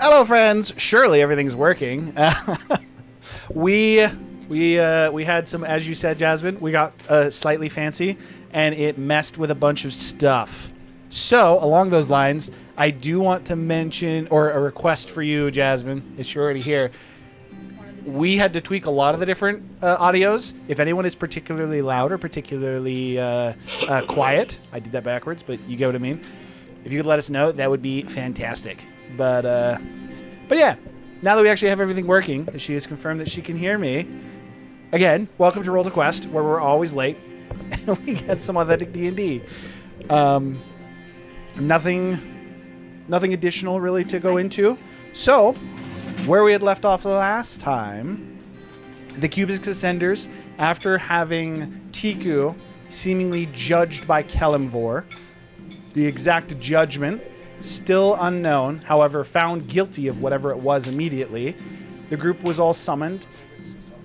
Hello, friends. Surely everything's working. We had some, as you said, Jasmine. We got slightly fancy, and it messed with a bunch of stuff. So, along those lines, I do want to mention, or a request for you, Jasmine, if you're already here. We had to tweak a lot of the different audios. If anyone is particularly loud or particularly quiet, I did that backwards, but you get what I mean. If you could let us know, that would be fantastic. But yeah, now that we actually have everything working, and she has confirmed that she can hear me, again, welcome to Roll to Quest, where we're always late, and we get some authentic D&D. Nothing additional really to go into. So, where we had left off last time, the Cubix Ascenders, after having Tiku seemingly judged by Kelemvor, the exact judgment still unknown, however, found guilty of whatever it was immediately, the group was all summoned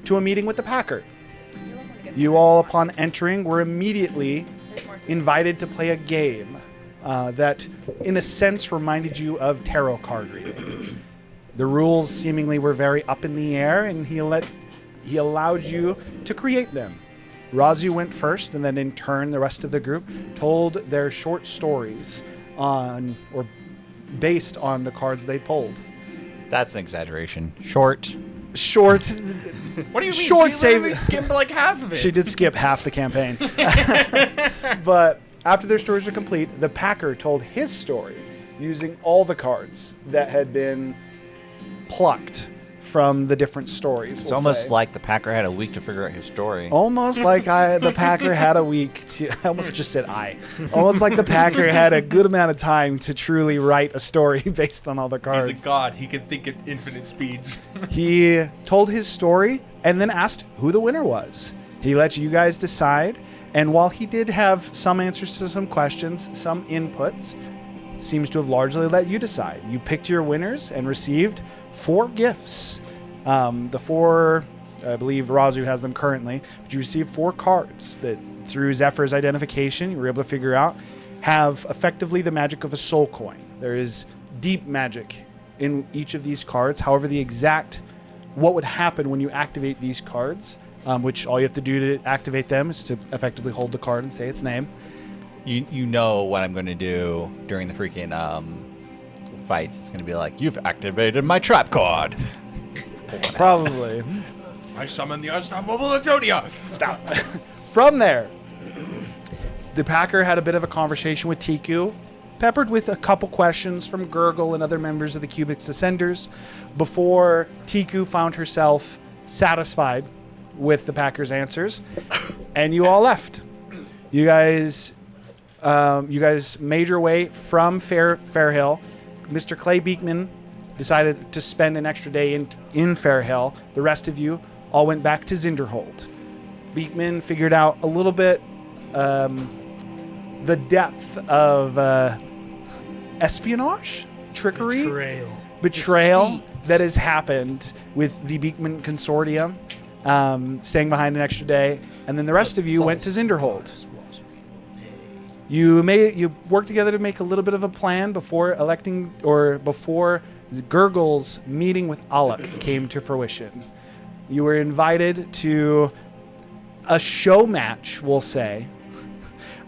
to a meeting with the Packer. You all, upon entering, were immediately invited to play a game that, in a sense, reminded you of tarot card reading. The rules seemingly were very up in the air, and he allowed you to create them. Razu went first, and then in turn, the rest of the group told their short stories on, or based on, the cards they pulled. That's an exaggeration. Short. What do you mean? Short She literally skimmed like half of it. She did skip half the campaign. But after their stories were complete, the Packer told his story using all the cards that had been plucked from the different stories. It's almost like the Packer had a week to figure out his story. Almost like the Packer had a week to... I almost just said almost like the Packer had a good amount of time to truly write a story based on all the cards. He's a god. He can think at infinite speeds. He told his story and then asked who the winner was. He let you guys decide, and while he did have some answers to some questions, some inputs, seems to have largely let you decide. You picked your winners and received 4 gifts. The 4, I believe Razu has them currently, but you received 4 cards that, through Zephyr's identification, you were able to figure out, have effectively the magic of a soul coin. There is deep magic in each of these cards. However, the exact what would happen when you activate these cards, which all you have to do to activate them is to effectively hold the card and say its name. You know what I'm going to do during the freaking fights. It's going to be like, you've activated my trap card. Probably. I summon the unstoppable Latonia. Stop. From there, the Packer had a bit of a conversation with Tiku, peppered with a couple questions from Gurgle and other members of the Cubix Ascenders, before Tiku found herself satisfied with the Packer's answers, and you all left. You guys made your way from Fairhill. Mr. Clay Beekman decided to spend an extra day in Fairhill. The rest of you all went back to Zinderhold. Beekman figured out a little bit the depth of espionage, trickery, betrayal that has happened with the Beekman Consortium, staying behind an extra day, and then the rest of you went to Zinderhold. You worked together to make a little bit of a plan before Gurgle's meeting with Alec came to fruition. You were invited to a show match, we'll say,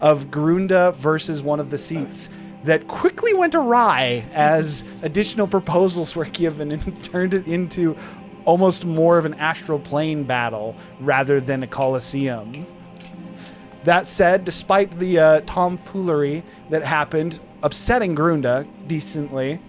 of Grunda versus one of the seats that quickly went awry as additional proposals were given and turned it into almost more of an astral plane battle rather than a coliseum. That said, despite the tomfoolery that happened, upsetting Grunda decently,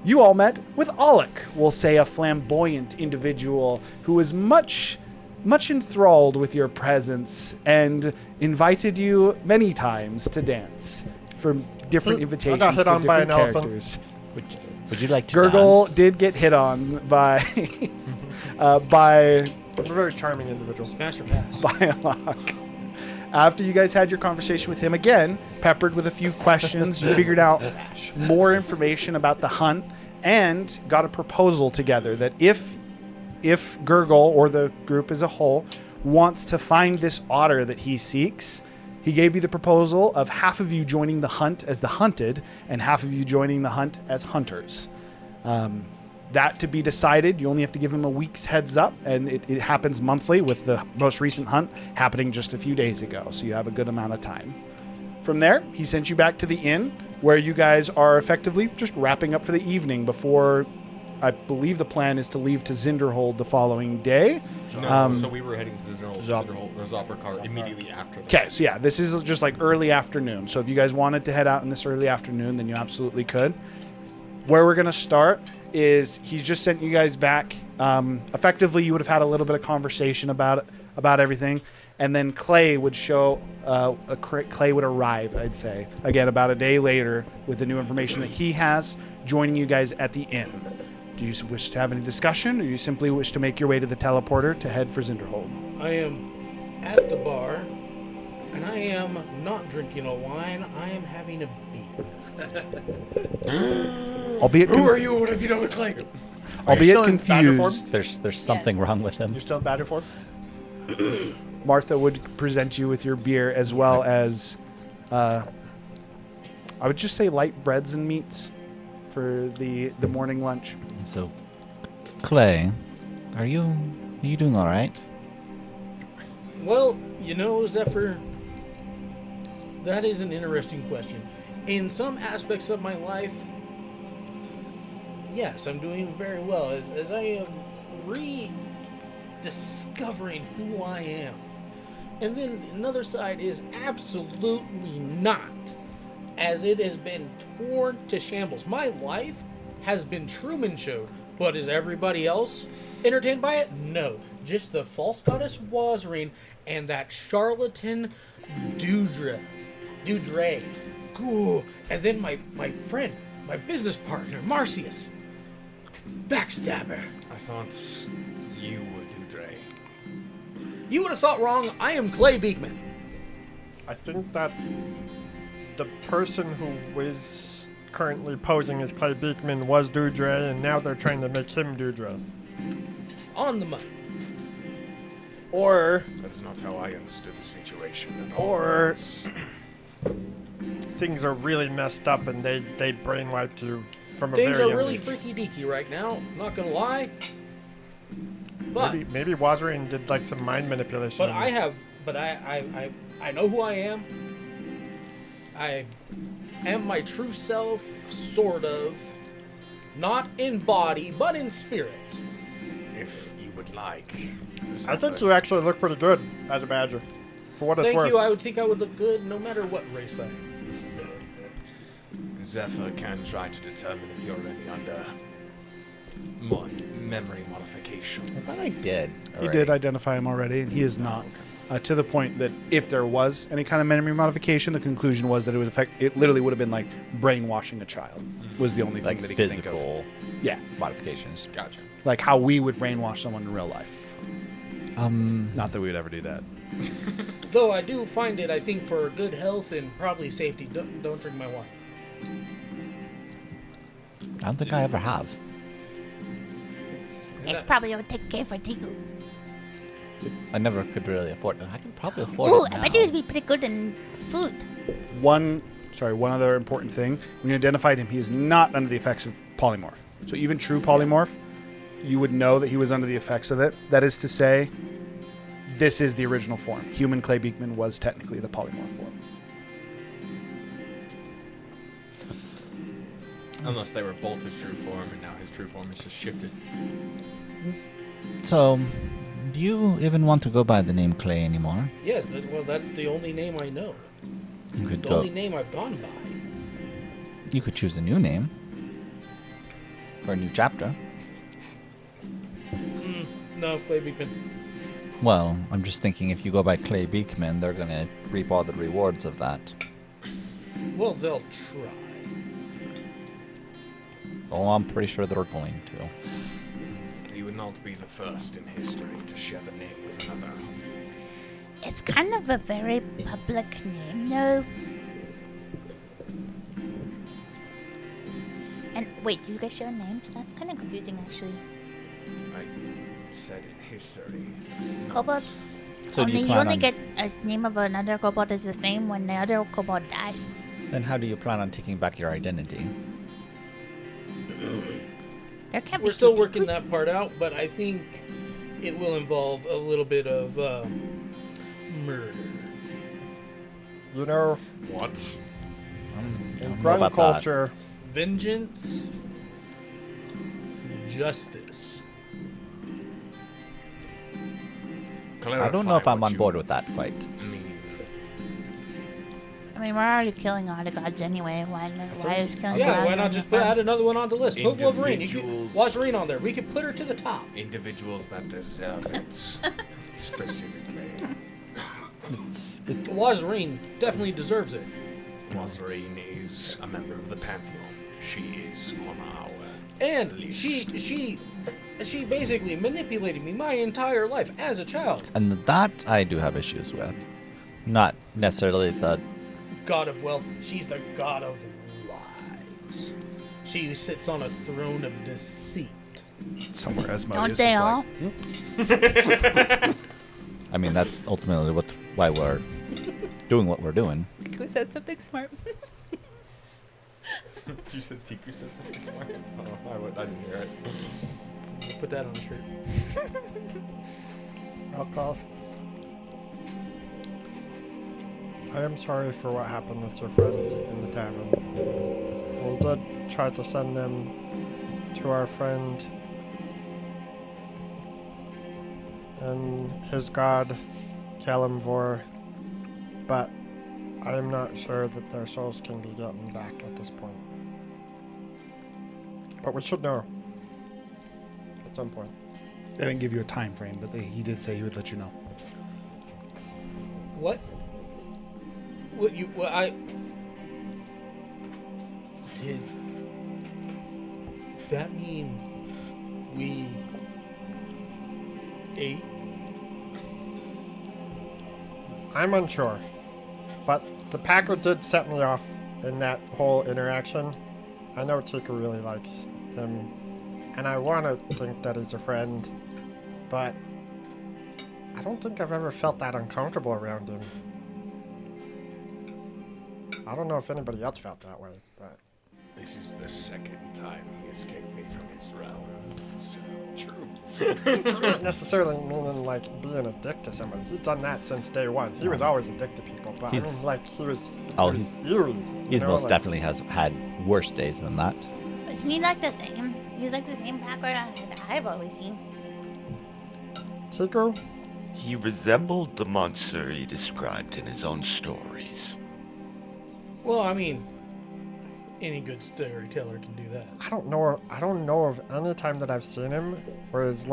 you all met with Alec, we'll say a flamboyant individual who was much enthralled with your presence and invited you many times to dance for different invitations hit for on by different an characters. Would you like to Gurgle dance? did get hit on by by a very charming individual. Smash or pass. by Alec. After you guys had your conversation with him again, peppered with a few questions, you figured out more information about the hunt and got a proposal together that if Gurgle, or the group as a whole, wants to find this otter that he seeks, he gave you the proposal of half of you joining the hunt as the hunted and half of you joining the hunt as hunters. That to be decided. You only have to give him a week's heads up, and it happens monthly, with the most recent hunt happening just a few days ago. So you have a good amount of time. From there, he sent you back to the inn, where you guys are effectively just wrapping up for the evening before, I believe the plan is to leave to Zinderhold the following day. No, so we were heading to Zinderhold or Zopricar immediately after that. Okay, so yeah, this is just like early afternoon. So if you guys wanted to head out in this early afternoon, then you absolutely could. Where we're going to start is he's just sent you guys back. Effectively, you would have had a little bit of conversation about everything. And then Clay would Clay would arrive, I'd say, again, about a day later with the new information that he has, joining you guys at the inn. Do you wish to have any discussion, or do you simply wish to make your way to the teleporter to head for Zinderhold? I am at the bar, and I am not drinking a wine. I am having a beer. Albeit Who are you? What have you done with Clay? albeit still in badger form? confused, There's something wrong with him. You're still in badger form? Martha would present you with your beer, as well as, I would just say light breads and meats for the morning lunch. So, Clay, are you doing all right? Well, Zephyr, that is an interesting question. In some aspects of my life, yes, I'm doing very well. As I am rediscovering who I am. And then another side is absolutely not, as it has been torn to shambles. My life has been Truman Showed, but is everybody else entertained by it? No. Just the false goddess Wazreen and that charlatan Dudre. Cool. And then my friend, my business partner, Marcius. Backstabber. I thought you were Dudre. You would have thought wrong. I am Clay Beekman. I think that the person who is currently posing as Clay Beekman was Dudre, and now they're trying to make him Dudre. On the money. Or That is not how I understood the situation at all. Or things are really messed up and they brainwiped you from a Things very are young really age. freaky deaky right now. Not gonna lie. But Maybe Wazreen did like some mind manipulation. but on I you. have but I know who I am. I am my true self, sort of. Not in body, but in spirit. If you would like. I think you actually look pretty good as a badger. For what it's Thank worth. you. I would think I would look good no matter what race I am. Zephyr can try to determine if you're any under memory modification. I thought I did. He did identify him already, and he is not. To the point that if there was any kind of memory modification, the conclusion was that it literally would have been like brainwashing a child. Was the only thing Like that he could think physical of. Yeah, modifications. Gotcha. like how we would brainwash someone in real life. Not that we would ever do that. Though I do find it, I think, for good health and probably safety, don't drink my wine. I don't think I ever have. It's probably gonna take care for Tiku. I never could really afford it. I can probably afford Ooh, it now. I bet you would be pretty good in food. One other important thing. When you identified him, he is not under the effects of polymorph. So even true polymorph, you would know that he was under the effects of it. That is to say, this is the original form. Human Clay Beekman was technically the polymorph form. Unless they were both his true form, and now his true form is just shifted. So, do you even want to go by the name Clay anymore? Yes, that's the only name I know. You could The go. only name I've gone by. You could choose a new name for a new chapter. No, Clay Beekman. Well, I'm just thinking if you go by Clay Beekman, they're gonna reap all the rewards of that. Well, they'll try. Oh, I'm pretty sure they're going to. You would not be the first in history to share the name with another. It's kind of a very public name, though. And wait, do you guys share names? That's kind of confusing, actually. I said in history. not- Kobolds? So do only you you plan only on? get a name of another kobold is the same when the other kobold dies. Then how do you plan on taking back your identity? There can't be We're still two working Tikus. that part out, but I think it will involve a little bit of murder. You know, What? in know Grun about that. culture, Vengeance, justice. I don't know if Clarify I'm what on you board with that quite. mean. I mean, we're already killing all the gods anyway. Why is killing Yeah, gods why not on just the front? add another one on the list? Put Wolverine. You Individuals. could Wolverine on there. We could put her to the top. Individuals that deserve it specifically. Wolverine definitely deserves it. Wazarine is a member of the Pantheon. She is on our And list. she basically manipulated me my entire life as a child. And that I do have issues with. Not necessarily the. God of wealth. She's the god of lies. She sits on a throne of deceit. Somewhere Esmo Don't is they just all? like, I mean, that's ultimately why we're doing what we're doing. Who said something smart? You said Tiku said something smart? Oh, I didn't hear it. We'll put that on a shirt. alcohol. I am sorry for what happened with your friends in the tavern. We did try to send them to our friend and his god, Kalimvor, but I am not sure that their souls can be gotten back at this point. But we should know at some point. they didn't give you a time frame, but he did say he would let you know. What? What I did that mean we ate? I'm unsure, but the Packer did set me off in that whole interaction. I know Tika really likes him, and I want to think that he's a friend, but I don't think I've ever felt that uncomfortable around him. I don't know if anybody else felt that way, but This is the second time he escaped me from his realm. So true. not necessarily meaning like being a dick to somebody. He's done that since day one. He was always a dick to people, but I mean, He's- like he was he's- eerie. He's you know, most like- definitely has had worse days than that. Isn't he like the same? He's like the same background I've always seen. Tiku? He resembled the monster he described in his own stories. Well, I mean, any good storyteller can do that. I don't know of any time that I've seen him where his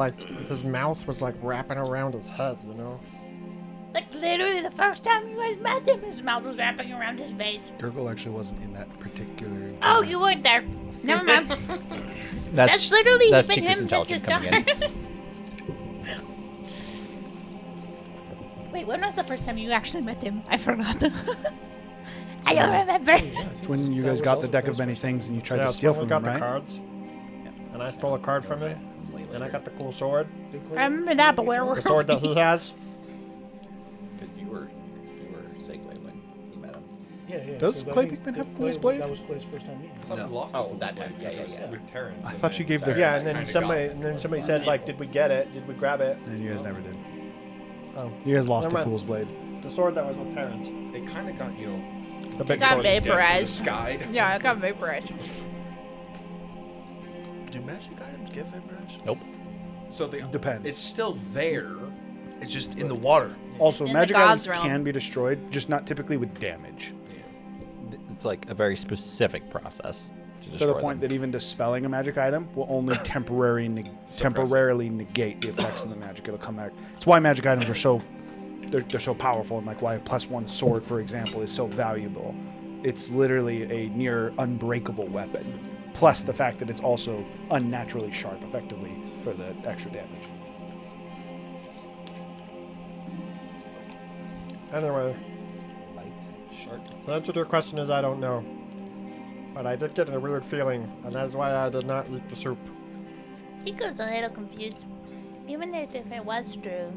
mouth was like wrapping around his head, you know? Like literally the first time you guys met him, his mouth was wrapping around his face. Gurgle actually wasn't in that particular. Oh, you weren't there. Never mind. That's That's literally that's been Chiku's him since his intelligence coming start. in. Wait, when was the first time you actually met him? I forgot. I don't remember. It's when you guys got the deck of many things and you tried to it's steal when we from him, got right? the cards. And I stole a card from him. And I got the cool sword. I remember that, but where were The sword that he has. You were Segway when you met him. Yeah. Does Clay Beekman have Fool's Blade? That was Clay's first time meeting. I thought we lost Oh, the that Blade one. Yeah, because yeah, I was yeah. with Terrence. I and thought you gave the- Terrence Yeah, and then kinda somebody said like, did we get it? Did we grab it? And you guys never did. Oh. You guys lost Never the mind. Fool's Blade. The sword that was with Terrence. It kind of got, The big Got sword. vaporized. skied. Yeah, I got vaporized. Do magic items get vaporized? Nope. So Depends. It's still there. It's just in the water. Also, In the magic God's items realm. can be destroyed, just not typically with damage. It's like a very specific process to To destroy the point them. that even dispelling a magic item will only temporarily negate the effects of the magic. It'll come back. It's why magic items are so they're so powerful, and like why a +1 sword, for example, is so valuable. It's literally a near unbreakable weapon. Plus the fact that it's also unnaturally sharp, effectively, for the extra damage. Anyway, the answer to your question is I don't know. But I did get a weird feeling, and that's why I did not eat the soup. Tiku's a little confused. Even if it was true,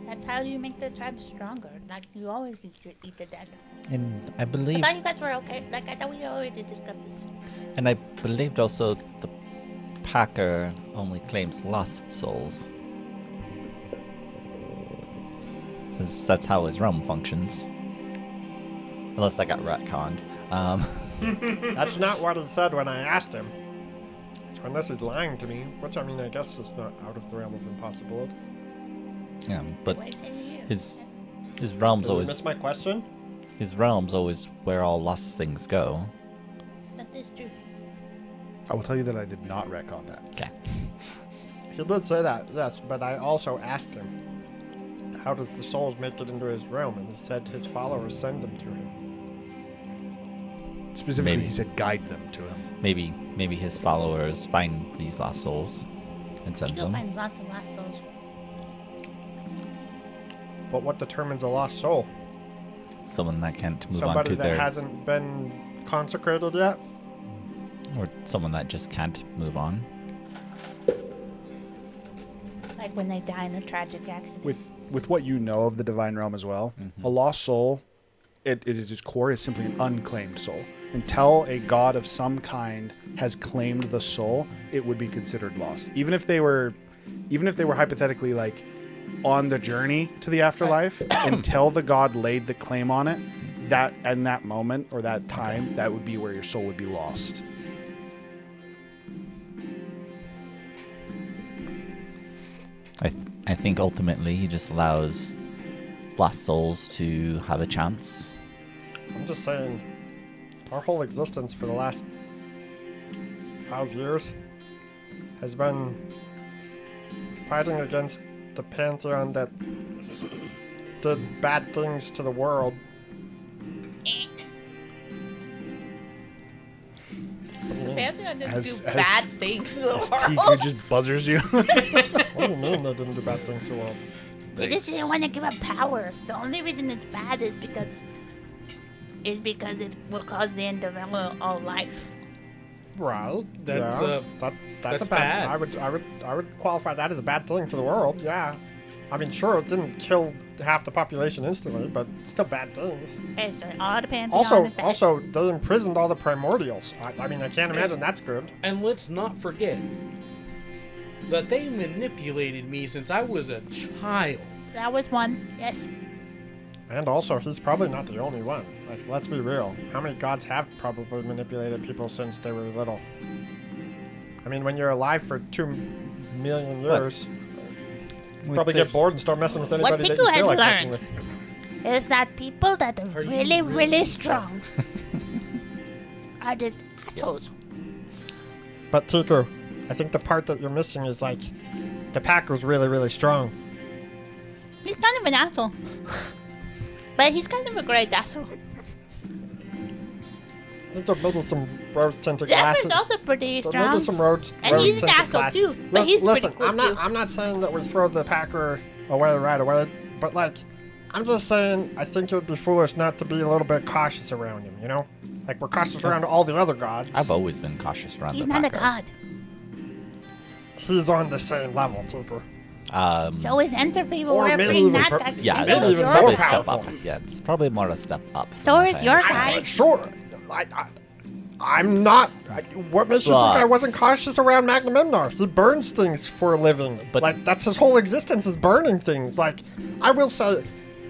that's how you make the tribe stronger. Like, you always eat the dead. And I I believe, thought you guys were okay. Like, I thought we already discussed this. and I believed also the Packer only claims lost souls. 'Cause that's how his realm functions. Unless I got retconned. That's not what he said when I asked him. So unless he's lying to me, which I mean, I guess is not out of the realm of impossibilities. Yeah, but Why is it you? his realm's Did you always miss my question? his realm's always where all lost things go. That is true. I will tell you that I did not retcon that. Okay. He did say that, yes, but I also asked him, how does the souls make it into his realm? And he said his followers send them to him. Specifically, Maybe. he said guide them to him. Maybe his followers find these lost souls and send Tico them. finds lots of lost souls. But what determines a lost soul? Someone that can't move on Somebody to that their hasn't been consecrated yet? or someone that just can't move on. Like when they die in a tragic accident. With what you know of the divine realm as well, a lost soul, it is its core is simply an unclaimed soul. Until a god of some kind has claimed the soul, it would be considered lost. Even if they were hypothetically like on the journey to the afterlife, until the god laid the claim on it, that in that moment or that time, that would be where your soul would be lost. I think ultimately he just allows lost souls to have a chance. I'm just saying, our whole existence for the last 5 years has been fighting against the pantheon that did bad things to the world. Pantheon didn't Has- do has- bad things to the As world. Tiku just buzzers you. What do you mean they didn't do bad things to the world? They just didn't want to give up power. The only reason it's bad is because it will cause the end of all life. Right. That's, yeah. That's that's a bad. bad. I would qualify that as a bad thing to the world. Yeah. I mean, sure, it didn't kill half the population instantly, but it's still bad things. Okay, so all the pantheon Also, is bad. they imprisoned all the primordials. I mean, I can't imagine that's good. And let's not forget that they manipulated me since I was a child. That was one. Yes. And also, he's probably not the only one. Let's be real. How many gods have probably manipulated people since they were little? I mean, when you're alive for 2 million years, you probably get bored and start messing with What anybody that Tiku you has feel like messing learned with. is that people that are you really, really really strong are just assholes. But Tiku, I think the part that you're missing is like, the pack was really, really strong. He's kind of an asshole. But he's kind of a great asshole. I think there may be some rose-tinted Jeff glasses. is also pretty There may be strong. some And he's an rose-tinted asshole glasses. too, but he's Listen, pretty cool too. I'm not saying that we throw the Packer away right away, but like, I'm just saying I think it would be foolish not to be a little bit cautious around him, you know? Like we're cautious around all the other gods. I've always been cautious around He's the not a Packer. god. He's on the same level, Tiku. So is entropy, but Or we're maybe pretty even not pro- that. Yeah, Maybe that's even probably more a step powerful. up. Yeah, it's probably more a step up. from So what is I your understand. guy. Sure. I'm not. What makes you think I wasn't But- cautious around Magnamemnar? He burns things for a living. But- like that's his whole existence is burning things. Like I will say,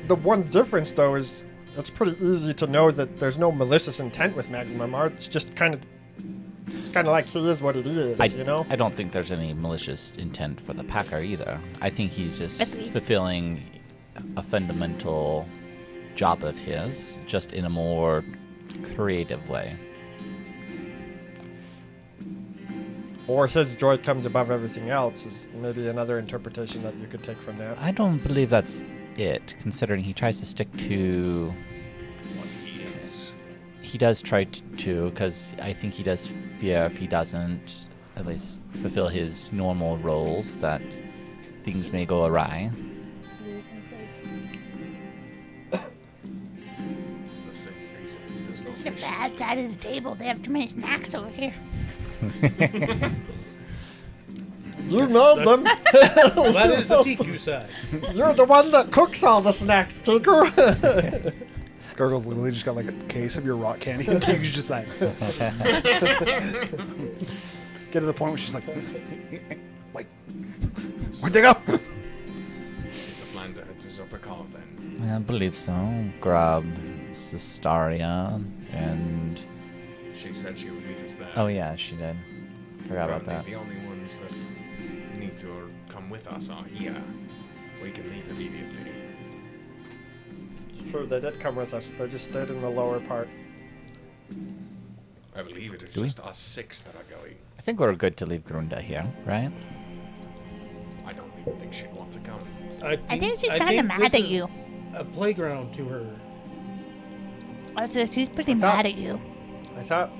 the one difference though is it's pretty easy to know that there's no malicious intent with Magnamemnar. It's just kind of like he is what it is. You know. I don't think there's any malicious intent for the Packer either. I think he's just Agreed. fulfilling a fundamental job of his, just in a more creative way. Or his joy comes above everything else is maybe another interpretation that you could take from that. I don't believe that's it, considering he tries to stick to. What he is. He does try to, because I think he does fear if he doesn't at least fulfill his normal roles that things may go awry. It's the same reason he does This is not the bad side of the table. They have too many snacks over here. You know them. Well, that is the Tiku side. You're the one that cooks all the snacks, Tinker. Gurgle's literally just got like a case of your rock candy, and Tiku's just like, get to the point where she's like, wait, where'd they go? Is the plan to head to Zopricar then? I believe so. Grab Zestaria and... She said she would meet us there. Oh yeah, she did. Forgot about Apparently that. The only ones that need to come with us are here. We can leave immediately. It's true, they did come with us. They just stayed in the lower part. I believe it is Do we? just us 6 that are going. I think we're good to leave Grunda here, right? I don't even think she'd want to come. I think she's kind of mad this at is you. A playground to her. Also, she's pretty I thought- mad at you. I thought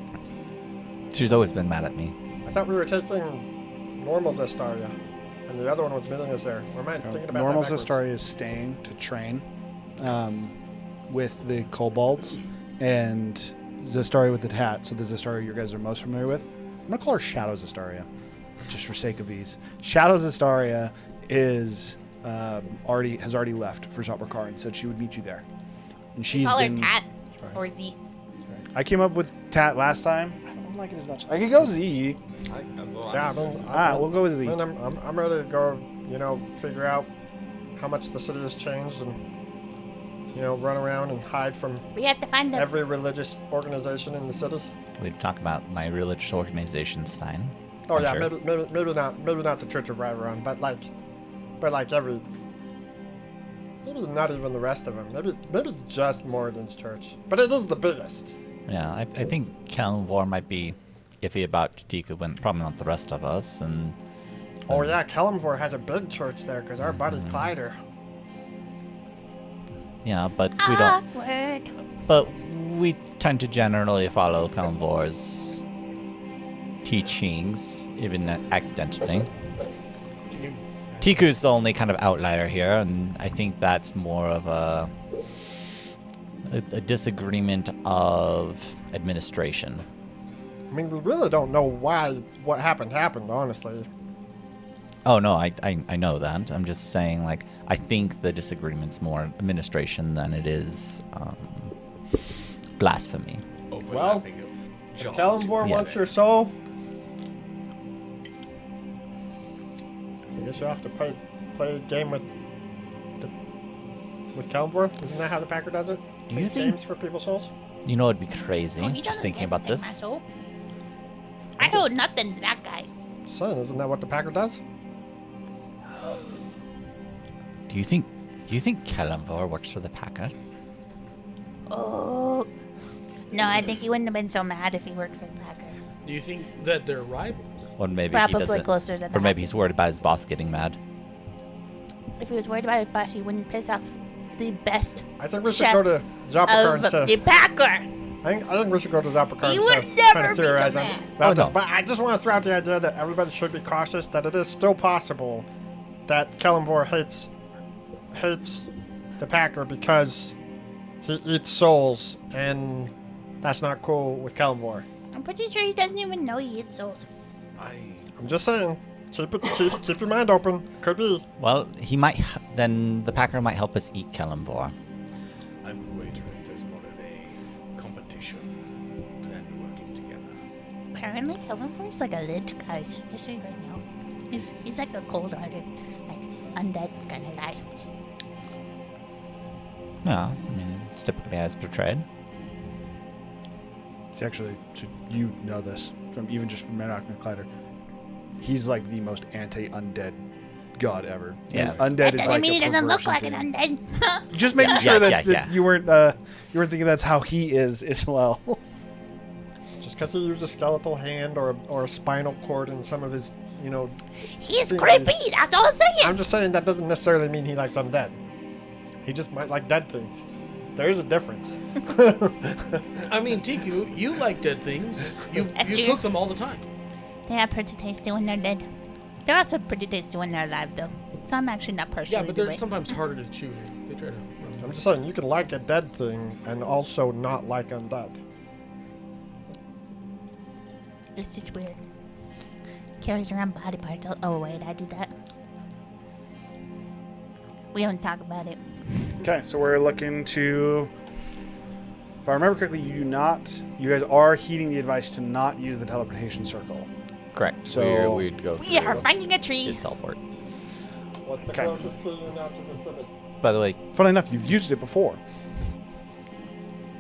She's always been mad at me. we were taking normal Zestaria, and the other one was meeting us there. Or am I thinking about Normal that backwards? Zestaria is staying to train with the kobolds, and Zestaria with the tat. So the Zestaria you guys are most familiar with. I'm gonna call her Shadow Zestaria, just for sake of ease. Shadow Zestaria is has already left for Zopricar and said she would meet you there. And she's Call her been. Tat or Z. I came up with Tat last time. I don't like it as much. I could go Z. That's all Yeah, We'll go with Z. I'm ready to go. Figure out how much the city has changed, and run around and hide from We have to find them. every religious organization in the city. We talk about my religious organization's fine. Oh I'm yeah, sure. maybe not the Church of Riveron, but like every. Maybe not even the rest of them. Maybe just Moradin's church, but it is the biggest. Yeah, I think Kellenvor might be iffy about Tiku, but probably not the rest of us. And Oh yeah, Kellenvor has a big church there because our buddy Clyder. yeah, but we don't. Awkward. But we tend to generally follow Kellenvor's teachings, even accidentally. Tiku's the only kind of outlier here, and I think that's more of a disagreement of administration. I mean, we really don't know why what happened, honestly. Oh no, I know that. I'm just saying, like, I think the disagreement's more administration than it is blasphemy. Overlapping of jobs. Kellenvor Yes. wants your soul. I guess you'll have to play a game with Kellenvor. Isn't that how the Packer does it? Do you Plays think- games for people's souls? You know, it'd be crazy. Oh, he just doesn't thinking take about my this. soul. I hold nothing to that guy. Son, isn't that what the Packer does? Do you think Kellenvor works for the Packer? Oh. No, I think he wouldn't have been so mad if he worked for the Packer. Do you think that they're rivals? Or maybe Probably he doesn't. closer to Or that. maybe he's worried about his boss getting mad. If he was worried about his boss, he wouldn't piss off the best I think we should chef go to Zopricar of instead. the Packer. I think we should go to Zopricar He instead would of never trying to be so theorize mad. about Oh, this. no. But I just want to throw out the idea that everybody should be cautious, that it is still possible that Kellenvor hates the Packer because he eats souls, and that's not cool with Kellenvor. I'm pretty sure he doesn't even know he eats souls. I'm just saying, keep your mind open. Could be. Well, he might. Then the Packer might help us eat Kellenvor. I would wager it there's more of a competition than working together. Apparently, Kellenvor's like a lich guy. Just so you guys know. He's like a cold-hearted, like undead kind of guy. Yeah, I mean, it's typically as portrayed. It's actually, you know this from Murdoch and Clyder. He's like the most anti-undead god ever. Yeah. And undead That is doesn't like mean a he doesn't look like perversion an demon. undead. Just making Yeah. sure Yeah, that, yeah, that yeah. you weren't thinking that's how he is as well. Just because he used a skeletal hand or a spinal cord in some of his, He's Thing creepy. is- That's all I'm saying. I'm just saying that doesn't necessarily mean he likes undead. He just might like dead things. There is a difference. I mean, Tiku, you like dead things. You That's you true. cook them all the time. They are pretty tasty when they're dead. They're also pretty tasty when they're alive, though. So I'm actually not partially Yeah, but the they're way. sometimes harder to chew. They try to. I'm just saying you can like a dead thing and also not like undead. It's just weird. Carries around body parts. Oh wait, I do that. We don't talk about it. Okay, so we're looking to. If I remember correctly, you guys are heeding the advice to not use the teleportation circle. Correct. So- we'd go We are through finding a tree. his teleport. What's the Okay. closest tree you know to the city? By the way, Funnily enough, you've used it before.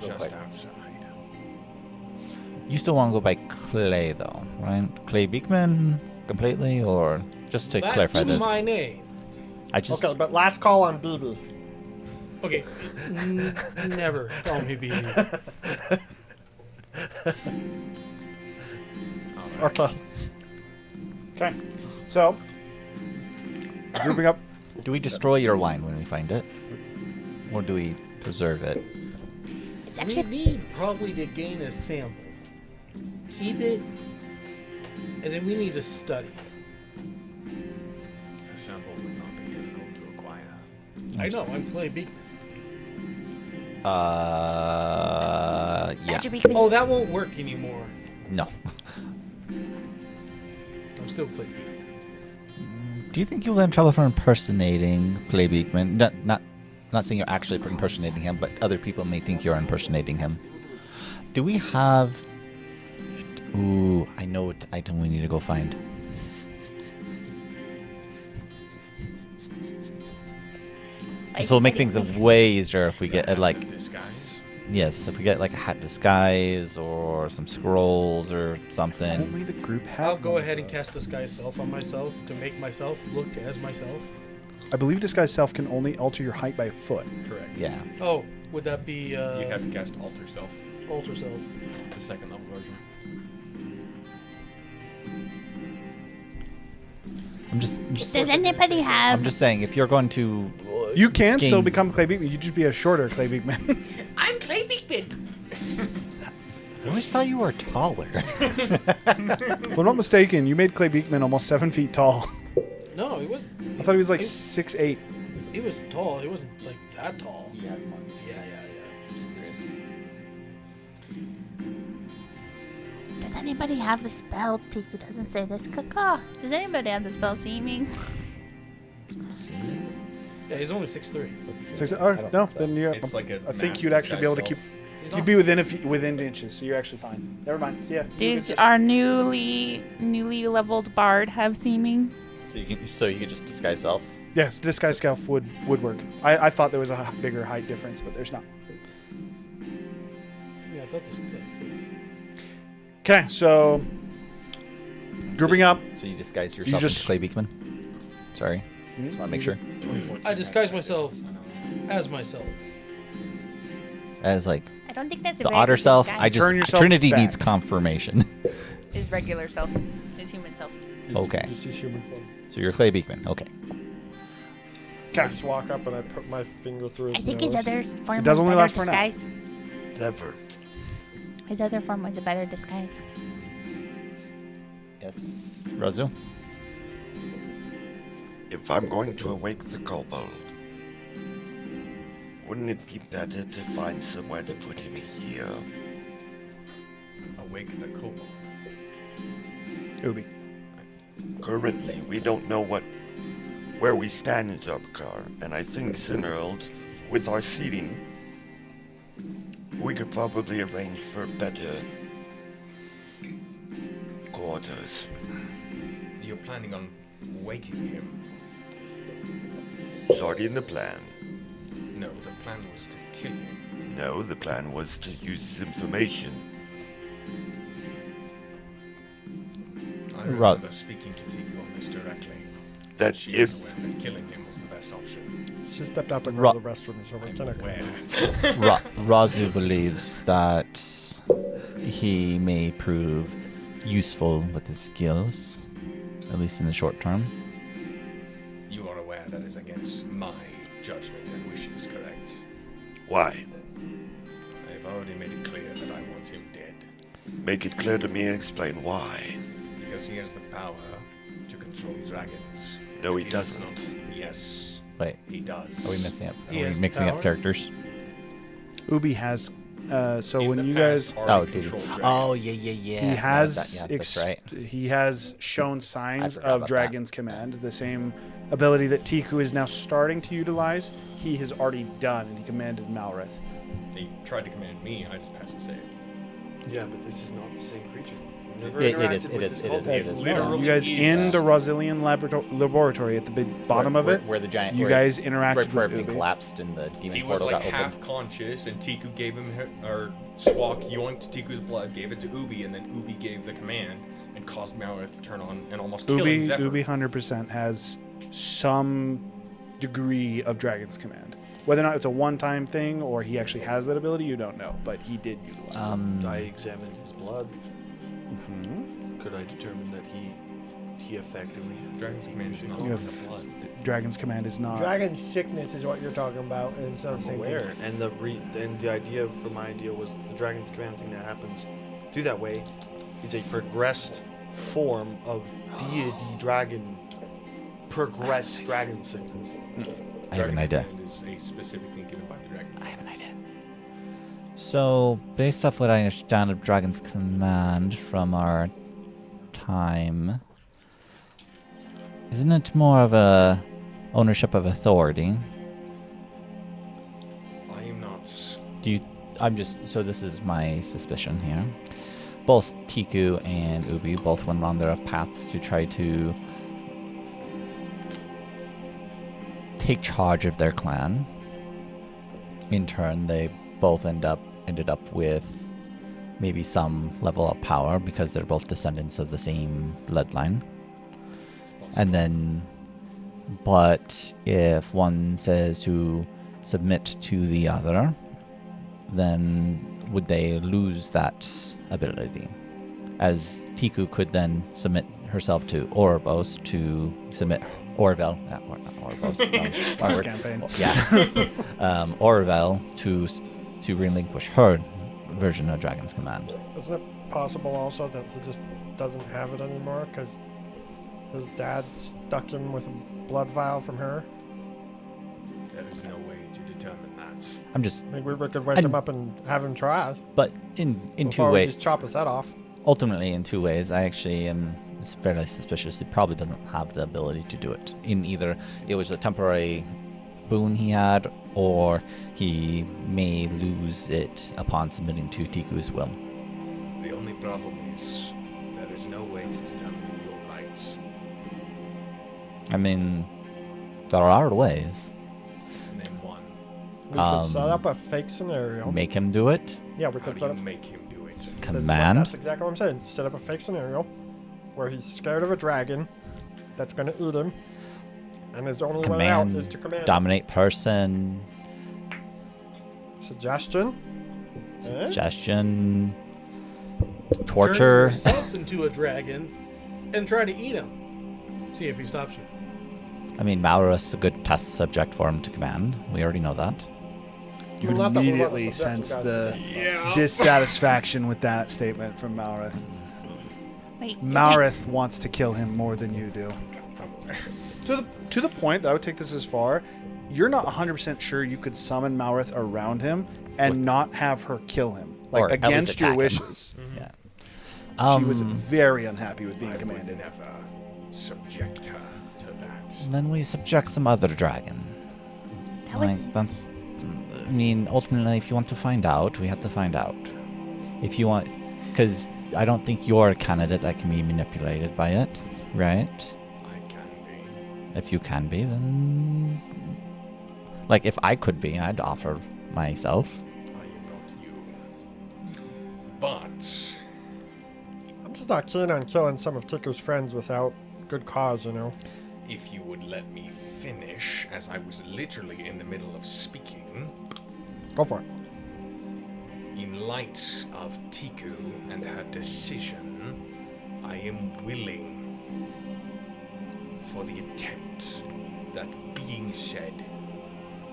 Just outside. you still want to go by Clay, though, right? Clay Beekman completely, or just to clarify That's this? my name. I just Okay, but last call on BB. Okay, never call me BB. Okay. Okay. So, grouping up. do we destroy your wine when we find it, or do we preserve it? We need probably to gain a sample, keep it, and then we need to study. A sample would not be difficult to acquire. I know, I'm Clay Beekman. Yeah. Badger Beekman. Oh, that won't work anymore. No. I'm still Clay Beekman. Do you think you'll get in trouble for impersonating Clay Beekman? Not saying you're actually impersonating him, but other people may think you're impersonating him. Do we have... Ooh, I know what item we need to go find. This will make things way easier if we get like... Disguise? Yes, if we get like a hat disguise or some scrolls or something. Only the group had. I'll go one ahead of and those. cast Disguise Self on myself to make myself look as myself. I believe disguise self can only alter your height by a foot. Correct. Yeah. Oh, would that be You have to cast Alter Self, Alter Self? the second level version. I'm just Does anybody have? I'm just saying, if you're going to... You can still Game. become Clay Beekman. You just be a shorter Clay Beekman. I'm Clay Beekman. I always thought you were taller. If I'm not mistaken, you made Clay Beekman almost 7 feet tall. No, he was. I thought he was like 6'8". He was tall. He wasn't like that tall. Yeah. Yeah. Does anybody have the spell? Tiku doesn't say this. Caca. Does anybody have the spell seeming? Yeah, he's only 6'3". No, then you. It's like a I think mass you'd actually be able to keep. disguise He's You'd not. be within inches, so you're actually fine. Never mind. So, yeah. Does our newly leveled bard have seeming? So you could just disguise self. Yes, disguise self would work. I thought there was a bigger height difference, but there's not. Yeah, I thought this. Okay, so grouping up. So you disguise yourself just- as Clay Beekman. Sorry, just want to make sure. I disguise myself as myself. As like I don't think that's a the very otter good self, disguise. I just Turn yourself Trinity back. needs confirmation. His regular self, his human self. Okay. Just use human form. So you're Clay Beekman. Okay. I just walk up and I put my finger through his I think his nose. other form It does was only better last for an hour. disguise. Never. His other form was a better disguise. Yes. Razu. If I'm going to awake the kobold, wouldn't it be better to find somewhere to put him here? Awake the kobold. Ubi. Currently, we don't know where we stand in Zopricar, and I think Cinerold, with our seating, we could probably arrange for better quarters. You're planning on waking him? It's already in the plan. No, the plan was to kill him. No, the plan was to use this information. I Right. remember speaking to Tiku on this directly. That She if was aware that killing him was the best option. She stepped out to go Ro- to the restroom, so we're I'm gonna aware. Razu believes that he may prove useful with his skills, at least in the short term. You are aware that is against my judgment and wishes, correct? why? I've already made it clear that I want him dead. Make it clear to me and explain why. Because he has the power to control dragons. No, he does doesn't. not. Yes, Wait, he does. are we messing up? He Are we has mixing up power? characters? Ubi has. So In when the you past, guys, already did he? controlled dragons. Oh yeah. he has that's right. he has shown signs forgot of about Dragon's Command, the same ability that Tiku is now starting to utilize. He has already done, and he commanded Malrith. He tried to command me, I just passed a save. Yeah, but this is not the same creature. Never It interacted is. It with is. this It is. whole It is. Literally You guys is. in the Rosilian laboratory at the big bottom of it. where the giant. You where- guys where interacted with everything Ubi. collapsed and the demon He was portal like got half opened. conscious, and Tiku gave him or Swak yoinked Tiku's blood, gave it to Ubi, and then Ubi gave the command and caused Malrith to turn on and almost killing Ubi Zephyr. 100% has some degree of Dragon's Command. Whether or not it's a one-time thing or he actually has that ability, you don't know. But he did utilize it. I examined his blood. Mhm. Could I determine that he effectively has Dragon's Command is not You in have- the blood. Dragon's Command is not. Dragon sickness is what you're talking about, and it's not the I'm same aware, thing. and the idea for my idea was the Dragon's Command thing that happens through that way. It's a progressed form of deity dragon, progressed dragon sickness. I have an Dragon's idea. Command is a specific thing given by the dragon. I have an idea. So, based off what I understand of Dragon's Command from our time, isn't it more of a ownership of authority? I am not. So this is my suspicion here. Both Tiku and Ubi both went on their paths to try to take charge of their clan. In turn, they both ended up with maybe some level of power because they're both descendants of the same bloodline. And then, but if one says to submit to the other, then would they lose that ability? As Tiku could then submit herself to Oribos to submit Orvel, not Oribos, Last campaign. yeah, Orvel to relinquish her version of Dragon's Command. Isn't it possible also that he just doesn't have it anymore because his dad stuck him with a blood vial from her? There is no way to determine that. I'm just, Maybe we could wake him up and have him try. but in two Before we ways. just chop his head off. Ultimately, in two ways, I actually am fairly suspicious he probably doesn't have the ability to do it. In either it was a temporary boon he had, or he may lose it upon submitting to Tiku's will. The only problem is there is no way to determine if you're right. I mean, there are ways. Name one. We could set up a fake scenario. Make him do it. Yeah, we How could do set you up. make him do it? Command. That's exactly what I'm saying. Set up a fake scenario where he's scared of a dragon that's going to eat him, and his only way out is to command. Dominate person. Suggestion? Eh? Suggestion. Turn Torture. yourself into a dragon and try to eat him. See if he stops you. I mean, Malrus is a good test subject for him to command. We already know that. You Well, not that we're immediately not subject sense to the dissatisfaction with that statement from Malrith. Wait, is Malrith wants to kill him more than you do. To the point that I would take this as far, you're not 100% sure you could summon Malrith around him and not have her kill him, like Or at least against your attack him. wishes. Yeah. She was very unhappy with being I would commanded. never subject her to that. Then we subject some other dragon. That was That's. I mean, ultimately, if you want to find out, we have to find out. If you want, because I don't think you're a candidate that can be manipulated by it, right? I can be. If you can be, then, like, if I could be, I'd offer myself. I am not you. But I'm just not keen on killing some of Tiku's friends without good cause, you know. if you would let me finish, as I was literally in the middle of speaking, Go for it. in light of Tiku and her decision, I am willing for the attempt. That being said,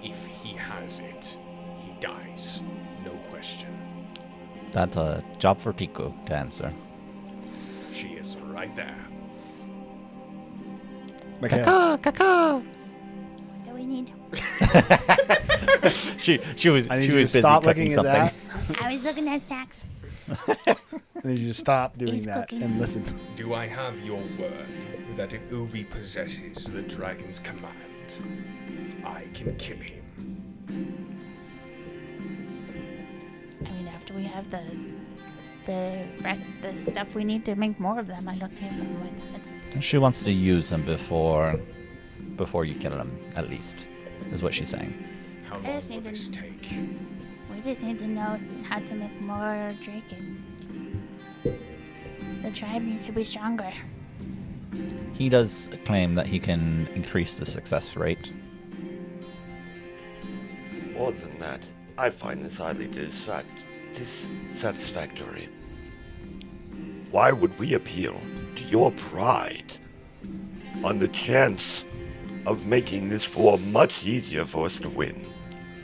if he has it, he dies. No question. That's a job for Tiku to answer. She is right there. Micaiah, Caca! What do we need? She was I need she you was to busy stop cooking looking at something. that. I was looking at snacks. I need you to stop doing He's that cooking. and listen. Do I have your word that if Ubi possesses the dragon's command, I can kill him? I mean, after we have the the rest of the stuff we need to make more of them. I don't see them with it. She wants to use them before you kill them, at least, is what she's saying. How I long just will need to- this take? We just need to know how to make more dragon. The tribe needs to be stronger. He does claim that he can increase the success rate. More than that, I find this highly dissatisfactory. Why would we appeal to your pride on the chance of making this war much easier for us to win?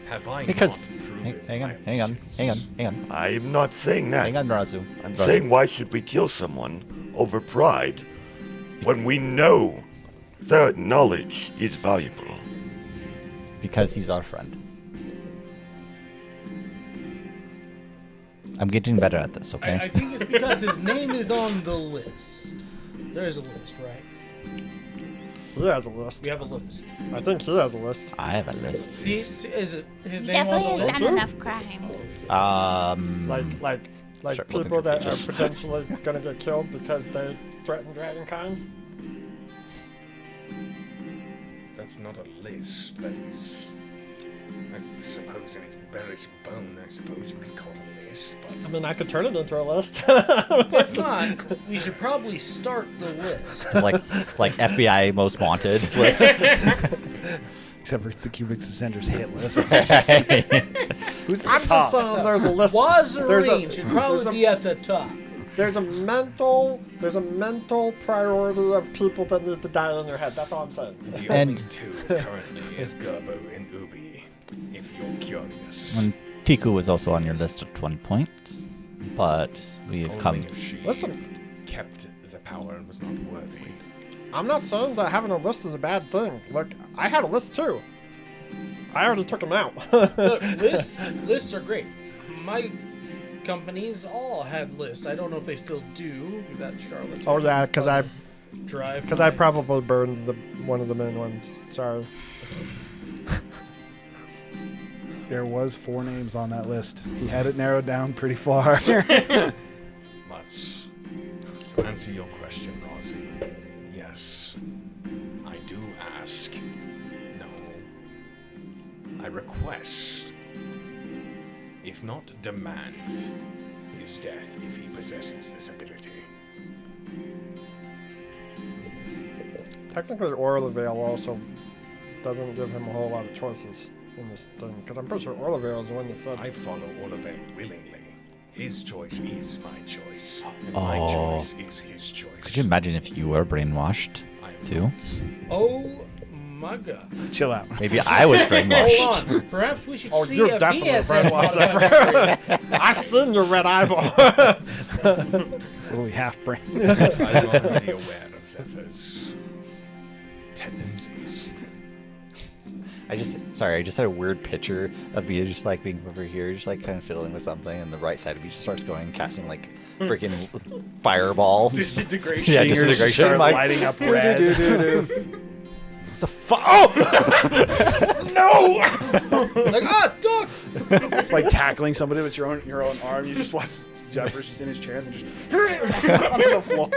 Have I Because not proven hang on, my hang on, allegiance? hang on, hang on, I'm not saying that. hang on, Razu. I'm Razu. saying why should we kill someone over pride when we know their knowledge is valuable? Because he's our friend. I'm getting better at this, okay? I think it's because his name is on the list. There is a list, right? He has a list. We have a list. I think he has a list. I have a list. See, is it his He name on definitely the has list? done enough crimes. Like Sure, people looking that for are pages. potentially gonna get killed because they threaten Dragonkind. That's not a list. That is, I suppose, in its barest bone, I suppose you could call it a list. I But mean, I could turn it into a list. If not, we should probably start the list. like FBI most wanted list. Except for it's the Cubix Ascenders hit list. Who's I'm the top? just saying there's a list. Wazarine should there's probably a- be at the top. There's a mental priority of people that need to die in their head. That's all I'm saying. the And- only two currently is Gerbo and Ubi, if you're curious. And Tiku was also on your list of 20 points, but we have come. Only if she Listen. kept the power and was not worthy. I'm not saying that having a list is a bad thing. Look, I had a list too. I already took them out. Look, lists are great. My companies all had lists. I don't know if they still do. That Charlotte. Oh yeah, because I drive. probably burned one of the main ones. Sorry. There was 4 names on that list. He had it narrowed down pretty far. But to answer your question, Rosie, yes, I do ask. No, I request, if not demand, his death if he possesses this ability. Technically, Orlaveil also doesn't give him a whole lot of choices in this thing. Because I'm pretty sure Orlaveil is the one that said. I follow all of it willingly. His choice is my choice, and my Oh. choice is his choice. Could you imagine if you were brainwashed I am too? not. Oh my god. Chill out. Maybe I was brainwashed. Hold on. Perhaps we should Oh, see you're if he definitely has brainwashed, that automatic rating. I've seen your red eyeball. It's literally half brain. I'm already aware of Zephyr's tendencies. I just had a weird picture of me just like being over here, just like kind of fiddling with something, and the right side of me just starts going, casting like freaking fireball. Disintegration. Yeah, Fingers disintegration. start Like, lighting up red. the fuck? Oh! Like, ah, dog! It's like tackling somebody with your own arm. You just watch Jeffers just in his chair and then just onto the floor.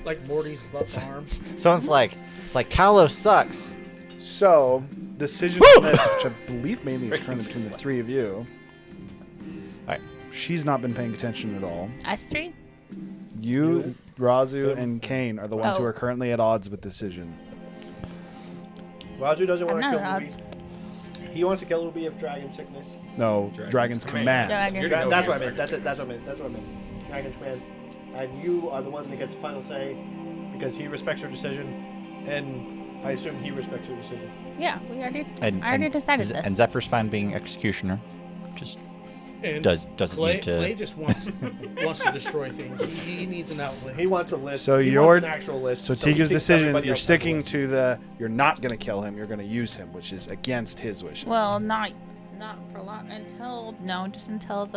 like Morty's left arm. Sounds like Talos sucks. So, decision on this, which I believe mainly is currently between the 3 of you. Alright. She's not been paying attention at all. Us 3? You, Razu, and Kane are the ones who Oh. are currently at odds with decision. Raju doesn't I'm want to not kill at Ubi. odds. He wants to kill Ubi of Dragon Sickness. No, Dragon's Command. Dragon. You're That's no what I use meant. That's Dragon's what I meant. That's what I meant. Dragon's Command. And you are the one that gets the final say because he respects your decision, and I assume he respects your decision. Yeah, I already decided this. And Zephyr's fine being executioner. Just And doesn't Clay, need to. Clay just wants to destroy things. He needs an outlet. He wants a list. So he your- wants an actual list. So he Tiku's thinks decision, everybody you're else has a sticking list. to you're not going to kill him, you're going to use him, which is against his wishes. Well, not for long just until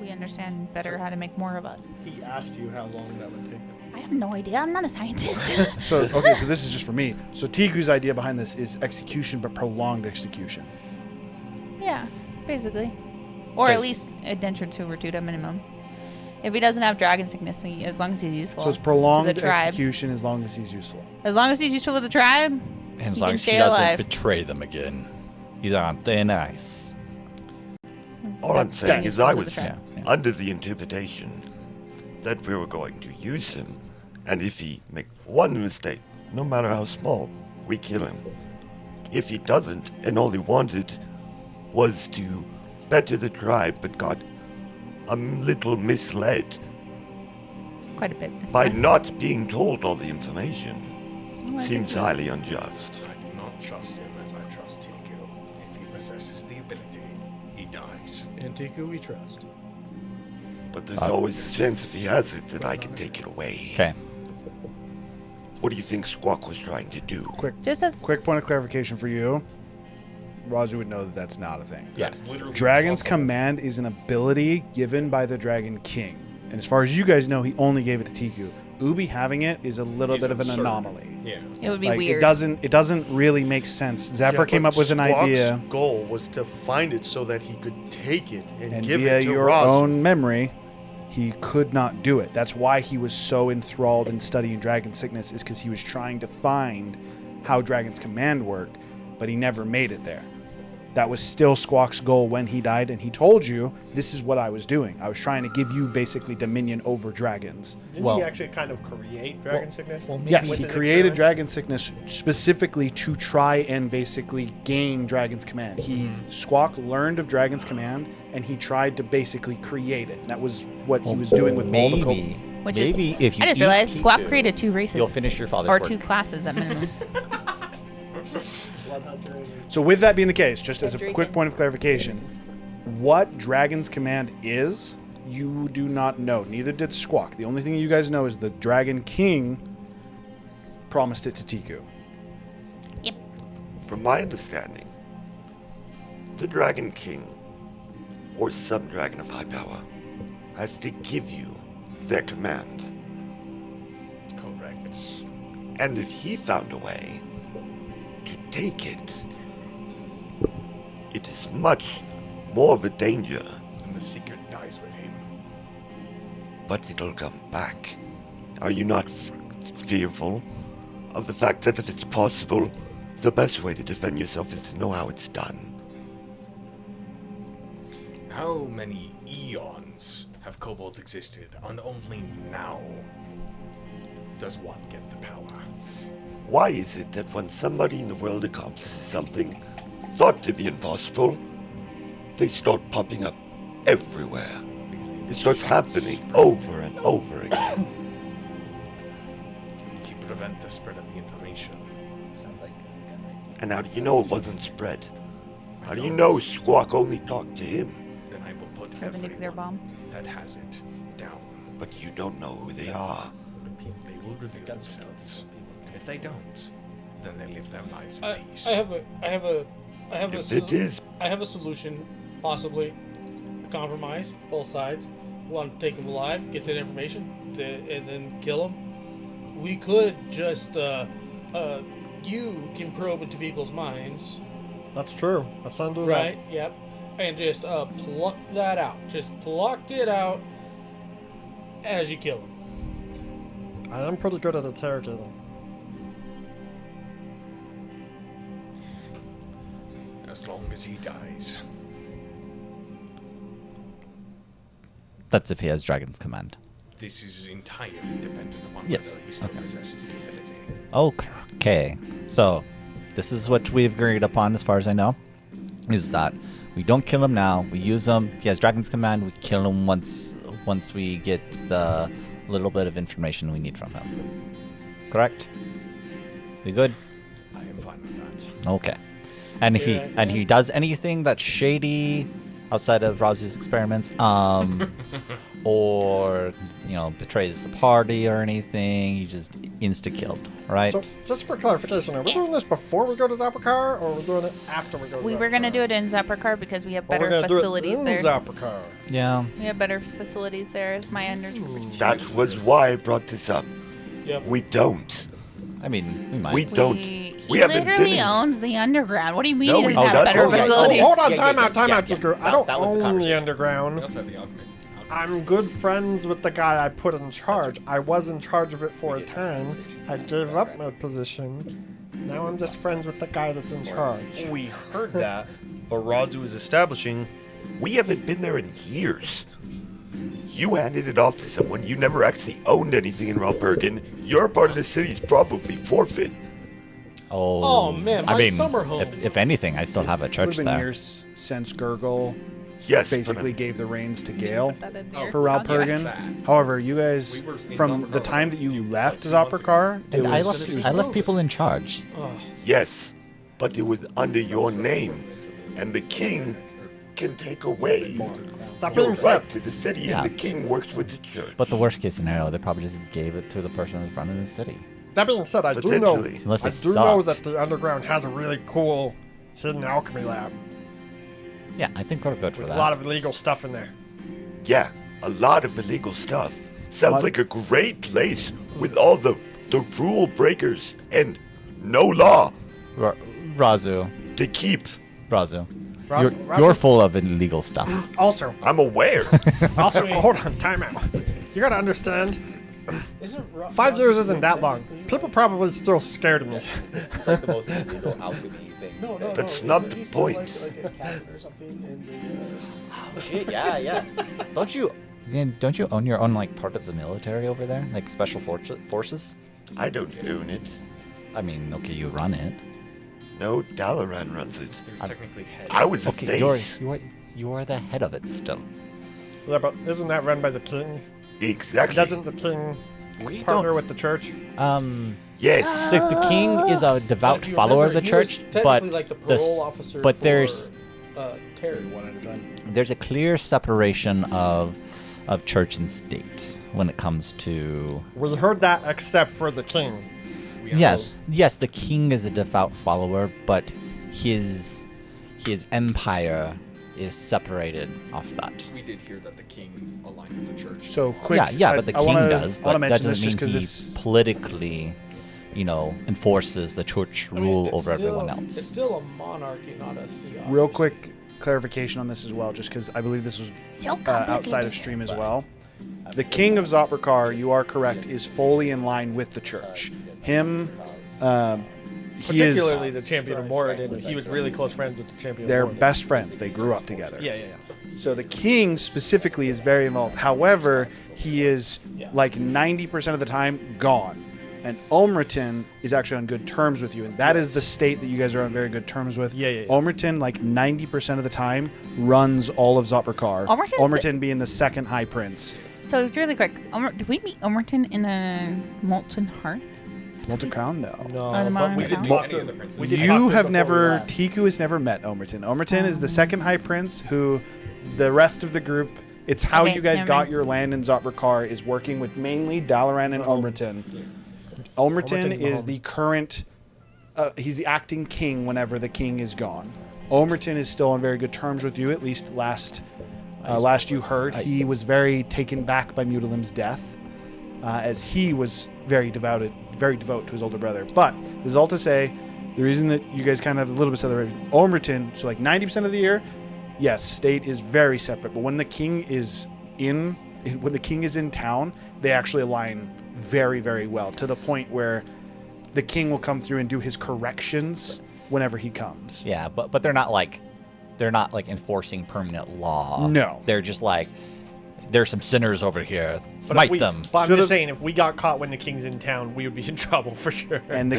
we understand better how to make more of us. He asked you how long that would take. I have no idea. I'm not a scientist. So, okay, so this is just for me. So Tiku's idea behind this is execution, but prolonged execution. Yeah, basically. Or at Yes. least indentured servitude at minimum. If he doesn't have dragon sickness, as long as he's useful. So it's prolonged to the tribe. execution as long as he's useful. As long as he's useful to the tribe, And as he long can as he stay doesn't alive. betray them again. He's on thin ice. All I'm That's saying good. is I Those are the was tribe. under the interpretation that we were going to use him, and if he makes one mistake, no matter how small, we kill him. If he doesn't, and all he wanted was to better the tribe, but got a little misled quite a bit. by not being told all the information, Oh, I seems think highly unjust. I do not trust him as I trust Tiku. If he possesses the ability, he dies. And Tiku we trust. But there's always a chance if he has it that I can take it away. Okay. What do you think Squawk was trying to do? Just a Quick point of clarification for you. Razu would know that that's not a thing. That's literally Dragon's impossible. Command is an ability given by the Dragon King. And as far as you guys know, he only gave it to Tiku. Ubi having it is a little It's bit of an absurd. anomaly. Yeah. It would be Like weird. it doesn't really make sense. Zephyr Yeah, came but up with an Squawk's idea, goal was to find it so that he could take it and, and give via it to your Razu. own memory, he could not do it. That's why he was so enthralled in studying Dragon Sickness, is because he was trying to find how Dragon's Command worked, but he never made it there. That was still Squawk's goal when he died, and he told you, this is what I was doing. I was trying to give you basically dominion over dragons. Didn't Well- he actually kind of create Dragon Sickness? Yes, with he his created experiments? Dragon Sickness specifically to try and basically gain Dragon's Command. Squawk learned of Dragon's Command, and he tried to basically create it. That was what he was doing with all the Maybe. Which is- Maybe if you I just eat realized Squawk Tiku, created 2 races. you'll finish your father's or work. 2 classes at minimum. So with that being the case, just as a Dragon. quick point of clarification, what Dragon's Command is, you do not know. Neither did Squawk. The only thing you guys know is the Dragon King promised it to Tiku. From my understanding, the Dragon King, or some dragon of high power, has to give you their command. Correct. And if he found a way to take it, it is much more of a danger, And the secret dies with him. but it'll come back. Are you not fearful of the fact that if it's possible, the best way to defend yourself is to know how it's done? How many eons have kobolds existed, and only now does one get the power? Why is it that when somebody in the world accomplishes something thought to be impossible, they start popping up everywhere? Because the It starts happening over and over again. to prevent the spread of the information. Sounds like And how do you know it wasn't spread? How do you know Squawk only talked to him? Then I will put Have a nuclear everyone bomb. that has it down. But you don't know who they are. They will reveal themselves. And if they don't, then they live their lives in I peace. have If it is, I have a solution, possibly a compromise, both sides. Want to take him alive, get that information, and then kill him. We could just, you can probe into people's minds, That's true. Let's undo right? Yep. And just pluck that out. Just pluck it out as you kill him. that. I am pretty good at interrogating. As long as he dies. that's if he has Dragon's Command. This is entirely dependent upon Yes, whether he still okay. possesses the ability. Okay. So, this is what we've agreed upon as far as I know. Is that we don't kill him now. We use him. If he has Dragon's Command, we kill him once we get the little bit of information we need from him. Correct? We good? I am fine with that. Okay. And if Yeah, he does anything that's shady outside of Razu's experiments, or betrays the party or anything, he just insta killed, right? So, just for clarification, are we doing this before we go to Zopricar, or are we doing it after we go to We Zopricar? were going to do it in Zopricar because we have Well, we're better gonna do it facilities in there. Zopricar. Yeah. We have better facilities there, is my understanding. that was why I brought this up. Yep. We don't. I mean, we might. We don't. He We He haven't been literally in- owns the underground. What do you mean No, he we doesn't don't. have better Oh, that's- facilities? Hold on, Yeah, time yeah, out, time yeah, out, yeah. Tinker. I That don't was the own the conversation. underground. We also have the alchemy. I'm good friends with the guy I put in charge. I was in charge of it for a time. I gave up my position. Now I'm just friends with the guy that's in charge. We heard that, but Razu is establishing. We haven't been there in years. You handed it off to someone. You never actually owned anything in Ralbergen. Your part of the city's probably forfeit. Oh, man, I my mean, summer home. if anything, I still have a Would church have been there. years since Gurgle Yes, basically but gave the reins to Gale Put that in there. for Ralpergan. Yes. However, you guys, We were in from the Zopricar time that you like left 2 months ago. Zopricar, it And I was, left people in charge. yes, but it was under your name, and the king can take away That your being said, right to the city, Yeah. and the king works with the church. But the worst case scenario, they probably just gave it to the person who's running the city. that being said, I do know, Potentially. Unless I it do know sucked. that the underground has a really cool hidden alchemy lab Yeah, I think we're good for with that. a lot of illegal stuff in there. Yeah, a lot of illegal stuff. Sounds What? like a great place with all the rule breakers and no law Razu, to keep. Razu, Ra- you're, Razu- you're full of illegal stuff. Also, I'm aware. hold on, time out. You gotta understand, Isn't 5 years isn't that long. People probably still scared of me. It's like the most illegal alchemy thing. No, That's not the point. Like a cat or something, and Oh, shit, yeah. Don't you own your own like part of the military over there, like special forces? I don't own it. I mean, okay, you run it. No, Dalaran runs it. He was technically head. I was a Okay, face. you're the head of it still. Yeah, but isn't that run by the king? Exactly. Doesn't the king partner with the church? Yes. The king is a devout if you follower remember, of the he was church, technically but like the parole officer but for, there's Terry one at a time. there's a clear separation of church and state when it comes to We heard that except for the king. yes, the king is a devout follower, but his empire is separated off that. We did hear that the king aligned with the church. so quick. Yeah, but the king does, but that mention doesn't this just mean he because this. politically, enforces the church rule over everyone else. It's still a monarchy, not a theocracy. Real quick clarification on this as well, just because I believe this was So outside complicated. of stream as well. The king of Zopricar, you are correct, is fully in line with the church. Him, he is. Particularly the champion of Moradin. He was really close friends with the champion They're of Moradin. best friends. They grew up together. Yeah. So the king specifically is very involved. However, he is like 90% of the time gone. And Omratin is actually on good terms with you. And that is the state that you guys are on very good terms with. Yeah. Omratin, like 90% of the time, runs all of Zopricar. Omerton's Omratin being the second high prince. So it's really quick. Did we meet Omerton in the Molten Heart? Molten Crown? No. Or the No, but Modern we did Crown? talk Any to of the him. princes. We did talk You to him have before we never, left. Tiku has never met Omerton. Omerton is the second high prince who the rest of the group, it's how Okay, you guys never got mind. your land in Zopricar is working with mainly Dalaran and Omerton. Omerton Omerton's the is homie. the current, he's the acting king whenever the king is gone. Omerton is still on very good terms with you, at least last you heard. He was very taken back by Mutilim's death, as he was very devout to his older brother. But this is all to say, the reason that you guys kind of have a little bit separate, Omerton, so like 90% of the year, yes, state is very separate. But when the king is in town, they actually align very, very well to the point where the king will come through and do his corrections whenever he comes. Yeah, but they're not like enforcing permanent law. No. They're just like there's some sinners over here. But if Smite we- them. But I'm So just the- saying, if we got caught when the king's in town, we would be in trouble for sure. And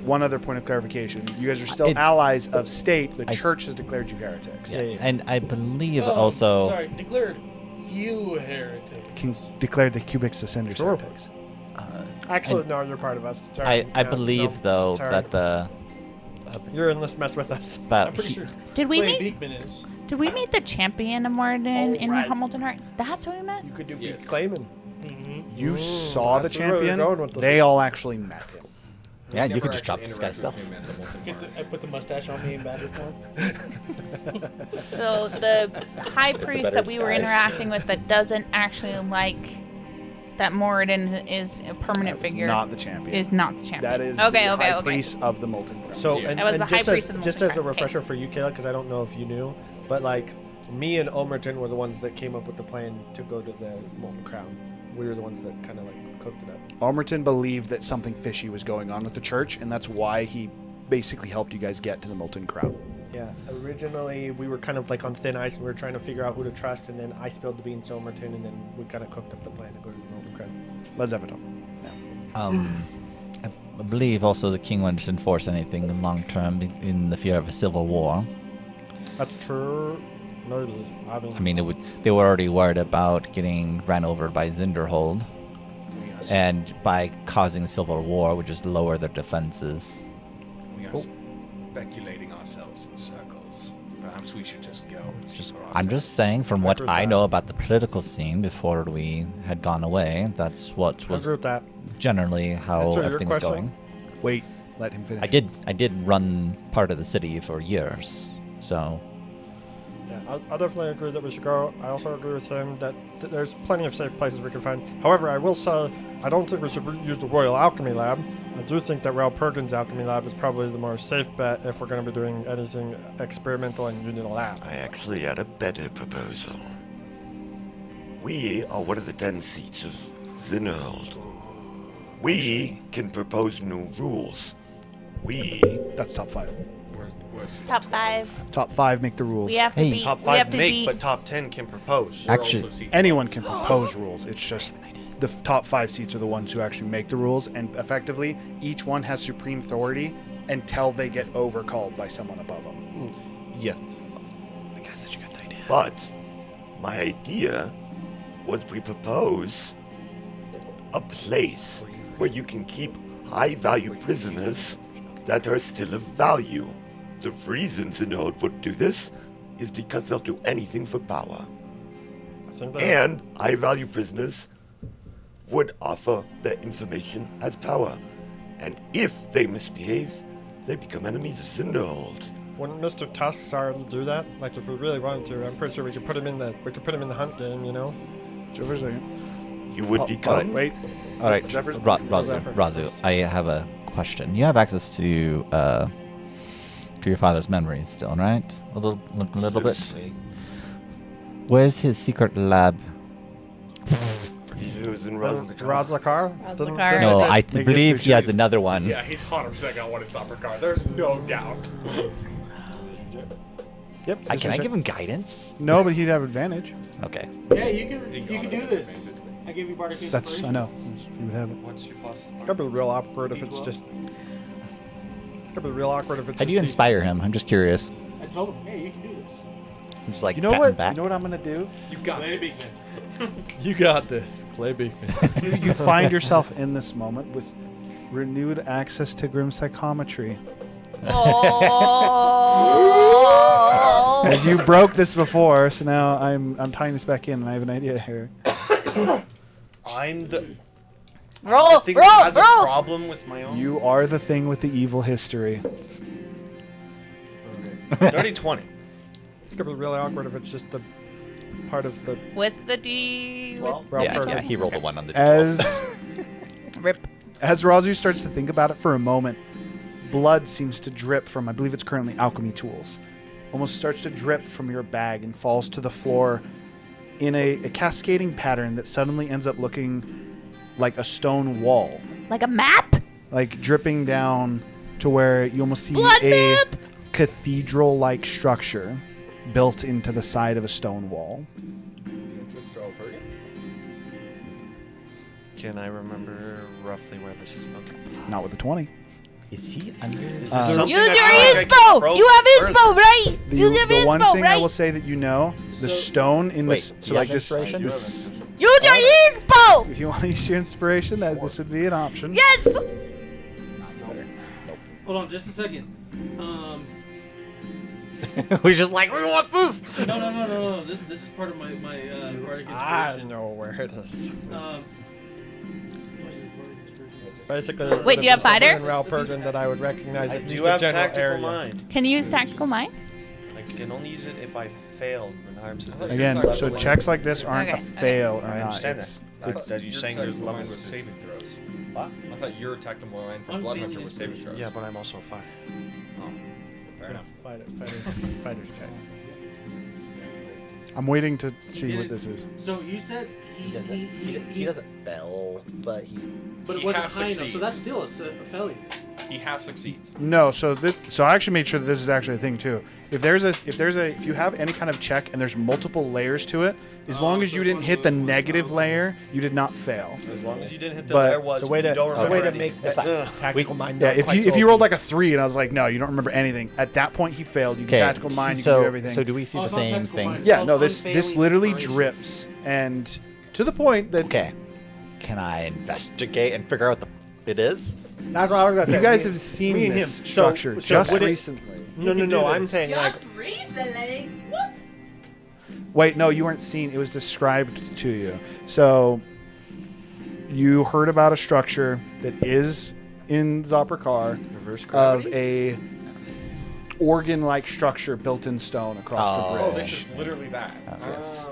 one other point of clarification: you guys are still allies of state. The church has declared you heretics. Yeah. And I believe Oh, also Sorry, declared you heretic. King declared the Cubix Ascenders Sure. heretics. Actually, no, you're part of us. Sorry. I Yeah, believe no, though sorry. that the You're in this mess with us. I'm pretty sure Did we Clay meet? Beekman is. Did we meet the champion of Moradin in right. the Molten Heart? That's who we met. You could do Yes. claiming. You saw the that's where you're champion. going with this. They all actually met him. yeah, you Never could just drop actually this guy's interacted stuff. with him at the Molten Get Heart. I put the mustache on me in badger form. So the high priest better that we were disguise. interacting with that doesn't actually like That Moradin is a permanent figure. Not the champion. Is not the champion. That is okay. the Okay. high Okay. priest of the Molten Crown. So, Yeah. and, That was and the just, high priest of the just Molten as a Crown. refresher for you, Kayla, because I don't know if you knew, but like me and Omerton were the ones that came up with the plan to go to the Molten Crown. We were the ones that kind of like cooked it up. Almerton believed that something fishy was going on with the church, and that's why he basically helped you guys get to the Molten Crown. Yeah, originally we were kind of like on thin ice and we were trying to figure out who to trust, and then I spilled the beans to Omerton, and then we kind of cooked up the plan to go to the Molten Crown. Let's have it up. I believe also the king wouldn't enforce anything long term in the fear of a civil war. That's true. Maybe. I mean, they were already worried about getting ran over by Zinderhold, and by causing a civil war would just lower their defenses. We are speculating ourselves in circles. Perhaps we should just go. And see for I'm ourselves. just saying, from I what agree with I that. know about the political scene before we had gone away, that's what I was agree with that. generally how Answer your everything was question. going. Wait, let him finish. I did run part of the city for years, so Yeah, I definitely agree that we should go. I also agree with him that there's plenty of safe places we can find. However, I will say, I don't think we should use the Royal Alchemy Lab. I do think that Raoul Perkin's Alchemy Lab is probably the more safe bet if we're going to be doing anything experimental and using a lab. I actually had a better proposal. We are one of the 10 seats of Zinnerhold. We can propose new rules. We That's top 5. Where's Top 5. Top 5 make the rules. We have to Hey. beat. Top we have 5 to make, beat. but top 10 can propose. actually, Anyone can propose rules. It's just the top 5 seats are the ones who actually make the rules, and effectively, each one has supreme authority until they get overcalled by someone above them. Yeah. But my idea was we propose a place where you can keep high-value prisoners that are still of value. The reason Zinod would do this is because they'll do anything for power. I think that And high-value prisoners would offer their information as power. And if they misbehave, they become enemies of Zinderhold. wouldn't Mr. Tusk start to do that? Like if we really wanted to, I'm pretty sure we could put him in the hunt game, you know? Chill for a second. You would become... Wait. all right, Zephyr's- Razu, I have a question. You have access to your father's memories still, right? A little bit. Where's his secret lab? He was in Roslakar. Razlakar? Razlakar. No, I Make a believe he has decision. another one. Yeah, he's 100% got one in Zopricar. There's no doubt. Yep. Can I give him guidance? No, but he'd have advantage. Okay. Yeah, you can do this. I gave you bardic inspiration. That's, I know. You would have it. What's your plus? It's gonna be real awkward if it's just. It's gonna be real awkward if it's How do you just inspire him? I'm just curious. I told him, hey, you can do this. Just like You know pat him what? back. You know what I'm gonna do? You got Lady this. You got this, Clay Beekman. You find yourself in this moment with renewed access to grim psychometry. Oh. As you broke this before, so now I'm tying this back in, and I have an idea here. I'm the. I Roll, think roll, has a roll. problem with my own. You are the thing with the evil history. Dirty 20. It's gonna be really awkward if it's just the part of the. With the D. Ralph Yeah, Perkins. he rolled a 1 on the As Rip. as Razu starts to think about it for a moment, blood seems to drip from, I believe it's currently alchemy tools, almost starts to drip from your bag and falls to the floor in a cascading pattern that suddenly ends up looking like a stone wall, Like a map? like dripping down to where you almost see Blood a map! cathedral-like structure built into the side of a stone wall. Can I remember roughly where this is located? Not with the 20. Is he under? Is Uh, this something Use I your feel like I can inspo! probe You have further? inspo, right? The, Use your the one inspo, thing I right? will say that you know, the So- stone in Wait, this, so you like have this, inspiration? this. Use your inspo! If you want to use your inspiration, that this would be an option. Yes! Hold on, just a second. We're just like, we want this. No. This is part of my bardic I inspiration. know where it is. What is this bardic inspiration? Basically. Wait, do you have fighter? In Raoul Perkin that I would recognize I at do least a have general tactical area. mind. Can you use tactical mind? I can only use it if I failed when Hiram says that. Again, You're so leveling- checks like this aren't Okay, a okay. fail or I not. understand It's, that. it's That you're saying there's tactical line levels. was saving throws. What? I thought your tactical line for Blood Hunter was saving throws. Yeah, but I'm also a fighter. Oh, fair enough. Fighters checks. I'm waiting to see what this is. So you said He doesn't fail, but he. but it He wasn't half high enough, so succeeds. that's still a failure. He half succeeds. No, so I actually made sure that this is actually a thing too. If you have any kind of check and there's multiple layers to it, as long as so you it's didn't one of hit the those where it's negative not- layer, you did not fail. As long as you didn't hit the But layer was, It's a way to, you don't it's a remember way to anything. make that tactical mind. Yeah, not if quite you so rolled OP. like a 3 and I was like, no, you don't remember anything. At that point, he failed. You can Okay. tactical mind, you so, can do everything. So do we see Oh, the it's not same tactical thing? mind. Yeah, It's no, called this unfailing literally inspiration. drips, and to the point that Okay. Can I investigate and figure out what it is? That's what I was gonna say. you guys Me- have seen me and this him. structure So just would it- recently. No, can do I'm this. saying like recently. What? Wait, no, you weren't seeing. It was described to you. So you heard about a structure that is in Zopricar Reverse of gravity. a organ-like structure built in stone across Oh. the Oh, bridge. this is literally that. Yes.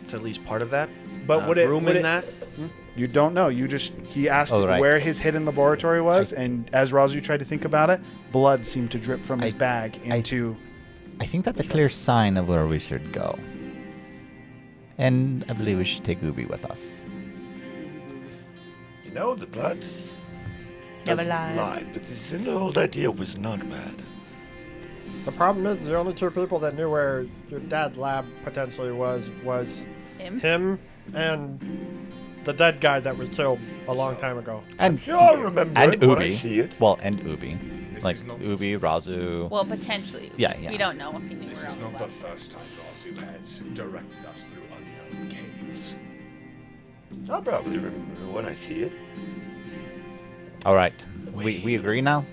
It's at least part of that. But would it- room would in it- that? You don't know. He asked Oh, right. where his hidden laboratory was, and as Razu tried to think about it, blood seemed to drip from his I- bag into. I think that's a clear sign of where we should go. And I believe we should take Ubi with us. You know, the blood Never doesn't lies. lie, but the Zinnold idea was not bad. The problem is the only two people that knew where your dad's lab potentially was him and the dead guy that we killed a long time ago. And Sure, I'll remember and it when I Ubi. see it. Well, and Ubi. This Like is not- Ubi, Razu. Well, potentially. Yeah, yeah. We don't know if he knew This where is else not the was. first time Razu has directed us through unknown caves. I'll probably remember when I see it. All right. We agree now?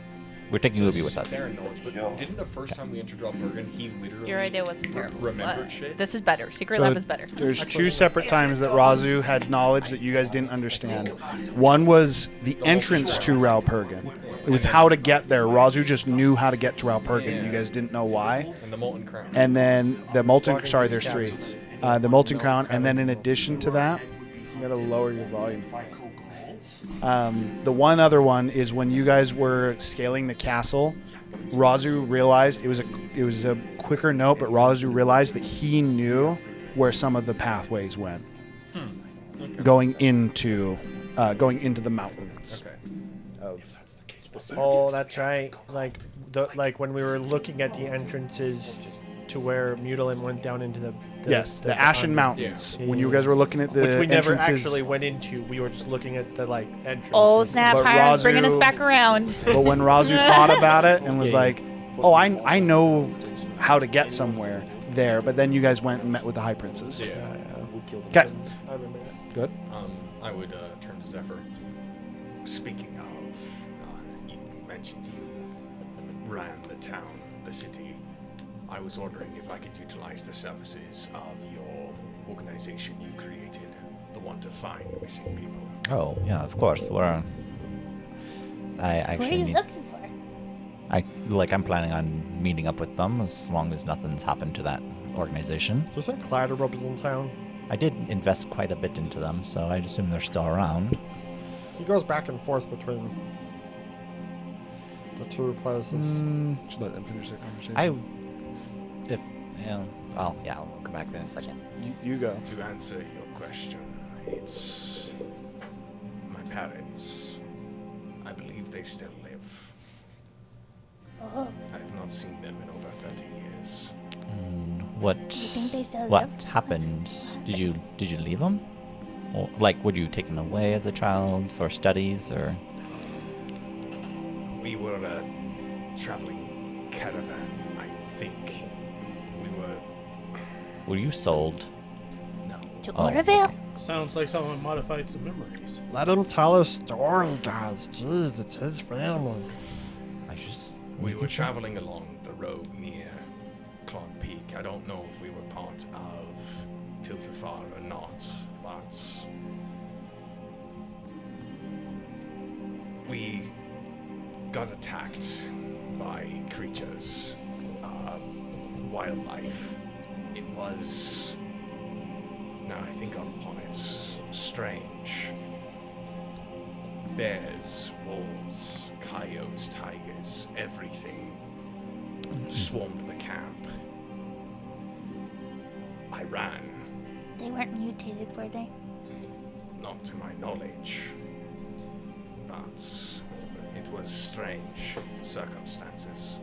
We're taking Ubi with us. Fair knowledge, but didn't the first time we entered Drop-Bergen, he literally Your idea wasn't terrible. remembered but shit? This is better. Secret So lab is better. There's two separate times that Razu had knowledge that you guys didn't understand. One was the entrance to Ralpurgan. It was how to get there. Razu just knew how to get to Ralpurgan. You guys didn't know why. And the Molten Crown. And then the molten. Sorry, there's three. The molten crown, and then in addition to that, you gotta lower your volume. The one other one is when you guys were scaling the castle. Razu realized it was a quicker note, but Razu realized that he knew where some of the pathways went, going into the mountains. Okay. Oh, that's right. Like when we were looking at the entrances to where Mutilin went down into the Yes, the Ashen Mountains. Yeah. When you guys were looking at the which we never entrances, actually went into. We were just looking at the entrance. Oh snap! But Hiram's bringing us Razu- back around. but when Razu thought about it and was Yeah, yeah. like, "Oh, I know how to get somewhere there," but then you guys went and met with the High Princes. Yeah. Okay, I remember that. good. I would turn to Zephyr. Speaking of, you mentioned you ran the town, the city. I was wondering if I could utilize the services of your organization you created, the one to find missing people. Oh, yeah, of course. I What are actually you need. looking for? I'm planning on meeting up with them as long as nothing's happened to that organization. Do you think Clatterbuck is in town? I did invest quite a bit into them, so I assume they're still around. He goes back and forth between the two places. Should let them finish their conversation. I'll come back there in a second. You go. To answer your question, it's my parents. I believe they still live. Oh, I have not seen them in over 30 years. What? you think they still What live? happened? Did you leave them? Or, were you taken away as a child for studies, or? We were a traveling caravan, I think. We were. Were you sold? No. To Oh. Oroville? Sounds like someone modified some memories. Let him tell his story, guys. Jeez, it's his family. I just. We were traveling along the road near Clog Peak. I don't know if we were part of Tiltifar or not, but we got attacked by creatures, wildlife, It was, now I think upon it, strange. Bears, wolves, coyotes, tigers, everything swarmed the camp. I ran, They weren't mutated, were they? not to my knowledge, but it was strange circumstances.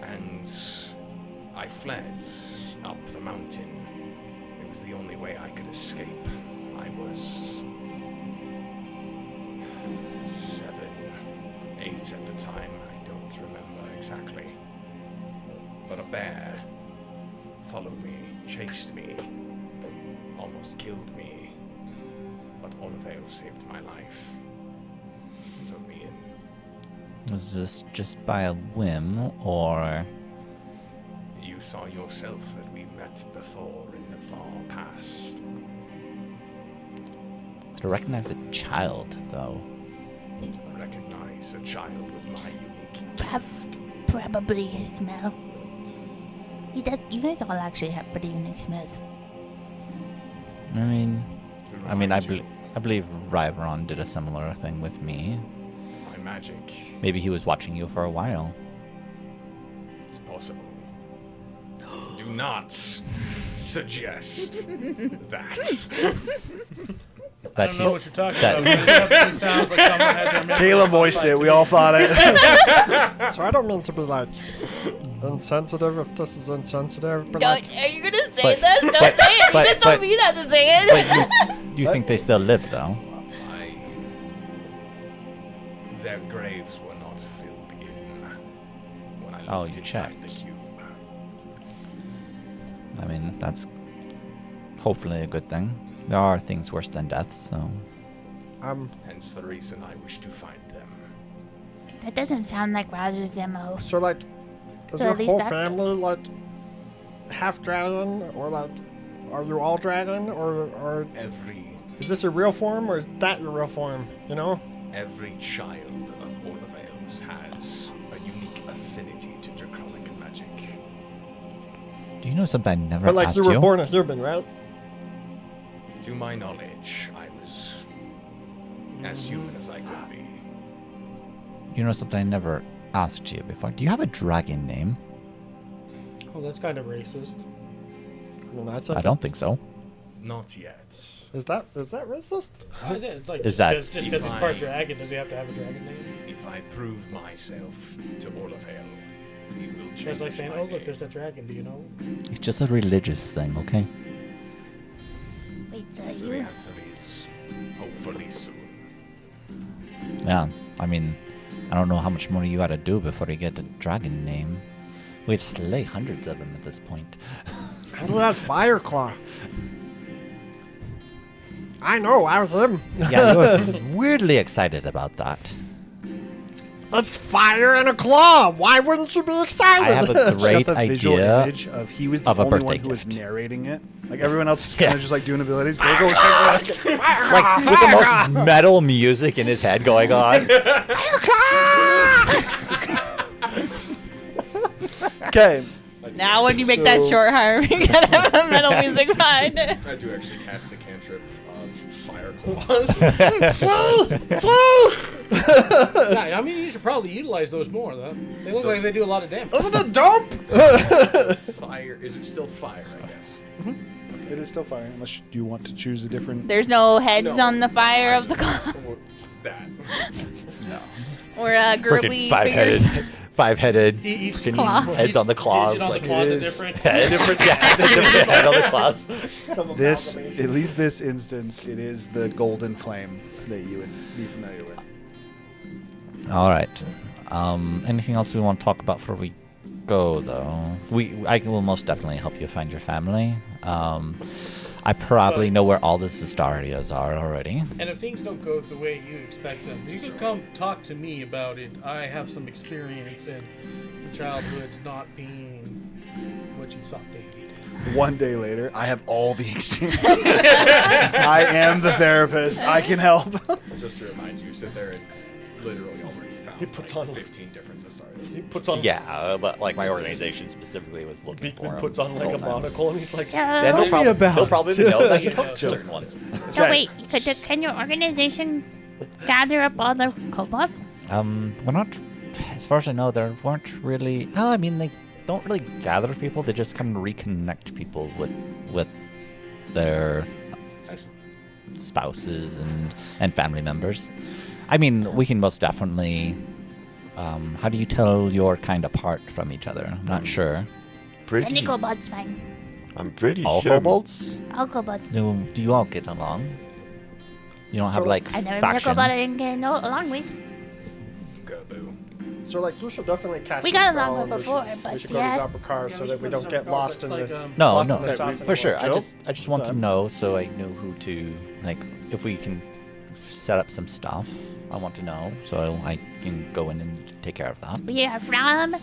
And I fled up the mountain. It was the only way I could escape. I was 7, 8 at the time. I don't remember exactly. But a bear followed me, chased me, almost killed me. But Olivale saved my life. Took me in. Was this just by a whim, or You saw yourself that we met before in the far past. to recognize a child, though? Recognize a child with my unique Probably his smell. He does. You guys all actually have pretty unique smells. I mean, to I remind you, believe Ryveron did a similar thing with me. my magic. Maybe he was watching you for a while. It's possible. Do not suggest that. I don't know what you're talking that- about. It definitely sounds like someone had their memory Kayla voiced it. outside We all thought it. So I don't mean to be like insensitive if this is insensitive, but Don't, like, are you gonna say But- this? Don't but- say it. but- You just but- told me not to say it. You think they still live, though? Their graves were not filled in when I Oh, looked you inside the checked. cube. I mean, that's hopefully a good thing. There are things worse than death, so. Hence the reason I wish to find them. That doesn't sound like Roger's MO. so like, is So your at least whole that's good. family like half dragon, or like, are you all dragon, or is this your real form, or is that your real form? You know? Every child of Olivales has a unique affinity to draconic magic. Do you know something I never But like, asked you you? were born a human, right? To my knowledge, I was as human as I could be. You know something I never asked you before. Do you have a dragon name? Oh, that's kind of racist. I mean, that's I don't think so. Not yet. Is that racist? It's like, Is that- just because he's part dragon, does he have to have a dragon name? If I prove myself to Olivale, he will change That's like saying, my "Oh, look, name. there's that dragon. Do you know?" It's just a religious thing, okay? Wait, so So the you? answer is hopefully soon. Yeah, I mean, I don't know how much more you gotta do before you get a dragon name. We'd slay hundreds of them at this point. And that's Fireclaw. I know, I was him. Yeah, you're weirdly excited about that. It's fire and a claw. Why wouldn't you be excited? I have a She great got the visual idea. image of he was the of a only one birthday who was gift. narrating it. Like everyone else is kind Yeah. of just like doing abilities. Go, go, go, go. Like, with the most metal music in his head going on. Okay. Now when you make that So- short harm, you gotta have a metal music behind it. I do actually cast the cantrip of Fire Claws. Yeah, I mean, you should probably utilize those more, though. They look like they do a lot of damage. Isn't it dope? Fire. Is it still fire, I guess? It is still fire, unless you want to choose a different. There's no heads No, on the fire I of the just- claw. That. Or Freaking girly fingers. five-headed Each freaking claw. heads on the claws. Digit on like, the claws it are is. different. head, different head on the claws. This, at least this instance, it is the golden flame that you would be familiar with. All right. Anything else we want to talk about before we go, though? I will most definitely help you find your family. I probably know where all the Zestarias are already. And if things don't go the way you expect them, you can come talk to me about it. I have some experience in childhoods not being what you thought they'd be. One day later, I have all the experience. I am the therapist. I can help. Just to remind you, sit there and literally already found He puts on- 15 different Astartes. He puts on. Yeah, but like my organization specifically was looking for Beekman him puts on the like whole a time. monocle and he's like, So, Then they'll probably know that you took certain ones. so wait, can your organization gather up all the kobolds? We're not, as far as I know, there weren't really. Oh, I mean, they don't really gather people. They just kind of reconnect people with their spouses and family members. I mean, we can most definitely. How do you tell your kind apart from each other? I'm not sure. Any Pretty, kobolds fine. I'm pretty All sure. kobolds? All kobolds. Do you all get along? You don't have So, like I never met a kobold I factions? didn't get along with. Gaboo. so like we should definitely catch. We this got bell along and with we before, should- but we should yeah. go to Zopricar so that we don't get lost in the. No, Lost no, in the sausage for sure. roll. I just want to Done. know so I know who to like. If we can set up some stuff, I want to know so I can go in and take care of that. We are from a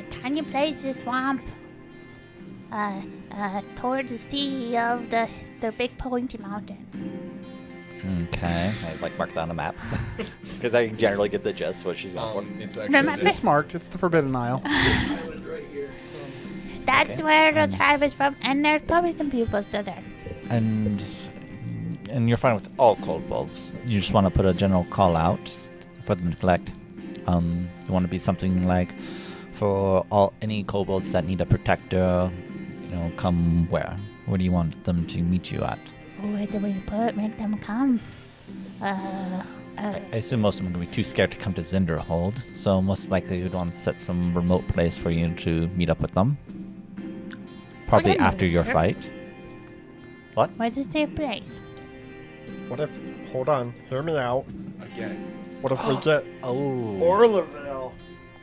tiny place, the swamp, towards the sea of the big pointy mountain. Okay, I like mark that on the map because I generally get the gist what she's going for. It's Remember- actually It's marked. It's the Forbidden Isle. That's where the tribe is from, and there's probably some people still there. And you're fine with all kobolds. You just want to put a general call out for them to collect. You want to be something like for any kobolds that need a protector. Come where? Where do you want them to meet you at? Where do we make them come? I assume most of them are going to be too scared to come to Zinderhold, so most likely you'd want to set some remote place for you to meet up with them. Probably Wouldn't after it your hurt? fight. What? Where's the safe place? What if? Hold on. Hear me out. again. What if we get Oh. Orlaville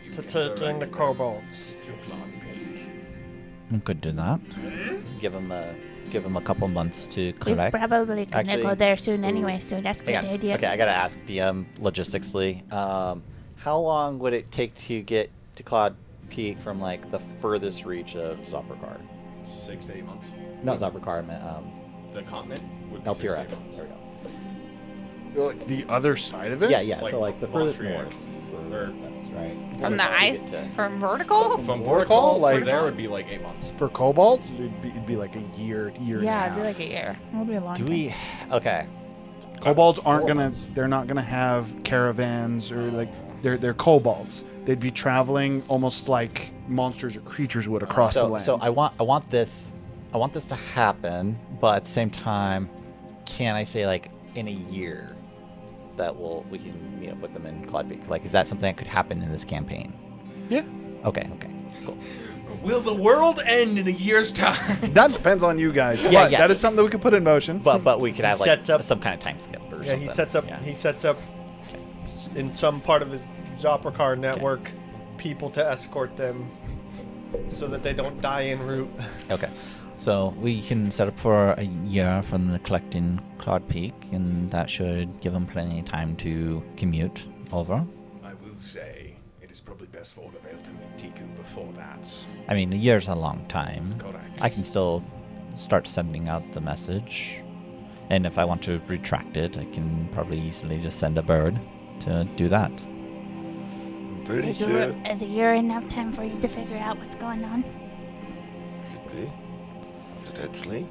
You to can take in the direct kobolds? to Cloud Peak. We could do that. Give them a couple months to We collect. probably gonna Actually- go there soon anyway, so that's a good Hang on. idea. Okay, I gotta ask the logistically. How long would it take to get to Cloud Peak from like the furthest reach of Zopricar? 6 to 8 months. Not Zopricar, I meant The continent would be 6 to Elpira. 8 months. There we go. Like the other side of it? Yeah. Like So like the furthest Montreal. north. Or- That's right. From the To get ice? to- From vertical? From Vertical, vertical like- to there would be like 8 months. For kobolds, it'd be like a year and a Yeah, half. it'd be like a year. It'll be a long Do time. we? Okay. Kobolds aren't 4 gonna. months. They're not gonna have caravans or like. They're kobolds. They'd be traveling almost like monsters or creatures would across the So, land. so I want this to happen, but at the same time, can I say like in a year that we can meet up with them in Cloud Peak? Like, is that something that could happen in this campaign? Yeah. Okay. Cool. Will the world end in a year's time? That depends on you guys. Yeah, but yeah. that is something that we could put in motion. But we could have like sets up- some kind of time skip or Yeah, something. he sets up. Yeah. He sets up in some part of his Zopricar network people to escort them, so that they don't die en route. Okay. So we can set up for a year from the collecting Cloud Peak, and that should give them plenty of time to commute over. I will say it is probably best for Orlaville to meet Tiku before that. I mean, a year's a long time. Correct. I can still start sending out the message, and if I want to retract it, I can probably easily just send a bird to do that. I'm pretty Is sure. a year enough time for you to figure out what's going on? Could be. Potentially.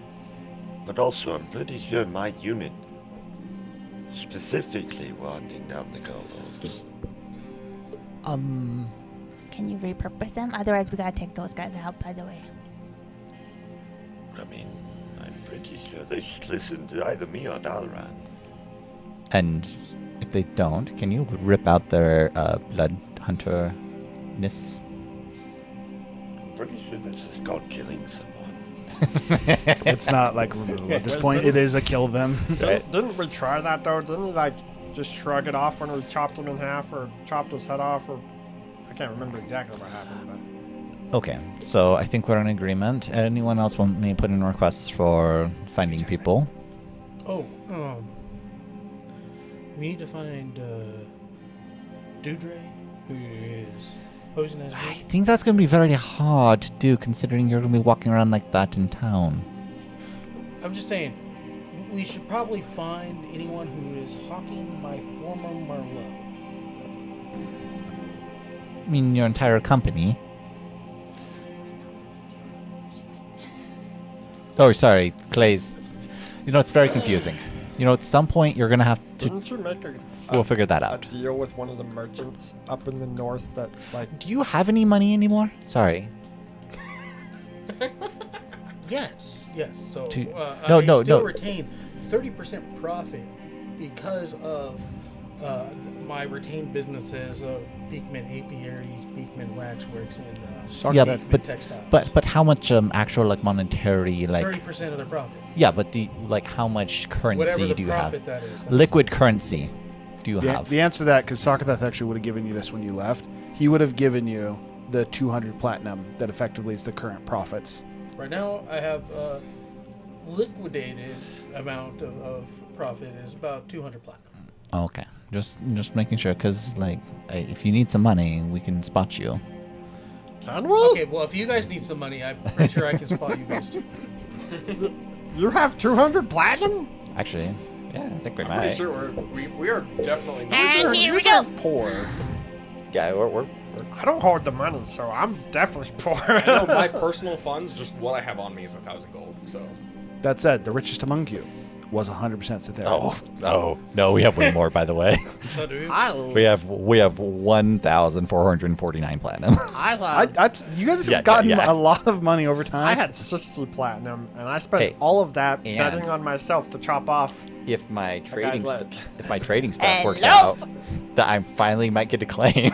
But also, I'm pretty sure my unit specifically were hunting down the kobolds. Can you repurpose them? Otherwise, we gotta take those guys out. By the way. I mean, I'm pretty sure they should listen to either me or Dalaran. And if they don't, can you rip out their blood hunter-ness? I'm pretty sure this is called killing someone. It's not like remove at this point. It is a kill them. Didn't we try that though? Didn't we like just shrug it off when we chopped him in half or chopped his head off? Or I can't remember exactly what happened, but. Okay, so I think we're in agreement. Anyone else want me to put in requests for finding people? Oh, we need to find Dudre, who is posing as I me. think that's going to be very hard to do considering you're going to be walking around like that in town. I'm just saying, we should probably find anyone who is hawking my former Merlot. I mean, your entire company. Oh, sorry, Clay's. You know, it's very confusing. You know, at some point you're gonna have to. Didn't you make We'll figure that a out. deal with one of the merchants up in the north that, like... Do you have any money anymore? Sorry. Yes. So No, I still no. retain 30% profit because of my retained businesses of Beekman Apiaries, Beekman Waxworks, and Yeah, Beekman but Textiles. but how much actual like monetary like? 30% of their profit. Yeah, but like how much currency Whatever the do you have? profit that is. That's- Liquid currency. Do you have? The answer to that, because Sakatheth actually would have given you this when you left, he would have given you the 200 platinum that effectively is the current profits. Right now, I have liquidated amount of profit is about 200 platinum. Okay, just making sure, cause like if you need some money, we can spot you. Can we? Okay, well, if you guys need some money, I'm pretty sure I can spot you guys too. You have 200 platinum? Actually, yeah, I think we I'm might. pretty sure we are definitely not. And here we go. Poor. Yeah, we're I don't hold the money, so I'm definitely poor. I know my personal funds, just what I have on me is 1,000 gold. So That said, the richest among you was 100% Cythera. Oh no, we have way more, by the way. So do you? We have 1,449 platinum. You guys have Yeah, gotten yeah. a lot of money over time. I had 60 platinum, and I spent Hey, all of that and- betting on myself to chop off. If my trading left. stuff works Hello? out, that I finally might get a claim.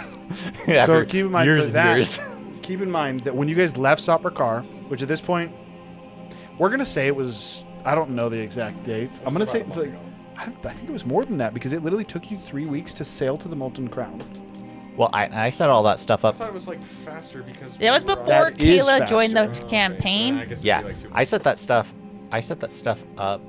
After keep in mind years for and that, years. keep in mind that when you guys left Zopricar, which at this point, we're going to say it was, I don't know the exact dates. I'm going to say it's like, I think it was more than that because it literally took you 3 weeks to sail to the Molten Crown. Well, I set all that stuff I up. thought it was like faster because That was we were on- before That is Kayla joined the faster. campaign. I guess it'd Yeah, be like 2 I set that stuff. I set that stuff up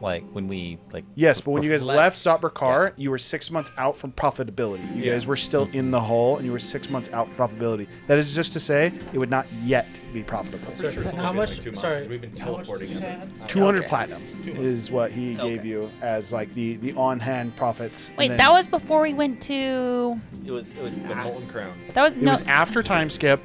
like when we like. Yes, but when you guys left left. Zopricar, you were 6 months out from profitability. You guys were still in the hole and you were 6 months out from profitability. That is just to say it would not yet be profitable. Pretty sure it's How only been much? like 2 months, Sorry, 'cause we've been how much did teleporting you say I every- had? 200 Okay. platinum 200. is what he gave you as like the on-hand profits. and Wait, then that was before we went to. It was The Molten Crown. That was it no. was after time skip,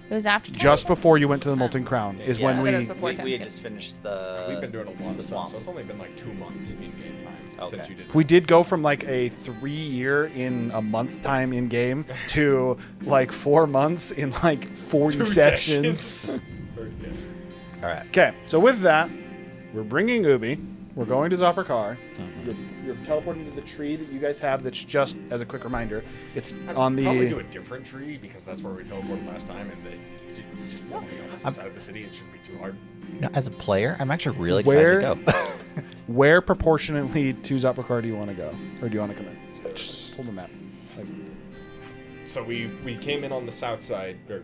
It was after. just before you went to the Molten Crown is when I thought it was we before time skip. just finished the. We've been doing a lot of the stuff, swamp. so it's only been like 2 months in game time since Okay. you did. we did go from like a 3 year in a month time in game to like 4 months in like 40 2 sessions. Or, yeah. All right. Okay, so with that, we're bringing Ubi. We're going to Zopricar. You're teleporting to the tree that you guys have. That's just as a quick reminder. It's on the. Probably do a different tree because that's where we teleported last time, and they just walk on the opposite side of the city. It shouldn't be too hard. You know, as a player, I'm actually really Where- excited to go. Where proportionately to Zopricar do you want to go, or do you want to come in? Just hold the map. Like, So we came in on the south side, or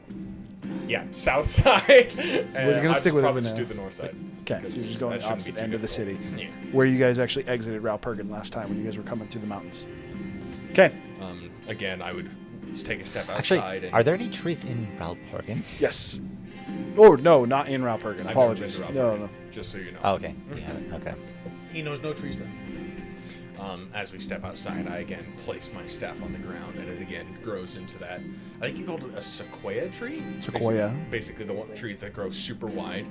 south side. And We're gonna stick with it probably for just now. do the north side. okay, so because you're just going that the shouldn't be opposite too end of the difficult. city, Yeah. where you guys actually exited Ralpurgin last time when you guys were coming through the mountains. Okay. Again, I would just take a step outside. Actually, and are there any trees in Ralpurgin? Yes. Oh no, not in Ralpurgin. I've never Apologies. been to No, Ralpurgin, no. Just so you know. Oh, okay. Yeah. Okay. He knows no trees there. As we step outside, I again place my staff on the ground, and it again grows into that. I think you called it a sequoia tree. Sequoia. Basically the one trees that grow super wide,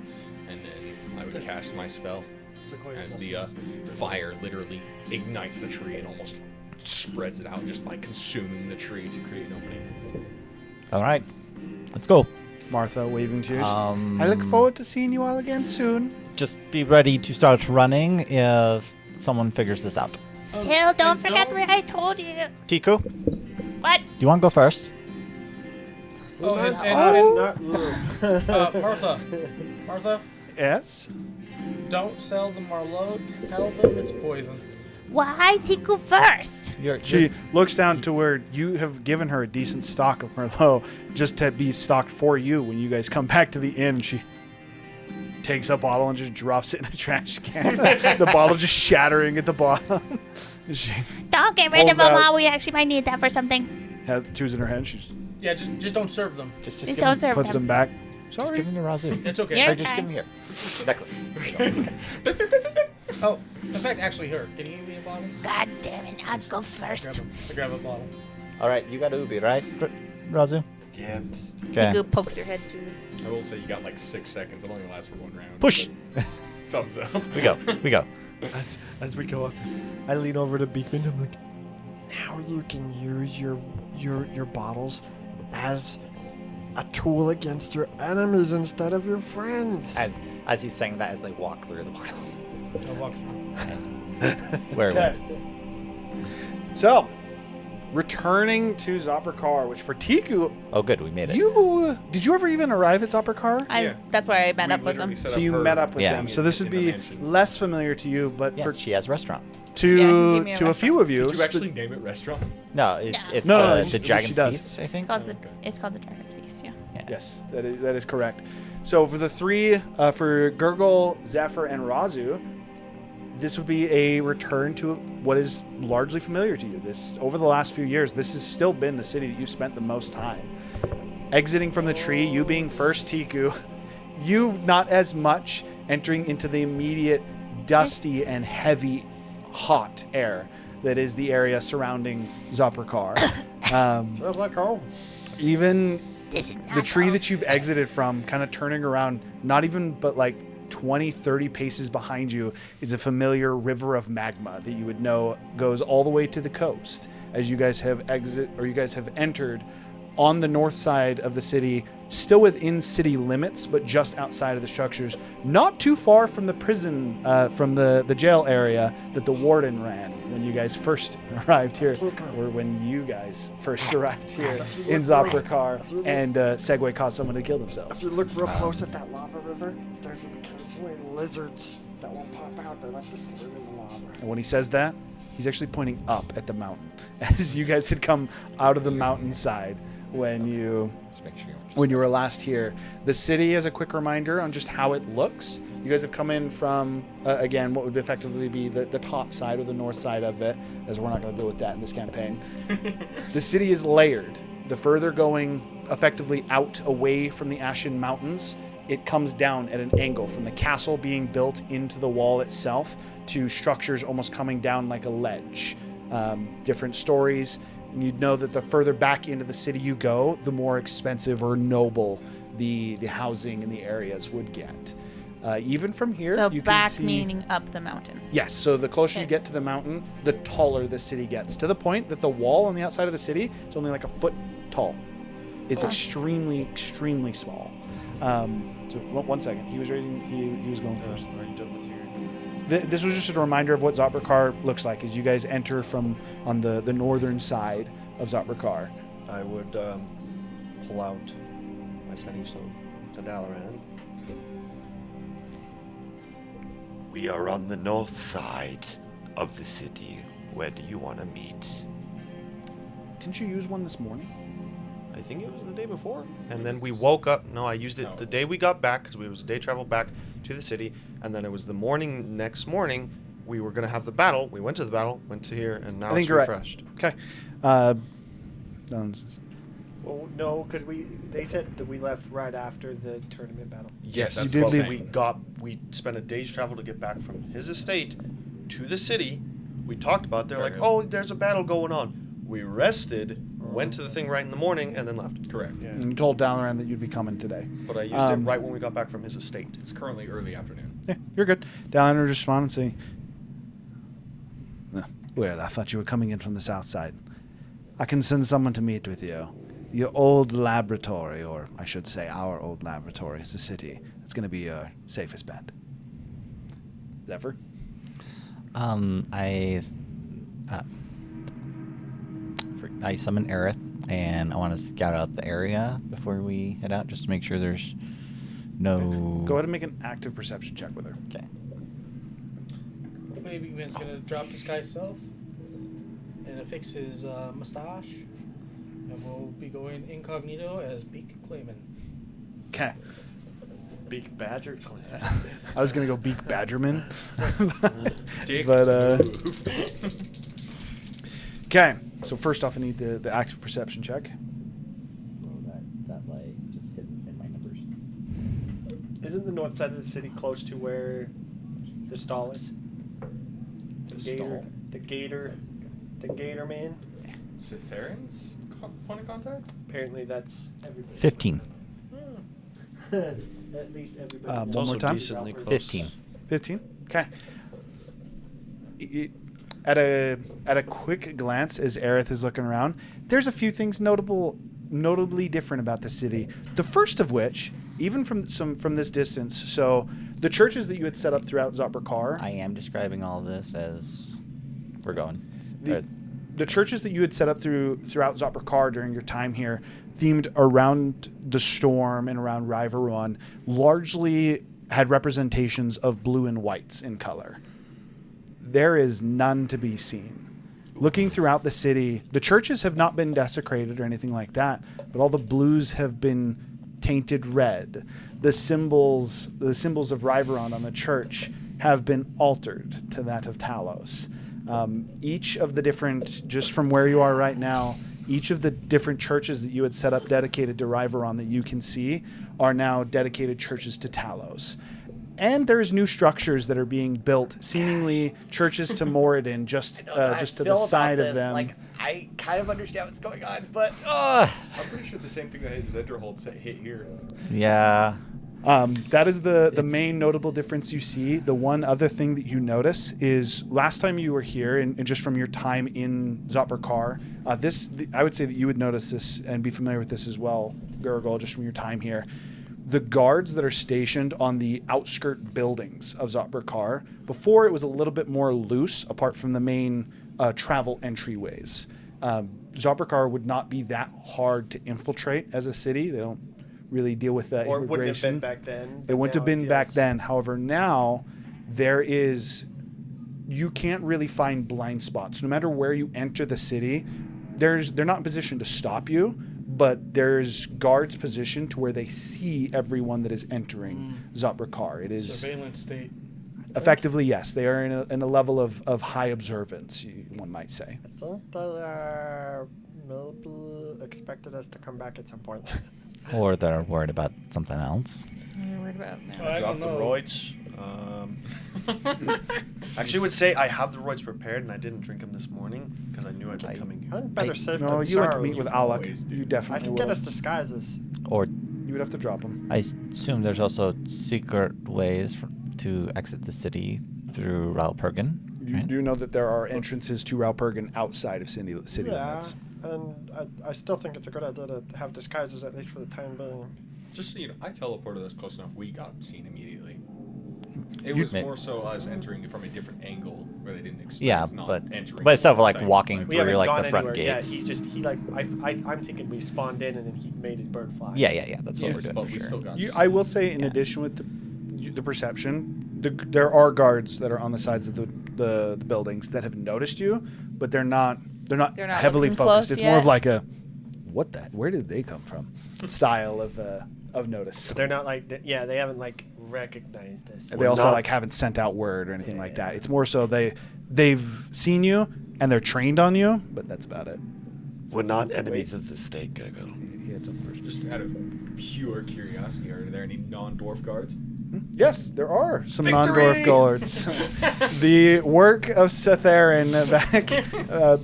and then I would cast my spell as the fire literally ignites the tree and almost spreads it out just by consuming the tree to create an opening. All right. Let's go. Martha waving to you. She says, I look forward to seeing you all again soon. Just be ready to start running if someone figures this out. Till, don't forget what I told you. Tiku, do What? you want to go first? Oh, Martha, Yes. don't sell the Marlowe. Tell them it's poison. Why Tiku first? She looks down to where you have given her a decent stock of Merlot just to be stocked for you when you guys come back to the inn. She takes a bottle and just drops it in a trash can. The bottle just shattering at the bottom. She Don't get rid Pulls of them out- all. We actually might need that for something. has two's in her hand. She Yeah, just don't serve them. Just Just don't serve puts them them. back. Just Sorry. give him the Razoo. It's okay. You're Or just fine. give him here. Necklace. Oh, in fact, actually, here. Can you give me a bottle? God damn it! I'll go I first. grab a bottle. All right, you got Ubi, right, Razu? Yeah. Okay. Tiku pokes your head through. I will say you got like 6 seconds. It only lasts for 1 round. Push. but Thumbs up. We go. We go. As we go up, I lean over to Beekman. I'm like, now you can use your bottles as a tool against your enemies instead of your friends. As he's saying that, as they walk through the portal. I'll walk through. Where are Okay. So, returning to Zopricar, which for Tiku, we? Oh, good. We made it. did you ever even arrive at Zopricar? Yeah. That's why I met We up with them. literally set So up you her met up with Yeah. them. So this would in the be mansion. less familiar to you, but Yeah, for she has a restaurant. Yeah, he gave me a to a few of you, Did you actually name it restaurant? No, it's Yeah. it's No, the she Dragon's does. Feast, I think. It's called the Dragon's Feast. Yeah. Yeah. yes, that is correct. So for the three, for Gurgle, Zephyr, and Razu, this would be a return to what is largely familiar to you. This over the last few years, this has still been the city that you spent the most time. Exiting from the tree, you being first, Tiku, you not as much entering into the immediate dusty and heavy, hot air that is the area surrounding Zopricar. Feels like home. Even This is the tree that you've exited from, kind of turning around, not even but like 20, 30 paces behind you is a familiar river of magma that you would know goes all the way to the coast as you guys have entered on the north side of the city, still within city limits, but just outside of the structures, not too far from the prison, from the jail area that the warden ran when you guys first arrived here, or when you guys first arrived here in Zopricar, and Segway caused someone to kill If themselves. you look real close at that lava river, there's occasionally lizards that will pop out. They like to swim in the lava. And when he says that, he's actually pointing up at the mountain, as you guys had come out of the mountainside when you Just make sure you're when you were last here. The city, as a quick reminder on just how it looks, you guys have come in from, again, what would effectively be the top side or the north side of it, as we're not going to deal with that in this campaign. The city is layered. The further going effectively out away from the Ashen Mountains, it comes down at an angle from the castle being built into the wall itself to structures almost coming down like a ledge. Different stories. And you'd know that the further back into the city you go, the more expensive or noble the housing in the areas would get. Even from here, So you can back see... meaning up the mountain. Yes, so the closer you Okay. get to the mountain, the taller the city gets, to the point that the wall on the outside of the city is only like a foot tall. It's extremely, extremely small. So one second, he was reading. He was going first. Are you done with your? This was just a reminder of what Zopricar looks like as you guys enter from on the northern side of Zopricar. I would pull out my sending stone to Dalaran. We are on the north side of the city. Where do you want to meet? Didn't you use one this morning? I think it was the day before. And then we woke up. No, I used it the day we got back because it was a day travel back to the city. And then it was the morning, next morning, we were going to have the battle. We went to the battle, went to here, and now I think it's you're right. refreshed. Okay. Well, no, because they said that we left right after the tournament battle. Yes, You that's did what leave- we spent a day's travel to get back from his estate to the city. We talked about it. They're like, oh, there's a battle going on. We rested, went to the thing right in the morning, and then left. Correct. And you told Dalaran that you'd be coming today. But I used it right when we got back from his estate. It's currently early afternoon. Yeah, you're good. Dalaran will respond and say, well, I thought you were coming in from the south side. I can send someone to meet with you. Your old laboratory, or I should say our old laboratory, is the city. It's going to be your safest bet. Zephyr? I summon Aerith, and I want to scout out the area before we head out, just to make sure there's no... Go ahead and make an active perception check with her. Okay. Maybe Man's gonna drop this guy's self and affix his mustache, and we'll be going incognito as Beak Clayman. Okay. Big Badger Clan. I was going to go Beak Badgerman. Dick But, okay. So first off, I need the active perception check. That like just hit my numbers. Isn't the north side of the city close to where the stall is? The gator man. Cytheran's point of contact? Apparently, that's everybody. 15. At least everybody. One more time. Decently close. 15. 15. Okay. At a quick glance, as Aerith is looking around, there's a few things notably different about the city. The first of which, even from this distance, so the churches that you had set up throughout Zopricar, I am describing all this as we're going. the churches that you had set up throughout Zopricar during your time here, themed around the storm and around Rivaron, largely had representations of blue and whites in color. There is none to be seen. Looking throughout the city, the churches have not been desecrated or anything like that, but all the blues have been tainted red. The symbols of Rivaron on the church have been altered to that of Talos. Each of the different, just from where you are right now, each of the different churches that you had set up dedicated to Rivaron that you can see are now dedicated churches to Talos. And there's new structures that are being built, seemingly churches to Moradin, just to the side of them. Like, I kind of understand what's going on, but I'm pretty sure the same thing that hit Zenderholt hit here. Yeah. That is the main notable difference you see. The one other thing that you notice is last time you were here, and just from your time in Zopricar, I would say that you would notice this and be familiar with this as well, Gurgle, just from your time here. The guards that are stationed on the outskirt buildings of Zopricar, before it was a little bit more loose, apart from the main travel entryways. Zopricar would not be that hard to infiltrate as a city. They don't really deal with that Or wouldn't have been immigration. back then. It wouldn't have been back then. However, now you can't really find blind spots. No matter where you enter the city, they're not in position to stop you, but there's guards positioned to where they see everyone that is entering Zopricar. It is Surveillance state. effectively, yes. They are in a level of high observance, one might say. I think they maybe expected us to come back at some point. Or they're worried about something else. You're worried about I Drop don't the know. roids. Actually, would say I have the roids prepared, and I didn't drink them this morning because I knew I'd be coming here. I'm better safe No, than you went to sorry. meet with Alec. always do. You I definitely can will. get us disguises. Or You would have to drop them. I assume there's also secret ways to exit the city through Ralpurgan. You right? do know that there are entrances to Ralpurgan outside of city limits. And I still think it's a good idea to have disguises, at least for the time being. Just so you know, I teleported us close enough. We got seen immediately. It You- was more so us entering from a different angle where they didn't expect. Yeah, not but entering it's stuff like sight walking line. We through haven't like gone the front anywhere gates. yet. I'm thinking we spawned in and then he made his bird fly. Yeah. That's what Yes, we're doing but for we sure. still got. I will say, in addition with the perception, there are guards that are on the sides of the buildings that have noticed you, but they're not They're not heavily looking focused. close It's more of yet? like a where did they come from style of notice. They're not like, they haven't like recognized us. And they also haven't sent out word or anything like that. It's more so they've seen you and they're trained on you, but that's about it. We're not enemies of the state, Gurgle. He had something first. Just out of pure curiosity, are there any non-dwarf guards? Yes, there are some Victory! non-dwarf guards. The work of Cytheran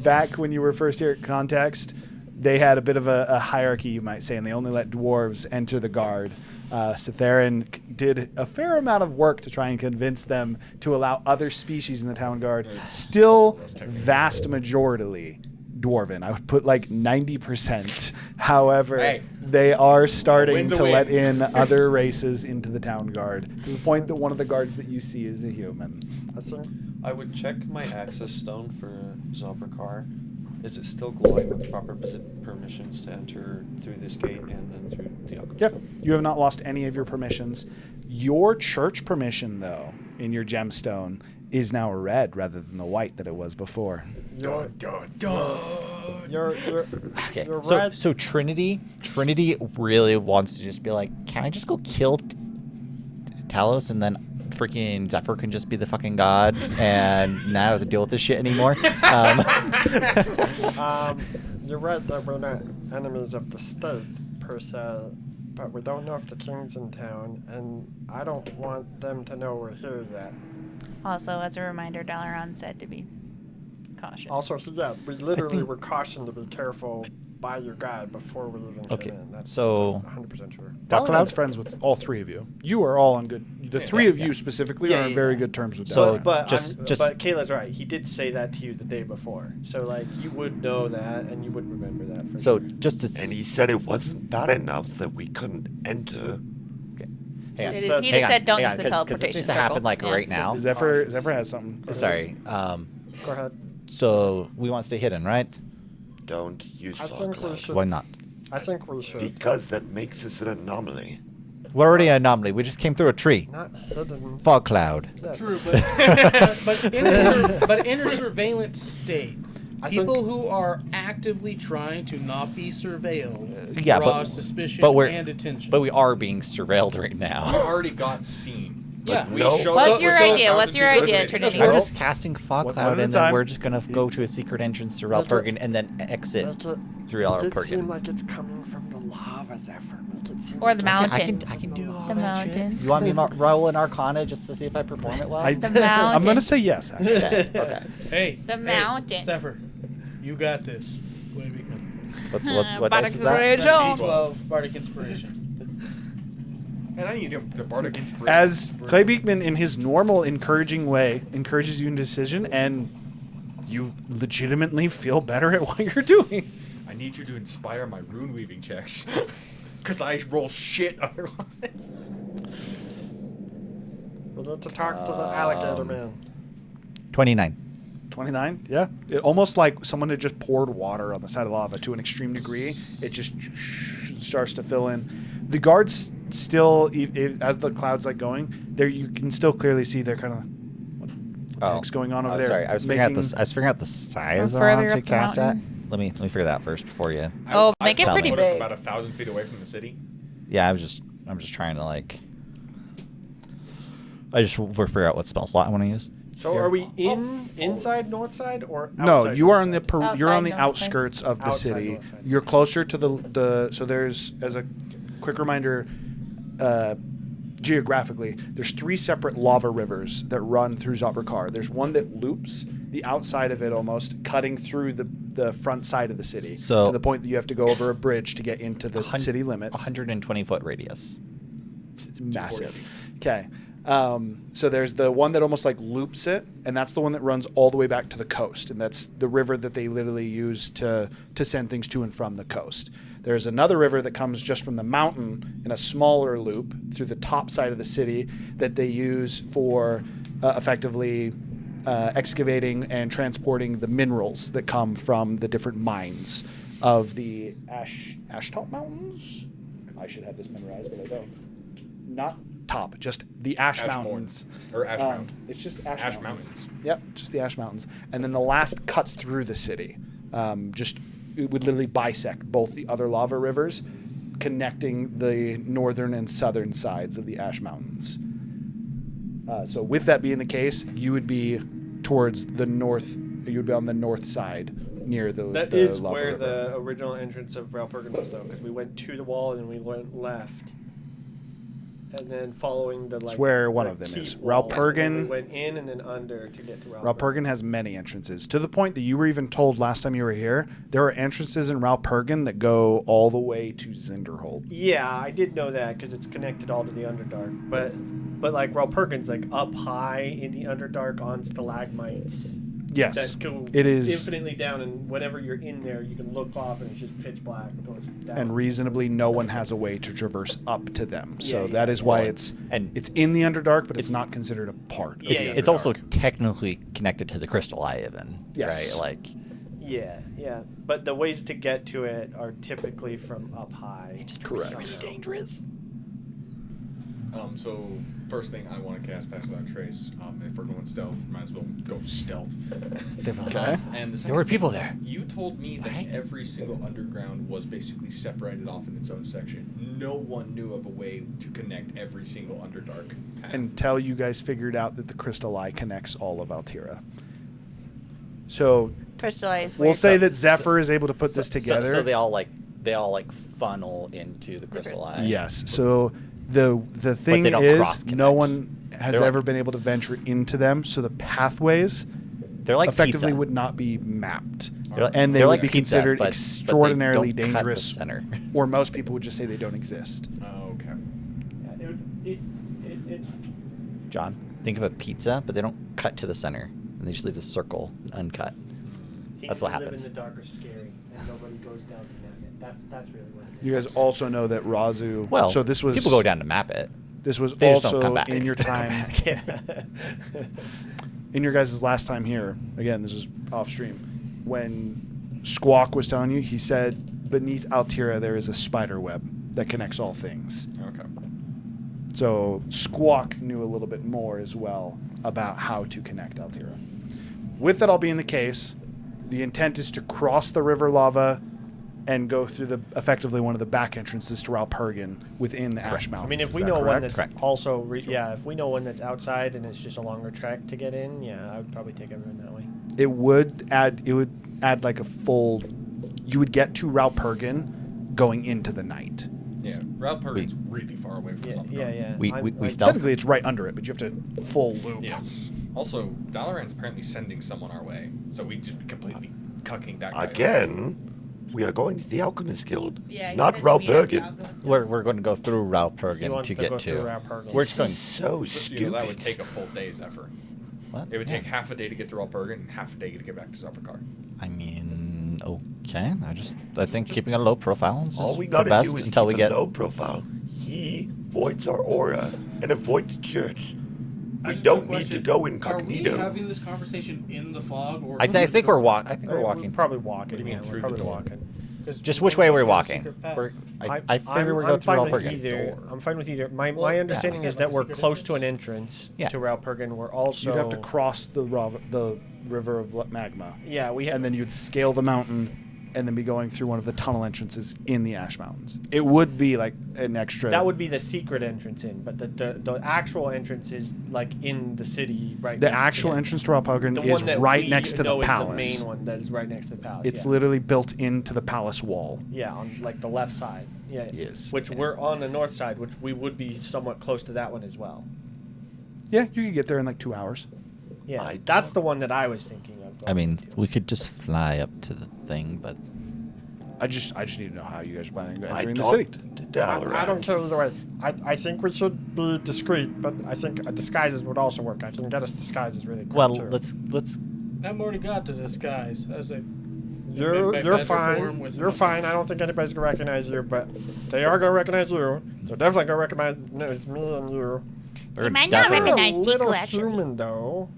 back when you were first here at Context, they had a bit of a hierarchy, you might say, and they only let dwarves enter the guard. Cytheran did a fair amount of work to try and convince them to allow other species in the town guard. Still, vast majority dwarven. I would put like 90%. However, Hey, they are starting win's a to win. let in other races into the town guard, to the point that one of the guards that you see is a human. I think I would check my access stone for Zopricar. Is it still glowing with proper permissions to enter through this gate and then through the alcove? Yep, you have not lost any of your permissions. Your church permission, though, in your gemstone, is now red rather than the white that it was before. you're Okay, you're so right. so Trinity really wants to just be like, can I just go kill Talos and then freaking Zephyr can just be the fucking god and not have to deal with this shit anymore? You're right that we're not enemies of the state per se, but we don't know if the king's in town, and I don't want them to know we're here yet. Also, as a reminder, Dalaran said to be cautious. Also, we literally were cautioned to be careful by your guide before we even Okay, came in. That's so- 100% true. Cloud's friends with all three of you. You are all on good. The three of you specifically are on very good terms with So, Dalaran. But Just- but Kayla's right. He did say that to you the day before, so like you would know that and you would remember that. For So sure. just to And he said it wasn't bad enough that we couldn't enter. hang on. He So- just Hang on, said don't hang use on, the 'cause teleportation this needs to circle. happen like Yeah. right now. Zephyr has something. Sorry. Go ahead. So we want to stay hidden, right? Don't use I fog think we cloud. should. Why not? I think we should. Because that makes us an anomaly. We're already an anomaly. We just came through a tree. Not hidden. Fog cloud. Yeah. True, but in a surveillance state, I people think- who are actively trying to not be surveilled Yeah, draw but- suspicion but we're- and attention. But we are being surveilled right We now. already got seen. Yeah. We No. showed What's up your with idea? 1,000 What's your feet of idea, distance. Trinity? We're just casting fog One cloud, at a and then time. we're just gonna go to a secret entrance to Ralpurgan and then exit Make it, through make it seem Ralpurgan. like it's coming from the lava, Zephyr. Make it seem Or like the it's mountain. I can do all The that shit. mountain. You want me to roll an Arcana just to see if I perform it well? I, The I'm mountain. going to say yes, actually. Okay. Hey, The mountain. Zephyr, you got this. Willie Beekman. What Bardic dice is that? Inspiration. That's D12 Bardic Inspiration. And I need the Bardic Inspiration. As Clay Beekman, in his normal encouraging way, encourages you in decision, and you legitimately feel better at what you're doing. I need you to inspire my rune weaving checks. Because I roll shit otherwise. We need to talk to the alligator man. 29. 29, yeah. It almost like someone had just poured water on the side of lava to an extreme degree. It just starts to fill in. The guards still, as the cloud's like going, there you can still clearly see they're kind of what the heck's going on over there. Sorry, I was figuring out the size I Further wanted to up the cast at. mountain. Let me figure that out first before you. Oh, make it tell pretty me. Noticed big. about 1,000 feet away from the city. Yeah, I'm just trying to like. I just will figure out what spell slot I want to use. So are we inside north side or No, outside you are on north the side? you're on the Outside north side. outskirts of the Outside city. north side. You're closer to the so there's, as a quick reminder, geographically, there's 3 separate lava rivers that run through Zopricar. There's one that loops the outside of it almost, cutting through the front side of the city, So- to the point that you have to go over a bridge to get into the city limits. 120-foot radius. It's massive. Okay. So there's the one that almost like loops it, and that's the one that runs all the way back to the coast, and that's the river that they literally use to send things to and from the coast. There's another river that comes just from the mountain in a smaller loop through the top side of the city that they use for effectively excavating and transporting the minerals that come from the different mines of the Ashtop Mountains. I should have this memorized, but I don't. Not top, just the Ash Mountains. Or Ash Mountain. It's just Ash, Ash Mountains. Mountains. Yep, just the Ash Mountains. And then the last cuts through the city. It would literally bisect both the other lava rivers, connecting the northern and southern sides of the Ash Mountains. So with that being the case, you would be towards the north. You would be on the north side near the That the is lava where river. the original entrance of Ralpurgan was, though, because we went to the wall and we went left, and then following the like. where one the of them keep is. walls, and then Ralpurgan- We went in and then under to get to Ralpurgan. Ralpurgan has many entrances, to the point that you were even told last time you were here, there are entrances in Ralpurgan that go all the way to Zinderhold. Yeah, I did know that because it's connected all to the Underdark, but like Ralpurgan's like up high in the Underdark on stalagmites. Yes, That go it is, infinitely down, and whenever you're in there, you can look off and it's just pitch black. It goes down. and reasonably no one has a way to traverse up to them. So Yeah, that yeah. is why Well, it's and it's in the Underdark, but it's it's- not considered a part. Yeah, of the It's also Underdark. technically connected to the Crystal Eye, even. Yes. Right? Like, Yeah, yeah, but the ways to get to it are typically from up high. Correct. really dangerous. So first thing I want to cast Pass Without Trace. If we're going stealth, might as well go stealth. Okay. And the There were second people thing, there. You told me that Right? every single underground was basically separated off in its own section. No one knew of a way to connect every single Underdark path. Until you guys figured out that the Crystal Eye connects all of Altira. So Crystallized. we'll weird. say that Zephyr is able to put this together. So they all like funnel into the Crystal Eye. Yes. So the thing they don't is, cross-connect. no one has They're like- ever been able to venture into them. So the pathways They're like effectively pizza. would not be mapped. They're, And they they're would like be pizza, considered but extraordinarily they don't cut the dangerous, center. or most people would just say they don't exist. Oh, okay. It's John, think of a pizza, but they don't cut to the center, and they just leave the circle uncut. That's what happens. Live in the dark are scary, and nobody goes down to map it. That's really what it is. You guys also know that Razu. Well, so this was people go down to map it. This was They just don't also come back. in your They don't time. come back. In your guys' last time here, again, this is off stream, when Squawk was telling you, he said beneath Altira there is a spider web that connects all things. Okay. So Squawk knew a little bit more as well about how to connect Altira. With that all being the case, the intent is to cross the river lava and go through the effectively one of the back entrances to Ralpurgan within the Ash Mountains. I mean, if Is we that know one correct? that's Correct. also, if we know one that's outside and it's just a longer trek to get in, yeah, I would probably take everyone that way. It would add like a full. You would get to Ralpurgan going into the night. Yeah, Ralpurgan's really far away from Yeah, Zopricar. yeah. We stealth. Technically, it's right under it, but you have to full loop. Yes. Also, Dalaran's apparently sending someone our way, so we'd just be completely cucking that guy. Again, we are going to the Alchemist Guild, Yeah, not you're gonna meet at the Ralpurgan. Alchemist. We're going to go through He Ralpurgan wants to to get go to. through Ralpurgan. We're just going. So Just so you know, that would stupid. take a full day's effort. What? It would take half a day to get to Ralpurgan and half a day to get back to Zopricar. I mean, okay. I think keeping a low profile is All just we the gotta best do is until we keep a get. low profile. He voids our aura and avoids the church. We don't need to go incognito. Are we having this conversation in the fog, or? I think we're walking. I think we're walking. Probably walking. What do you mean, yeah, we're through the probably door? walking. 'Cause Just which way we're walking. Secret path. I figure we're going through fine with Ralpurgan. either. I'm fine with either. My Well, understanding yeah. is that we're Secret close to an entrance? entrance Yeah. to Ralpurgan. We're also You'd have to cross the river of magma, Yeah, we have. and then you'd scale the mountain, and then be going through one of the tunnel entrances in the Ash Mountains. It would be like an extra. that would be the secret entrance in, but the actual entrance is like in the city, right? the next to actual it. entrance to Ralpurgan The is one that right we next to the know is palace. the main one that is right next to the palace. It's yeah. literally built into the palace wall. Yeah, on like the left side. Yeah. Yes. Which we're on the north side, which we would be somewhat close to that one as well. Yeah, you could get there in like 2 hours. Yeah, that's the one that I was thinking of. I mean, we could just fly up to the thing, but I just need to know how you guys are planning on I entering the city. talked to Dalaran. I don't care either way. I think we should be discreet, but I think disguises would also work. I can get us disguises really quick well, too. let's. I've already got the disguise as a. You're badger fine. form with You're fine. I don't think anybody's gonna recognize you, but they are gonna recognize you. They're definitely gonna recognize me and you. You might not You're recognize a little Tiku, actually. human though.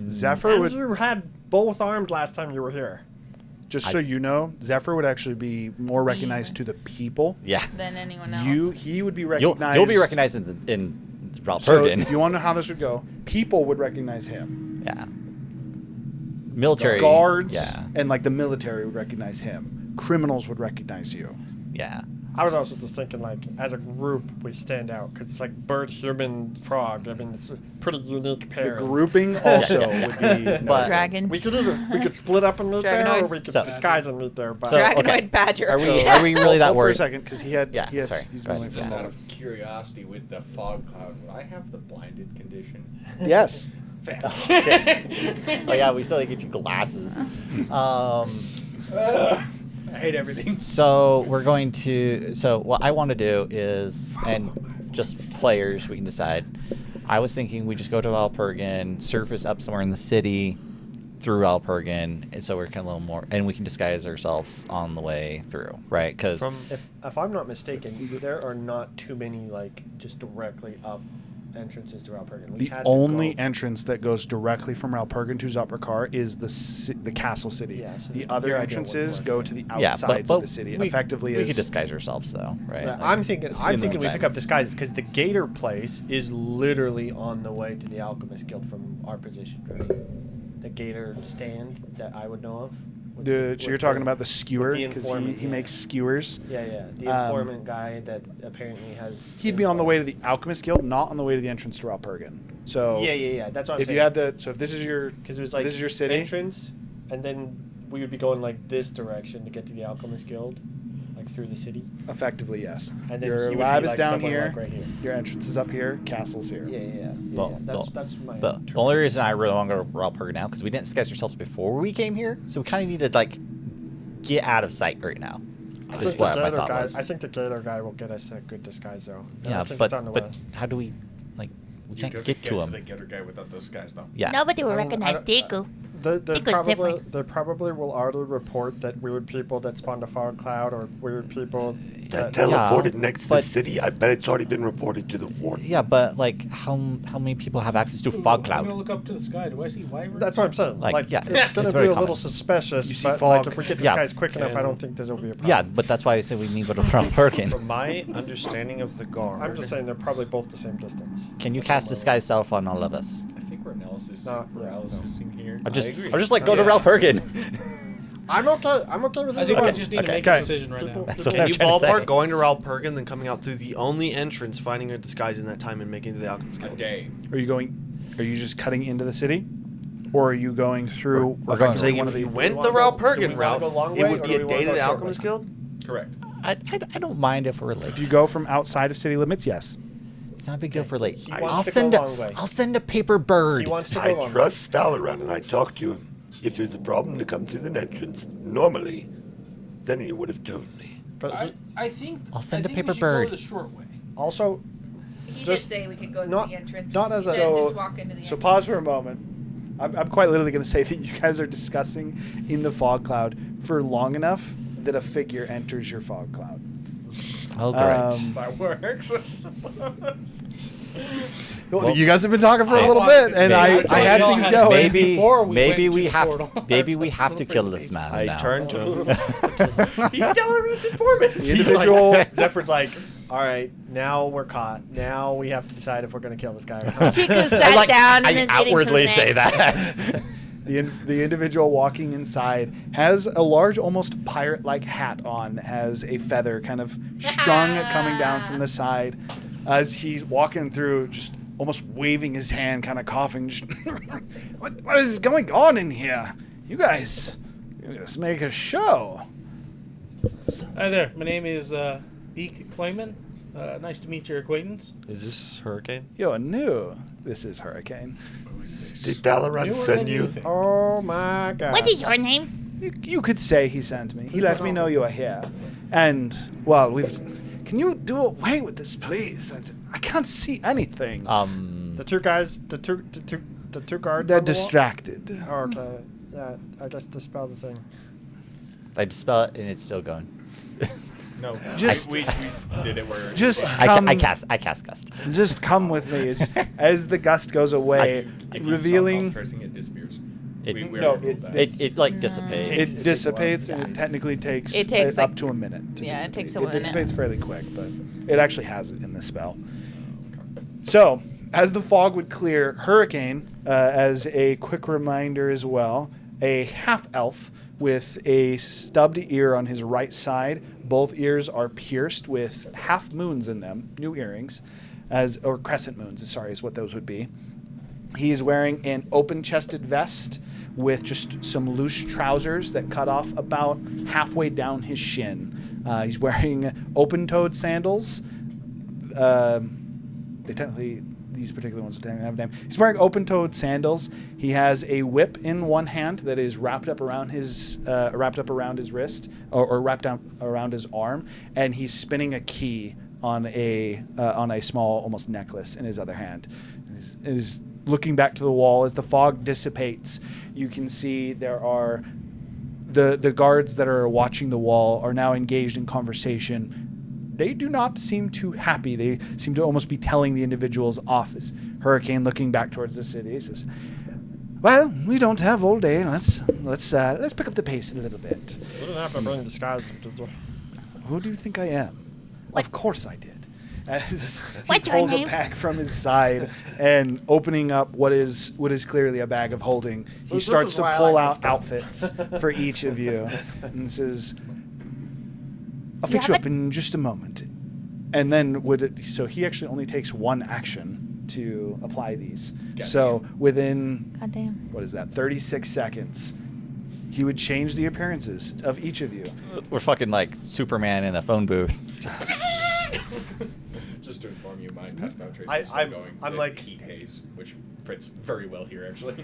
Zephyr And would, you had both arms last time you were here. just so you know, Zephyr would actually be more recognized to the people. Yeah. Than anyone else. He would be You'll recognized. be recognized in So Ralpurgan. if you want to know how this would go, people would recognize him. Yeah. Military Guards Yeah. and like the military would recognize him. Criminals would recognize you. Yeah. I was also just thinking, like, as a group, we stand out because it's like bird, human, frog. I mean, it's a pretty unique pair. The grouping also would be. But- Dragon. We could split up and meet there, or Dragonoid. we could So- disguise and meet there. But So- Dragonoid okay. badger. Are we really that Hold for a worried? second, because he had. Yeah, he had sorry. He's Go ahead. moving Just from out the- of curiosity, with the fog cloud, would I have the blinded condition? Yes. Oh yeah, we still get you glasses. I hate everything. So we're going to. So what I want to do is, and just players, we can decide. I was thinking we just go to Ralpurgan, surface up somewhere in the city, through Ralpurgan, and so we're kind of a little more, and we can disguise ourselves on the way through, right? Because if I'm not mistaken, there are not too many like just directly up entrances to Ralpurgan. The only entrance that goes directly from Ralpurgan to Zopricar is the castle city. Yeah, so the other your idea wouldn't entrances work. go to the yeah, outsides but of the city. we, Effectively, we is could disguise ourselves though, right? Yeah, Like, I'm thinking it's we in the pick back. up disguises because the Gator place is literally on the way to the Alchemist Guild from our position, right? The Gator stand that I would know of. With So you're talking about the with skewer the because informant, he yeah. makes skewers. Yeah, the informant guy that apparently has. He'd be on the way to the Alchemist Guild, not on the way to the entrance to Ralpurgan. So Yeah. That's what I'm if saying. you had to, so if this is your, Because it was like this is your city. entrance, and then we would be going like this direction to get to the Alchemist Guild. like through the city. Effectively, yes. And then Your he would lab be, is like, down somewhere, here. like, right here. Your entrance is up here. Castle's here. Yeah. Well, That's my. The only reason I really want to go to Zopricar now because we didn't disguise ourselves before we came here, so we kind of need to like get out of sight right now. I Is think, what the my gator thought guy, was. I think the gator guy will get us a good disguise, though. I Yeah, don't think but it's on the but way. how do we like? We You can't don't get to the him. getter guy without those guys, though. Yeah. Nobody will I don't- recognize I don't- Deku. They Deco's different. they probably will already report that weird people that spawned a fog cloud or weird people That that teleported next to the but- city. I bet it's already been reported to the fort. Yeah, but like, how many people have access to a fog I'm cloud? gonna look up to the sky. Do I see wyverns? That's what I'm saying. Like, yeah, it's gonna it's be very a common. little suspicious. You see but fog. like, if we get Yeah. disguised quick enough, I And- don't think this will be a problem. Yeah, but that's why I say we need to go to Zopricar. From my understanding of the guard, I'm just saying they're probably both the same distance. Can you cast disguise self on all of us? I think we're analysis No, yeah, analysing here. I'm just agree. like go to Yeah. Zopricar. I'm okay. I'm okay with I either think we one. just need to Okay. make Okay. a decision right now. That's what Can I'm you trying to say. ballpark going to Ralpurgan, then coming out through the only entrance, finding a disguise in that time, and making it to the Alchemist A Guild? day. Are you just cutting into the city? Or are you going through We're going I'm saying one if of you the went Do the we wanna go- do we Ralpurgan wanna route, go long it way, would or be do a we day wanna to go the short Alchemist way? Guild. Correct. I don't mind if we're late. If you go from outside of city limits, yes. It's not a big deal for late. He wants I'll to send go long way. I'll send a paper bird. He wants to go I long. trust Dalaran, and I talked to him. If there's a problem to come through the entrance, normally, then he would have told me. But he, I think I'll send I a think paper we should go bird. the short way. also, He Just did say we could go not- through the entrance. not as He a- said So- just walk into the So entrance. pause for a moment. I'm quite literally going to say that you guys are discussing in the fog cloud for long enough that a figure enters your fog cloud. Oh great. That works, I suppose. Well, you guys have been talking for a I- little bit, and I maybe- had y'all things had going. maybe before we maybe went we to the have portal. maybe we have to kill this man I now. turned to him. He's Dalaran's informant. The individual. Zephyr's like, all right, now we're caught. Now we have to decide if we're gonna kill this guy or not. Kiku sat down and I is eating some outwardly say snacks. that. The individual walking inside has a large, almost pirate-like hat on, that has a feather kind of strung coming down from the side. As he's walking through, just almost waving his hand, kind of coughing. Just what is going on in here? You guys make a show. Hi there. My name is Beak Clayman. Nice to meet your acquaintance. Is this Hurricane? You're new. This is Hurricane. Did Dalaran Newer send than you? think. oh my god. What is your name? You could say he sent me. He let me know you are here. And, well, Can you do away with this, please? I can't see anything. The two guys, the two guards. They're on the wall? distracted. Oh, okay. Yeah, I guess dispel the thing. I dispel it and it's still going. No, Just- we did it where Just I come. cast gust. Just come with me as the gust goes away, if you revealing. stop cursing, it disappears. It- we no, already it- rolled that. It like dissipates. It dissipates, and it technically takes, It takes, up like- to a minute. To yeah, it dissipate. takes a It minute. dissipates fairly quick, but it actually has it in the spell. So, as the fog would clear, Hurricane, as a quick reminder as well, a half-elf with a stubbed ear on his right side. Both ears are pierced with half moons in them, new earrings, or crescent moons, sorry, is what those would be. He is wearing an open-chested vest with just some loose trousers that cut off about halfway down his shin. He's wearing open-toed sandals. These particular ones don't have a name. He's wearing open-toed sandals. He has a whip in one hand that is wrapped up around his wrist, or wrapped down around his arm, and he's spinning a key on a small, almost necklace in his other hand. Is looking back to the wall as the fog dissipates. You can see there are the guards that are watching the wall are now engaged in conversation. They do not seem too happy. They seem to almost be telling the individuals off. As Hurricane, looking back towards the city, says, "Well, we don't have all day. Let's pick up the pace a little bit." We didn't have to bring disguises. Who do you think I am? Of course I did. As he What's your pulls a name? pack from his side and opening up what is clearly a bag of holding, he this starts is to why I pull like out this guy. outfits for each of you and says, "I'll You fix you have up in just a moment." And then so he actually only takes one action to apply these. So within God damn. what is that, 36 seconds, He would change the appearances of each of you. We're fucking like Superman in a phone booth. Just to inform you, my past now trace I- is still I'm- going. I'm the like- heat haze, which fits very well here actually.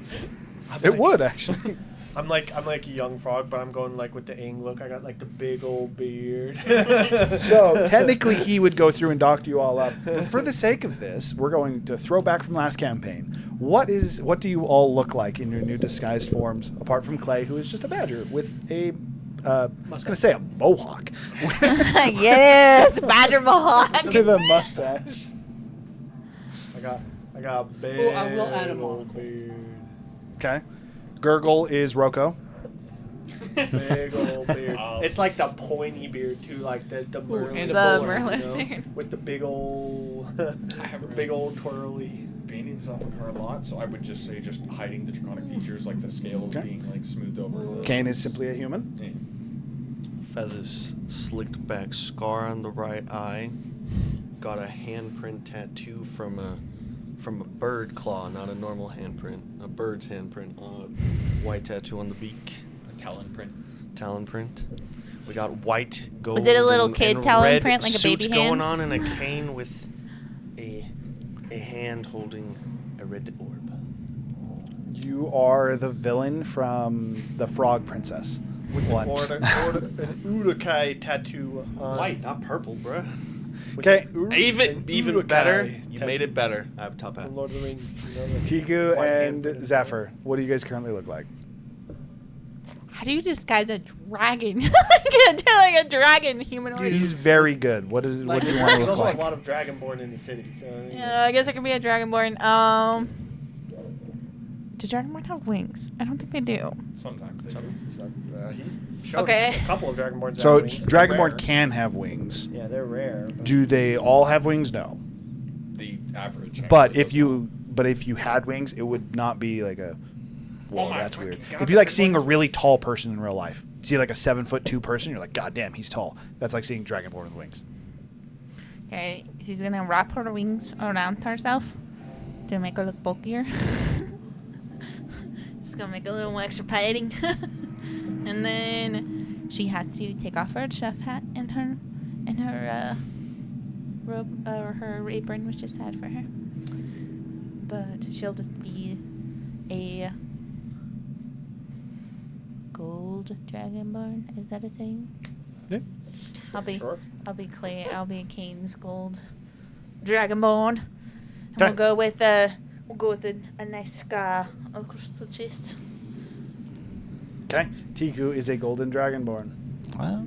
It would actually. I'm like a young frog, but I'm going like with the Aang look. I got like the big old beard. So technically, he would go through and doctor you all up. But for the sake of this, we're going to throw back from last campaign. What do you all look like in your new disguised forms, apart from Clay, who is just a badger with a I was going to say a mohawk. Yes, badger mohawk. With a mustache. I got a big. Oh, I will add a old monocle. beard. Okay. Gurgle is Roko. Big old beard. It's like the pointy beard too, like the Merlin. and a The bowler, Merlin you know, beard. with the big old, I haven't big old twirly. been in Zopricar a lot, so I would just say just hiding the draconic features, like the scales Okay. being like smoothed over. A little. Kane is simply a human. Yeah. Feathers slicked back, scar on the right eye. Got a handprint tattoo from a bird claw, not a normal handprint. A bird's handprint. White tattoo on the beak. A talon print. Talon print. We got white, gold, Was it a little and, kid and talon red print, like a suits baby going hand? on, and a cane with a hand holding a red orb. You are the villain from the Frog Princess. One. Or an Urukai tattoo. White, not purple, bruh. Okay. Even better. You made it better. I have top hat. Lord of the Rings. Tiku White and hand. Zephyr, what do you guys currently look like? How do you disguise a dragon? like a dragon humanoid. He's very good. What do you want to There's look also like? a lot of Dragonborn in the city. So Yeah, I guess I can be a dragonborn. Do dragonborn have wings? I don't think they do. Sometimes they do. he's showed Okay. a couple of Dragonborns. So have wings. They're rare. Dragonborn can have wings. Yeah, they're rare. but- Do they all have wings? No. The average. But actually if you had wings, it would not be like a. Whoa, Oh my that's fucking weird. God, It'd be like that seeing a was- really tall person in real life. See like a 7'2" person, you're like, God damn, he's tall. That's like seeing Dragonborn with wings. Okay, she's gonna wrap her wings around herself to make her look bulkier. It's gonna make it a little more extra padding. And then she has to take off her chef hat and her robe or her apron, which is sad for her. But she'll just be a gold dragonborn. Is that a thing? Yeah. I'll be Sure. I'll be Kane's gold dragonborn. And Okay. we'll go with a nice scar across the chest. Okay. Tiku is a golden dragonborn. Well,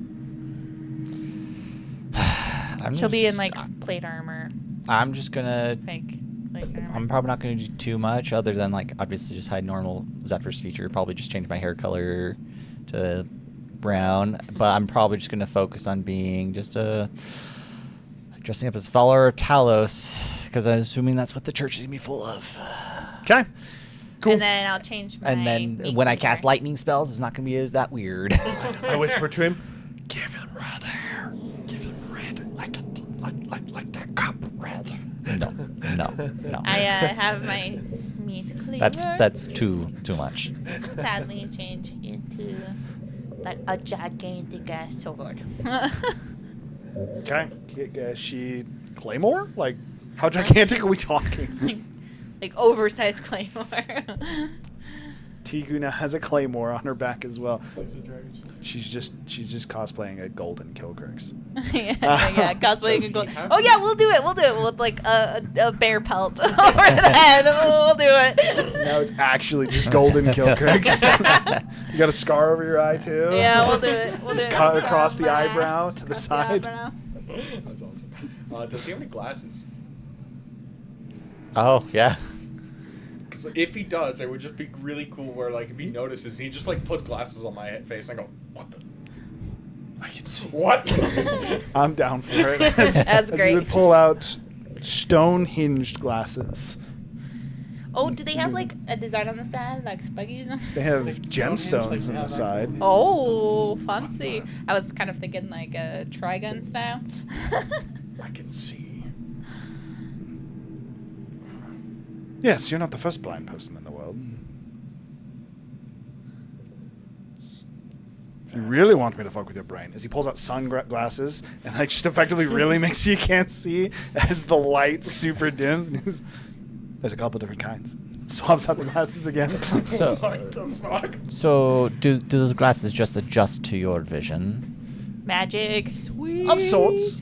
I'm She'll be just- in like plate armor, I'm just gonna. fake plate armor. I'm probably not gonna do too much other than like obviously just hide normal Zephyr's feature. Probably just change my hair color to brown. But I'm probably just gonna focus on being just dressing up as a follower of Talos because I'm assuming that's what the church is gonna be full of. Okay. Cool. And then I'll change my. And then meat when I feature. cast lightning spells, it's not gonna be as that weird. I whisper to him. Give him red hair. Give him red, like that cup red. No. I have my meat cleaver. That's too much. sadly change into like a gigantic ass sword. Okay. She Claymore? Like, how gigantic are we talking? like oversized claymore. Tiku now has a claymore on her back as well. She's just cosplaying a golden Kilgrix. yeah, cosplaying Does a gold. he have Oh yeah, we'll do it with like a bear pelt over the head. We'll do it. Now it's actually just golden Kilgrix. You got a scar over your eye too. Yeah, we'll do it. We'll Just do it. cut We'll across do the it. eyebrow to the Across side. eyebrow. That's awesome. Does he have any glasses? Oh yeah. Because if he does, it would just be really cool where, like, if he notices, he just, like, puts glasses on my face, and I go, what the? I can see. What? I'm down for it. As That's you great. would pull out stone-hinged glasses. Oh, do they have like a design on the side, like spuggies? They have Like gemstones on the side. Oh, fancy. I was kind of thinking like a Trigun style. I can see. Yes, you're not the first blind person in the world. If you really want me to fuck with your brain, as he pulls out sunglasses and like just effectively really makes you can't see as the light super dim. There's a couple different kinds. Swaps out the glasses again. So do those glasses just adjust to your vision? Magic. Sweet. Of sorts.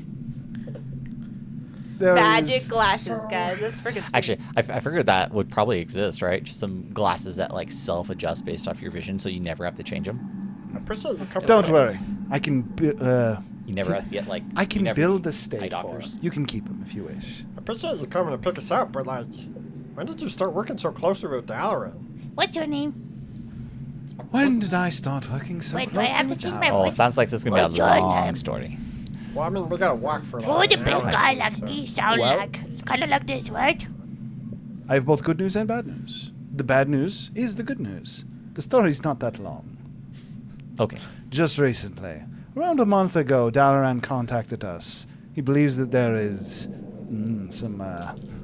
There Magic is- glasses, guys. That's freaking sweet. Actually, I figured that would probably exist, right? Just some glasses that like self-adjust based off your vision, so you never have to change them. I appreciate the couple. Don't worry. I can. You never have to get like. I can you never build need the state eye for doctors. him. You can keep him if you wish. I appreciate you coming to pick us up, but like, when did you start working so closely with Dalaran? What's your name? When did I start working so Wait, do I closely have to with change Dalaran? my Oh, voice? sounds like this is gonna What's be a your long name? story. Well, I mean, we gotta walk for like What would a an big hour, guy like so- me sound Well- like? Kind of like this, right? I have both good news and bad news. The bad news is the good news. The story's not that long. Okay. Just recently, around a month ago, Dalaran contacted us. He believes that there is some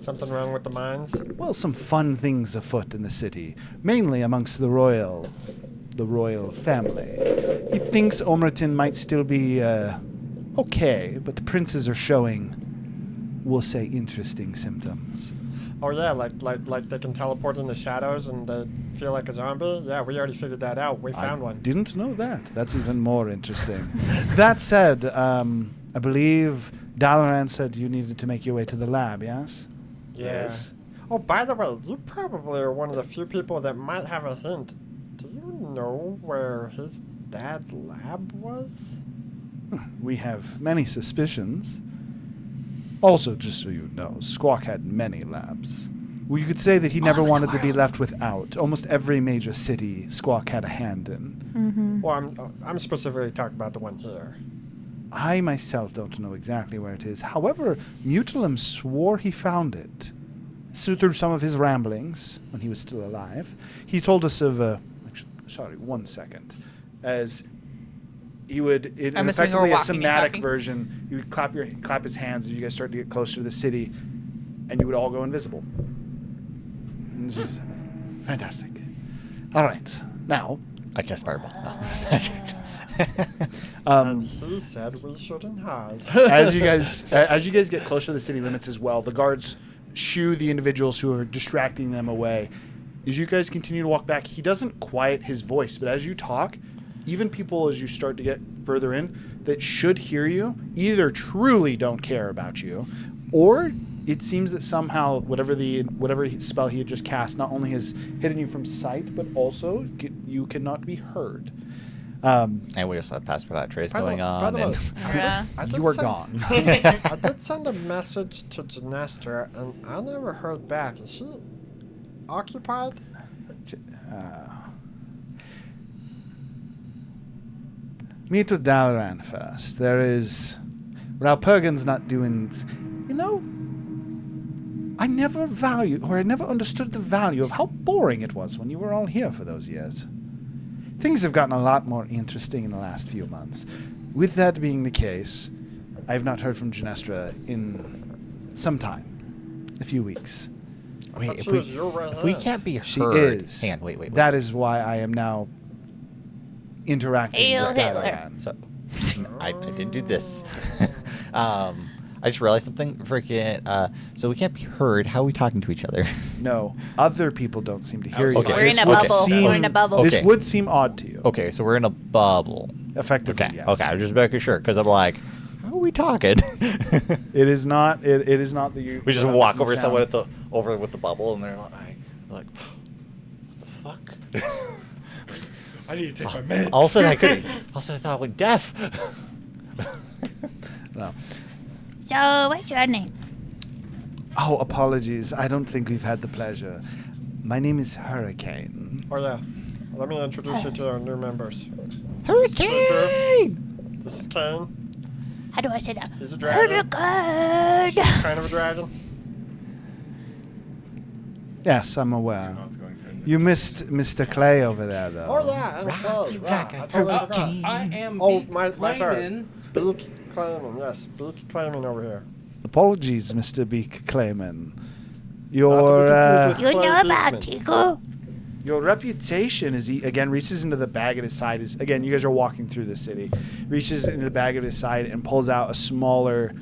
Something wrong with the mines? some fun things afoot in the city, mainly amongst the royal family. He thinks Omerton might still be okay, but the princes are showing, we'll say, interesting symptoms. Oh yeah, like they can teleport in the shadows and they feel like a zombie? Yeah, we already figured that out. We found one. Didn't know that. That's even more interesting. That said, I believe Dalaran said you needed to make your way to the lab, yes? Yeah. Oh, by the way, you probably are one of the few people that might have a hint. Do you know where his dad's lab was? We have many suspicions. Also, just so you know, Squawk had many labs. Well, you could say that he never over the wanted to be world. left without. Almost every major city, Squawk had a hand in. Well, I'm specifically talking about the one here. I myself don't know exactly where it is. However, Mutalim swore he found it. So through some of his ramblings, when he was still alive, he told us of sorry, 1 second. As he would, in I'm assuming effectively we're a walking and somatic talking. version, he would clap his hands as you guys start to get closer to the city, and you would all go invisible. And this is fantastic. All right, now. I guess fireball. And he said we shouldn't hide. as you guys get closer to the city limits as well, the guards shoo the individuals who are distracting them away. As you guys continue to walk back, he doesn't quiet his voice, but as you talk, even people as you start to get further in that should hear you either truly don't care about you, or it seems that somehow whatever spell he had just cast not only has hidden you from sight, but also you cannot be heard. And we also had Passport Trace going on. And Yeah. You were gone. I did send a message to Genestra, and I never heard back. Is she occupied? Meet with Dalaran first. There is... Ralpurgan's not doing... You know... I never understood the value of how boring it was when you were all here for those years. Things have gotten a lot more interesting in the last few months. With that being the case, I have not heard from Genestra in some time. A few weeks. wait, She was your right if we hand. can't be heard, She is. hang on, wait. That is why I am now interacting Hail with Hitler. Dalaran. So I didn't do this. I just realized something. Freaking. So we can't be heard. How are we talking to each other? No, other people don't seem to hear you. Okay. We're in a would bubble. We're in a bubble. This Okay. would seem odd to you. Okay, so we're in a bubble. Effectively, Okay. yes. Okay. I'm just making sure because I'm like, how are we talking? It is not. It is not the. we just walk over to someone over with the bubble, and they're like, what the fuck? I need to take my meds. All of a sudden I couldn't. All of a sudden I thought I went deaf. No. So, what's your name? Oh, apologies. I don't think we've had the pleasure. My name is Hurricane. Oh yeah. Let me introduce you to our new members. Hurricane! This is Kane. How do I say that? He's a dragon. Hurricane! Kind of a dragon. Yes, I'm aware. Not going to- You missed Mr. Clay over there, though. Oh yeah, and clothes. Wow, I totally forgot. I am Oh, Beak my sorry. Clayman. Beak Clayman, yes. Beak Clayman over here. Apologies, Mr. Beak Clayman. Not Your to be confused with You know Clay about Beekman. Tiku? Your reputation is he again reaches into the bag at his side. Is again, you guys are walking through the city. Reaches into the bag at his side and pulls out a smaller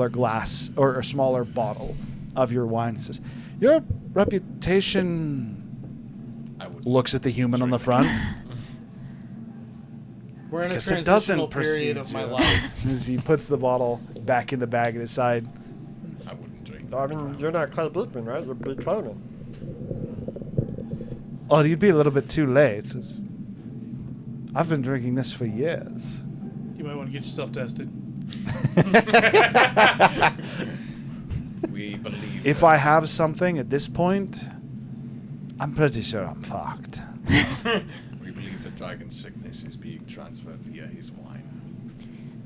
glass or a smaller bottle of your wine. He says, "Your reputation." Looks at the human on the front. We're in a Guess it transitional doesn't period of precede my you. life. As he puts the bottle back in the bag at his side. I wouldn't drink. I mean, you're not Clay Beekman, right? You're Big Clayman. Oh, you'd be a little bit too late. I've been drinking this for years. You might want to get yourself tested. We believe. If I have something at this point, I'm pretty sure I'm fucked. We believe that dragon sickness is being transferred via his wine.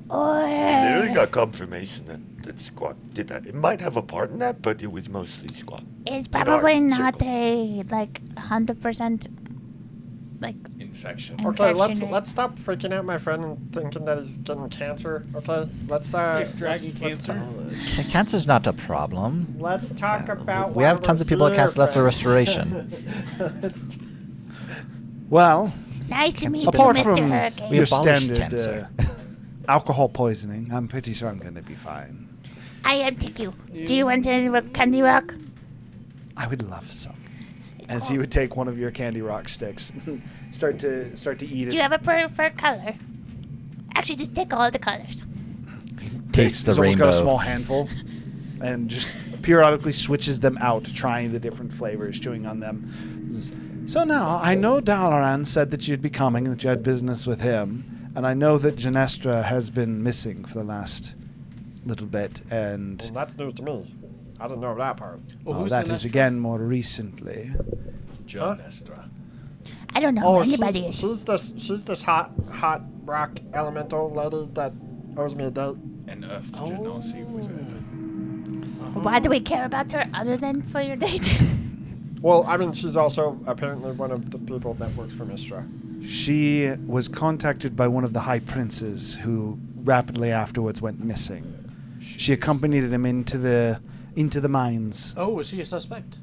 Nearly got confirmation that Squawk did that. It might have a part in that, but it was mostly Squawk. It's In our probably not circle. a 100% Infection. Okay, Infection. let's stop freaking out my friend and thinking that he's getting cancer. Okay, let's Dragon cancer. Cancer's not a problem. Let's talk about. We have tons of people that cast Lesser Restoration. Well, Nice to meet you, apart Mr. from Hurricane. We your abolished standard cancer. alcohol poisoning, I'm pretty sure I'm going to be fine. I am Tiku. Do you want a candy rock? I would love some. As he would take one of your candy rock sticks, start to eat it. Do you have a preferred color? Actually, just take all the colors. Taste the He's almost rainbow. got a small handful, and just periodically switches them out, trying the different flavors, chewing on them. So now, I know Dalaran said that you'd be coming, that you had business with him, and I know that Genestra has been missing for the last little bit, and Well, that's news to me. I didn't know that part. Well, that is again more recently. John Estra. I don't know Oh, who anybody is. she's this hot rock elemental lady that owes me a date. An Earth Genasi wizard. Why do we care about her other than for your date? Well, I mean, she's also apparently one of the people that works for Mistra. She was contacted by one of the high princes who rapidly afterwards went missing. She accompanied him into the mines. Oh, was she a suspect?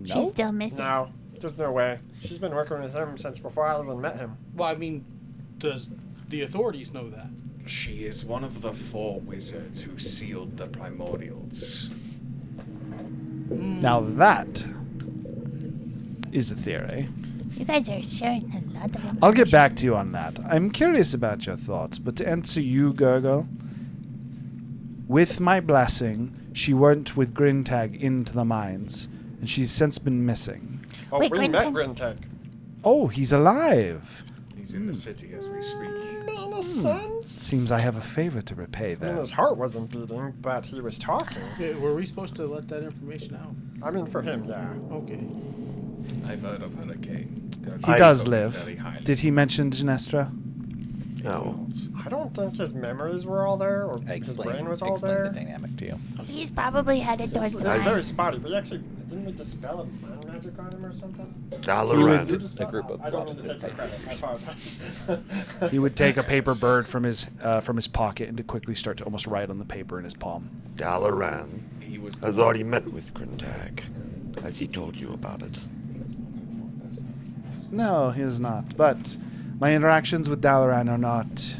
She's still missing. No, there's no way. She's been working with him since before I even met him. Well, I mean, does the authorities know that? She is one of the 4 wizards who sealed the primordials. Now that is a theory. You guys are sharing a lot of information. I'll get back to you on that. I'm curious about your thoughts, but to answer you, Gurgle, with my blessing, she went with Grintag into the mines, and she's since been missing. Oh, Wait, we met Grintag? Grintag. Oh, he's alive. He's in the city as we speak. In a sense. Seems I have a favor to repay I mean, then. his heart wasn't beating, but he was talking. Were we supposed to let that information out? I mean, for him, yeah. Okay. I've heard of Hurricane. He does spoke live. very highly. Did he mention Genestra? No. I don't think his memories were all there, or his brain was all explain the there. dynamic to you. He's probably headed towards It the was very line. spotty. We actually didn't we dispel a mind magic on him or something? Dalaran. A group of I don't mean to take the credit. I apologize. He would take a paper bird from his pocket and to quickly start to almost write on the paper in his palm. Dalaran He was has already met with Grintag, as he told you about it. No, he is not. But my interactions with Dalaran are not.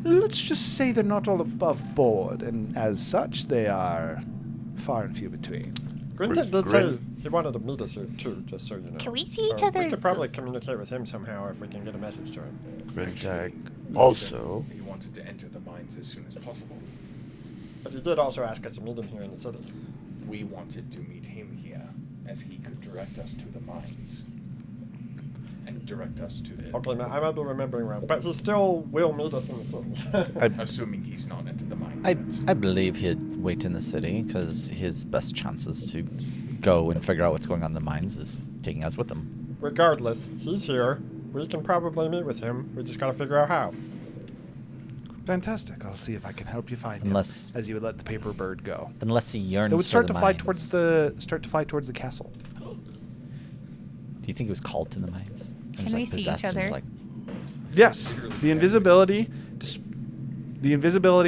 Let's just say they're not all above board, and as such, they are far and few between. Grintag did say he wanted to meet us here too, just so you know. Can we see each So other's We could probably communicate with him somehow if we can get a message to him. Grintag also. He wanted to enter the mines as soon as possible. But he did also ask us to meet him here in the city. We wanted to meet him here, as he could direct us to the mines. And direct us to the... Okay, now I might be remembering wrong, but he still will meet us in the city. Assuming he's not entered the mines I yet. believe he'd wait in the city because his best chances to go and figure out what's going on in the mines is taking us with him. Regardless, he's here. We can probably meet with him. We just gotta figure out how. Fantastic. I'll see if I can help you find Unless- him. As you would let the paper bird go. Unless he yearns They would for start the to fly mines. towards the castle. Do you think he was called to the mines? Or Can was, we like, see each possessed and, other? like, Yes, the invisibility,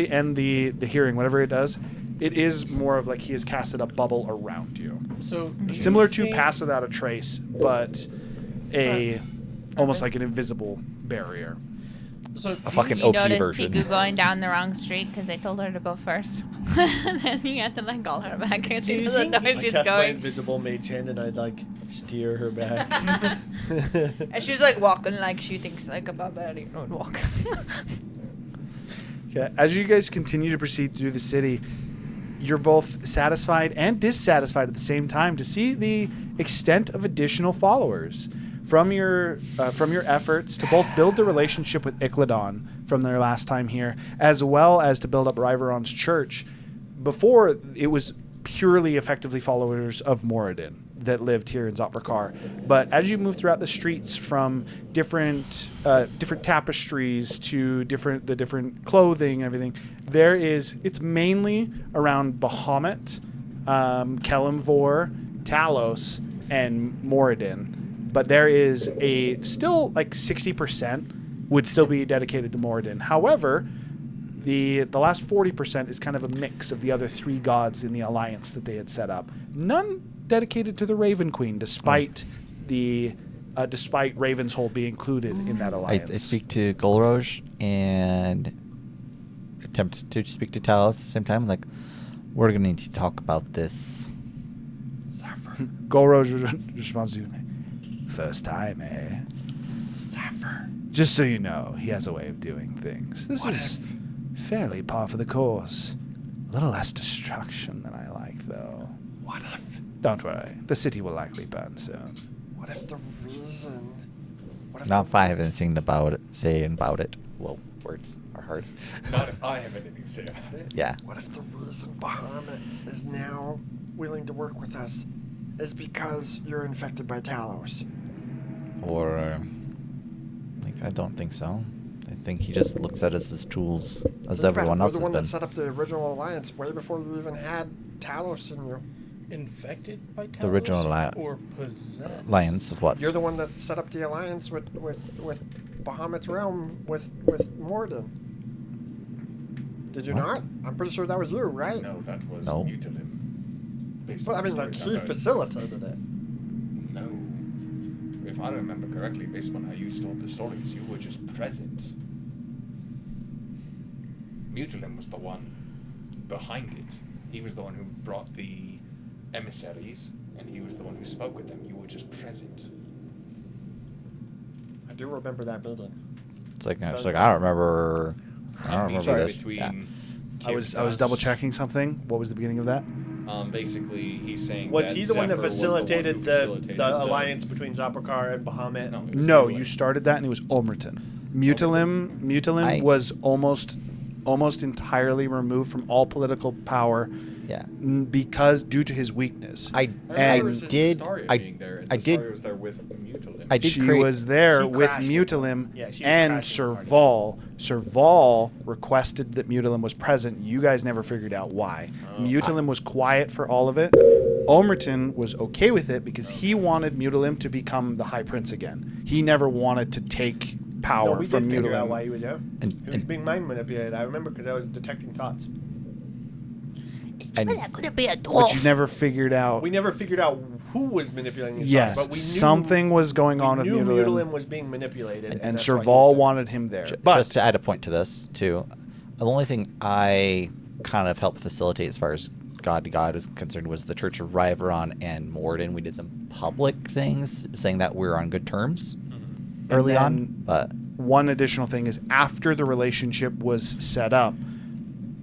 and the hearing, whatever it does, it is more of like he has casted a bubble around you. So Similar do you to think- Pass Without a Trace, but almost like an invisible barrier. So A fucking You OP noticed version. Tiku going down the wrong street because they told her to go first. And then you have to like call her back and Do she you doesn't know think- where I she's cast my going. invisible mage hand and I like steer her back. And she's like walking like she thinks like a barbarian would walk. Yeah, as you guys continue to proceed through the city, you're both satisfied and dissatisfied at the same time to see the extent of additional followers from your efforts to both build the relationship with Icladon from their last time here, as well as to build up Riveron's church. Before, it was purely effectively followers of Moradin that lived here in Zopricar. But as you move throughout the streets, from different tapestries to the different clothing and everything, it's mainly around Bahamut, Kelimvor, Talos, and Moradin. But there is still like 60% would still be dedicated to Moradin. However, the last 40% is kind of a mix of the other 3 gods in the alliance that they had set up. None dedicated to the Raven Queen, despite Ravenshold being included in that I alliance. speak to Golroj and attempt to speak to Talos at the same time. Like, we're going to need to talk about this. Golroj responds to me, "First time, eh? Just so you know, he has a way of doing things. This is fairly par for the course. A little less destruction than I like, though. What if? Don't worry, the city will likely burn soon." What if the reason? What if Not the, if I have anything saying about it. Well, words are hard. Not if I have anything to say about it. Yeah. What if the reason Bahamut is now willing to work with us is because you're infected by Talos? Or, I don't think so. I think he just looks at us as tools, as Think about everyone it, else You're the has one that been. set up the original alliance way before you even had Talos in you. Infected by Talos The original or possessed? Alliance of what? You're the one that set up the alliance with Bahamut's realm with Moradin. Did you What? not? I'm pretty sure that was you, right? No, that was No. Mutilim. Based But on I mean, the like, stories he I've heard. facilitated it. No. If I remember correctly, based on how you told the stories, you were just present. Mutilim was the one behind it. He was the one who brought the emissaries, and he was the one who spoke with them. You were just present. I do remember that building. It's like, I don't remember. I don't remember Sorry, this. between Yeah. I was Kyrgyz. double checking something. What was the beginning of that? Basically, he's saying Was that he the one that Zephyr was the one who facilitated facilitated the alliance between Zopricar and Bahamut? No, it was No, Mutilim. you started that, and it was Omerton. Mutilim I- was almost entirely removed from all political power. Yeah. Because due to his weakness. I remember and did. Zastaria being there, and I did. Zastaria was there with Mutilim. I did she create. was there She with crashed it. Mutilim Yeah, she was and crashing the party. Serval. Serval requested that Mutilim was present. You guys never figured out why. Mutilim was quiet for all of it. Omerton was okay with it because he wanted Mutilim to become the High Prince again. He never wanted to take power No, we from did figure out why Mutilim. he was there. And- He was and- being mind manipulated. I remember because I was detecting thoughts. And- Could it be a But dwarf? you never figured out. We never figured out who was manipulating his Yes, thoughts, but we knew something was going on with we knew Mutilim. Mutilim was being manipulated. and that's why he was Serval there. wanted him there. Ju- But just to add a point to this too, the only thing I kind of helped facilitate as far as God to God is concerned was the Church of Riveron and Morden. We did some public things saying that we were on good terms early then on, but one additional thing is after the relationship was set up,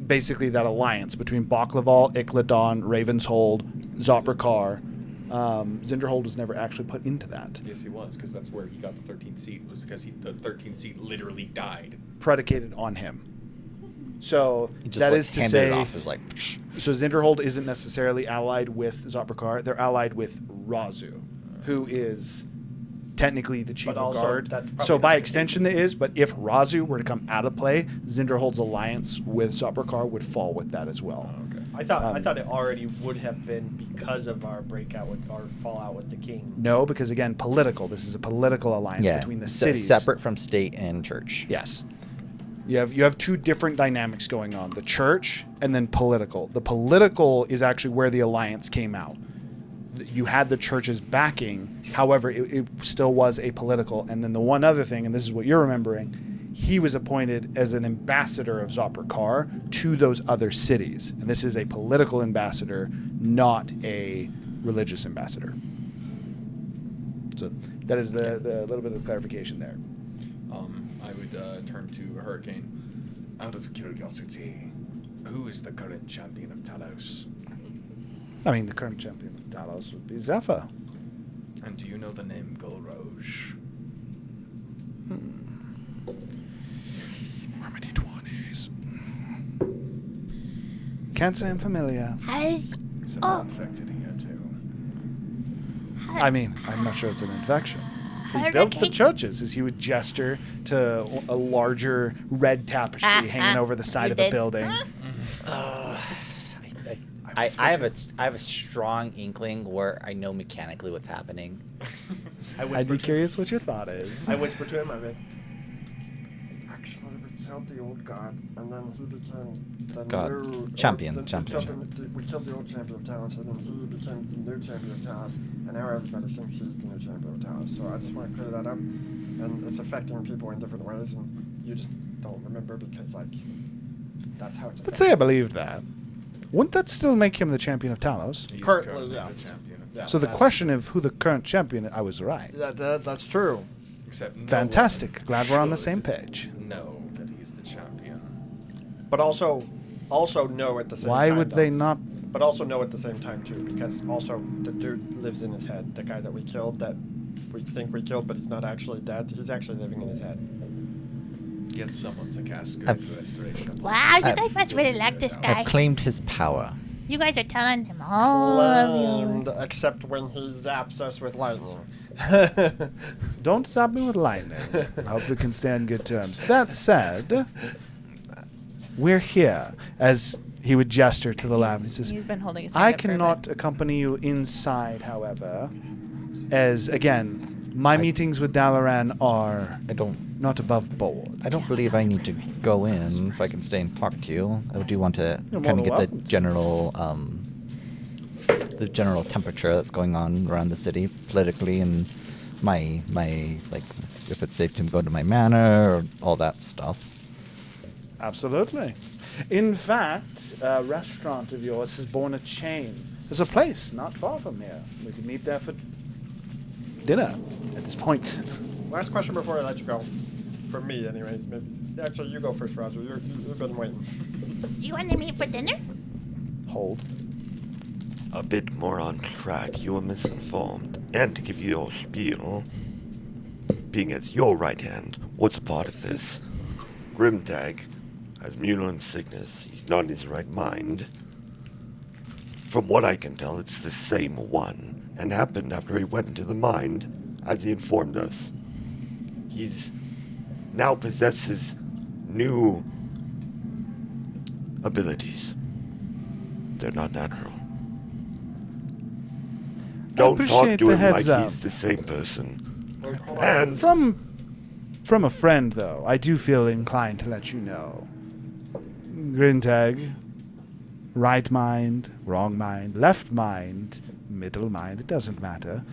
basically that alliance between Baklaval, Icladon, Ravenshold, Zopricar, Zinderhold was never actually put into that. Yes, he was, because that's where he got the 13th seat, was because the 13th seat literally died. Predicated on him. So he just that like is to handed say, it off as like, psh. so Zinderhold isn't necessarily allied with Zopricar. They're allied with Razu, who is technically the chief But of also, guard. that's probably So not by the extension, there is. But if Razu were to come out of play, Zinderhold's alliance with Zopricar would fall with that as well. Okay. I thought it already would have been because of our breakout with our fallout with the king. No, because again, political. This is a political alliance yeah, between the se- cities. separate from state and church. Yes. You have two different dynamics going on: the church and then political. The political is actually where the alliance came out. you had the church's backing. However, it still was apolitical. And then the one other thing, and this is what you're remembering, he was appointed as an ambassador of Zopricar to those other cities. And this is a political ambassador, not a religious ambassador. So that is the little bit of clarification there. I would turn to Hurricane. Out of curiosity, who is the current champion of Talos? I mean, the current champion of Talos would be Zephyr. And do you know the name Golroge? More many 20s. Can't say I'm familiar. Since infected here too. I mean, I'm not sure it's an infection. He built the churches as he would gesture to a larger red tapestry hanging over the side of the building. I have a strong inkling where I know mechanically what's happening. I'd be curious what your thought is. I whisper to him, I mean, Actually, we killed the old god, and then he became the God. new... Champion. We killed the old champion of Talos, and then he became the new champion of Talos, and now everybody thinks he's the new champion of Talos. So I just want to clear that up, and it's affecting people in different ways, and you just don't remember because, like, that's how it's affecting. Let's say I believe that. Wouldn't that still make him the champion of Talos? He is Currently, the yes. champion of Yeah. So the Talos. question of who the current champion, I was right. That's true. Except no Fantastic. one Glad we're on the should same page. know that he's the champion. But also know at the same time. Why would though. they not? But also know at the same time, too, because also the dude lives in his head. The guy that we killed, that we think we killed, but he's not actually dead, he's actually living in his head. Get someone to cast I've- Spirit Restoration. Wow, you guys must really like this guy. I've claimed his power. You guys are telling him all of you. Claimed, except when he zaps us with lightning. Don't zap me with lightning. I hope we can stay on good terms. That said, we're here. As he would gesture to the lab, he says, He's been holding his hand I up for a bit. cannot accompany you inside, however, as, again, my meetings with Dalaran are I don't not above board. I don't believe I need to go in if I can stay and talk to you. I do want to You're kind more of than get welcome the general temperature that's going on around the city politically, and my like if it's safe to go to my manor or all that stuff. Absolutely. In fact, a restaurant of yours has borne a chain. There's a place not far from here. We can meet there for dinner at this point. Last question before I let you go. For me, anyways. Maybe. Actually, you go first, Roger. You've been waiting. You want to meet for dinner? Hold. A bit more on track, you were misinformed. And to give you your spiel, being as your right hand, what's part of this? Grimtag has mutilant sickness. He's not in his right mind. From what I can tell, it's the same one, and happened after he went into the mind, as he informed us. He's now possesses new abilities. They're not natural. Don't talk appreciate to the him like heads up. he's the same person. And From a friend, though, I do feel inclined to let you know. Grintag, right mind, wrong mind, left mind, middle mind, it doesn't matter.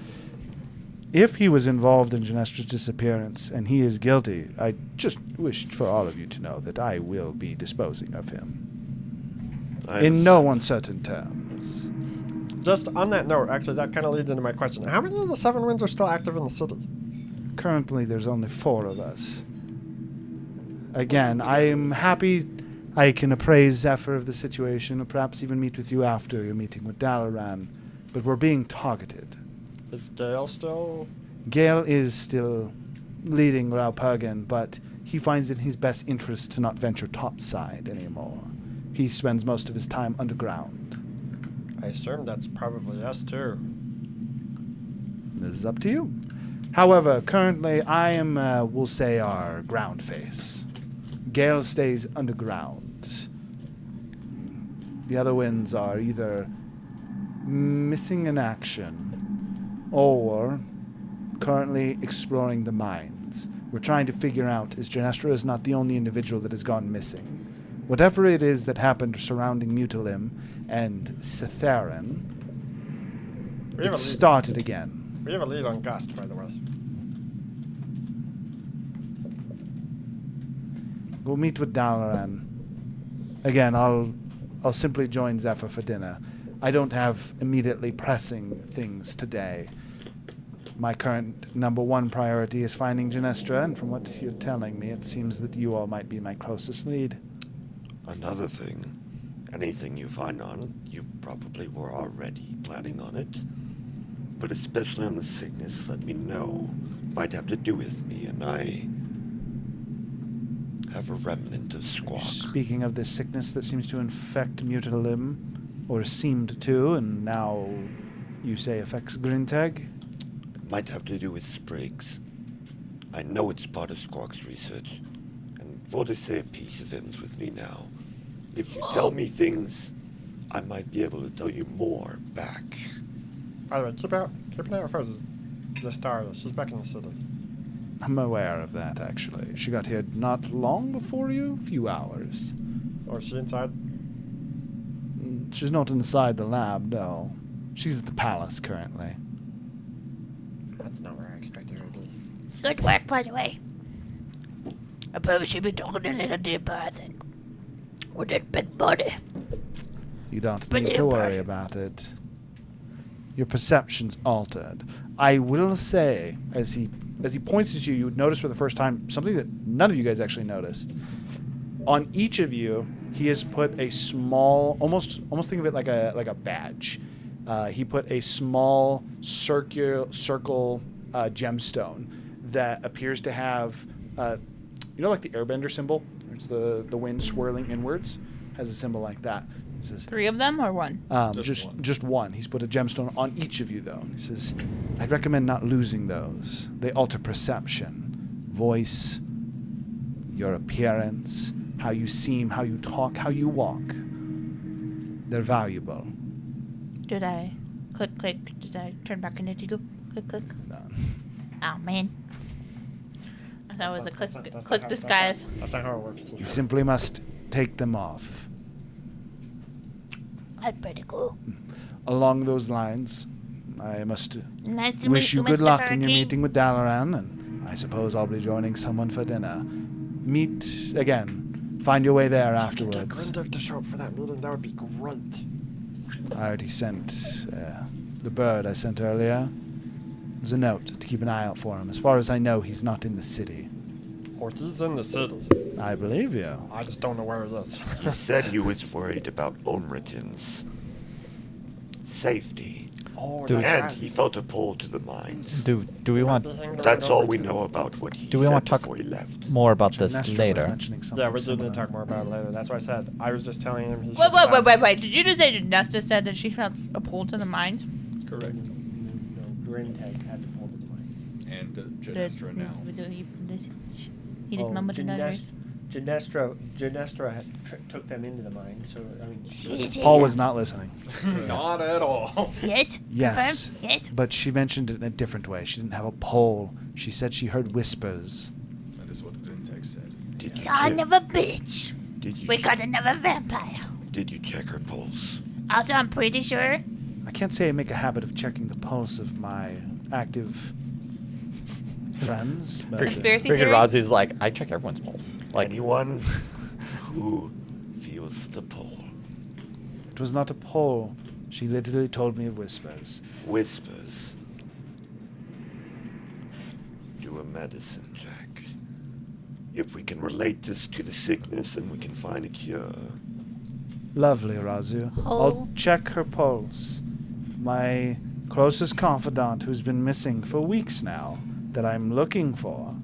If he was involved in Genestra's disappearance and he is guilty, I just wished for all of you to know that I will be disposing of him. In no uncertain terms. Just on that note, actually, that kind of leads into my question. How many of the Seven Winds are still active in the city? Currently, there's only 4 of us. Again, I am happy I can appraise Zephyr of the situation, or perhaps even meet with you after your meeting with Dalaran, but we're being targeted. Is Gale still... Gale is still leading Raupergan, but he finds it in his best interest to not venture topside anymore. He spends most of his time underground. I assume that's probably us, too. This is up to you. However, currently I am, we'll say, our ground face. Gale stays underground. The other winds are either missing in action or currently exploring the mines. We're trying to figure out, as Genestra is not the only individual that has gone missing. Whatever it is that happened surrounding Mutalim and Citharan, We have it a lead. started again. We have a lead on Gust, by the way. We'll meet with Dalaran. Again, I'll simply join Zephyr for dinner. I don't have immediately pressing things today. My current number one priority is finding Genestra, and from what you're telling me, it seems that you all might be my closest lead. Another thing, anything you find on, you probably were already planning on it. But especially on the sickness, let me know. Might have to do with me, and I have a remnant of squawk. Speaking of this sickness that seems to infect Mutalim, or seemed to, and now you say affects Grintag? Might have to do with Spriggs. I know it's part of Squawk's research, and Voda say a piece of him's with me now. If you tell me things, I might be able to tell you more back. By the way, keep an eye out for the star. She's back in the city. I'm aware of that, actually. She got here not long before you, a few hours. Or is she inside? She's not inside the lab, no. She's at the palace currently. That's not where I expected her to be. Good work, by the way. I probably should be talking a little deeper, I think. With that big body. You don't But need to worry about it. Your perception's altered. I will say, as he points at you, you would notice for the first time something that none of you guys actually noticed. On each of you, he has put a small, almost think of it like a badge. He put a small circle gemstone that appears to have, like the airbender symbol. It's the wind swirling inwards. Has a symbol like that. He says, 3 of them or 1? just one. He's put a gemstone on each of you, though. He says, I'd recommend not losing those. They alter perception, voice, your appearance, how you seem, how you talk, how you walk. They're valuable. Did I click? Did I turn back into Tiku? Click. Oh man. That was a click disguise. That's not how it works. You simply must take them off. That's pretty cool. Along those lines, I must Nice to wish meet you you, good Mr. luck in your Hurricane. meeting with Dalaran, and I suppose I'll be joining someone for dinner. Meet again. Find your way there Get afterwards. Grindig to show up for that meeting. That would be great. I already sent the bird I sent earlier. There's a note to keep an eye out for him. As far as I know, he's not in the city. Or he's in the city. I believe you. I just don't know where he is. He said he was worried about Omritan's safety. Oh, Dude. that's And right. he felt a pull to the mines. Do we want That's all we know about what he Do we said want to talk before he left. more about this Nestor was later? mentioning something Yeah, we do need similar. to talk more about it later. That's what I said. I was just telling him he should Wait. Did you just say Nesta said that she felt a pull to the mines? Correct. No, Grintag has a pull to the mines. And Does- Genestra now. He just mumbled it under his... Genestra took them into the mine, so, I mean... Paul was not listening. Not at all. Yes? Yes. Confirmed? Yes? But she mentioned it in a different way. She didn't have a pole. She said she heard whispers. That is what Grintek said. Did you Son check- of a bitch. Did you We check- got another vampire. Did you check her pulse? Also, I'm pretty sure... I can't say I make a habit of checking the pulse of my active friends. But Conspiracy Freaking theory? Razi's like, I check everyone's pulse. Like, Anyone who feels the pull. it was not a pole. She literally told me of whispers. Whispers. Do a medicine check. If we can relate this to the sickness and we can find a cure. Lovely, Razu. Oh. I'll check her pulse. My closest confidant, who's been missing for weeks now, that I'm looking for.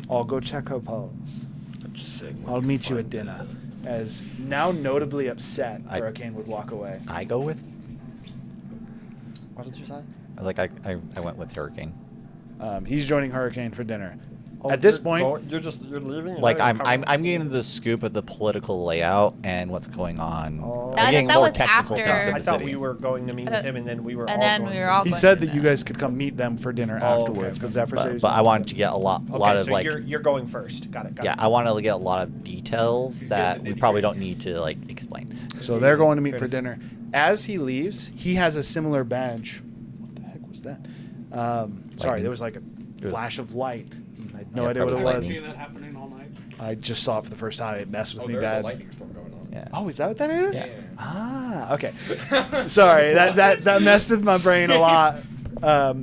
I'll go check her pulse. I'm just saying. when I'll you meet you at find dinner. it. As now notably upset, I- Hurricane would walk away. I go with. What did you say? I went with Hurricane. He's joining Hurricane for dinner. Oh, At this you're point, you're leaving. You're Like not even I'm getting the scoop of the political layout and what's going on. Oh. I'm That- getting that more was technical after- things in I the thought city. we were going to meet with him, and then we were. And all then going we to were all he going said to that you dinner. guys could come meet them for dinner Oh, okay, afterwards. okay. But Zephyr said he was But I gonna- wanted to get a lot Okay, of so like, you're going first. Got it. yeah, I want to get a lot of details that we nitty-gritty. probably don't need to like explain. So they're going to meet for dinner. As he leaves, he has a similar badge that? Sorry, there was like a flash of light. I had no idea what it probably was. Seen that happening all night. I just saw it for the first time. It messed with me there's a bad. lightning storm going on. Yeah. Oh, is that what that is? Yeah. Ah, okay. Sorry, that messed with my brain a lot.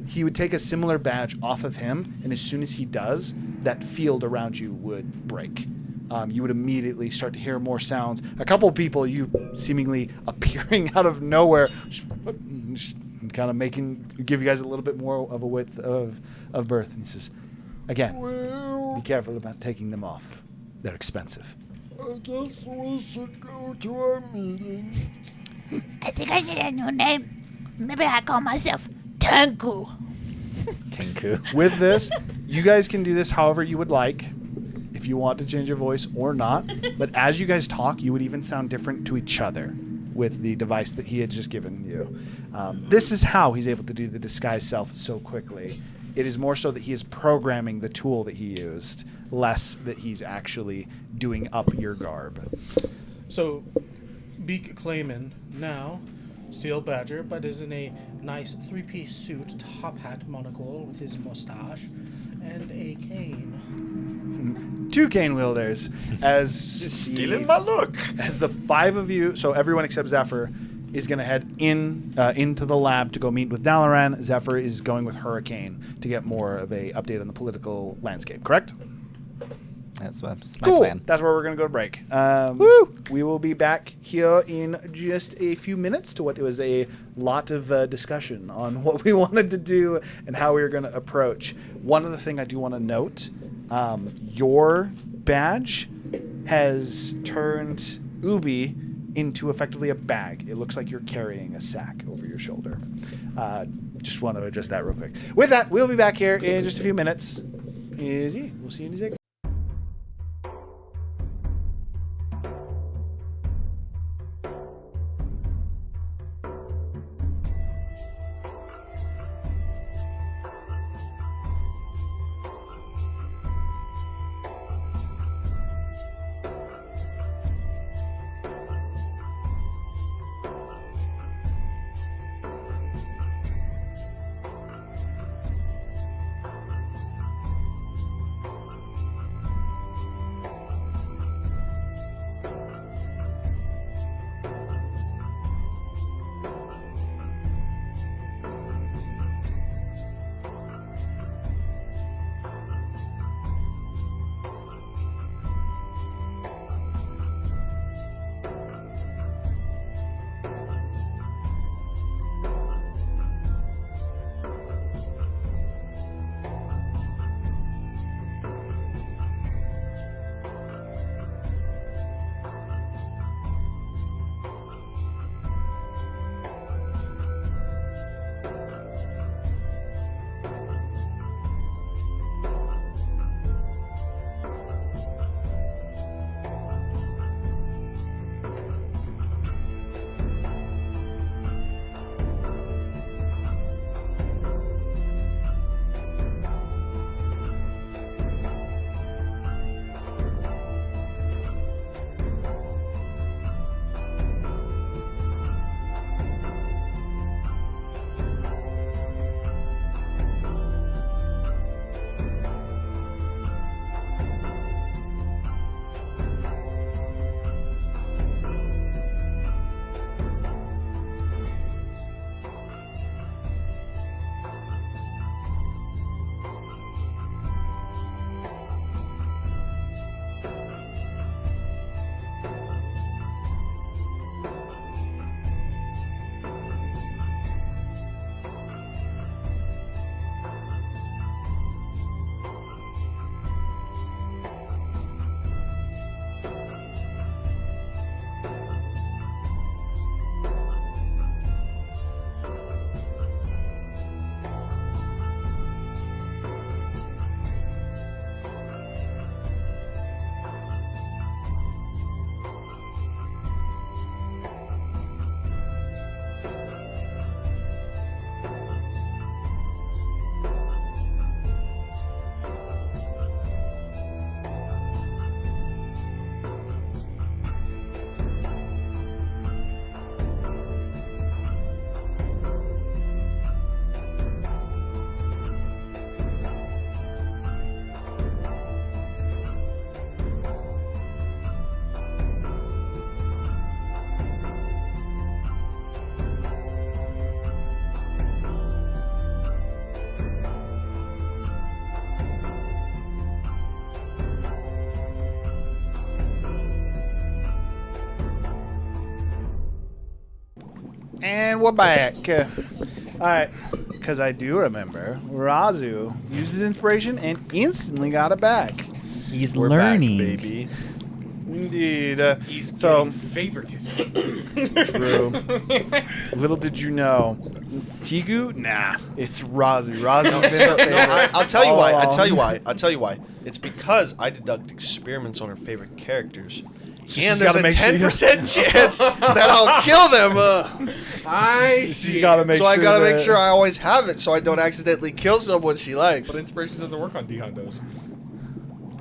He would take a similar badge off of him, and as soon as he does, that field around you would break. You would immediately start to hear more sounds. A couple people, you seemingly appearing out of nowhere, kind of give you guys a little bit more of a width of berth. And he says, again, be careful about taking them off. They're expensive. I guess we should go to our meeting. I think I need a new name. Maybe I call myself Tanku. Tinku. With this, you guys can do this however you would like, if you want to change your voice or not. But as you guys talk, you would even sound different to each other with the device that he had just given you. This is how he's able to do the disguise self so quickly. It is more so that he is programming the tool that he used, less that he's actually doing up your garb. So, Beak Clayman now, Steel Badger, but is in a nice three-piece suit, top hat, monocle with his mustache, and a cane. 2 cane wielders as Stealing my look. As the 5 of you, so everyone except Zephyr is going to head into the lab to go meet with Dalaran. Zephyr is going with Hurricane to get more of a update on the political landscape, correct? That's my Cool. plan. That's where we're going to go to break. We will be back here in just a few minutes to what was a lot of discussion on what we wanted to do and how we were going to approach. One other thing I do want to note, your badge has turned Ubi into effectively a bag. It looks like you're carrying a sack over your shoulder. Just want to address that real quick. With that, we'll be back here in just a few minutes. Easy. We'll see you in a second. And we're back. All right, because I do remember Razu used his inspiration and instantly got it back. He's We're learning. back, baby. Indeed. He's So getting favoritism. true. Little did you know, Tiku? Nah, it's Razu. Razu's been her favorite. I'll tell you all why. along. I'll tell you why. It's because I deduct experiments on her favorite characters. she's And there's gotta a make sure you- 10% chance that I'll kill them. She's got to make So sure. I gotta make that- sure I always have it so I don't accidentally kill someone she likes. But inspiration doesn't work on D-Hondos.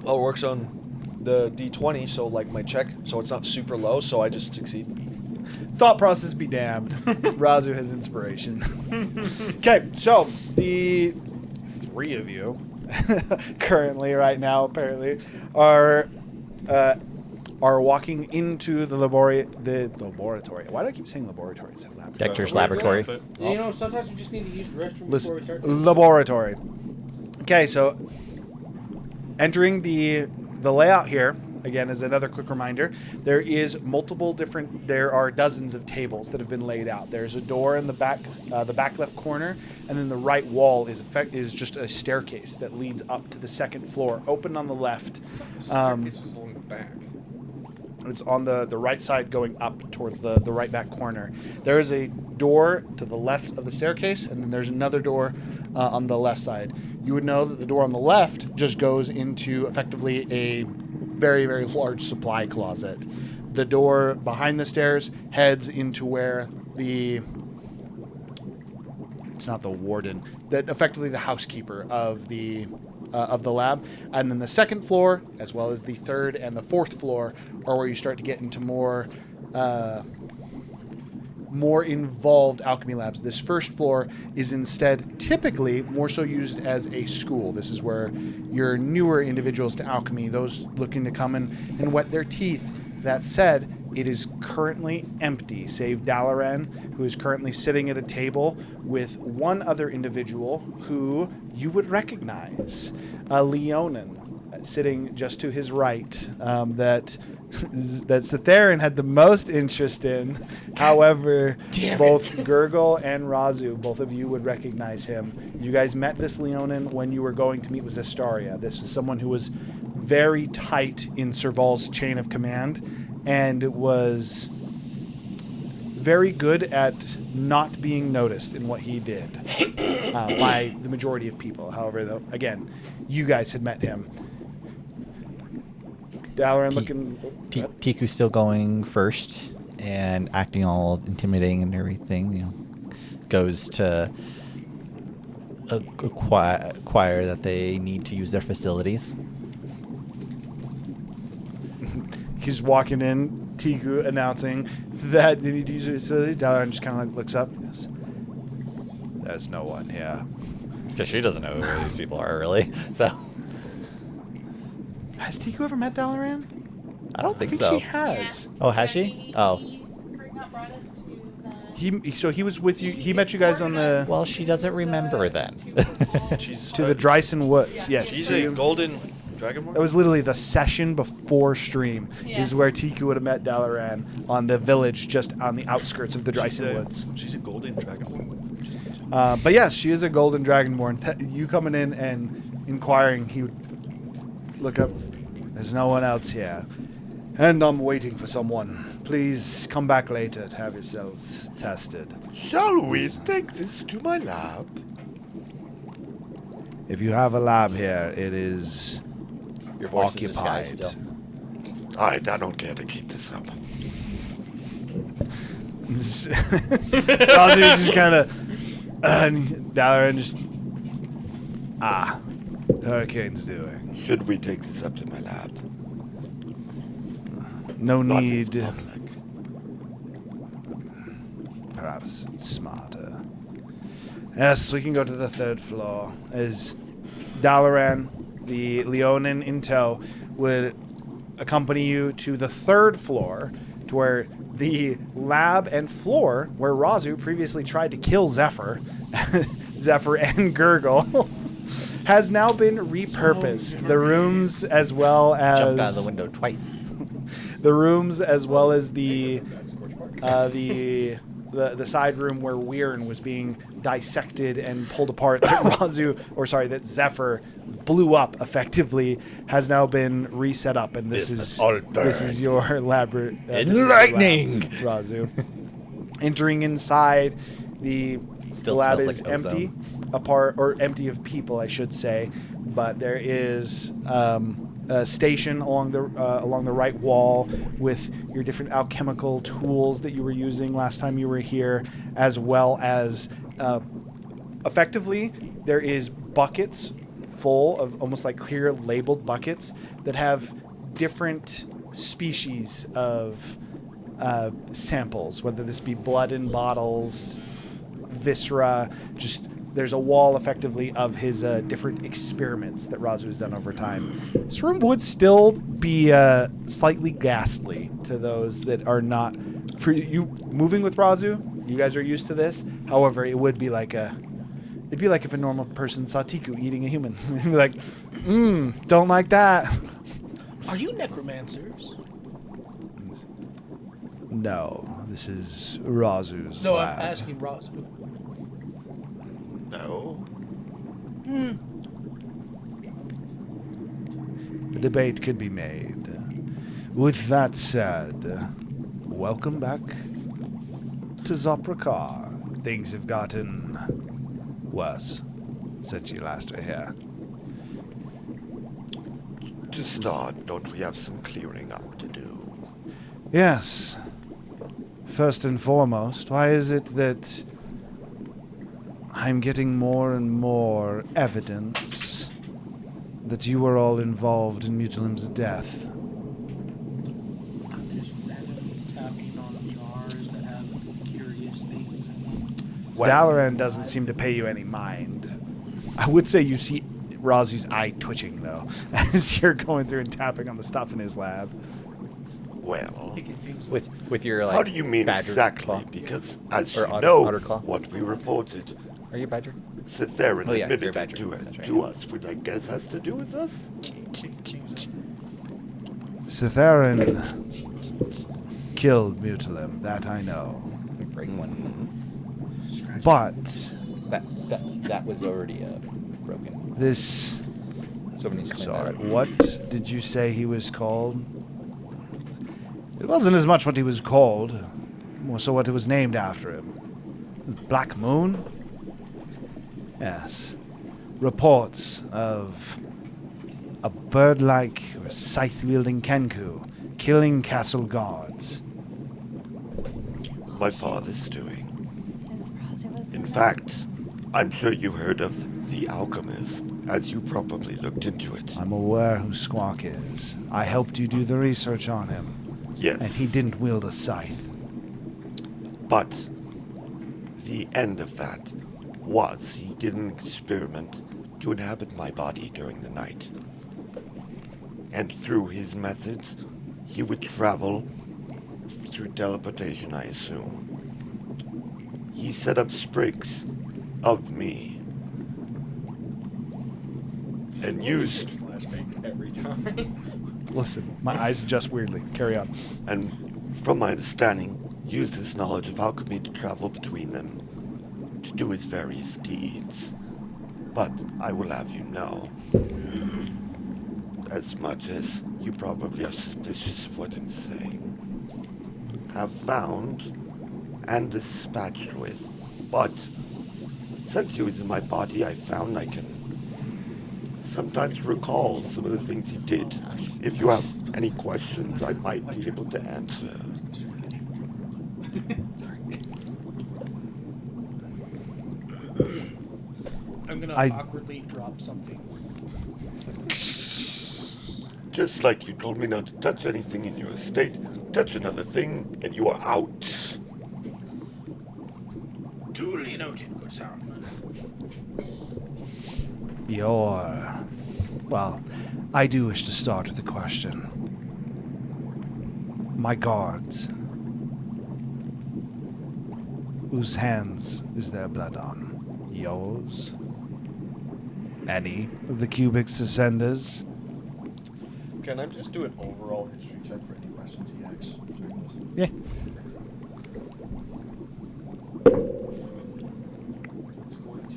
Oh, it works on the D20, so like my check, so it's not super low, so I just succeed. Thought process be damned. Razu has inspiration. Okay, so the three of you currently, right now, apparently, are walking into the laboratory. Why do I keep saying laboratory? Is that laboratory? Dexter's laboratory. You know, sometimes we just need to use the restroom before we start. Laboratory. Okay, so entering the layout here again is another quick reminder. There are dozens of tables that have been laid out. There's a door in the back left corner, and then the right wall is just a staircase that leads up to the second floor, open on the left. The staircase was along the back. It's on the right side going up towards the right back corner. There is a door to the left of the staircase, and then there's another door on the left side. You would know that the door on the left just goes into effectively a very, very large supply closet. The door behind the stairs heads into where it's not the warden, that effectively the housekeeper of the lab, and then the second floor, as well as the third and the fourth floor, are where you start to get into more involved alchemy labs. This first floor is instead typically more so used as a school. This is where your newer individuals to alchemy, those looking to come in and wet their teeth. That said, it is currently empty, save Dalaran, who is currently sitting at a table with one other individual who you would recognize, Leonin, sitting just to his right, that Satherin had the most interest in. However, both Gurgle and Razu, both of you would recognize him. You guys met this Leonin when you were going to meet with Zestaria. This is someone who was very tight in Serval's chain of command and was very good at not being noticed in what he did by the majority of people. However, though, again, you guys had met him. Dalaran looking... Tiku's still going first and acting all intimidating and everything, you know, goes to acquire that they need to use their facilities. He's walking in, Tiku announcing that they need to use his facilities. Dalaran just kind of like looks up and goes, "There's no one here." Because she doesn't know who these people are, really. So Has Tiku ever met Dalaran? I don't think I think so. she has. Oh, has she? Oh. He was with you. He met you guys on the Well, she doesn't remember then. to the Dryson Woods. Yes, He's so a you- golden dragonborn? That was literally the session before stream. Is where Tiku would have met Dalaran on the village just on the outskirts of the Dryson Woods. She's a golden dragonborn. But yes, she is a golden dragonborn. You coming in and inquiring, he would look up. There's no one else here. And I'm waiting for someone. Please come back later to have yourselves tested. Shall we take this to my lab? If you have a lab here, it is Your voice is occupied. disguised still. I don't care to keep this up. Razu just kind of... Dalaran just... Hurricane's doing. Should we take this up to my lab? No Not need. in public. Perhaps it's smarter. Yes, we can go to the third floor. As Dalaran, the Leonin in tow, would accompany you to the third floor, to where the lab and floor where Razu previously tried to kill Zephyr, Zephyr and Gurgle, has now been repurposed. The rooms as well as Jumped out of the window twice. the rooms as well as the the side room where Weirn was being dissected and pulled apart, that Zephyr blew up effectively, has now been reset up, and this is your lab. Lightning, Razu. Entering inside, the Still lab smells is like empty, empty of people, I should say, but there is a station along the right wall with your different alchemical tools that you were using last time you were here, as well as effectively there is buckets full of almost like clear labeled buckets that have different species of samples, whether this be blood in bottles, viscera, just there's a wall effectively of his different experiments that Razu has done over time. This room would still be slightly ghastly to those that are not. For you moving with Razu, you guys are used to this. However, it would be like it'd be like if a normal person saw Tiku eating a human. It'd be like, don't like that. Are you necromancers? No, this is Razu's No, lab. I'm asking Razu. No. The debate could be made. With that said, welcome back to Zopricar. Things have gotten worse since you last were here. To start, don't we have some clearing up to do? Yes. First and foremost, why is it that I'm getting more and more evidence that you were all involved in Mutilim's death? I'm just randomly tapping on jars that have curious things in them. Dalaran doesn't seem to pay you any mind. I would say you see Razu's eye twitching, though, as you're going through and tapping on the stuff in his lab. Well, with your like. how do you mean badger exactly? claw? Because as Or you otter- know, otter claw? what we reported, Are you a badger? Cytherin Oh, yeah, admitted you're a it badger. to, That's right. to us, which I guess has to do with us. Cytherin killed Mutilim, that I know. Break one. But That was already broken. this... Somebody needs to clean Sorry, that up. what did you say he was called? It wasn't as much what he was called, more so what it was named after him. Black Moon? Yes. Reports of a bird-like or scythe-wielding Kenku killing castle guards. My father's doing. This Razu was In the- fact, I'm sure you heard of the alchemist, as you probably looked into it. I'm aware who Squawk is. I helped you do the research on him, Yes. and he didn't wield a scythe. But the end of that was he did an experiment to inhabit my body during the night. And through his methods, he would travel through teleportation, I assume. He set up sprigs of me and used, Every time. Listen, my eyes adjust weirdly. Carry on. and from my understanding, used his knowledge of alchemy to travel between them to do his various deeds. But I will have you know, as much as you probably are suspicious of what I'm saying, have found and dispatched with. But since he was in my body, I found I can sometimes recall some of the things he did. If you have any questions, I might be able to answer. I'm gonna I- awkwardly drop something. Just like you told me not to touch anything in your estate, touch another thing, and you are out. Duly noted, good sir. Well, I do wish to start with a question. My guards. Whose hands is their blood on? Yours? Any of the Cubix Ascenders? Can I just do an overall history check for any questions he asks during this? Yeah. It's going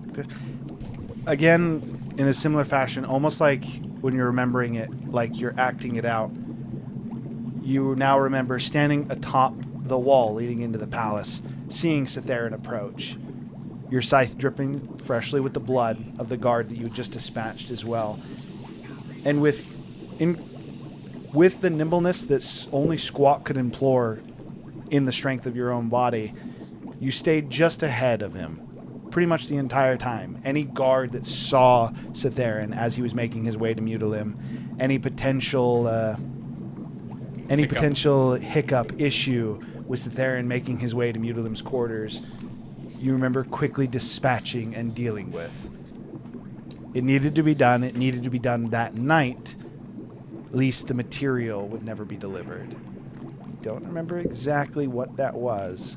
to be Again, in a similar fashion, almost like when you're remembering it, like you're acting it out, you now remember standing atop the wall leading into the palace, seeing Cytherin approach, your scythe dripping freshly with the blood of the guard that you had just dispatched as well. And with the nimbleness that only Squawk could implore in the strength of your own body, you stayed just ahead of him pretty much the entire time. Any guard that saw Cytherin as he was making his way to Mutalim, any potential hiccup issue with Cytherin making his way to Mutalim's quarters, you remember quickly dispatching and dealing with. It needed to be done. It needed to be done that night. At least the material would never be delivered. You don't remember exactly what that was.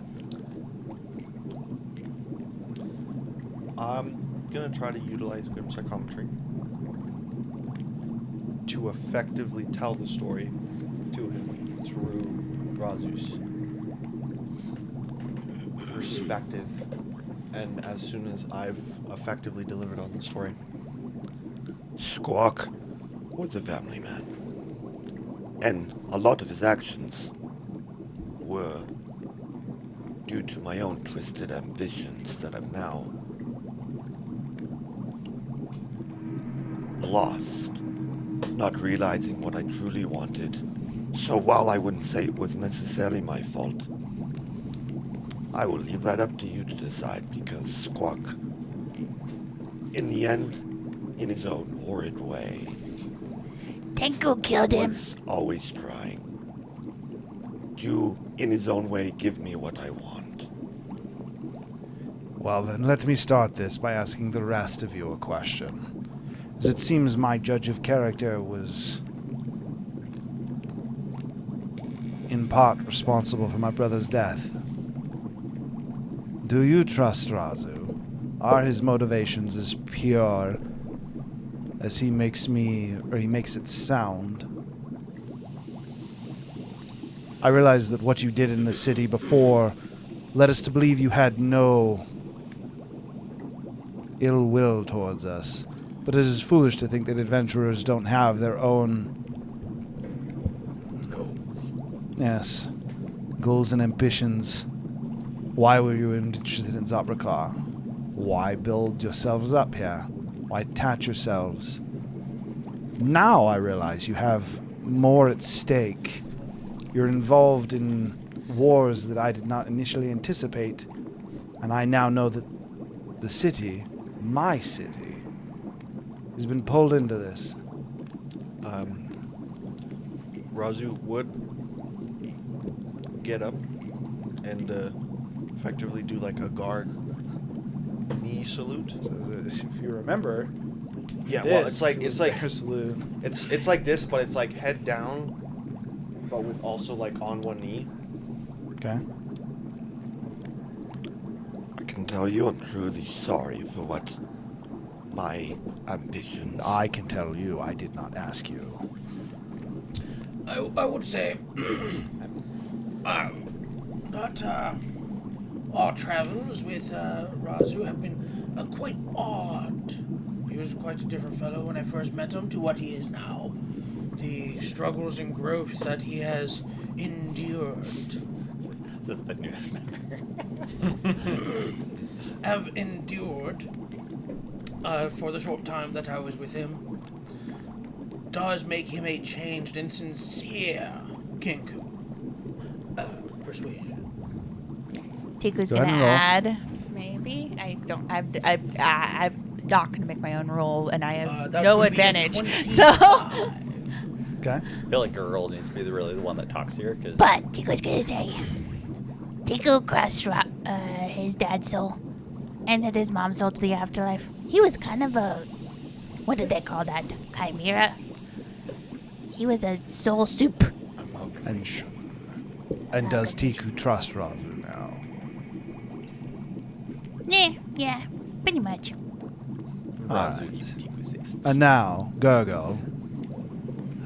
I'm gonna try to utilize grim psychometry to effectively tell the story to him through Razu's perspective, and as soon as I've effectively delivered on the story. Squawk was a family man, and a lot of his actions were due to my own twisted ambitions that I've now lost, not realizing what I truly wanted. So while I wouldn't say it was necessarily my fault, I will leave that up to you to decide, because Squawk, in the end, in his own horrid way, Tenku killed him. was always trying to, in his own way, give me what I want. Well, then let me start this by asking the rest of you a question. As it seems my judge of character was in part responsible for my brother's death. Do you trust Razu? Are his motivations as pure as he makes it sound? I realize that what you did in the city before led us to believe you had no ill will towards us. But it is foolish to think that adventurers don't have their own Goals. Yes. Goals and ambitions. Why were you interested in Zopricar? Why build yourselves up here? Why attach yourselves? Now I realize you have more at stake. You're involved in wars that I did not initially anticipate. And I now know that the city, my city, has been pulled into this. Razu would get up and effectively do like a guard knee salute. So if you remember, Yeah, well, this it's like was their salute. it's like this, but it's like head down, but with also like on one knee. Okay. I can tell you I'm truly sorry for what my ambitions. I can tell you I did not ask you. I would say that our travels with Razu have been quite odd. He was quite a different fellow when I first met him to what he is now. The struggles and growth that he has endured. This is the newest member. Have endured for the short time that I was with him does make him a changed and sincere Kenku. Persuasion. Tiku's Go ahead gonna and roll. add. Maybe I'm not gonna make my own roll, and I have That no would be a advantage. 25. So, Okay. I feel like girl needs to be really the one that talks here, because but Tiku's gonna say, Tiku crushed his dad's soul, and sent his mom's soul to the afterlife. He was kind of a, what did they call that? Chimera. He was a soul soup. And does Tiku trust Razu now? Yeah, pretty much. Razu keeps Tiku safe. And now, Gurgle,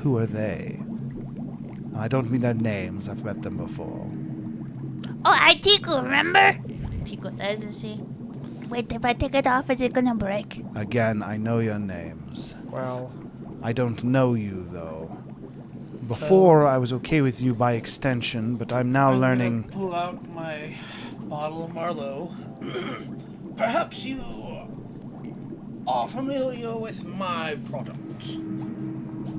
who are they? I don't mean their names. I've met them before. Oh, I Tiku, remember? Tiku says, and she. Wait, if I take it off, is it gonna break? Again, I know your names. Well, I don't know you, though. Before, I was okay with you by extension, but I'm now I'm learning... gonna pull out my bottle of Marlowe. Perhaps you are familiar with my product.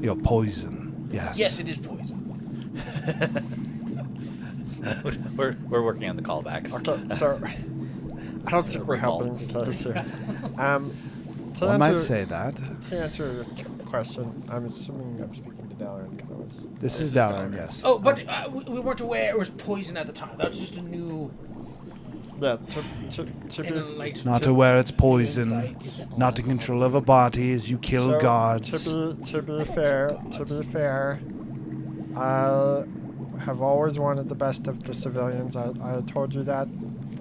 Your poison, yes. Yes, it is poison. We're working on the callbacks. okay, so I don't think we're helping the case here. To One might answer- say that. To answer your question, I'm assuming I'm speaking to Dalaran because I was. This is Dalaran, yes. Oh, but we weren't aware it was poison at the time. That was just a new Yeah, to be enlightenment. Not aware it's poison. Insight. Not in control of a body as you kill so, gods. To be fair, I have always wanted the best of the civilians. I told you that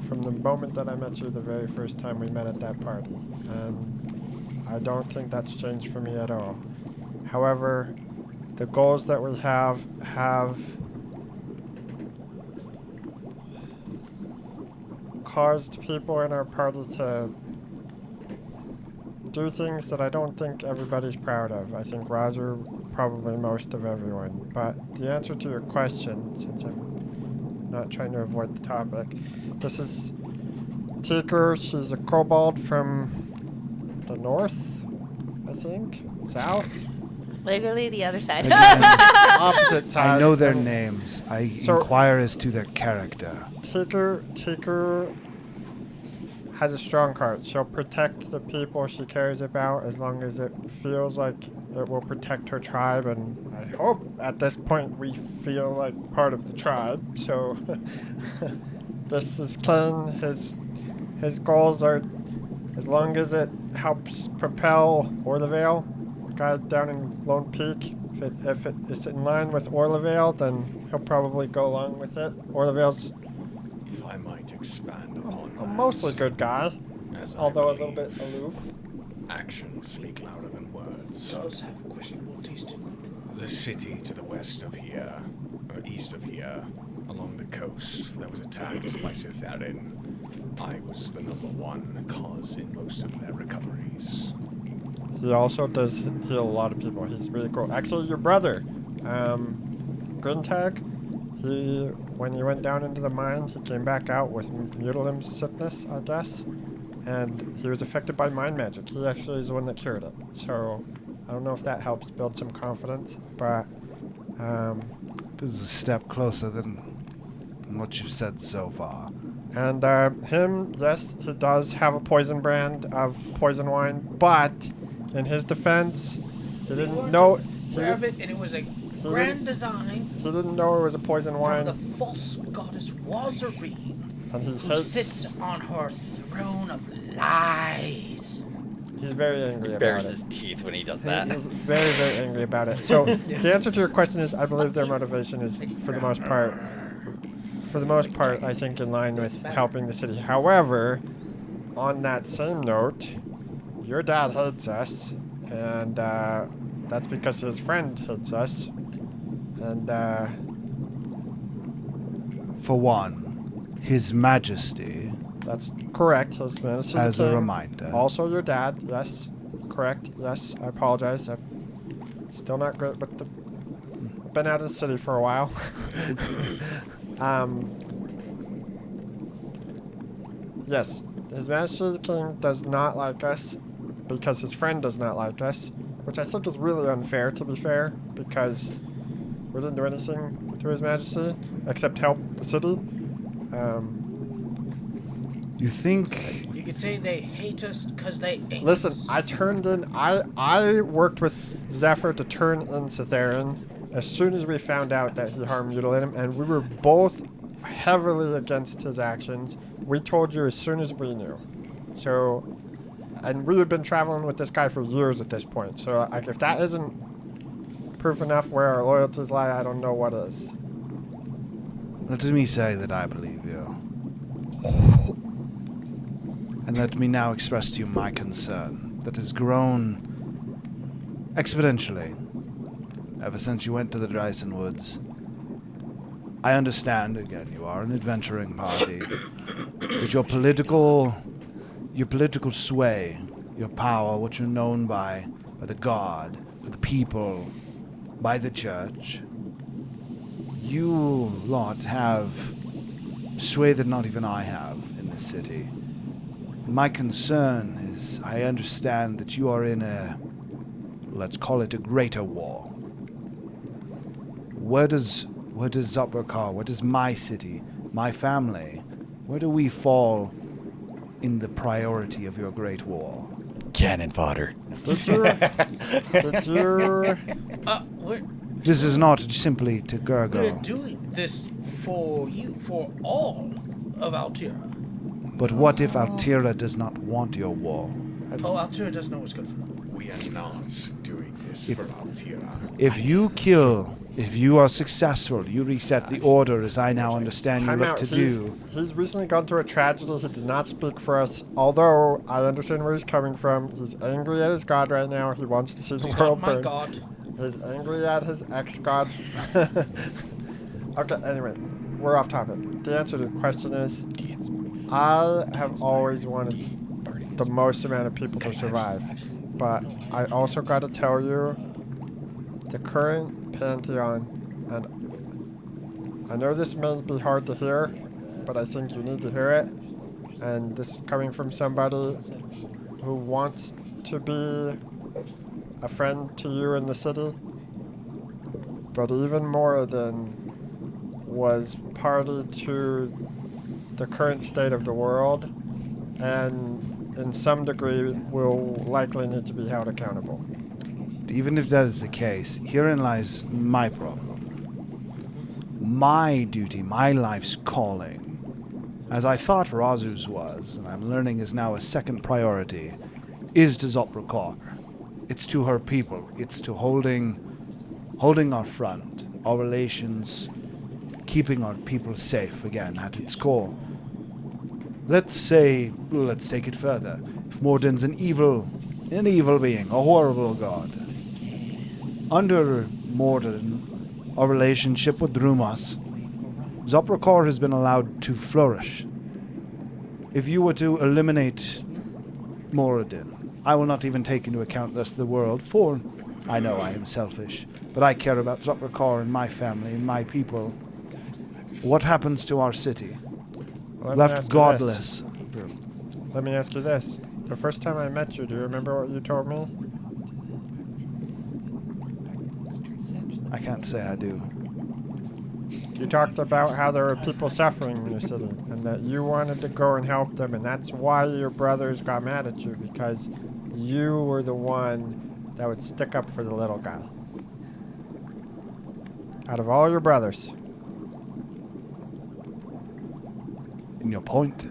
from the moment that I met you the very first time we met at that party. And I don't think that's changed for me at all. However, the goals that we have caused people in our party to do things that I don't think everybody's proud of. I think Roger probably most of everyone. But the answer to your question, since I'm not trying to avoid the topic, this is Tiku. She's a kobold from the north, I think, south, Literally the other side. Again, opposite side. I know their and names. I So- inquire as to their character. Tiku has a strong heart. She'll protect the people she cares about as long as it feels like it will protect her tribe. And I hope at this point we feel like part of the tribe. So this is Ken. His goals are, as long as it helps propel Orlevale, guy down in Lone Peak. If it is in line with Orlevale, then he'll probably go along with it. Orlevale's If I might expand upon a that, mostly good guy, as I although a little bit believe, aloof. actions speak louder than words. Does have questionable taste in The city to the west of here, or east of here, along the coast, that was attacked by Sitharin. I was the #1 cause in most of their recoveries. He also does heal a lot of people. He's really cool. Actually, your brother, Grintag, when he went down into the mine, he came back out with mutilim sickness, I guess, and he was affected by mind magic. He actually is the one that cured it. So I don't know if that helps build some confidence, but This is a step closer than what you've said so far. and him, yes, he does have a poison brand of poison wine, but in his defense, he didn't know. aware of it, and it was a grand design He didn't know it was a poison from wine, the false goddess Wazarine, and he who hates. sits on her throne of lies. He's very angry He about bares it. his teeth when he does He that. is very, very angry about it. So the answer to your question is, I believe their motivation is, for the most part, I think in line with helping the city. However, on that same note, your dad hates us, and that's because his friend hates us. And For one, His Majesty, that's correct. His Majesty as the a King. reminder. Also your dad, yes. Correct, yes. I apologize. I'm still not good, but I've been out of the city for a while. Yes, His Majesty the King does not like us because his friend does not like us, which I think is really unfair, to be fair, because we didn't do anything to His Majesty except help the city. You think... You could say they hate us because they ain't Listen, us. I worked with Zephyr to turn in Sitharin as soon as we found out that he harmed Mutilatum, and we were both heavily against his actions. We told you as soon as we knew. So, and we had been traveling with this guy for years at this point. So, like, if that isn't proof enough where our loyalties lie, I don't know what is. Let me say that I believe you. And let me now express to you my concern that has grown exponentially ever since you went to the Dryson Woods I understand, again, you are an adventuring party. But your political sway, your power, what you're known by the god, by the people, by the church, you lot have sway that not even I have in this city. My concern is I understand that you are in let's call it a greater war. Where does Zopricar, where does my city, my family, where do we fall in the priority of your great war? Cannon fodder. Did you? This is not simply to We're Gurgle, doing this for you, for all of Altira. but what if Altira does not want your war? Oh, Altira doesn't know what's good for them. We are not doing this for Altira. If you are successful, you reset the order as I now understand you Time look out. to do. He's recently gone through a tragedy. He does not speak for us. Although I understand where he's coming from. He's angry at his god right now. He wants to see the She's world not my burn. god. He's angry at his ex-god. Okay, anyway, we're off topic. The answer to the question is, I have always wanted the most amount of people to survive. But I also got to tell you, the current Pantheon, and I know this may be hard to hear, but I think you need to hear it. And this is coming from somebody who wants to be a friend to you in the city, but even more than was party to the current state of the world, and in some degree will likely need to be held accountable. Even if that is the case, herein lies my problem. My duty, my life's calling, as I thought Razu's was, and I'm learning is now a second priority, is to Zopricar. It's to her people. It's to holding our front, our relations, keeping our people safe again at its core. Let's take it further. If Morden's an evil being, a horrible god. Under Morden, our relationship with Drumas, Zopricar has been allowed to flourish. If you were to eliminate Moradin, I will not even take into account the rest of the world, for I know I am selfish, but I care about Zopricar and my family and my people. What happens to our city? Left godless. Let me ask you this. The first time I met you, do you remember what you told me? I can't say I do. You talked about how there were people suffering in your city, and that you wanted to go and help them, and that's why your brothers got mad at you, because you were the one that would stick up for the little guy. Out of all your brothers. In your point.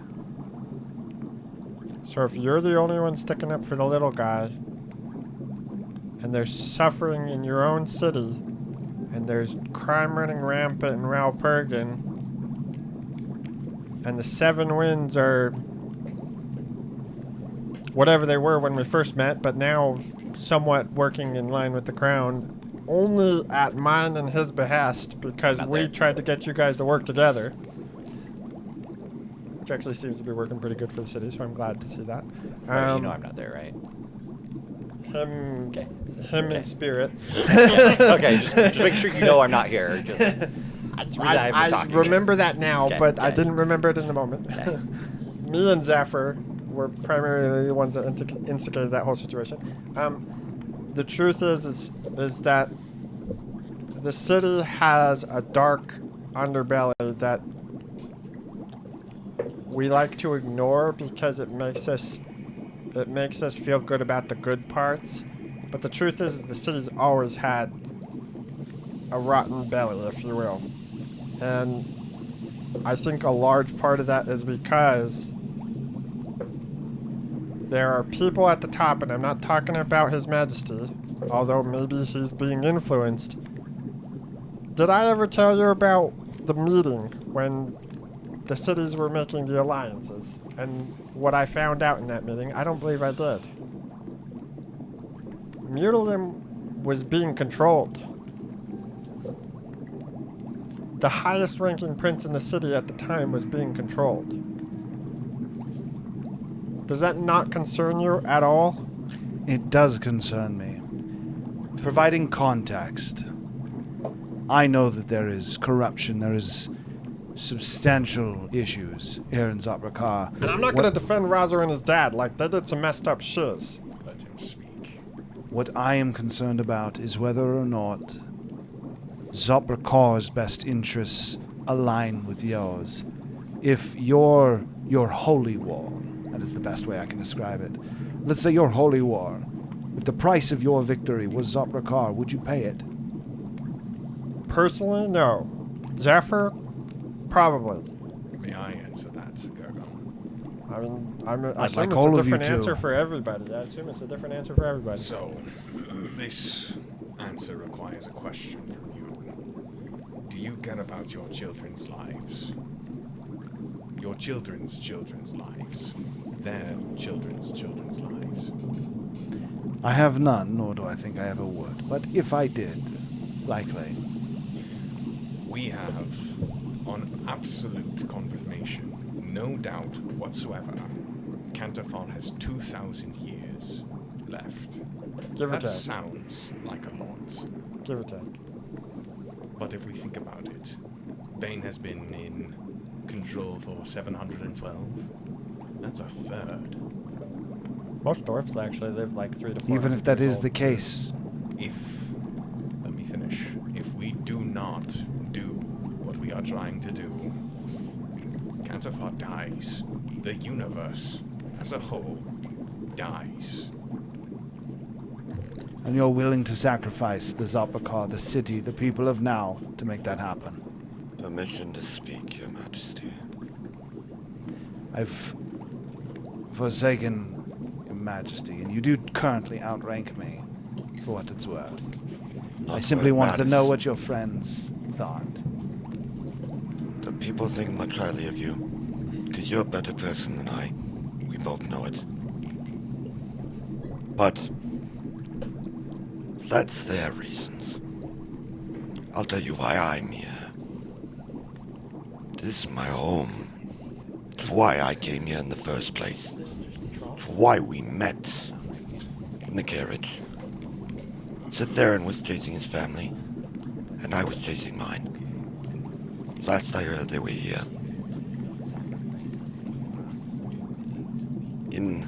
So if you're the only one sticking up for the little guy, and there's suffering in your own city, and there's crime running rampant in Ralpurgan, and the Seven Winds are whatever they were when we first met, but now somewhat working in line with the crown, only at mine and his behest, because we tried to get you guys to work together. Which actually seems to be working pretty good for the city, so I'm glad to see that. You know I'm not there, right? Him in spirit. Okay, just make sure you know I'm not here. I remember that now, Okay, but I okay. didn't remember it in the moment. Okay. Me and Zephyr were primarily the ones that instigated that whole situation. The truth is that the city has a dark underbelly that we like to ignore because it makes us feel good about the good parts. But the truth is the city's always had a rotten belly, if you will. And I think a large part of that is because there are people at the top, and I'm not talking about His Majesty, although maybe he's being influenced. Did I ever tell you about the meeting when the cities were making the alliances? And what I found out in that meeting? I don't believe I did. Mutalim was being controlled. the highest ranking prince in the city at the time was being controlled. Does that not concern you at all? It does concern me. Providing context, I know that there is corruption, there is substantial issues here in Zopricar. And I'm not going to defend Razer and his dad. Like, they did some messed up shiz. Let him speak. What I am concerned about is whether or not Zopricar's best interests align with yours. If your holy war, that is the best way I can describe it. Let's say your holy war. If the price of your victory was Zopricar, would you pay it? Personally, no. Zephyr, probably. May I answer that, Gergo? I mean, I I'd assume like it's all a of you different to. answer for everybody. I assume it's a different answer for everybody. So, this answer requires a question from you. Do you care about your children's lives? Your children's children's lives? Their children's children's lives? I have none, nor do I think I ever would. But if I did, likely. We have, on absolute confirmation, no doubt whatsoever, Cantafon has 2,000 years left. Give or That take. sounds like a lot. Give or take. But if we think about it, Bane has been in control for 712. That's a third. Most dwarfs actually live like 3 to 4. Even if that is the case, Let me finish. If we do not do what we are trying to do, Cantafon dies. The universe as a whole dies. and you're willing to sacrifice the Zopricar, the city, the people of now, to make that happen. Permission to speak, Your Majesty. I've forsaken Your Majesty, and you do currently outrank me, for what it's worth. Not I simply what wanted to matters. know what your friends thought. The people think much highly of you, because you're a better person than I. We both know it. But that's their reasons. I'll tell you why I'm here. This is my home. It's why I came here in the first place. It's why we met in the carriage. Theron was chasing his family, and I was chasing mine. Last I heard, they were here. In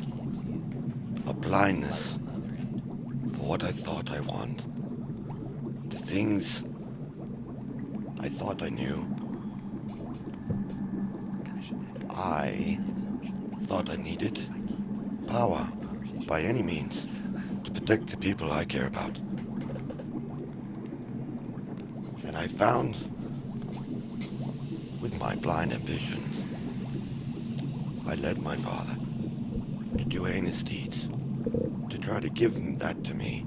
a blindness for what I thought I want. The things I thought I knew. I thought I needed power by any means to protect the people I care about. And I found, with my blind ambitions, I led my father to do heinous deeds, to try to give him that to me.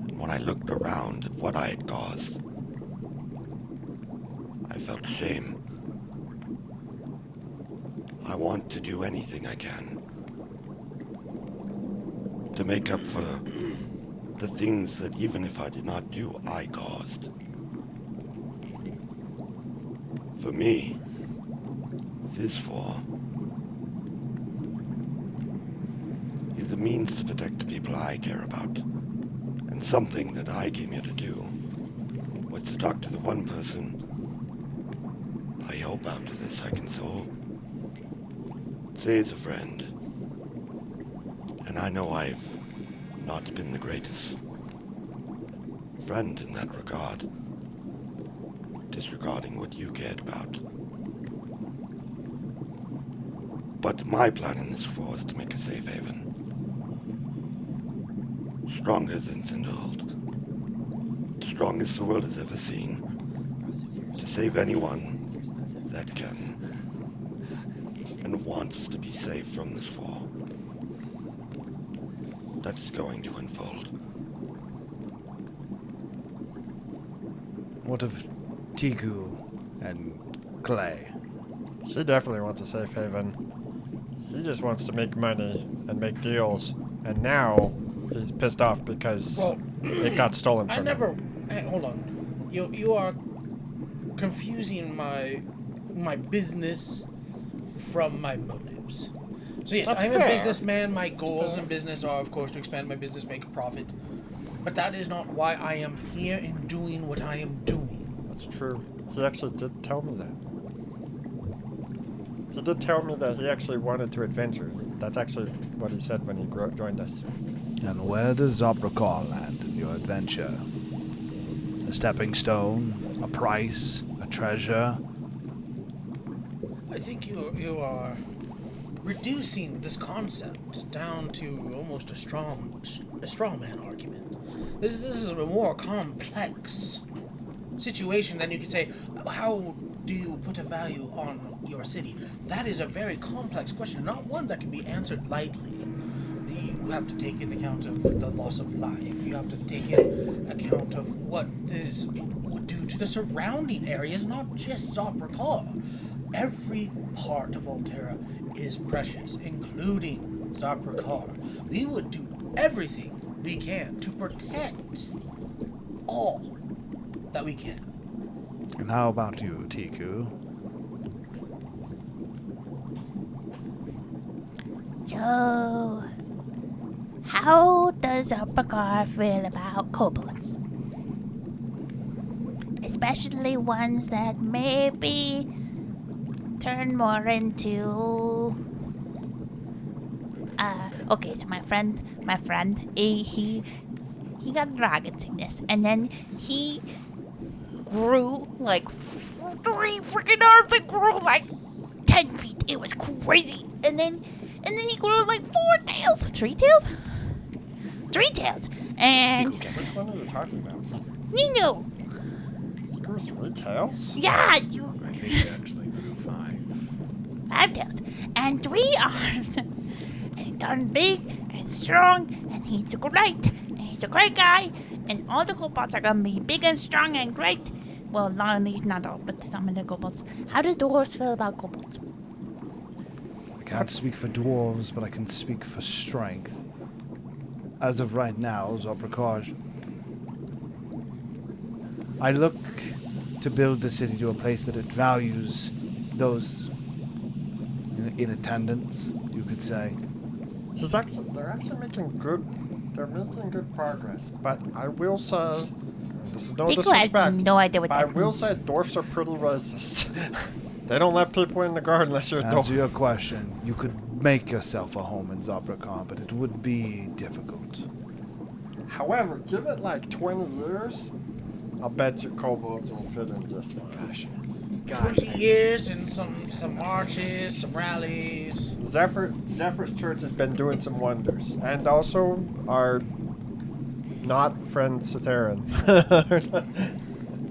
And when I looked around at what I had caused, I felt shame. I want to do anything I can to make up for the things that even if I did not do, I caused. For me, this war is a means to protect the people I care about. And something that I came here to do was to talk to the one person I hope after this I can say is a friend. And I know I've not been the greatest friend in that regard, disregarding what you cared about. But my plan in this war is to make a safe haven. Stronger than Cinderhold. Strongest the world has ever seen. To save anyone that can and wants to be saved from this war. That's going to unfold. What of Tiku and Clay? She definitely wants a safe haven. He just wants to make money and make deals. And now he's pissed off because Well, it got stolen from I him. never. Hey, hold on. You are confusing my business from my motives. So yes, That's I'm fair. a businessman. My goals in business are, of course, to expand my business, make a profit. But that is not why I am here and doing what I am doing. That's true. He actually did tell me that. He did tell me that he actually wanted to adventure. That's actually what he said when he joined us. And where does Zopricar land in your adventure? A stepping stone, a price, a treasure? I think you are reducing this concept down to almost a straw man argument. This is a more complex situation than you could say, how do you put a value on your city? That is a very complex question, not one that can be answered lightly. You have to take into account of the loss of life. You have to take into account of what this would do to the surrounding areas, not just Zopricar. Every part of Altera is precious, including Zopricar. We would do everything we can to protect all that we can. And how about you, Tiku? So, how does Zopricar feel about kobolds? Especially ones that maybe turn more into... okay, so my friend, he got dragon sickness, and then he grew like 3 freaking arms and grew like 10 feet. It was crazy. And then he grew like 4 tails. 3 tails? 3 tails. And Which one are you talking about? Nino. He grew 3 tails? Yeah, you I think he actually grew 5. 5 tails. And 3 arms. And he turned big and strong. And he's great. And he's a great guy. And all the kobolds are gonna be big and strong and great. Well, not all, but some of the kobolds. How does dwarves feel about kobolds? I can't speak for dwarves, but I can speak for strength. As of right now, Zopricar, I look to build the city to a place that it values those in attendance, you could say. They're actually making good progress. But I will say, this is no Tiku has disrespect, no idea what but I that will means. say dwarfs are pretty racist. They don't let people in the garden unless you're a To answer dwarf. your question, you could make yourself a home in Zopricar, but it would be difficult. However, give it like 20 years, I'll bet you kobolds will fit in just fine. 20 years and some marches, some rallies. Zephyr's church has been doing some wonders. And also our not friend Sateran.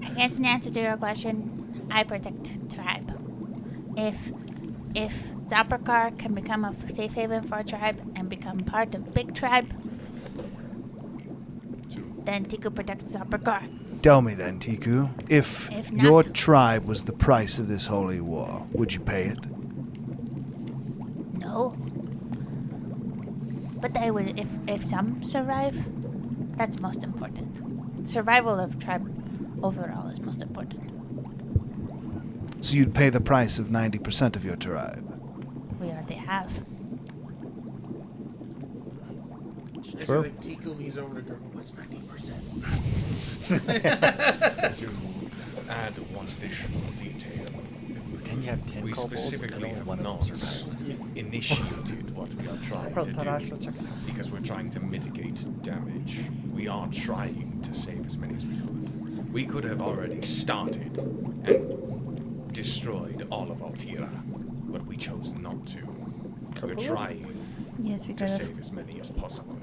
I guess in answer to your question, I protect tribe. If Zopricar can become a safe haven for a tribe and become part of big tribe, then Tiku protects Zopricar. Tell me then, Tiku, if If not- your tribe was the price of this holy war, would you pay it? No. But they would, if some survive, that's most important. Survival of tribe overall is most important. So you'd pay the price of 90% of your tribe? We already have. I True. like Tiku leans over to Gurgle. What's 90%? To add one additional detail, Can you have 10 we kobolds specifically and have one of them not survives? initiated what we are trying Well, to then I should do check that out. because we're trying to mitigate damage. We are trying to save as many as we could. We could have already started and destroyed all of Altira, but we chose not to. We're trying Yes, we to could have. save as many as possible.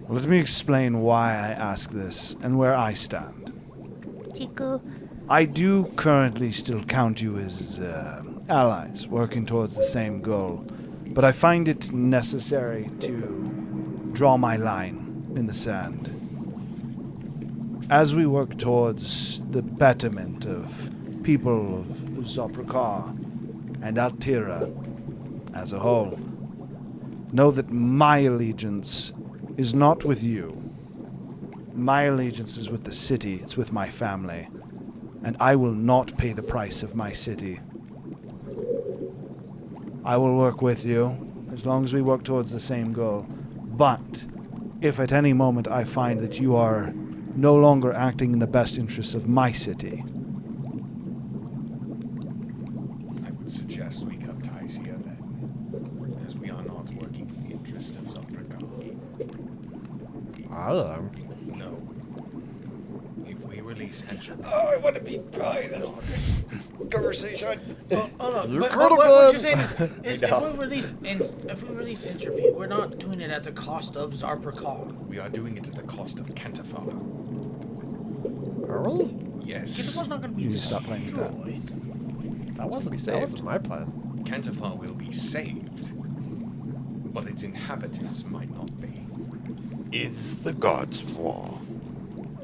Well, let me explain why I ask this and where I stand. Tiku, I do currently still count you as allies, working towards the same goal, but I find it necessary to draw my line in the sand. As we work towards the betterment of people of Zopricar and Altira as a whole, know that my allegiance is not with you. My allegiance is with the city, it's with my family. and I will not pay the price of my city. I will work with you as long as we work towards the same goal. But if at any moment I find that you are no longer acting in the best interests of my city, I would suggest we cut ties here then, as we are not working for the interest of Zopricar. I am. No. If we release entropy... Oh, I want to be part of this conversation. Oh no! You But could've what been. you're saying is if we release entropy, we're not doing it at the cost of Zopricar. We are doing it at the cost of Cantafar. Are we? Yes. Cantafar's not going to be You need to stop playing with that. destroyed. That wasn't my plan. Cantafar will be saved, but its inhabitants might not be. Is the gods' war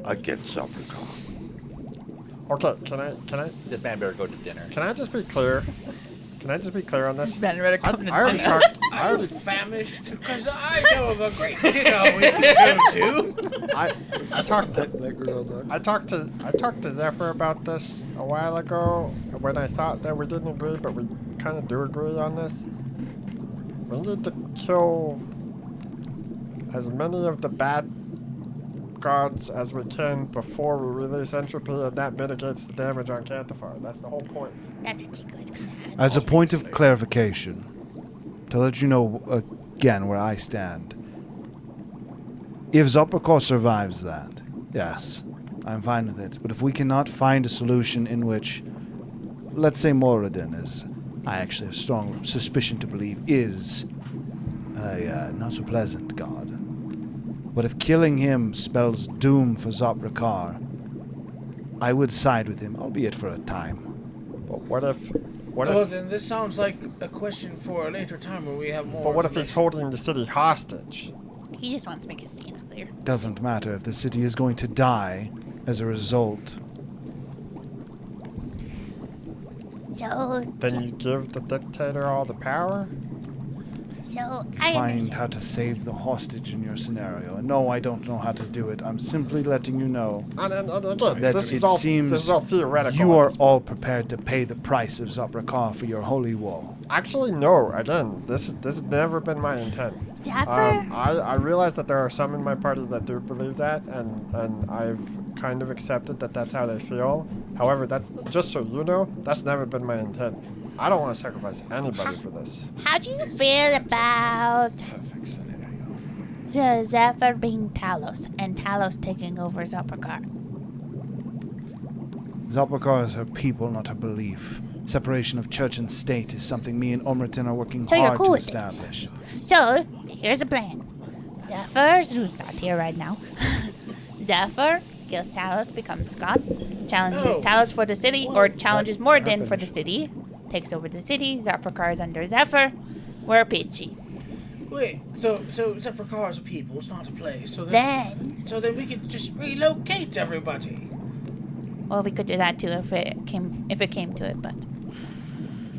against Zopricar? Okay, can I This man better go to dinner. can I just be clear? Can I just be clear on this? Ben better I, come to I already dinner. talked. I I'm already famished because I know of a great dinner we can go to. I talked to I talked to Zephyr about this a while ago when I thought that we didn't agree, but we kind of do agree on this. We need to kill as many of the bad gods as we can before we release entropy, and that mitigates the damage on Cantafar. That's the whole point. That's what Tico is gonna add. as a point of clarification, to let you know again where I stand, if Zopricar survives that, yes, I'm fine with it. But if we cannot find a solution in which, let's say Moradin is, I actually have strong suspicion to believe, is a not so pleasant god. But if killing him spells doom for Zopricar, I would side with him, albeit for a time. But what if Oh, then this sounds like a question for a later time when we have more. but what if he's information. holding the city hostage? He just wants to make his stance clear. Doesn't matter if the city is going to die as a result. So, Then you give the dictator all the power? I Find understand. how to save the hostage in your scenario. And no, I don't know how to do it. I'm simply letting you know And again, that this it is all seems theoretical. you at are this all prepared to pay the price of Zopricar for your holy wall. Actually, no. Again, this has never been my intent. Zephyr? I realize that there are some in my party that do believe that, and I've kind of accepted that that's how they feel. However, that's just so you know, that's never been my intent. I don't want to sacrifice anybody for this. How do you feel about Perfect scenario. the Zephyr being Talos and Talos taking over Zopricar? Zopricar is her people, not her belief. Separation of church and state is something me and Omratin are working So you're hard cool to with it? establish. So, here's a plan. Zephyr's who's not here right now. Zephyr kills Talos, becomes God, challenges Oh. Talos for the city, or challenges Moradin for the finished. city, takes over the city, Zopricar is under Zephyr. We're peachy. Wait, so Zopricar is a people, it's not a place. So Then, then we could just relocate everybody. well, we could do that too if it came to it, but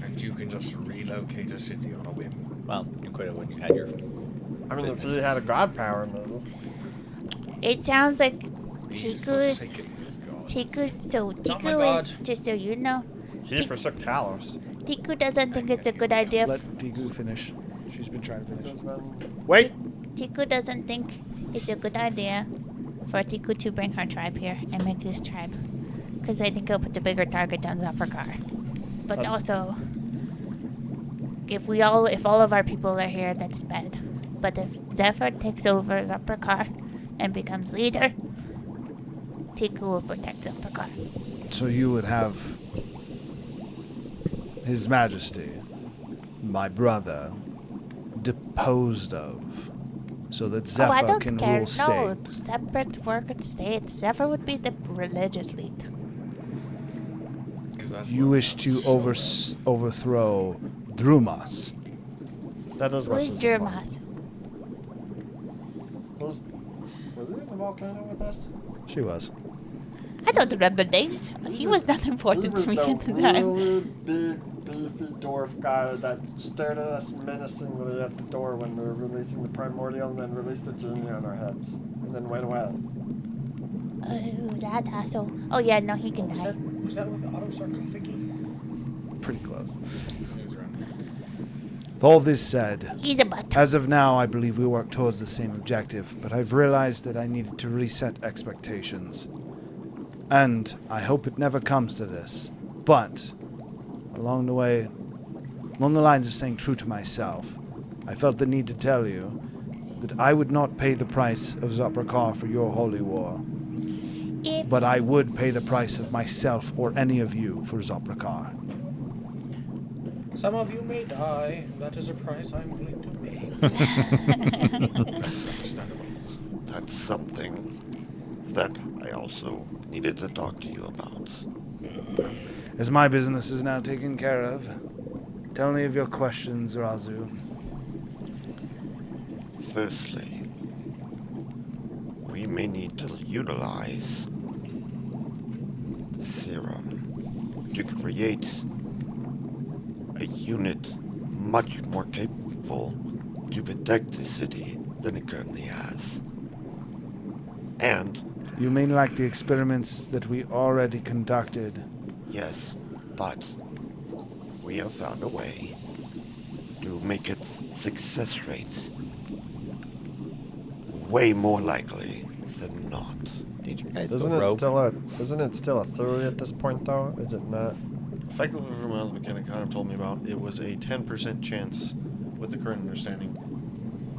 And you can just relocate a city on a whim. Well, you could have when you had your. I mean, if he had a god power, maybe. it sounds like He's Tiku's. forsaken his god. So Not my Tiku god. is, just so you know, He forsook Talos. Tiku doesn't think it's a good idea. Let Tigu finish. She's been trying to finish. Wait! Tiku doesn't think it's a good idea for Tiku to bring her tribe here and make this tribe. Because I think it'll put the bigger target on Zopricar. But also, if all of our people are here, that's bad. But if Zephyr takes over Zopricar and becomes leader, Tiku will protect Zopricar. So you would have His Majesty, my brother, deposed of, so that I Zephyr don't can care. rule state. No, separate work at state. Zephyr would be the religious lead. 'Cause that's You what wish to counts. overthrow Drumas. That is Who what is she's Jermas? Were you in the volcano with us? She was. I don't remember names. He was not important to me at the time. really big, beefy dwarf guy that stared at us menacingly at the door when we were releasing the primordial and then released a genie on our heads. And then went away. Oh, that asshole. Oh yeah, no, he can die. Was that with the auto sarcophagi? Pretty close. With all this said, He's a butt. as of now, I believe we work towards the same objective, but I've realized that I needed to reset expectations. And I hope it never comes to this. But, along the way, along the lines of staying true to myself, I felt the need to tell you that I would not pay the price of Zopricar for your holy war. But I would pay the price of myself or any of you for Zopricar. Some of you may die. That is a price I'm willing to pay. Understandable. That's something that I also needed to talk to you about. As my business is now taken care of, tell me of your questions, Razu. Firstly, we may need to utilize the serum to create a unit much more capable to protect the city than it currently has. And, You mean like the experiments that we already conducted? yes, but we have found a way to make its success rate way more likely than not. Did you guys Isn't go it rogue? still a theory at this point, though? Is it not? Effectively, from what the mechanic kind of told me about, it was a 10% chance, with the current understanding,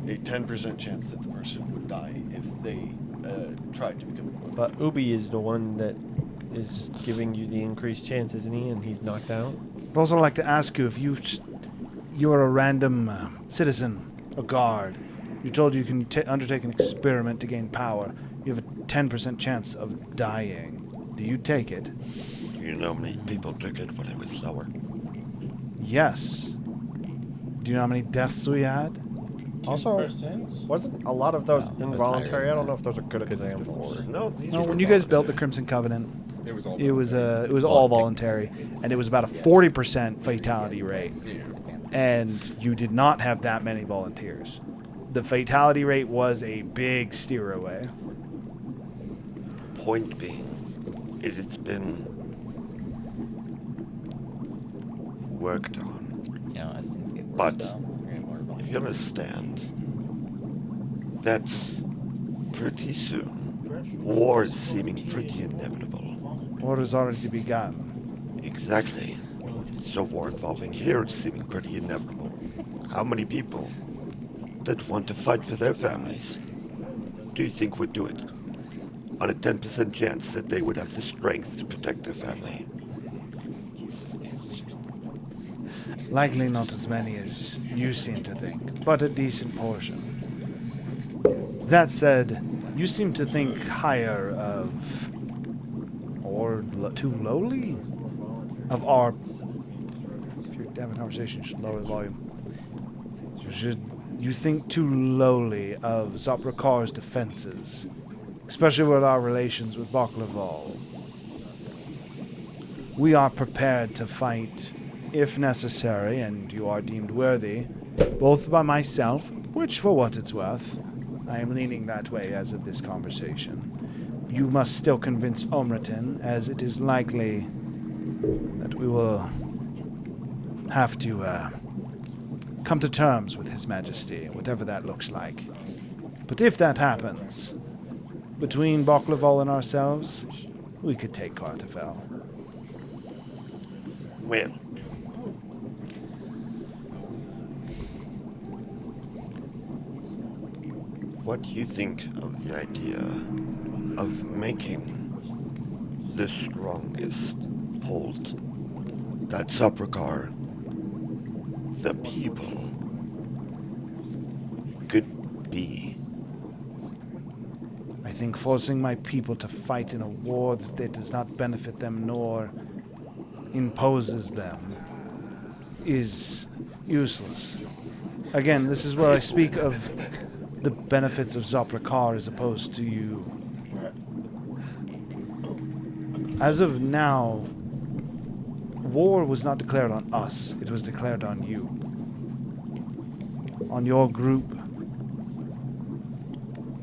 a 10% chance that the person would die if they tried to become a But Ubi is the one that is giving you the increased chance, isn't he? And he's knocked out. I'd also like to ask you if you're a random citizen, a guard. You're told you can undertake an experiment to gain power. You have a 10% chance of dying. Do you take it? Do you know how many people took it when it was lower? Yes. Do you know how many deaths we had? Also, 2%? wasn't a lot of those No, involuntary? higher I don't than know if those are good Because it's examples. No, these No, were when you guys built the voluntary. Crimson Covenant, It was all. it was voluntary. all voluntary, and it was about a 40% fatality rate. Yeah. And you did not have that many volunteers. The fatality rate was a big steer away. Point being, is it's been worked on. You know, as things get worse, But though, you're gonna more if you understand, that's pretty soon. War is seeming pretty inevitable. War is already begun. Exactly. So war involving here is seeming pretty inevitable. How many people that want to fight for their families do you think would do it? On a 10% chance that they would have the strength to protect their family. Likely not as many as you seem to think, but a decent portion. That said, you seem to think higher of, or too lowly, of our. If you're having a conversation, you should lower the volume. You think too lowly of Zopricar's defenses, especially with our relations with Baklaval. We are prepared to fight if necessary, and you are deemed worthy, both by myself, which for what it's worth, I am leaning that way as of this conversation. You must still convince Omratin, as it is likely that we will have to come to terms with His Majesty, whatever that looks like. But if that happens, between Baklaval and ourselves, we could take Cartafel. Well, what do you think of the idea of making the strongest hold that Zopricar, the people, could be? I think forcing my people to fight in a war that does not benefit them nor imposes them is useless. Again, this is where I speak of the benefits of Zopricar as opposed to you. As of now, war was not declared on us, it was declared on you. On your group.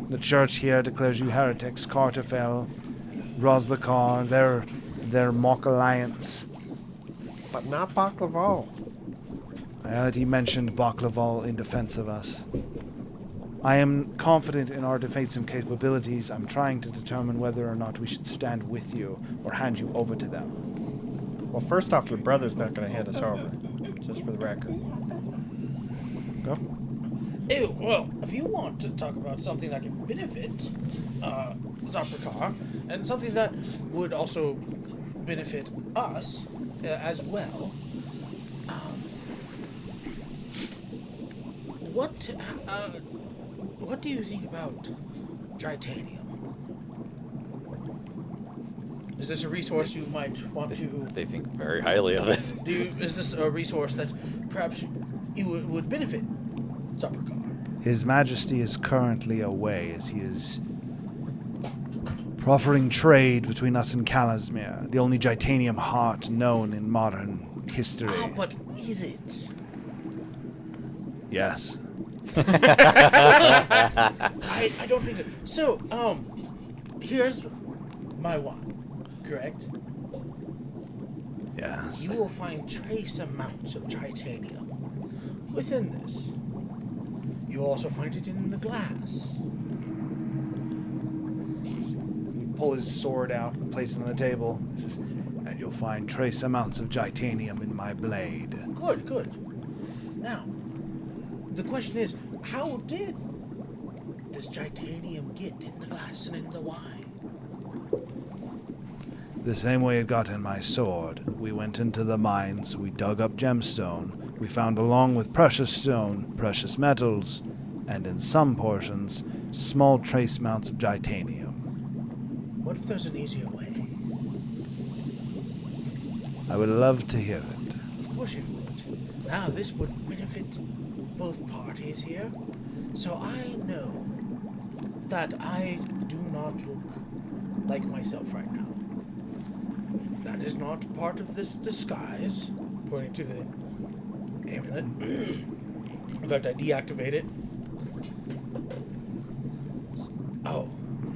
The church here declares you heretics. Cartafel, Roslakar, their mock alliance. But not Baklaval. I heard he mentioned Baklaval in defense of us. I am confident in our defensive capabilities. I'm trying to determine whether or not we should stand with you or hand you over to them. Well, first off, your brother's not going to hand us over. Just for the record. Go. Ew, well, if you want to talk about something that can benefit Zopricar, and something that would also benefit us as well, what do you think about Tritanium? Is this a resource you might want to... They think very highly of it. Is this a resource that perhaps you would benefit Zopricar? His Majesty is currently away as he is proffering trade between us and Calasmere, the only Tritanium heart known in modern history. Ah, but is it? Yes. I don't think so. So, here's my one, correct? Yes. You will find trace amounts of titanium within this. You will also find it in the glass. You pull his sword out and place it on the table. He says, and you'll find trace amounts of titanium in my blade. Good, good. Now, the question is, how did this titanium get in the glass and in the wine? The same way it got in my sword. We went into the mines, we dug up gemstone, we found along with precious stone, precious metals, and in some portions, small trace amounts of titanium. What if there's an easier way? I would love to hear it. Of course you would. Now, this would benefit both parties here. So I know that I do not look like myself right now. That is not part of this disguise, pointing to the amulet. In fact, I deactivate it. Oh,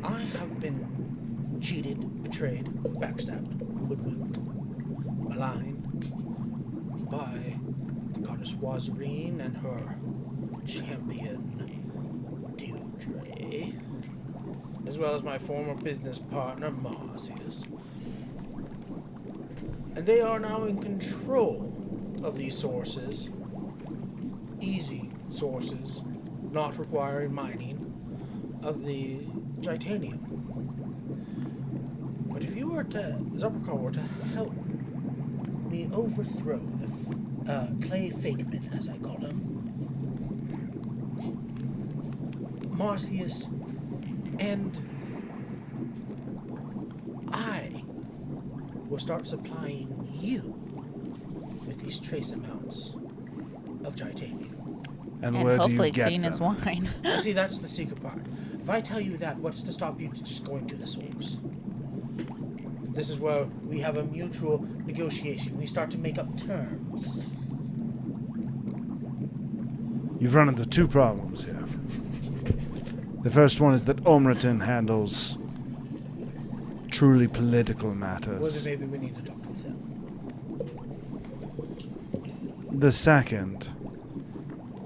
I have been cheated, betrayed, backstabbed, hoodwinked, maligned by the goddess Wazarine and her champion, Deirdre, as well as my former business partner, Marcius. And they are now in control of these sources, easy sources, not requiring mining, of the titanium. But if you were to, Zopricar were to help me overthrow the clay fakeman, as I call him, Marcius, and I will start supplying you with these trace amounts of titanium. And And where do you hopefully get clean as them? wine. Now, see, that's the secret part. If I tell you that, what's to stop you from just going to the source? This is where we have a mutual negotiation. We start to make up terms. You've run into two problems here. The first one is that Omraton handles truly political Well, matters. then maybe we need to talk with them. The second,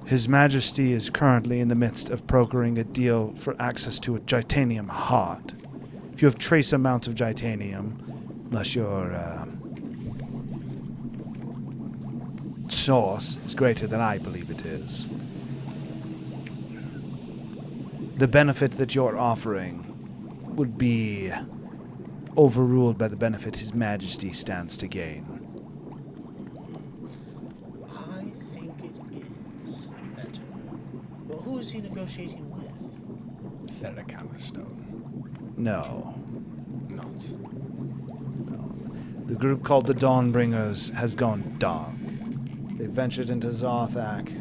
His Majesty is currently in the midst of brokering a deal for access to a titanium heart. If you have trace amounts of titanium, unless your source is greater than I believe it is, the benefit that you're offering would be overruled by the benefit His Majesty stands to gain. I think it is better. Well, who is he negotiating with? Theracana stone. No. Not. The group called the Dawnbringers has gone dark. They ventured into Zarthak,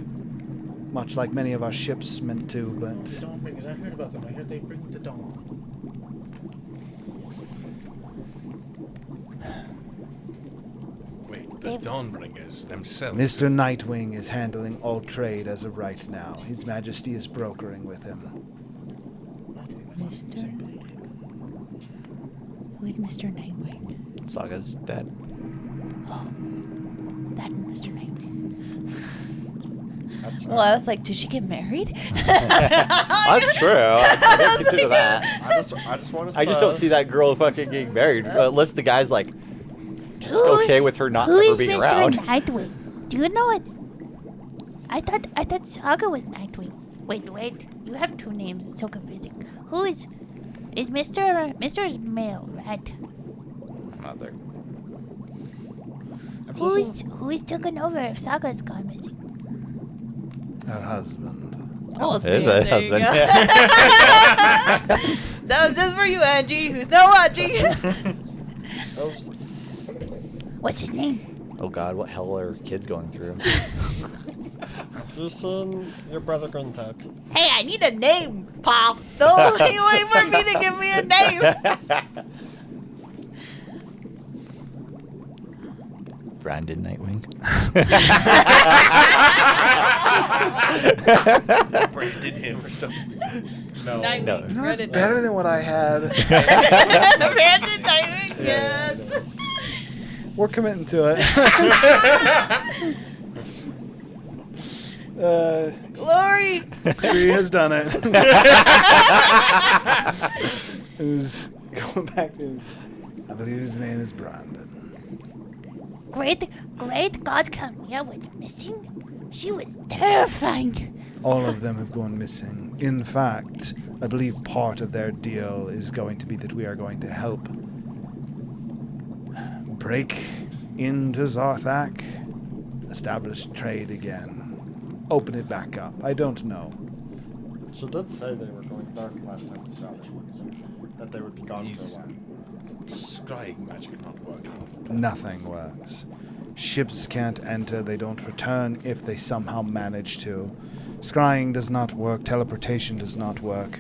much like many of our ships meant to, The but Dawnbringers, I heard about them. I heard they bring the dawn. Wait, the Dawnbringers themselves. Mr. Nightwing is handling all trade as of right now. His Majesty is brokering with him. Mister. Who's Mr. Nightwing? Saga's dead. Oh, that Mr. Nightwing. That's Well, I was like, did she get married? That's true. I didn't consider that. I just want to. I just don't see that girl fucking getting married unless the guy's like just Who- okay with her not Who ever is being Mr. around. Nightwing? Do you know it? I thought Saga was Nightwing. Wait, you have two names. It's so confusing. Who is Mr. is male, right? Mother. Who is taken over if Saga's gone missing? Her husband. Oh, It is a husband. That was just for you, Angie, who's not watching. What's his name? Oh God, what hell are kids going through? You seen your brother Gruntag? Hey, I need a name, Paul. Don't wait for me to give me a name. Brandon Nightwing. Branded him or something. No. Nightwing. No. No, that's Brandon better than what I had. Brandon Nightwing, yes. We're committing to it. Glory. Tree has done it. It was going back to his. I believe his name is Brandon. Great God Camilla was missing. She was terrifying. All of them have gone missing. In fact, I believe part of their deal is going to be that we are going to help break into Zarthak, establish trade again, open it back up. I don't know. She did say they were going dark last time we saw them. That they would be gone for a while. Scrying magic not working. Nothing works. Ships can't enter, they don't return if they somehow manage to. Scrying does not work, teleportation does not work.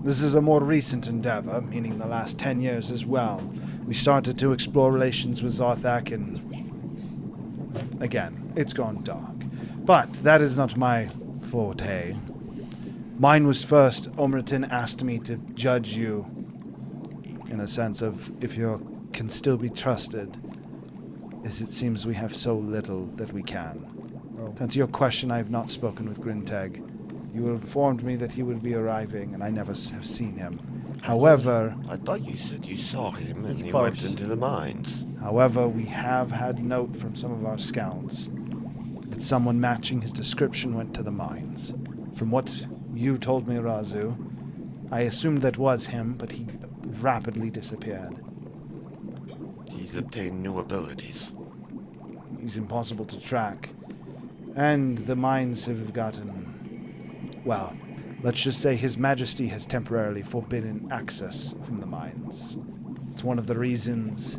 This is a more recent endeavor, meaning the last 10 years as well. We started to explore relations with Zarthak and again, it's gone dark. But that is not my forte. Mine was first. Omratin asked me to judge you in a sense of if you can still be trusted, as it seems we have so little that we can. Oh. To answer your question, I have not spoken with Grinteg. You informed me that he would be arriving, and I never have seen him. However, I thought you said you saw him and It's he close. went into the mines. we have had note from some of our scouts that someone matching his description went to the mines. From what you told me, Razu, I assumed that was him, but he rapidly disappeared. He's obtained new abilities. He's impossible to track. And the mines have gotten... Well, let's just say His Majesty has temporarily forbidden access from the mines. It's one of the reasons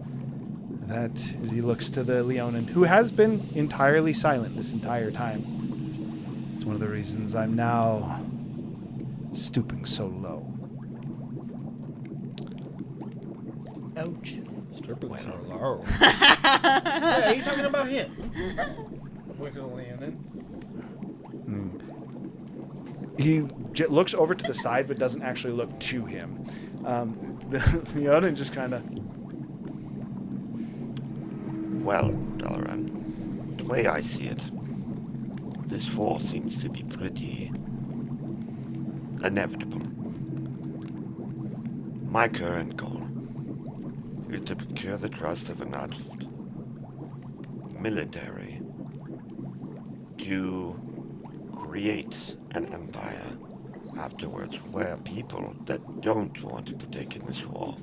that, as he looks to the Leonin, who has been entirely silent this entire time, it's one of the reasons I'm now stooping so low. Ouch. Stripping so low. Hey, are you talking about him? Went to the Leonin. He looks over to the side, but doesn't actually look to him. The Leonin just kind of... Well, Dalaran, the way I see it, this war seems to be pretty inevitable. My current goal is to procure the trust of enough military to create an empire afterwards where people that don't want to partake in this war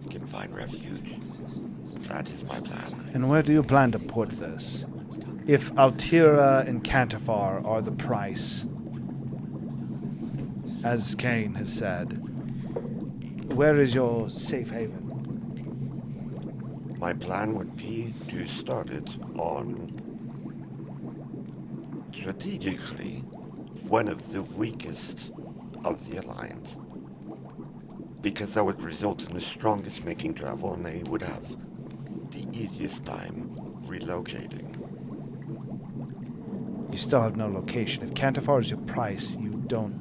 can find refuge. That is my plan. And where do you plan to put this? If Altira and Cantafar are the price, as Kane has said, where is your safe haven? My plan would be to start it on strategically one of the weakest of the Alliance. Because that would result in the strongest making travel and they would have the easiest time relocating. You still have no location. If Cantafar is your price, you don't...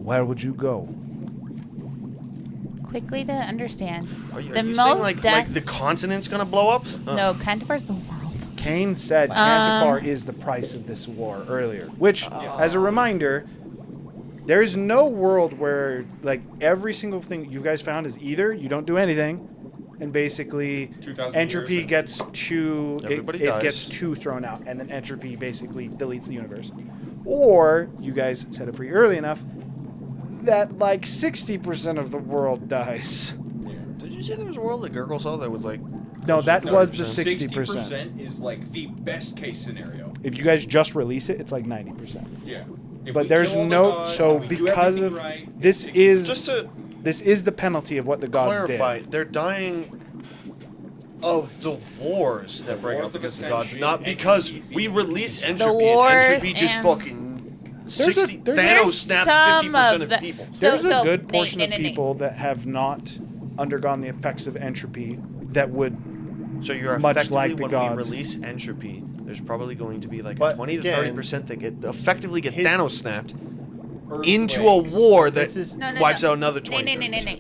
Where would you go? Quickly to understand. Are you The saying most like death- the continent's gonna blow up? No, Cantifar's the world. Kane said Cantifar is the price of this war earlier, which, as a reminder, there is no world where like every single thing you guys found is either you don't do anything, and basically 2,000 entropy years gets two. Everybody It dies. gets two thrown out, and then entropy basically deletes the universe. Or you guys said it free early enough that like 60% of the world dies. Did you say there was a world that Gurgle saw that was like? No, that No, was the 60%. 60%. is like the best case scenario. If you guys just release it, it's like 90%. Yeah. If But we there's kill all the no gods, so we do because everything of right, this it's is Just to this is the penalty of what the gods clarify, did. they're dying of the wars that bring Wars up of because the gods, Ascension, not because entropy we release being- entropy and wars entropy just and- fucking 60. there's Thanos There's snapped some 50% of the- people. There's So- a good portion Nate, of Nate. people that have not undergone the effects of entropy that would So you're much effectively like the when gods. we release entropy, there's probably going to be like But a 20 to again, 30% that get effectively get his- Thanos snapped into a Earthquakes. war that This is- No, no, wipes no. out another 20. No.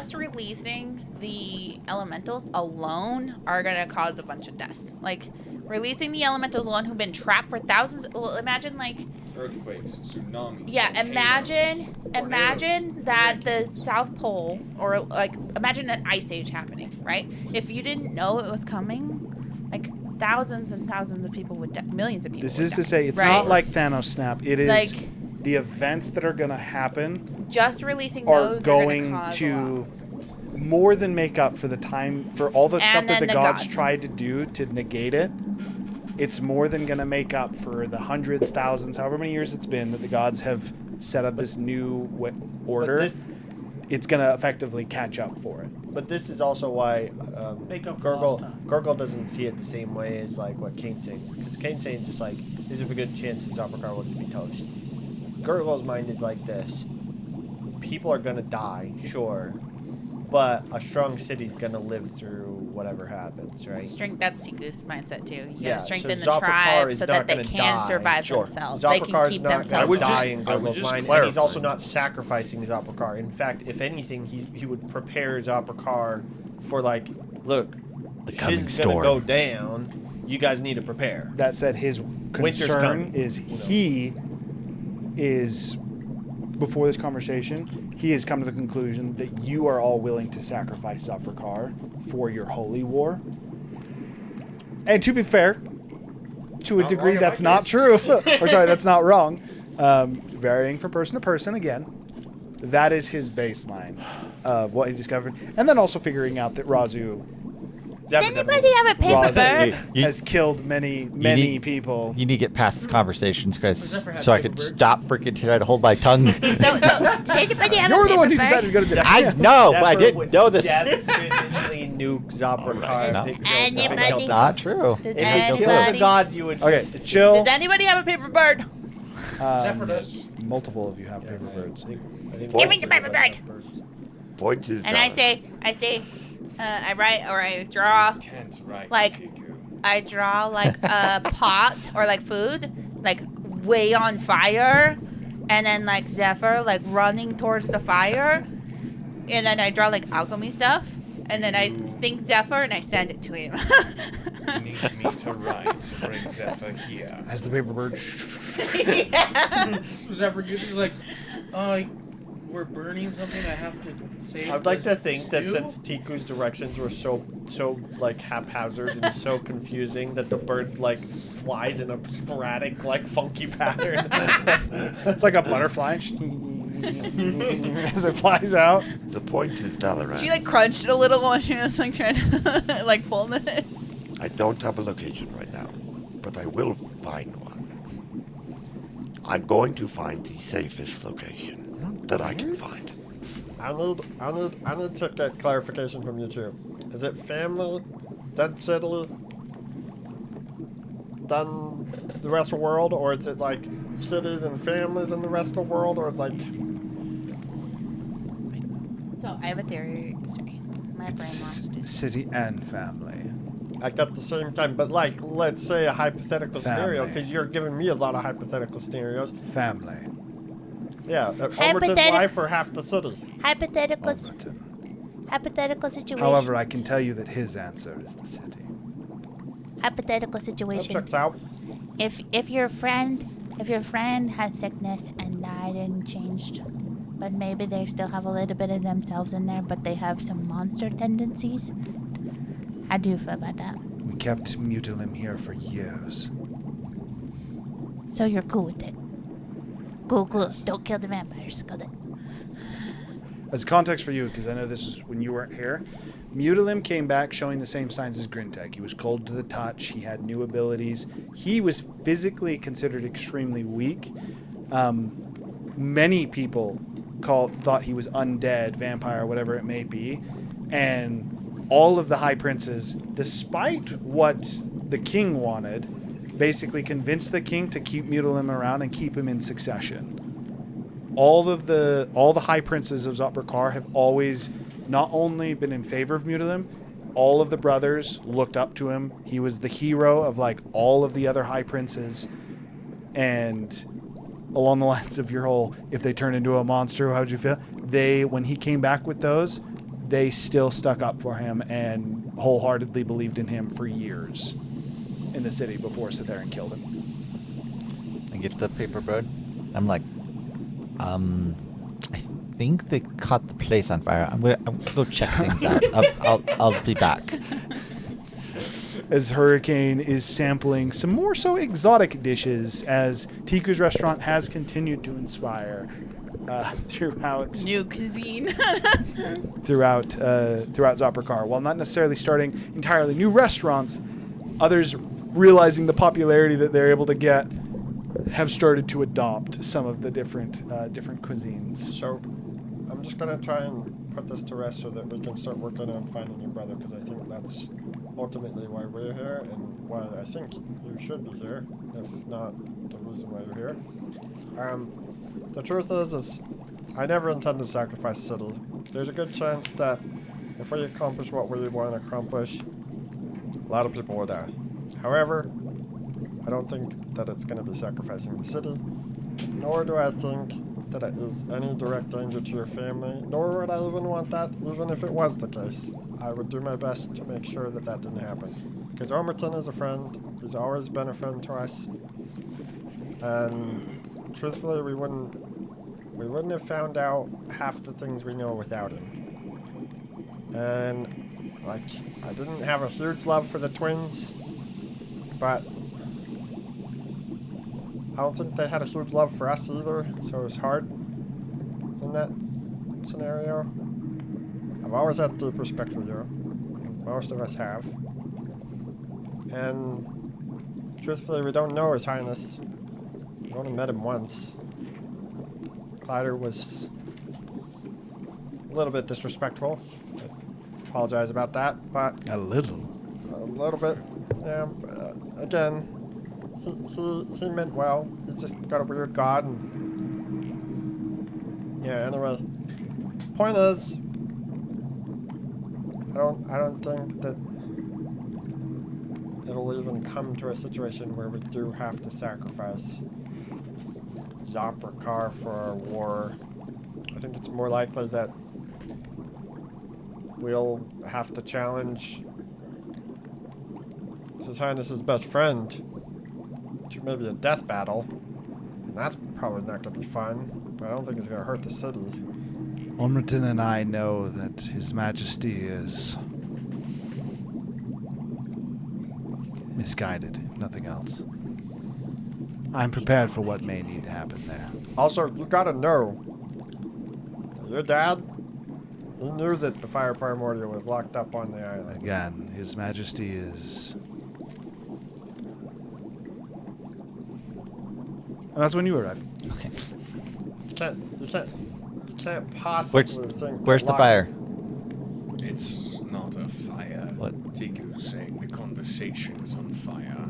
Releasing the elementals alone are gonna cause a bunch of deaths. Like releasing the elementals alone who've been trapped for thousands. Well, imagine like Earthquakes, tsunamis. yeah, imagine tornadoes, that the South Pole or like imagine an ice age happening, right? If you didn't know it was coming, like thousands and thousands of people would die, millions of people. this would is to die, say it's right? not like Thanos snap. It is Like- the events that are going to happen just releasing are those going are gonna cause a to lot. more than make up for the time for all the stuff And that then the the gods gods. tried to do to negate it. It's more than going to make up for the hundreds, thousands, however many years it's been that the gods have set up this new order. this- It's going to effectively catch up for it. But this is also why Make up for lost Gurgle time. Gurgle doesn't see it the same way as like what Kane's saying. Because Kane's saying just like there's a good chance that Zopricar will just be toast. Gurgle's mind is like this. People are gonna die, sure, but a strong city's gonna live through whatever happens, right? Strength, that's Tiku's mindset too. You Yeah, gotta strengthen so the Zopricar tribe is so not that they gonna can die. survive Sure. themselves. They can Zopricar's keep not themselves gonna I would just- die in I would Gurgle's just mind, and he's also clarify. not sacrificing Zopricar. In fact, if anything, he would prepare Zopricar for like, look, the coming shit's storm. gonna go down. You guys need to prepare. That said, his Winter's concern coming, is you know. he is, before this conversation, he has come to the conclusion that you are all willing to sacrifice Zopricar for your holy war. And to be fair, to a Not degree wrong in that's my not case. true. Or sorry, that's not wrong. Varying from person to person again. That is his baseline of what he discovered. And then also figuring out that Razu Does anybody have a paper Razu bird? You- has killed many need- people. You need to get past this conversations, Chris, Zephyr had so I paper could birds. stop freaking trying to hold my tongue. So does anybody have You're a the one who paper decided to go to the I know, but I Zephyr didn't would know this. definitely nuke Zopricar. No. if it killed Anybody- Zopricar. Not true. Does If it killed the anybody? gods, you would. Okay, chill. Does anybody have a paper bird? Zephyr does. Multiple of you have paper birds. Give me the paper bird. Point is And down. I say, I write or I draw. Can't write. Like- Tiku. I draw like a pot or like food, like way on fire, and then like Zephyr like running towards the fire, and then I draw like alchemy stuff, and then I think Zephyr and I send it to him. You need me to write. Bring Zephyr here. As the paper bird. Zephyr uses like, we're burning something. I have to save. I'd like the to think that stew?" since Tiku's directions were so like haphazard and so confusing that the bird like flies in a sporadic like funky pattern. It's like a butterfly. As it flies out. The point is, Dalaran, She like crunched it a little when she was like trying to like pull it. I don't have a location right now, but I will find one. I'm going to find the safest location that I can find. I need to get clarification from you two. Is it family, then city, then the rest of the world, or is it like city then family then the rest of the world, or it's like So I have a theory. Sorry, my brain It's lost it. city and family. like at the same time? But like, let's say a hypothetical scenario, Family. because you're giving me a lot of hypothetical scenarios. Family. Yeah, Homerton's life or half the city. Hypothetical Alberton. situation. However, I can tell you that his answer is the city. Hypothetical That situation. checks out. If your friend had sickness and died and changed, but maybe they still have a little bit of themselves in there, but they have some monster tendencies. How do you feel about that? We kept Mutilim here for years. So you're cool with it? Cool. Don't kill the vampires. Got it. As context for you, because I know this is when you weren't here, Mutilim came back showing the same signs as Grintek. He was cold to the touch. He had new abilities. He was physically considered extremely weak. Many people thought he was undead, vampire, whatever it may be. And all of the high princes, despite what the king wanted, basically convinced the king to keep Mutilim around and keep him in succession. All the high princes of Zopricar have always not only been in favor of Mutilim, all of the brothers looked up to him. He was the hero of like all of the other high princes. And along the lines of your whole, if they turn into a monster, how'd you feel? When he came back with those, they still stuck up for him and wholeheartedly believed in him for years in the city before Citharan killed him. I get the paper bird. I'm like, I think they caught the place on fire. I'm gonna go check things out. I'll be back. As Hurricane is sampling some more so exotic dishes, as Tiku's restaurant has continued to inspire throughout New cuisine. throughout Zopricar. While not necessarily starting entirely new restaurants, others realizing the popularity that they're able to get have started to adopt some of the different cuisines. So, I'm just gonna try and put this to rest so that we can start working on finding your brother, because I think that's ultimately why we're here and why I think you should be here, if not the reason why you're here. The truth is I never intended to sacrifice the city. There's a good chance that if we accomplish what we want to accomplish, a lot of people will die. However, I don't think that it's going to be sacrificing the city, nor do I think that it is any direct danger to your family, nor would I even want that, even if it was the case. I would do my best to make sure that that didn't happen. Because Omerton is a friend. He's always been a friend to us. And truthfully, we wouldn't have found out half the things we know without him. And, like, I didn't have a huge love for the twins, but I don't think they had a huge love for us either, so it was hard in that scenario. I've always had deep respect for you. Most of us have. And truthfully, we don't know His Highness. We only met him once. Clyder was a little bit disrespectful. I apologize about that, but A little. a little bit, yeah. Again, he meant well. He's just got a weird god, and yeah. Anyway, point is, I don't think that it'll even come to a situation where we do have to sacrifice Zopricar for our war. I think it's more likely that we'll have to challenge His Highness's best friend to maybe a death battle. And that's probably not going to be fun, but I don't think it's going to hurt the city. Omerton and I know that His Majesty is misguided, if nothing else. I'm prepared for what may need to happen there. Also, you gotta know, your dad, he knew that the Fire Primordial was locked up on the island. Again, His Majesty is... And that's when you arrive. Okay. You can't possibly think. Where's the fire? It's not a fire. What? Tiku's saying the conversation is on fire.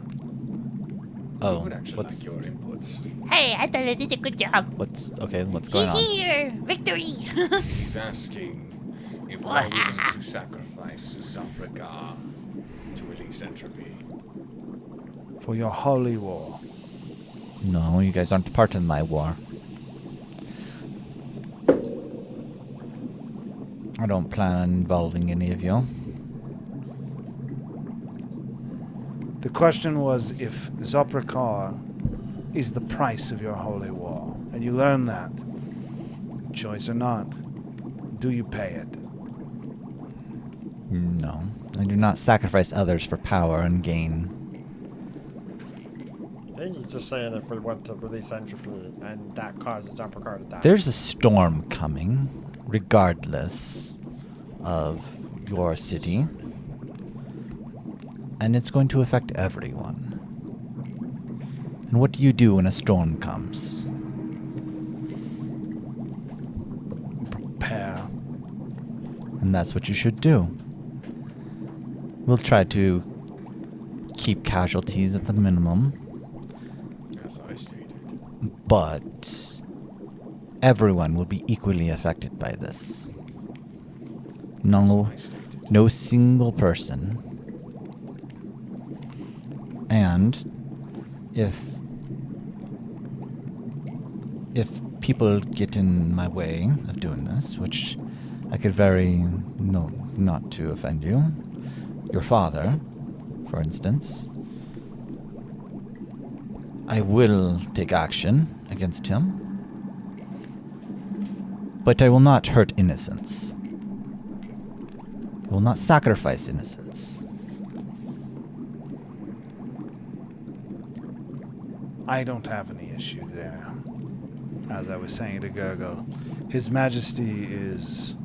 I Oh, would actually like your inputs. Hey, I thought I did a good job. what's going on? He's here. Victory. He's asking if we're willing to sacrifice Zopricar to release entropy. For your holy war. No, you guys aren't part of my war. I don't plan on involving any of you. The question was if Zopricar is the price of your holy war, and you learn that, choice or not, do you pay it? No. I do not sacrifice others for power and gain. I think he's just saying if we want to release entropy and that causes Zopricar to die. There's a storm coming, regardless of your city. And it's going to affect everyone. And what do you do when a storm comes? Prepare. And that's what you should do. We'll try to keep casualties at the minimum. As I stated. But everyone will be equally affected by this. No single person. And if people get in my way of doing this, which I could not to offend you, your father, for instance, I will take action against him, but I will not hurt innocents. I will not sacrifice innocents. I don't have any issue there. As I was saying to Gurgle, His Majesty is,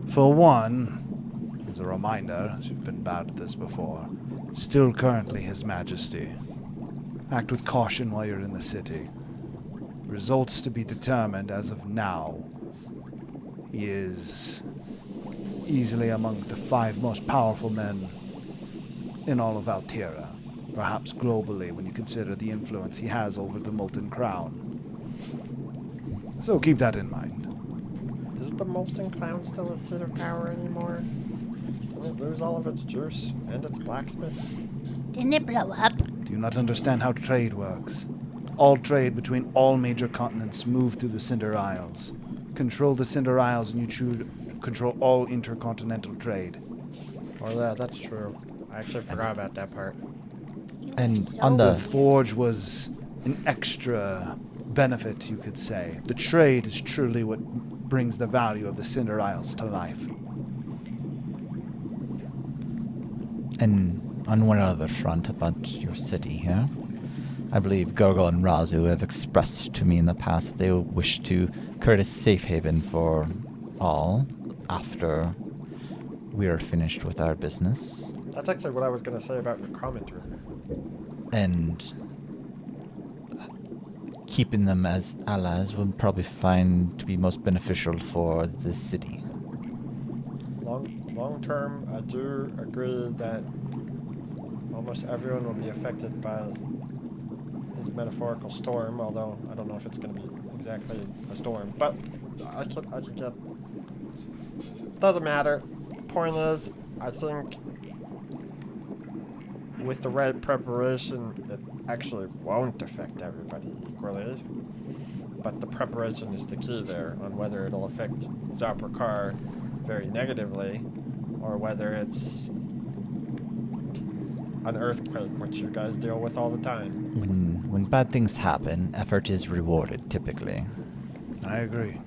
for one, as a reminder, as you've been bad at this before, still currently His Majesty. Act with caution while you're in the city. Results to be determined as of now. He is easily among the 5 most powerful men in all of Altira. Perhaps globally when you consider the influence he has over the Molten Crown. So keep that in mind. Is the Molten Crown still a seat of power anymore? Didn't it lose all of its juice and its blacksmith? Didn't it blow up? Do you not understand how trade works? All trade between all major continents move through the Cinder Isles. Control the Cinder Isles and you control all intercontinental trade. Oh yeah, that's true. I actually forgot about that part. And So on The the forge was an extra benefit, you could say. The trade is truly what brings the value of the Cinder Isles to life. And on one other front about your city here, I believe Gurgle and Razu have expressed to me in the past that they wish to create a safe haven for all after we are finished with our business. That's actually what I was going to say about your commentary. And keeping them as allies would probably find to be most beneficial for the city. Long term, I do agree that almost everyone will be affected by his metaphorical storm, although I don't know if it's going to be exactly a storm. But I could get... Doesn't matter. Point is, I think with the right preparation, it actually won't affect everybody equally. But the preparation is the key there on whether it'll affect Zopricar very negatively or whether it's an earthquake, which you guys deal with all the time. When bad things happen, effort is rewarded, typically. I agree.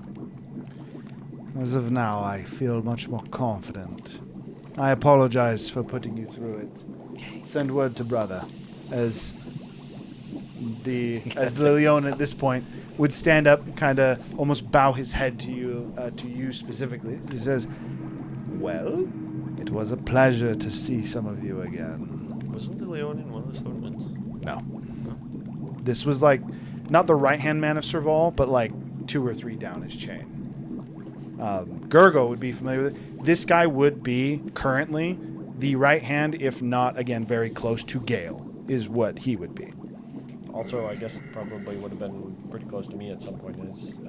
As of now, I feel much more confident. I apologize for putting you through it. Send word to brother, as the Leon at this point would stand up, kind of almost bow his head to you specifically. He says, "Well, it was a pleasure to see some of you again." Wasn't the Leon in one of the settlements? No. This was like not the right-hand man of Serval, but like 2 or 3 down his chain. Gurgo would be familiar with it. This guy would be currently the right hand, if not, again, very close to Gale, is what he would be. Also, I guess probably would have been pretty close to me at some point.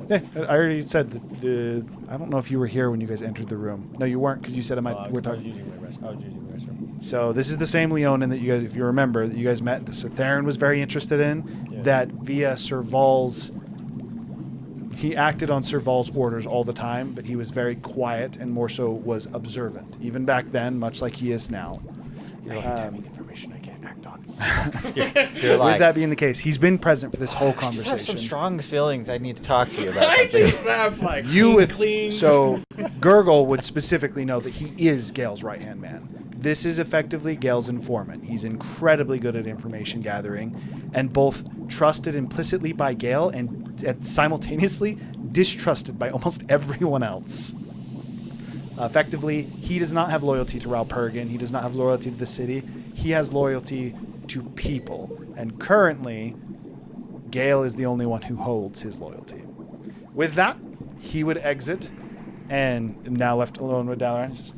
Yeah, I already said that I don't know if you were here when you guys entered the room. No, you weren't, because you said I was talking. using my restroom. So this is the same Leonin that you guys, if you remember, that you guys met. The Theron was very interested in. Yeah. That via Serval's he acted on Serval's orders all the time, but he was very quiet and more so was observant. Even back then, much like he is now. You're like having information I can't act on. You're like, With that being the case, he's been present for this whole I just have some conversation. strong feelings I need to talk to you about. I something. just have like You would inklings. so Gurgle would specifically know that he is Gale's right hand man. This is effectively Gale's informant. He's incredibly good at information gathering, and both trusted implicitly by Gale and simultaneously distrusted by almost everyone else. Effectively, he does not have loyalty to Ralpurgan. He does not have loyalty to the city. He has loyalty to people, and currently, Gale is the only one who holds his loyalty. With that, he would exit, and now left alone with Dalaran, says,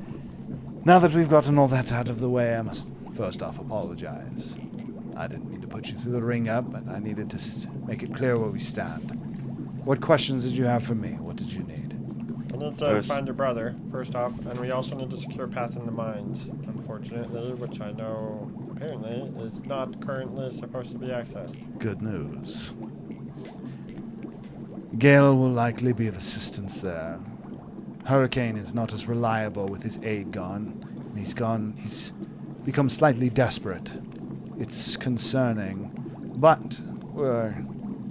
now that we've gotten all that out of the way, I must first off apologize. I didn't mean to put you through the ringer, but I needed to make it clear where we stand. What questions did you have for me? What did you need? We need to find your brother, first off, and we also need to secure path in the mines, unfortunately, which I know apparently is not currently supposed to be accessed. Good news. Gale will likely be of assistance there. Hurricane is not as reliable with his aid gone. He's become slightly desperate. It's concerning, but we're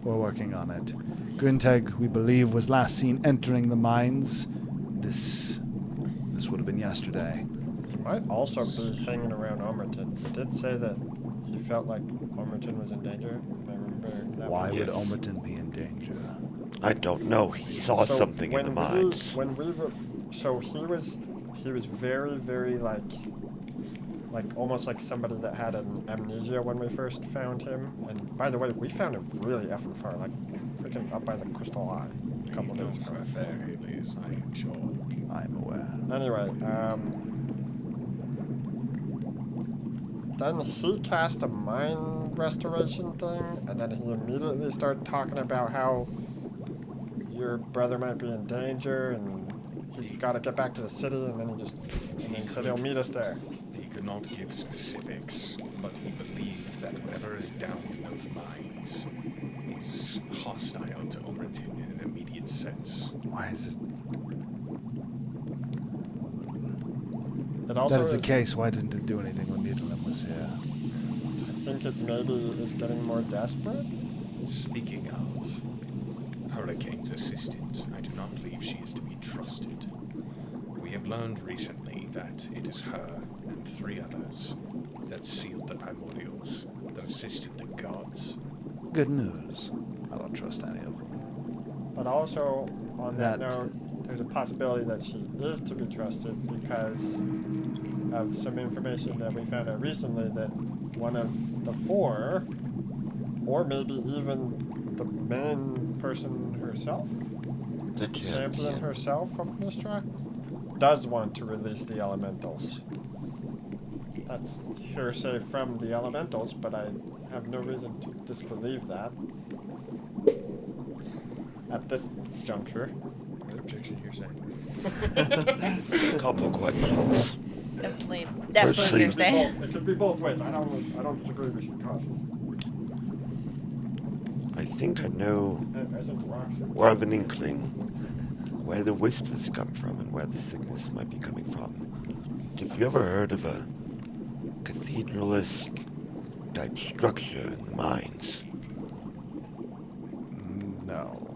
working on it. Grinteg, we believe, was last seen entering the mines. This would have been yesterday. He might also be hanging around Omerton. He did say that he felt like Omerton was in danger. If I remember that. Why would Omerton be in danger? I don't know. He saw something in the mines. He was very, very like almost like somebody that had an amnesia when we first found him. And by the way, we found him really effing far, like freaking up by the Crystal Eye a couple days ago. Very, please, I am sure. I'm aware. Anyway, then he cast a mine restoration thing, and then he immediately started talking about how your brother might be in danger, and he's got to get back to the city, and then he said he'll meet us there. He could not give specifics, but he believed that whatever is down in those mines is hostile to Omerton in an immediate sense. Why is it? It also That is the case. Why didn't it do anything when Mutilim was here? I think it maybe is getting more desperate. Speaking of Hurricane's assistant, I do not believe she is to be trusted. We have learned recently that it is her and 3 others that sealed the primordials, that assisted the gods. Good news. I don't trust any of them. But also, on that note, there's a possibility that she is to be trusted because of some information that we found out recently that one of the 4, or maybe even the main person herself, The champion herself of Mystra, does want to release the elementals. That's hearsay from the elementals, but I have no reason to disbelieve that at this juncture. What objection you're saying? Couple questions. Definitely Firstly- hearsay. It could be both ways. I don't disagree. We should be cautious. I think I know, I think rocks are or have an inkling, where the whispers come from and where the sickness might be coming from. Have you ever heard of a cathedral-esque type structure in the mines? No.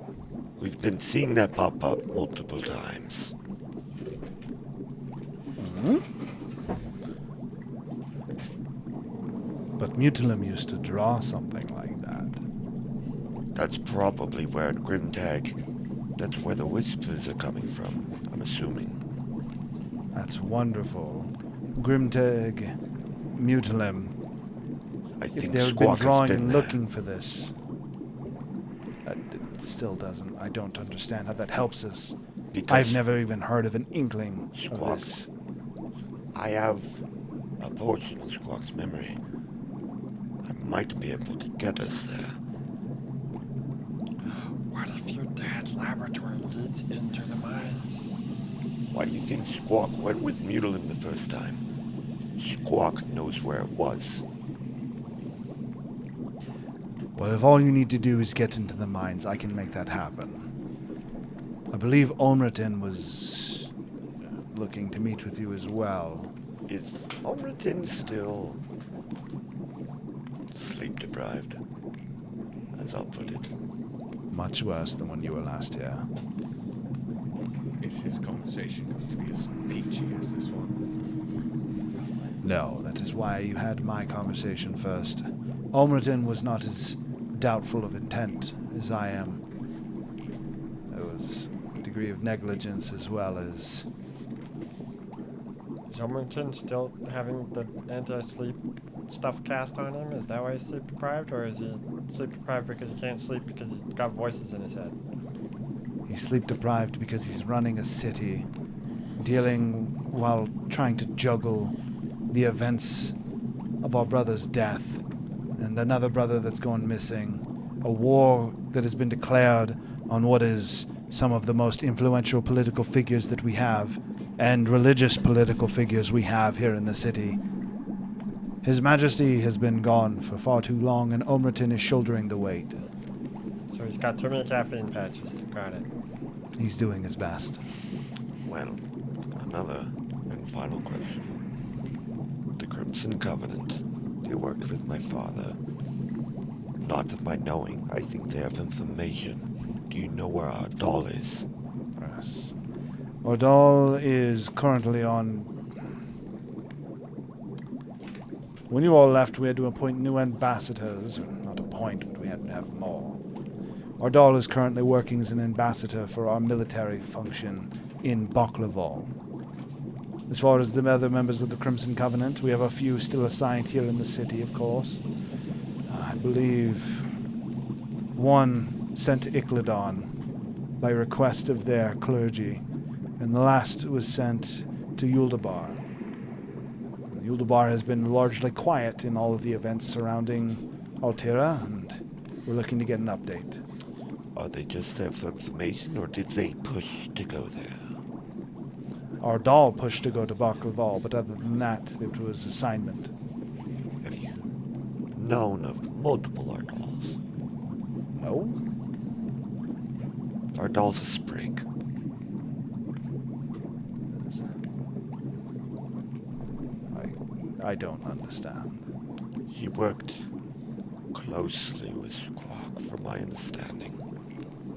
We've been seeing that pop up multiple times. But Mutilim used to draw something like that. That's probably where at Grimtag, that's where the whispers are coming from, I'm assuming. That's wonderful. Grimtag, Mutilim. I If think they had been Squawk has drawing been and there. looking for this, it still doesn't. I don't understand how that helps us. Because I've never even heard of an inkling of Squawk. this. I have a portion of Squawk's memory. I might be able to get us there. What if your dad's laboratory leads into the mines? Why do you think Squawk went with Mutilim the first time? Squawk knows where it was. Well, if all you need to do is get into the mines, I can make that happen. I believe Olmerton was looking to meet with you as well. Is Omritin still sleep deprived? As I'll put it. Much worse than when you were last here. Is his conversation going to be as peachy as this one? No, that is why you had my conversation first. Olmerton was not as doubtful of intent as I am. There was a degree of negligence as well as... Is Homerton still having the anti-sleep stuff cast on him? Is that why he's sleep deprived? Or is he sleep deprived because he can't sleep because he's got voices in his head? He's sleep deprived because he's running a city, dealing while trying to juggle the events of our brother's death and another brother that's gone missing, a war that has been declared on what is some of the most influential political figures that we have and religious political figures we have here in the city. His Majesty has been gone for far too long, and Omritin is shouldering the weight. So he's got too many caffeine patches. Got it. He's doing his best. Well, another and final question. The Crimson Covenant, they worked with my father. Not of my knowing, I think they have information. Do you know where our doll is? Yes. Ordal is currently on... When you all left, we had to appoint new ambassadors. Not appoint, but we had to have more. Ordal is currently working as an ambassador for our military function in Baklaval. As far as the other members of the Crimson Covenant, we have a few still assigned here in the city, of course. I believe one sent to Ikladon by request of their clergy, and the last was sent to Yuldabar. Yuldabar has been largely quiet in all of the events surrounding Altera, and we're looking to get an update. Are they just there for information, or did they push to go there? Our doll pushed to go to Baklaval, but other than that, it was assignment. Have you known of multiple Ardals? No? Ardal's a sprig. I don't understand. He worked closely with Squawk, from my understanding.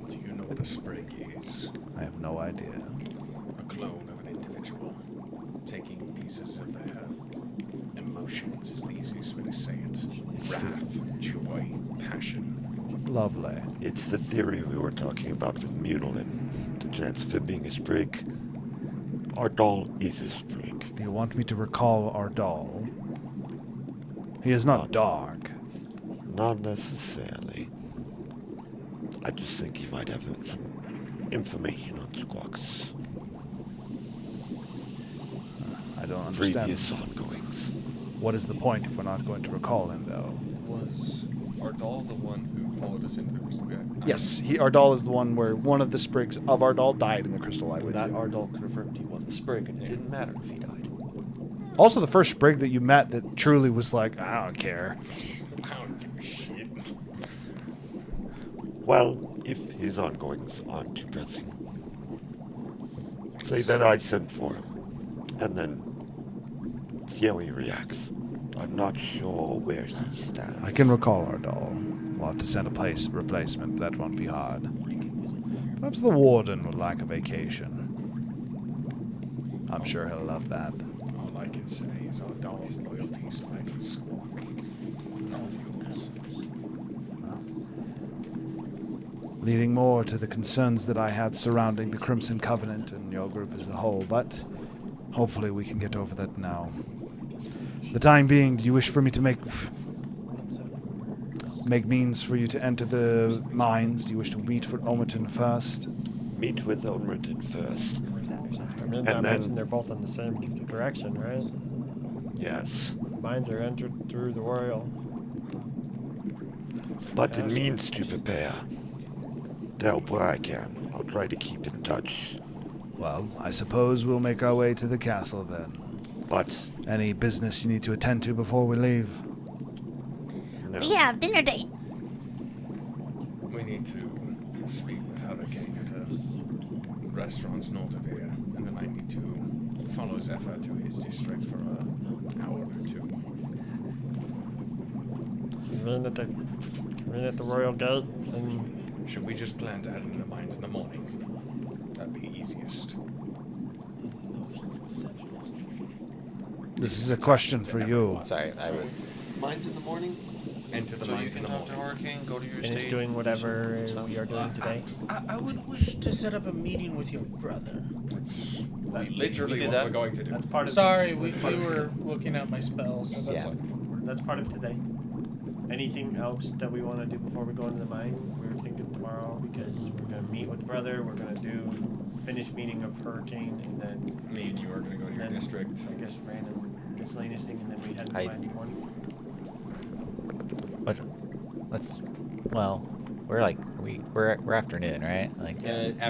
Do you know what a sprig is? I have no idea. A clone of an individual, taking pieces of their emotions is the easiest way to say it. Wrath, joy, passion. Lovely. It's the theory we were talking about with Mutilin. The chance of him being a sprig. Ardal is a sprig. Do you want me to recall our doll? He is not dark. Not necessarily. I just think he might have some information on Squawk's I don't understand. previous ongoings. What is the point if we're not going to recall him, though? Was Ardal the one who followed us into the crystal guy? Yes, Ardal is the one where one of the sprigs of Ardal died in the crystal eye with That you. Ardal confirmed he was a sprig, and it didn't matter if he died. Also, the first sprig that you met that truly was like, I don't care. I don't give a shit. Well, if his ongoings aren't too pressing, say that I sent for him, and then see how he reacts. I'm not sure where he stands. I can recall Ardal. We'll have to send a replacement. That won't be hard. Perhaps the warden would like a vacation. I'm sure he'll love that. All I can say is Ardal's loyalties lie with Squawk. Not yours. Leading more to the concerns that I had surrounding the Crimson Covenant and your group as a whole, but hopefully we can get over that now. The time being, do you wish for me to make means for you to enter the mines? Do you wish to meet for Omerton first? Meet with Omritin first. I mean, And I then- imagine they're both in the same direction, right? Yes. Mines are entered through the Royal. But it means to prepare. To help where I can. I'll try to keep in touch. Well, I suppose we'll make our way to the castle then. But Any business you need to attend to before we leave? no. We have dinner date. We need to speak with Hurricane at restaurants north of here, and then I need to follow Zephyr to his district for an hour or two. Convene at the Royal Gate and Should we just plan to head into the mines in the morning? That'd be easiest. This is a question for you. Sorry, I was. Mines in the morning. Enter the So you mines in can the talk to morning. Hurricane, go to your finish state. doing whatever we are doing today. I would wish to set up a meeting with your brother. That's we literally did what that. we're going to do. That's part of. Sorry, we were looking at my spells. Yeah. That's part of today. Anything else that we want to do before we go into the mine? We were thinking tomorrow because we're gonna meet with brother. We're gonna finish meeting of Hurricane, and then Me and you are going to go to your then, district. I guess random miscellaneous thing, and then we head to the mine in the morning. What? Let's. Well, we're afternoon, right? Like.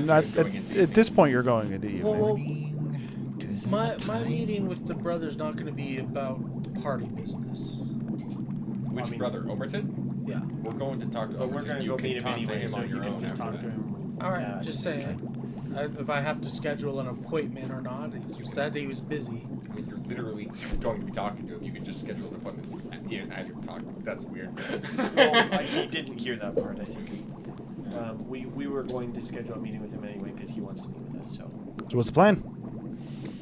Not, at this point, you're going into evening. Well, Tuesday my night. meeting with the brother's not going to be about party business. Which brother? Overton? Yeah. We're going to talk to But Overton. we're gonna You go can meet him talk to anyway, him so on you your can own just after talk to that. him. All right, Yeah, just saying. If I have to schedule an appointment or not, that day he was busy. I mean, you're literally going to be talking to him. You can just schedule an appointment as you're talking. That's weird. Well, he didn't hear that part, I think. We were going to schedule a meeting with him anyway because he wants to meet with us. So So what's the plan?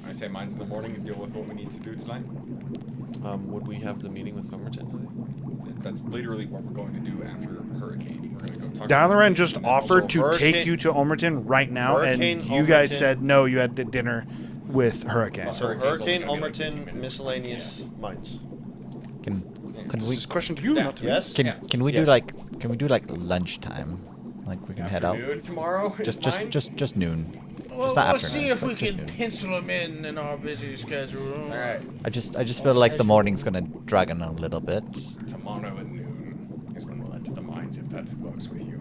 I say mine's in the morning and deal with what we need to do tonight. Would we have the meeting with Homerton today? That's literally what we're going to do after Hurricane. We're going to go talk Dalaran to just and then offered to Hurricane- take you to Omerton right now, Hurricane, and you guys Omerton- said no. You had dinner with Hurricane. Well, So Hurricane's only Hurricane, gonna be like 15 Homerton, minutes. miscellaneous mines. Can This we is a question to you, Yeah. not to me. Yes. can we do Yes. like lunchtime? Like we can head out. Afternoon tomorrow. Just noon. Well, Just not we'll afternoon, see if but we just can noon. pencil him in our busy schedule. All right. I just feel like the morning's gonna drag on a little bit. Tomorrow at noon is when we'll enter the mines if that works with you.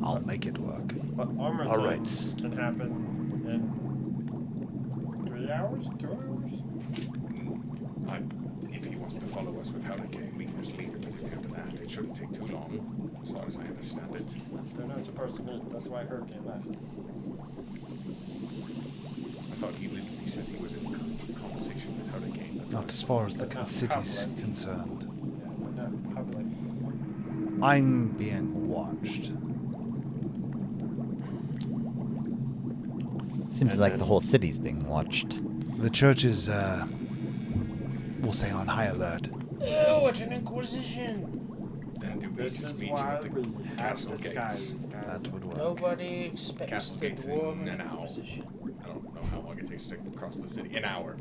I'll make it work. but Armorton All right. can happen in 3 hours, 2 hours. If he wants to follow us with Hurricane, we can just leave him after that. It shouldn't take too long, as far as I understand it. They're not supposed to meet. That's why Hurricane left. I thought he literally said he was in conversation with Hurricane. That's Not what as far as the That's not city's public. concerned. Yeah, but not public. I'm being watched. Seems And like then- the whole city's being watched. The church is, we'll say, on high alert. Oh, it's an inquisition. Then do we This just is meet you why at the we have castle the gates? skies, guys. That would work. Nobody expects Castle the gates war in an hour. inquisition. I don't know how long it takes to cross the city. An hour.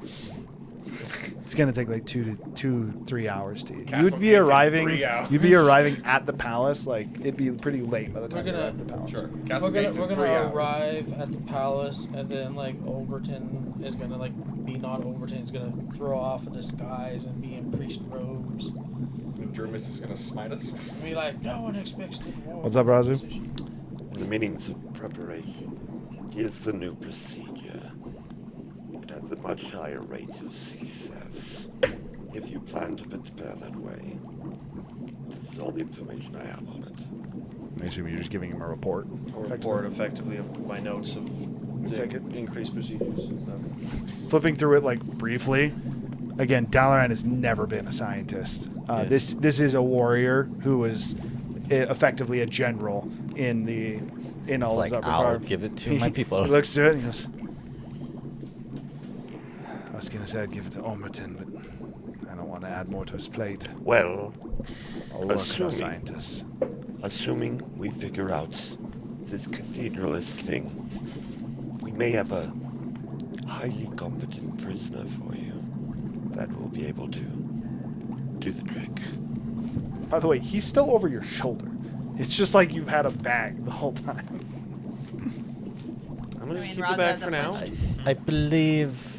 It's gonna take like 3 hours to. Castle You'd be gates in arriving. 3 hours. You'd be arriving at the palace. Like it'd be pretty late by the time you gonna- arrive at the palace. Sure. Castle We're gates gonna in 3 hours. arrive at the palace, and then like Overton is gonna be not Overton. He's gonna throw off a disguise and be in priest robes. And Jervis is gonna smite us. Be like, no one expects the war. What's up, Razu? Inquisition." In the meetings of preparation, here's the new procedure. It has a much higher rate of success. If you plan to prepare that way, this is all the information I have on it. I assume you're just giving him a report. A report effectively of my notes of Take the it. increased procedures and stuff. Flipping through it like briefly. Again, Dalaran has never been a scientist. Yes. This is a warrior who was effectively a general in It's all like, of Zopricar. I'll give it to my people. He looks to it and he goes, I was gonna say I'd give it to Omerton, but I don't want to add more to his plate. Well, I'll work with our Assuming- scientists. assuming we figure out this cathedralist thing, we may have a highly competent prisoner for you that will be able to do the trick. By the way, he's still over your shoulder. It's just like you've had a bag the whole time. I'm gonna I just mean, keep Raza the bag has a for now. bunch. I believe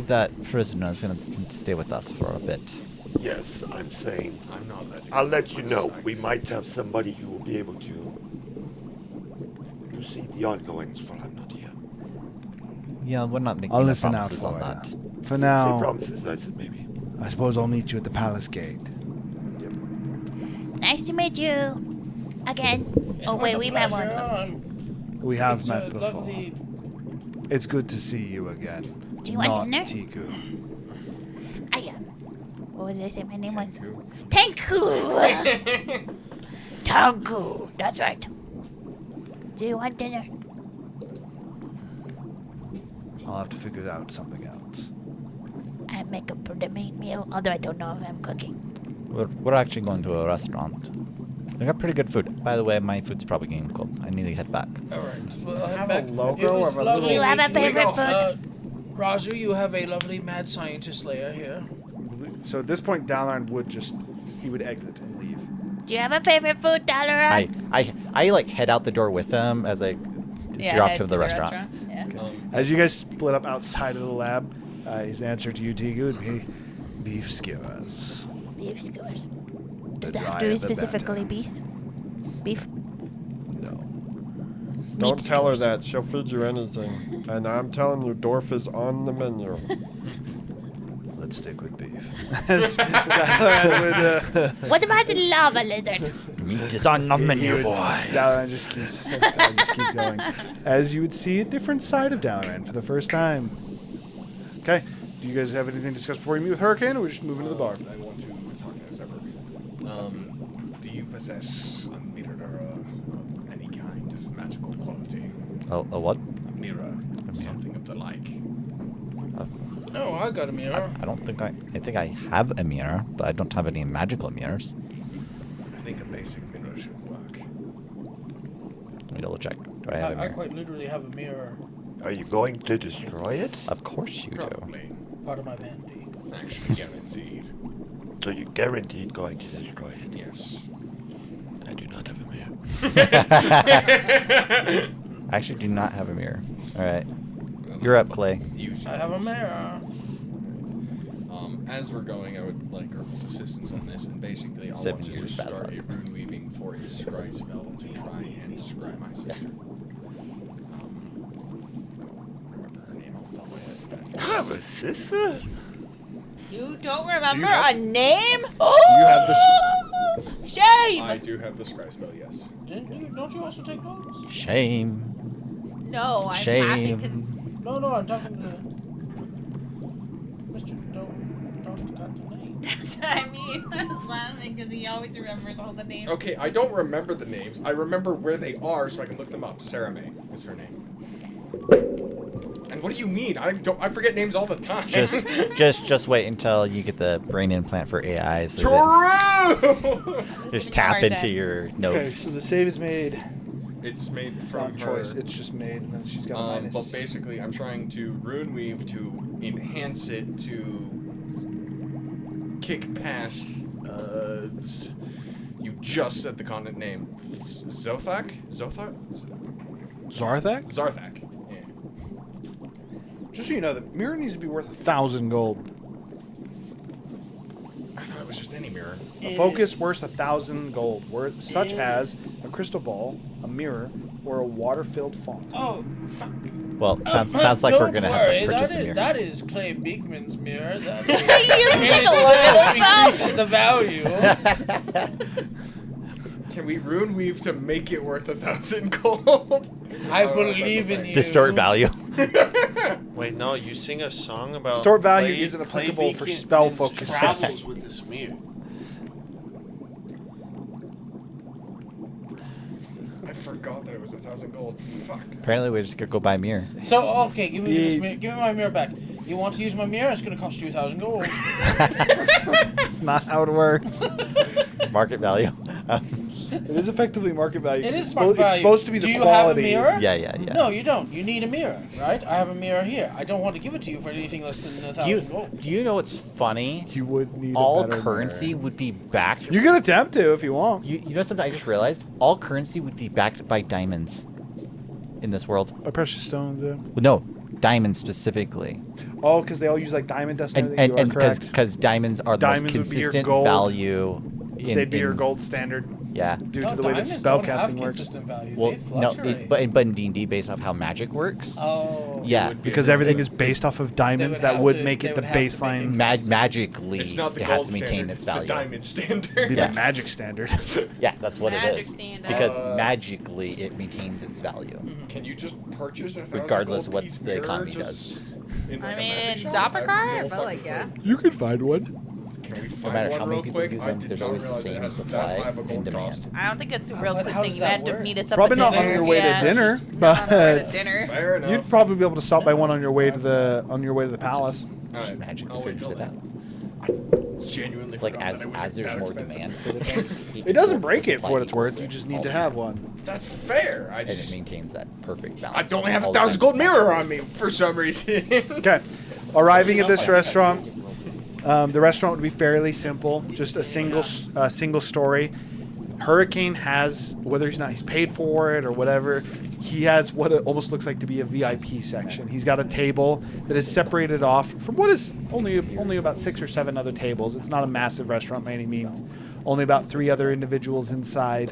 that prisoner is gonna stay with us for a bit. Yes, I'm saying I'm not letting I'll him let on you my know. side. We might have somebody who will be able to proceed the ongoings while I'm not here. Yeah, we're not making I'll no listen out promises for on that. you. For Say now, promises, I said maybe. I suppose I'll meet you at the palace gate. Nice to meet you again. It Oh was wait, a we met once. pleasure. Before. We have It's met a before. lovely- It's good to see you again. Do you want Not dinner? Tiku. I am. What did I say my name was? Tanku. Tanku! Tanku! That's right. Do you want dinner? I'll have to figure out something else. I make a pretty mean meal, although I don't know if I'm cooking. We're actually going to a restaurant. They got pretty good food. By the way, my food's probably getting cold. I need to head back. All right. Well, I'll head Have back. a logo It was of a lovely Do you have a meeting you. favorite food? Raju, you have a lovely mad scientist layer here. So at this point, Dalaran would exit and leave. Do you have a favorite food, Dalaran? I like head out the door with them as I steer off to the restaurant. Yeah. As you guys split up outside of the lab, his answer to you, Tiku, would be beef skewers. Beef skewers. Does The it have to drier be the better. specifically beef? Beef? No. Don't Meat tell her skewers. that. She'll feed you anything. And I'm telling you, Dorf is on the menu. Let's stick with beef. As Dalaran would, What about the lava lizard? Meat is on the menu, boys. Dalaran just keeps going. As you would see a different side of Dalaran for the first time. Okay. Do you guys have anything to discuss before you meet with Hurricane, or we're just moving to the bar? I want to talk to Zephyr. Do you possess a mirror of any kind of magical quality? A what? A mirror, something of the like. Oh, I got a mirror. I don't think I think I have a mirror, but I don't have any magical mirrors. I think a basic mirror should work. Let me double check. Do I have a I mirror? quite literally have a mirror. Are you going to destroy it? Of course you do. Probably. Part of my vanity. Actually, guaranteed. So you're guaranteed going to destroy it? Yes. I do not have a mirror. I actually do not have a mirror. All right. You're up, Clay. I have a mirror. As we're going, I would like Urkel's assistance on this, and basically I'll 7 want to years just bad start luck. a rune weaving for a scry spell to try and scry my sister. Remember her name off the top of my head. You have a sister? You don't remember have- a name? Do you have this? Shame! I do have the scry spell, yes. Don't you also take notes? Shame. No, I'm Shame. happy because No, I'm talking to Mr. Don't got the name. that's what I mean. I was laughing because he always remembers all the names. Okay, I don't remember the names. I remember where they are, so I can look them up. Sarah May is her name. And what do you mean? I forget names all the time. Just wait until you get the brain implant for AI. So True. that just tap hard into time. your Okay, notes. so the save is made. It's made It's from not her. choice. It's just made, and then she's got a minus. But basically, I'm trying to rune weave to enhance it to kick past. You just said the continent name. Zothak? Zothak? Zarthak? Zarthak. Yeah. Just so you know, the mirror needs to be worth 1,000 gold. I thought it was just any mirror. A focus worth 1,000 gold, worth such as a crystal ball, a mirror, or a water-filled font. Oh, fuck. Well, sounds like we're gonna have to purchase a mirror. That is Clay Beekman's mirror. That You is, think in a itself increases the value. Can we rune weave to make it worth 1,000 gold? I Oh, believe that's in you. Distort value. Wait, no, you sing a song about Distort value Clay- isn't Clay applicable for Beacon's spell focus. travels with this mirror. I forgot that it was 1,000 gold. Fuck. Apparently, we're just gonna go buy a mirror. So okay, give me this mirror. Give me my mirror back. You want to use my mirror? It's gonna cost you 1,000 gold. That's not how it works. Market value. It is effectively market value. It 'cause is it's market It's value. supposed to be Do the you quality. have a mirror? Yeah. No, you don't. You need a mirror, right? I have a mirror here. I don't want to give it to you for anything less than 1,000 gold. Do you know what's funny? You would need All a better currency mirror. would be backed. You can attempt to if you want. You know something I just realized? All currency would be backed by diamonds in this world. A precious stone, yeah. Well, no, diamonds specifically. Oh, because they all use like diamond dust. And everything. You are and correct. because diamonds are the Diamonds most would be your consistent gold. value. They'd be your gold standard Yeah. due No, to the way that diamonds don't have spellcasting works. consistent value. Well, They no, fluctuate. but in D&D based off how magic works. Oh. Well, Yeah. it would be because a- everything is based off of diamonds. would That have would to- make they it the would have to make baseline. Magically, It's not the it gold has to maintain standard, its it's the value. diamond standard. Be Yeah. the magic standard. Yeah, that's what Magic it is. standard. Because magically, it maintains its value. Can you just purchase a Regardless of $1,000 what piece the mirror economy just does. in, I like, a mean, magic in shop? I have Zopricar, no I feel fucking like, yeah. clue. You could find one. Can we No find matter one how many real people quick? use I them, did there's not always the realize it same had supply that high of a and gold demand. cost. I don't think it's a real but quick how thing. does You that have to work? meet us up Probably at not dinner. on your way yeah. to dinner, On our way to but dinner. Fair enough. you'd probably be able to stop by one on your way to the palace. Alright, Magically I'll wait figures till it out. then. Genuinely Like forgot that it was as there's that more expensive. demand for the thing, It doesn't the break it for supply what it's worth. equals You it just all need to the have time. one. That's fair. And it maintains that perfect I balance. don't have a all the time. 1,000 gold mirror on me for some reason. Okay. Arriving at this restaurant, the restaurant would be fairly simple, just a single story. Hurricane has, whether he's paid for it or whatever, he has what it almost looks like to be a VIP section. He's got a table that is separated off from what is only about 6 or 7 other tables. It's not a massive restaurant by any means. Only about 3 other individuals inside.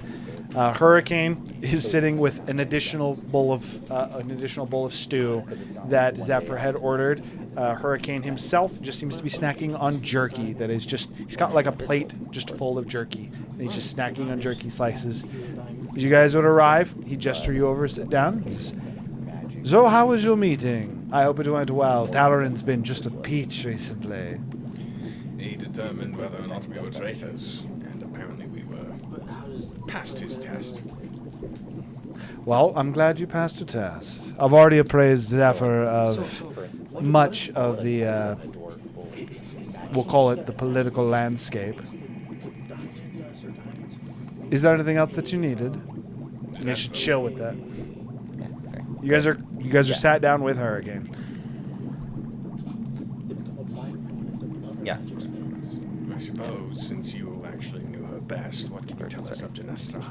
Hurricane is sitting with an additional bowl of stew that Zephyr had ordered. Hurricane himself just seems to be snacking on jerky. That is just, he's got like a plate just full of jerky, and he's just snacking on jerky slices. As you guys would arrive, he gesture you over, sit down. He says, "So, how was your meeting? I hope it went well. Dalaran's been just a peach recently." He determined whether or not we were traitors, and apparently we were. Passed his test. Well, I'm glad you passed your test. I've already appraised Zephyr of much of the, we'll call it the political landscape. Is there anything else that you needed? And you should chill with that. Yeah, sorry. You guys are sat down with her again. Yeah. I suppose, since you actually knew her best, what can you tell us of Genestra?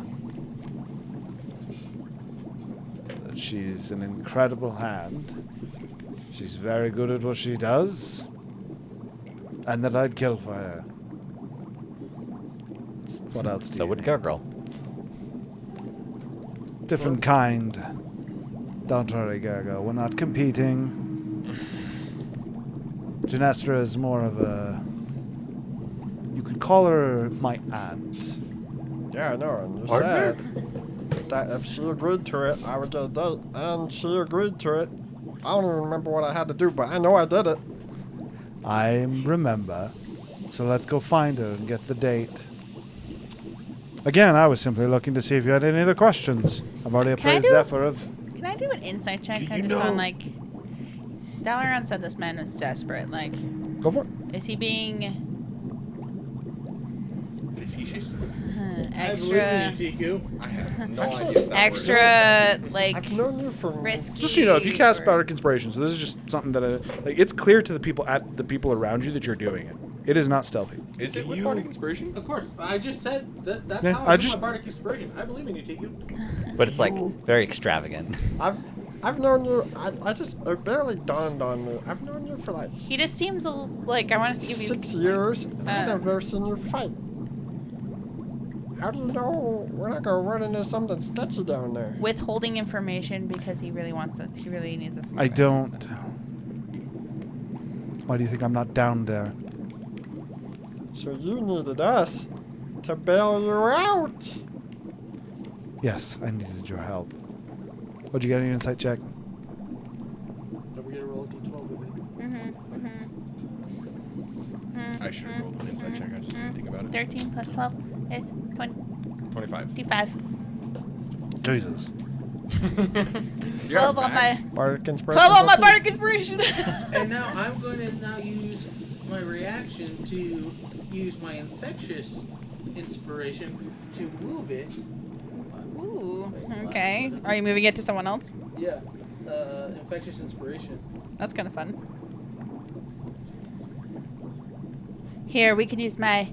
That she's an incredible hand. She's very good at what she does. And that I'd kill for her. What else do So you would need? Gargoyle. Different kind. Don't worry, Gergo. We're not competing. Genestra is more of a... You could call her my aunt. Yeah, I know. And you Partner? said that if she agreed to it, I would get a date. And she agreed to it. I don't even remember what I had to do, but I know I did it. I remember. So let's go find her and get the date. Again, I was simply looking to see if you had any other questions. I've already Can I appraised do- Zephyr of... Can I do an insight check? You I just know- on like. Dalaran said this man was desperate. Like, Go for it. is he being Facetious? I believe in extra, you, Tiku. I have no idea if that extra like I've known you for risky? Just so you know, if you cast or- Bardic Inspiration, so this is just something that like, it's clear to the people around you that you're doing it. It is not stealthy. Is it with Bardic Inspiration? Of course, I just said that. That's Yeah, how I I do just- my bardic inspiration. I believe in you, Tiku. But it's like very extravagant. I've known you. It barely dawned on me. I've known you for like He just seems like I want to give you 6 years. And I've never seen you fight. How do you know we're not gonna run into something sketchy down there? withholding information because he really wants it. He really needs us. I don't. Why do you think I'm not down there? So you needed us to bail you out. Yes, I needed your help. What'd you get on your insight check? Don't forget to roll a d12 with it. I should have rolled an insight check. I just didn't think about it. 13 plus 12 is 25. 25. Jesus. 12 on my Bardic Inspiration. 12 on my bardic inspiration. And now I'm going to now use my reaction to use my infectious inspiration to move it. Ooh. Okay. Are you moving it to someone else? Yeah, infectious inspiration. That's kind of fun. Here, we can use my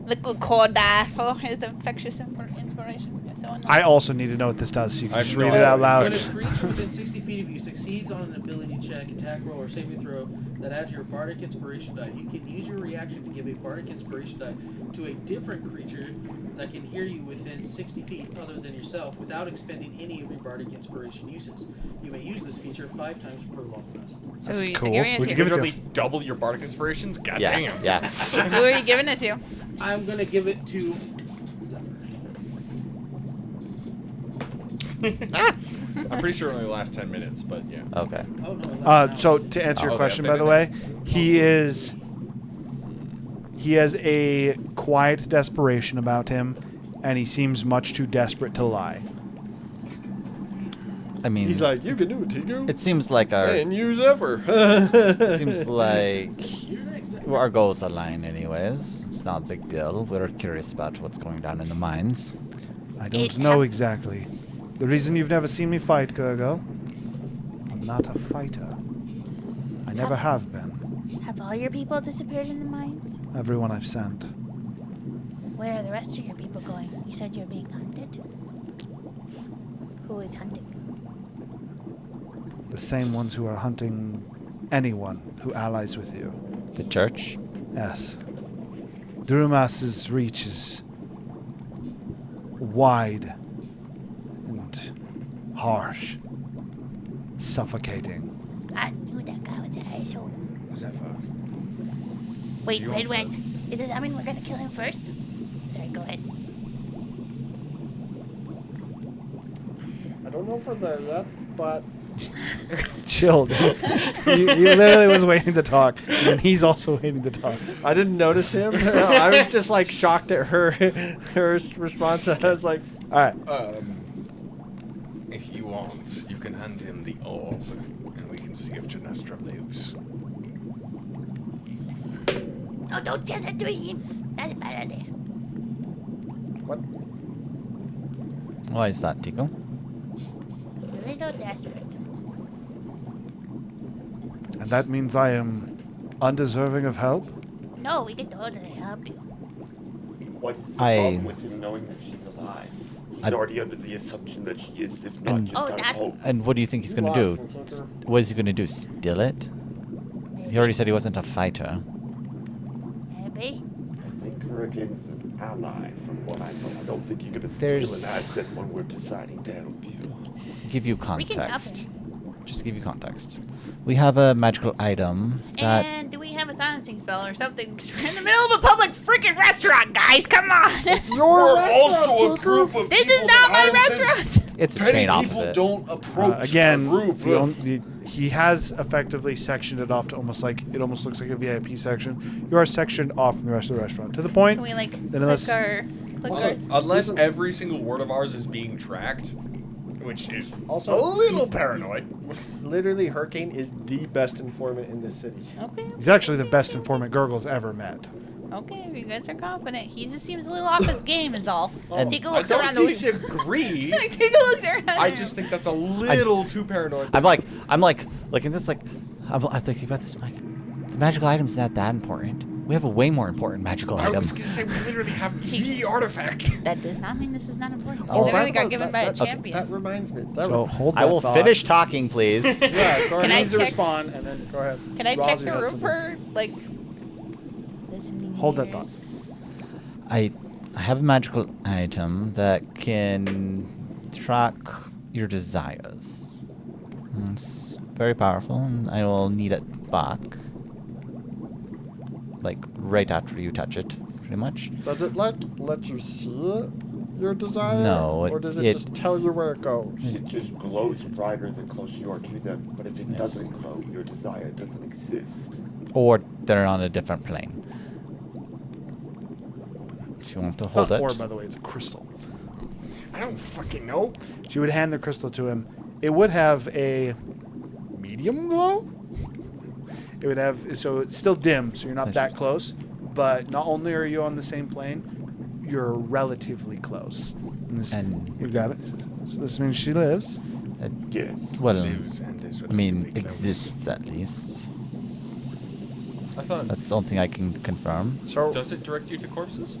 liquid core die for his infectious inspiration. If someone I also need to know what this does, so you can I just have read no it out idea. loud. When a creature within 60 feet of you succeeds on an ability check, attack roll, or saving throw that adds your bardic inspiration die, you can use your reaction to give a bardic inspiration die to a different creature that can hear you within 60 feet other than yourself without expending any of your bardic inspiration uses. You may use this feature 5 times per long rest. So That's who are you cool. giving it Would to? you give it to? Literally double your bardic inspirations? God Yeah, damn. yeah. Who are you giving it to? I'm going to give it to I'm pretty sure it only lasts 10 minutes, but yeah. Okay. Oh, no. that's So not. to answer your Oh, question, yeah, by the way, he has a quiet desperation about him, and he seems much too desperate to lie. I mean, He's like, you can do it, Tiku. it seems like our And use ever. it seems like our goals align anyways. It's not a big deal. We're curious about what's going down in the mines. I don't know exactly. The reason you've never seen me fight, Gurgo, I'm not a fighter. I never have been. Have all your people disappeared in the mines? Everyone I've sent. Where are the rest of your people going? You said you're being hunted. Who is hunting? The same ones who are hunting anyone who allies with you. The church? Yes. Drumas's reach is wide and harsh, suffocating. I knew that guy was an asshole. Who's that for? Wait, You wait, want wait. Is it, I mean, we're gonna kill him first? Sorry, go ahead. I don't know for that, but Chill, dude. he literally was waiting to talk, and he's also waiting to talk. I didn't notice him. I was just like shocked at her response. I was like, All right. If you want, you can hand him the orb, and we can see if Janestra lives. No, don't tell that to him. That's a bad idea. what? Why is that, Tico? He's a little desperate. And that means I am undeserving of help? No, we can totally help you. What's the I- problem with him knowing that she's alive? He's I- already under the assumption that she is, if not And- just Oh, out of that- hope. And what do you think he's You going to do? lost me, Tucker. What is he going to do? Steal it? He already said he wasn't a fighter. Maybe. I think Hurricane's an ally, from what I know. I don't think you're going to steal There's- an asset when we're deciding to help you. Give you We can help context. him. Just to give you context. We have a magical item that And do we have a silencing spell or something? 'Cause we're in the middle of a public freaking restaurant, guys. Come on. We're also a group of This people is not my that Adam says restaurant. it's a petty chain off people of it. don't approach Again, our group. he has effectively sectioned it off to almost like it almost looks like a VIP section. You are sectioned off from the rest of the restaurant to the point Can we like that unless click our Unless every single word of ours is being tracked, which is Also, a little he's- paranoid. Literally, Hurricane is the best informant in this city. Okay. he's actually the best informant Gurgle's ever met. Okay, if you guys are confident. He just seems a little off his game is all. And- Take a I look don't around the room. disagree. Take a look around I the just room. think that's a little too paranoid. I'm like looking at this like, I'm thinking about this. I'm like, the magical item's not that important. We have a way more important magical I item. was gonna say we literally have the artifact. That does not mean this is not important. Oh, He literally by the got way, given by a that champion. That reminds me. That So hold that I will thought. finish talking, please. yeah, go Can ahead. I Needs to check- respond, and then go ahead. Can I check Rosie the has room something. for like listening Hold that ears? thought. I have a magical item that can track your desires. It's very powerful, and I will need it back. Like right after you touch it, pretty much. Does it like let you see your desire? No, Or does it it- just tell you where it goes? It just glows brighter the closer you are to them, but if it Yes. doesn't glow, your desire doesn't exist. Or they're on a different plane. If you want to It's hold not it. ore, by the way. It's a crystal. I don't fucking know. She would hand the crystal to him. It would have a medium glow. It would have, so it's still dim, so you're not that close. But not only are you on the same plane, you're relatively close. And- you grab it. So this means she lives. It- Yes. well, Lives and is I mean, relatively close. exists at least. I thought. That's something I can confirm. So Does it direct you to corpses?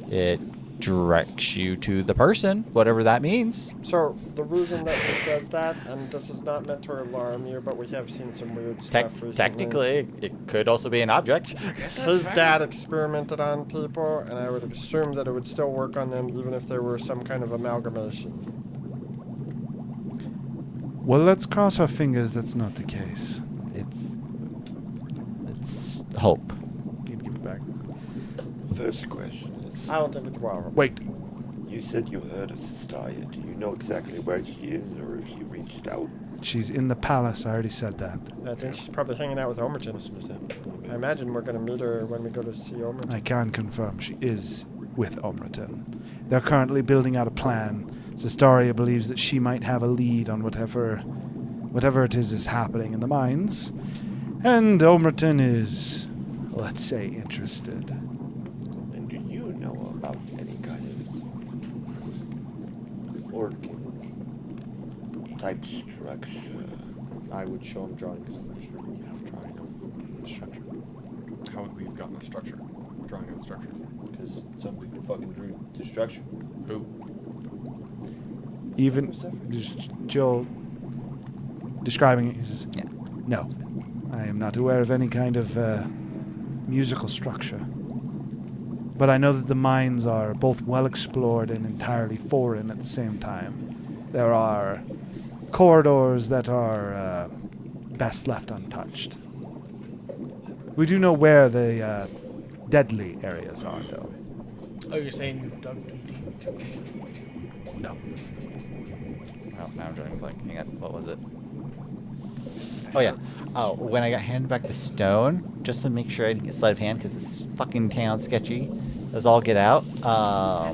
It directs you to the person, whatever that means. So the reason that he says that, and this is not meant to alarm you, but we have seen some weird stuff recently. Technically, it could also be an object. His dad experimented on people, and I would assume that it would still work on them even if there were some kind of amalgamation. Well, let's cross our fingers that's not the case. It's hope. Need to give it back. First question is, I don't think it's well. Wait. you said you heard of Sestaya. Do you know exactly where she is, or if she reached out? She's in the palace. I already said that. I think she's probably hanging out with Omerton. I imagine we're going to meet her when we go to see Omerton. I can confirm she is with Omerton. They're currently building out a plan. Sestaria believes that she might have a lead on whatever it is happening in the mines. And Omerton is, let's say, interested. And do you know about any kind of orchid type structure? I would show him drawings. I'm not sure we have drawing of the structure. How would we have gotten a structure? Drawing of the structure. Because somebody fucking drew the structure. Who? Even Jill describing it, he says, Yeah. no, I am not aware of any kind of musical structure. But I know that the mines are both well explored and entirely foreign at the same time. There are corridors that are best left untouched. We do know where the deadly areas are, though. Oh, you're saying you've dug too deep? No. Oh, now I'm drawing a blank. Hang on. What was it? Oh, yeah. Oh, when I got handed back the stone, just to make sure I didn't get sleight of hand, because this fucking town's sketchy, let's all get out. That's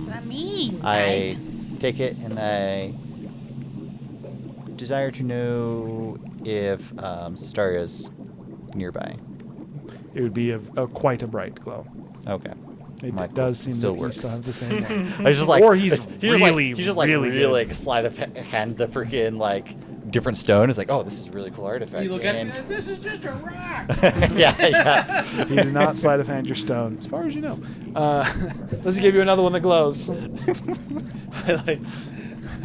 what I mean, I guys. take it and I desire to know if Staria's nearby. It would be quite a bright glow. Okay. It Might does seem still that works. you still have the same one. I was just like, or he's really really good. sleight of hand the freaking different stone. It's like, oh, this is a really cool artifact. You look at and it, and this is just a rock. yeah. He did not sleight of hand your stone, as far as you know. Let's give you another one that glows.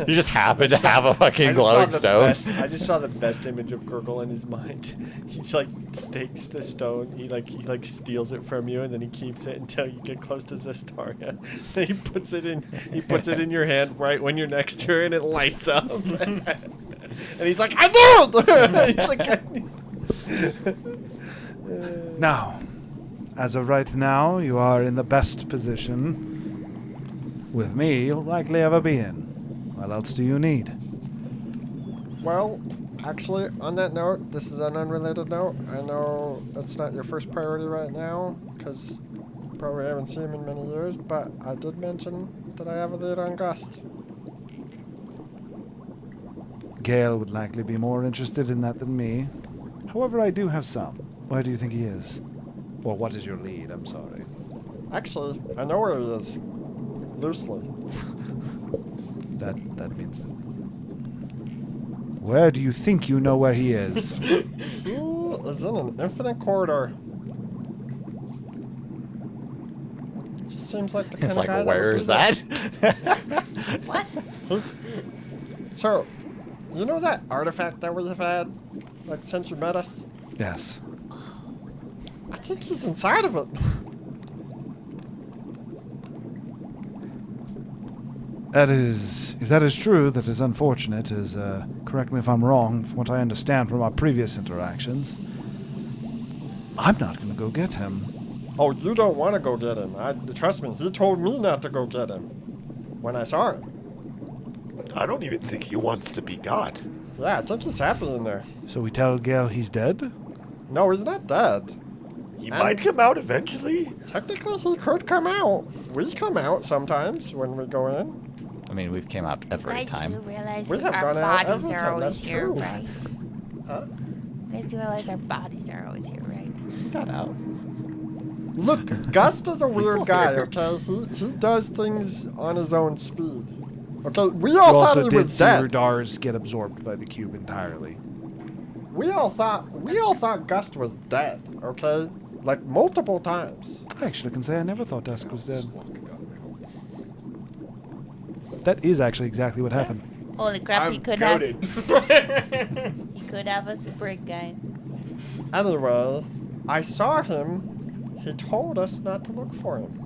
You just happen to have a fucking glowing stone. I just saw the best image of Gurgle in his mind. He's like stakes the stone. He steals it from you, and then he keeps it until you get close to Zestaria. Then he puts it in your hand right when you're next to her, and it lights up. And he's like, I knew it! He's like, Now, as of right now, you are in the best position with me you'll likely ever be in. What else do you need? well, actually, on that note, this is an unrelated note. I know that's not your first priority right now, because you probably haven't seen him in many years, but I did mention that I have a lead on Gust. Gale would likely be more interested in that than me. However, I do have some. Where do you think he is? Or what is your lead? I'm sorry. Actually, I know where he is. Loosely. That means... Where do you think you know where he is? He is in an infinite corridor. Just seems like the kind It's of like, guy where is that? What? So, you know that artifact that we've had, since you met us? Yes. I think he's inside of it. If that is true, that is unfortunate, correct me if I'm wrong, from what I understand from our previous interactions. I'm not going to go get him. Oh, you don't want to go get him. Trust me, he told me not to go get him when I saw him. I don't even think he wants to be got. Yeah, I think he's happy in there. So we tell Gale he's dead? No, he's not dead. He might come out eventually. Technically, he could come out. We come out sometimes when we go in. I mean, we've came out every You guys time. do realize We have our gone out bodies every are time, always that's here, true. right? Huh? You guys do realize our bodies are always here, right? Got out. Look, Gust is a weird still guy, here. okay? He does things on his own speed. Okay, we You all thought also he did was see dead. Radars get absorbed by the cube entirely. We all thought Gust was dead, okay? Multiple times. I actually can say I never thought Dusk was dead. That is actually exactly what happened. Holy crap, he I'm could goated. have. He could have a sprig, guys. Anyway, I saw him. He told us not to look for him.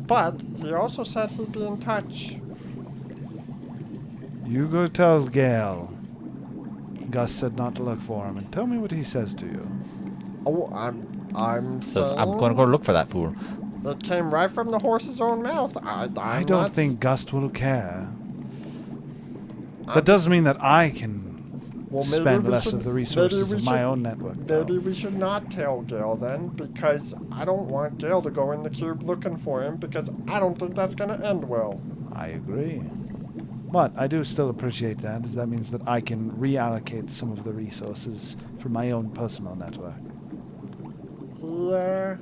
But he also said he'd be in touch. You go tell Gale. Gus said not to look for him, and tell me what he says to you. Oh, I'm Says, saying I'm going to go look for that fool. it came right from the horse's own mouth. I I'm don't not think Gust will care. That doesn't mean that I can Well, maybe spend we less should- of the maybe resources we of my should- own network. though. Maybe we should not tell Gale then, because I don't want Gale to go in the cube looking for him, because I don't think that's going to end well. I agree. But I do still appreciate that, as that means that I can reallocate some of the resources for my own personal network. Yeah.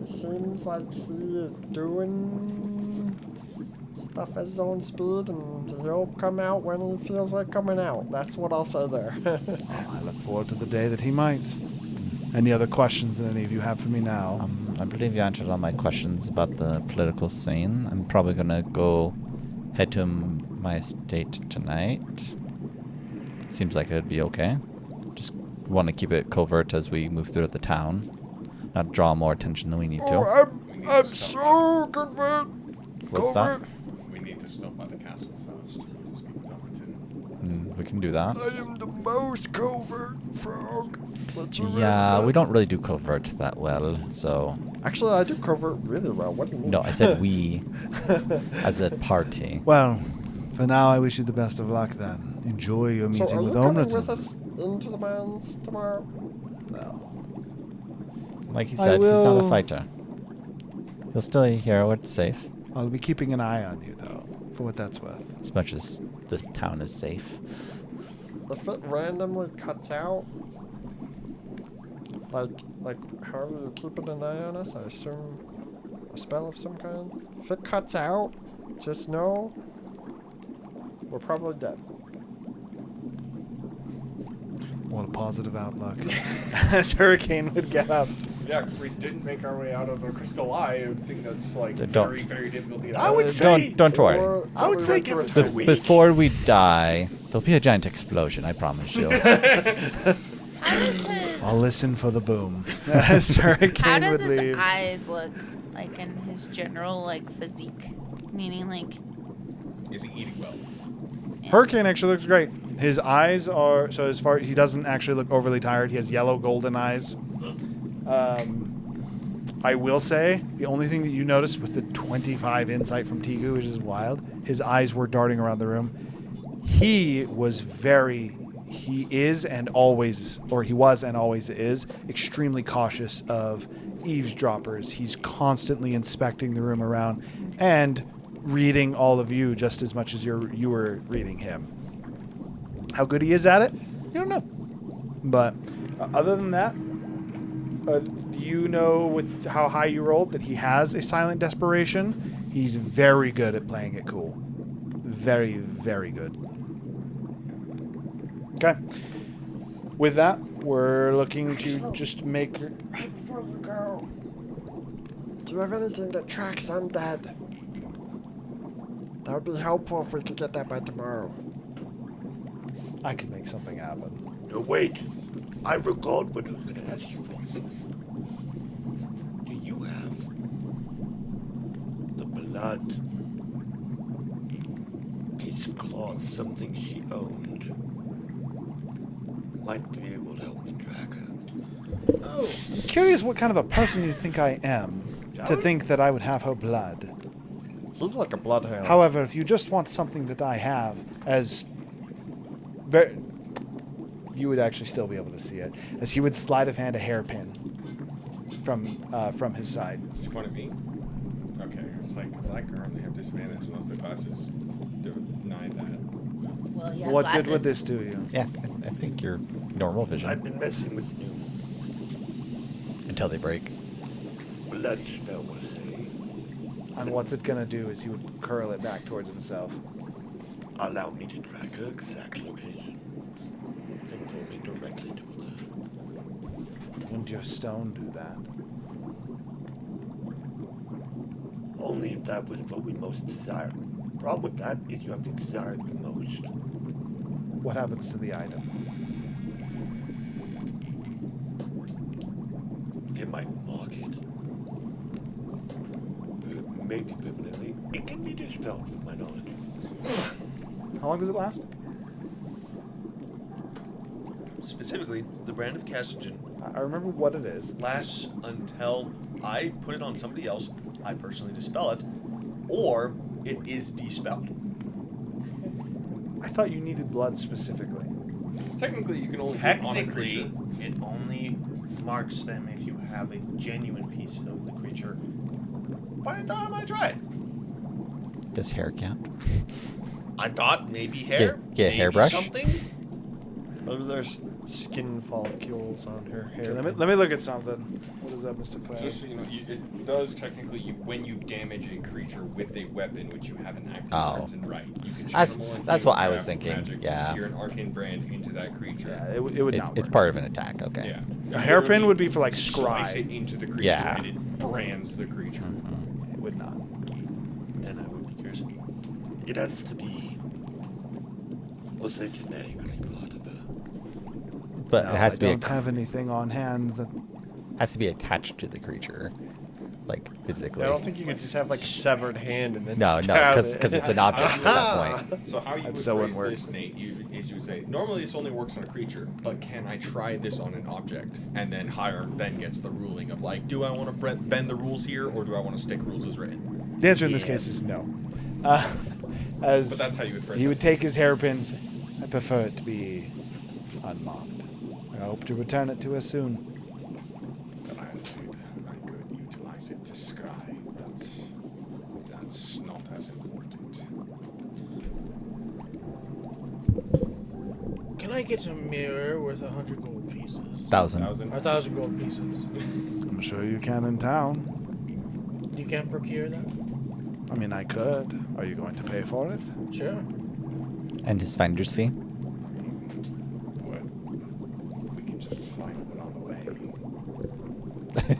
Seems like he is doing stuff at his own speed, and he'll come out when he feels like coming out. That's what I'll say there. I look forward to the day that he might. Any other questions that any of you have for me now? I believe you answered all my questions about the political scene. I'm probably going to go head to my estate tonight. Seems like it'd be okay. Just want to keep it covert as we move through the town. Not draw more attention than we need to. Oh, I'm so convinced. What's that? We need to stop by the castle first to speak with Alberton. We can do that. I am the most covert frog. Yeah, we don't really do covert that well, so... Actually, I do covert really well. What do you mean? No, I said we, as a party. Well, for now, I wish you the best of luck then. Enjoy your meeting So are with you coming Omraton. with us into the mines tomorrow? No. Like he I said, he's not a will- fighter. He'll stay here where it's safe, I'll be keeping an eye on you, though, for what that's worth. as much as this town is safe. If it randomly cuts out, like however you're keeping an eye on us, I assume a spell of some kind. If it cuts out, just know we're probably dead. What a positive outlook. As Hurricane would get up. Yeah, because we didn't make our way out of the crystal eye. I would think that's like So don't- very, very difficult to get I out would of. say- Don't worry. Or I would probably say went give to us a- a week. Before we die, there'll be a giant explosion, I promise you. How does his, I'll listen for the boom. As how Hurricane does would his leave. eyes look, like, in his general, like, physique? Meaning, like... Is he eating well? yeah. Hurricane actually looks great. His eyes are, so as far, he doesn't actually look overly tired. He has yellow golden eyes. I will say, the only thing that you noticed with the 25 insight from Tiku, which is wild, his eyes were darting around the room. He is and always, or he was and always is, extremely cautious of eavesdroppers. He's constantly inspecting the room around and reading all of you just as much as you were reading him. How good he is at it, you don't know. But other than that, do you know with how high you rolled that he has a silent desperation? He's very good at playing it cool. Very, very good. Okay. With that, we're looking to just make... Right before you go, do you have anything that tracks undead? That would be helpful if we could get that by tomorrow. I could make something happen. No, wait. I recalled what I was going to ask you for. Do you have the blood piece of cloth, something she owned? Might be able to help me track her. Oh, I'm curious what kind of a person you think I am to think that I would have her blood. He's like a bloodhound. However, if you just want something that I have, you would actually still be able to see it, as he would sleight of hand a hairpin from his side. Did you point at me? Okay, it's like, because I currently have disadvantage unless the glasses deny that. Well, yeah, What glasses. good would this do you? Yeah, I think you're normal vision. I've been messing with new Until they break. blood spell, was say. And what's it gonna do is he would curl it back towards himself. Allow me to track her exact location. And pull me directly to her. Wouldn't your stone do that? only if that was what we most desire. The problem with that is you have to desire it the most. What happens to the item? It might mock it. Maybe permanently. It can be dispelled from my knowledge. How long does it last? Specifically, the brand of castogen I remember what it is. lasts until I put it on somebody else, I personally dispel it, or it is dispelled. I thought you needed blood specifically. Technically, you can only put it on a Technically, creature. it only marks them if you have a genuine piece of the creature. By the time I try it. Does hair count? I thought maybe hair. Get a maybe hairbrush? Something. Maybe there's skin follicles on her hair. Okay, let me look at something. What is that, Mr. Clay? Just so you know, it does technically, when you damage a creature with a weapon which you have an active Oh. artisan right, you can That's- channel and that's heal what I was craft thinking, magic to yeah. sear an arcane brand into that creature. Yeah, it would not It's work. part of an attack. Okay. Yeah. A hairpin Literally would be for like slice it scry. into the creature Yeah. and it brands the creature. It would not. Then I would be curious. It has to be, we'll say, genetically part of her. But No, it has to be I don't have anything on hand that. has to be attached to the creature, like physically. I don't think you could just have like a severed hand and then No, stab because it. it's an object at that point. So how you That would still phrase wouldn't this, Nate, is you would say, normally this only works on a creature, but can I try this on an object? And then Hiram then gets the ruling of like, do I want to bend the rules here, or do I want to stick rules as written? The answer in this case is no. As But that's how you would phrase he it. would take his hairpin and say, I prefer it to be unmarked. I hope to return it to her soon. Then I could utilize it to scry, but that's not as important. Can I get a mirror worth 100 gold pieces? 1,000. 1,000 gold pieces. I'm sure you can in town. You can't procure that? I mean, I could. Are you going to pay for it? Sure. And his finder's fee. What? We can just find one on the way.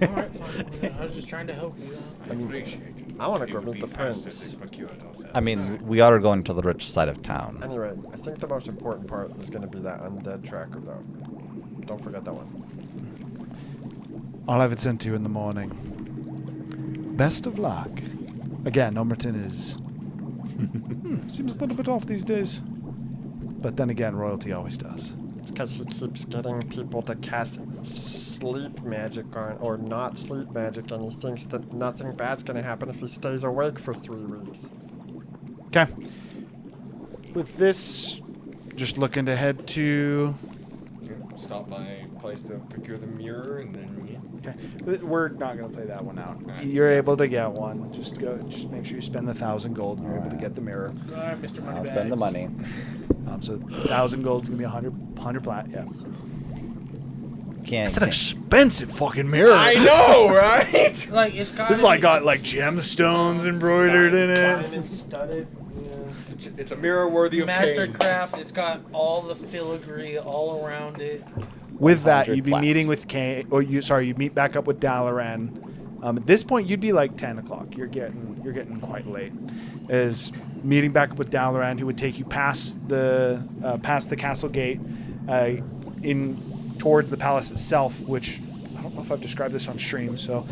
Alright, fine. I was just trying to help you out. I appreciate it. I want to It go would meet be the faster prince. to procure it ourselves. I mean, we are going to the rich side of town. Anyway, I think the most important part is going to be that undead tracker, though. Don't forget that one. I'll have it sent to you in the morning. Best of luck. Again, Omerton is... seems a little bit off these days. But then again, royalty always does. It's because he keeps getting people to cast sleep magic on, or not sleep magic, and he thinks that nothing bad's going to happen if he stays awake for 3 weeks. Okay. With this, just looking to head to... Stop by a place to procure the mirror, and then Okay. We're not going to play that one out. Alright. You're able to get one. Just make sure you spend the 1,000 gold and you're able to get the mirror. Alright, Mr. I'll Moneybags. spend the money. So 1,000 gold's going to be 100 plat, yeah. Can't. It's an expensive fucking mirror. I know, right? Like, it's got This is like got like gemstones embroidered in it. Diamond studded. It's a mirror worthy of Cain. Mastercraft. It's got all the filigree all around it. With that, 100 you'd be plats. meeting with Kane, or you meet back up with Dalaran. At this point, you'd be like 10 o'clock. You're getting quite late. Is meeting back up with Dalaran, who would take you past the castle gate, in towards the palace itself. Which I don't know if I've described this on stream. So,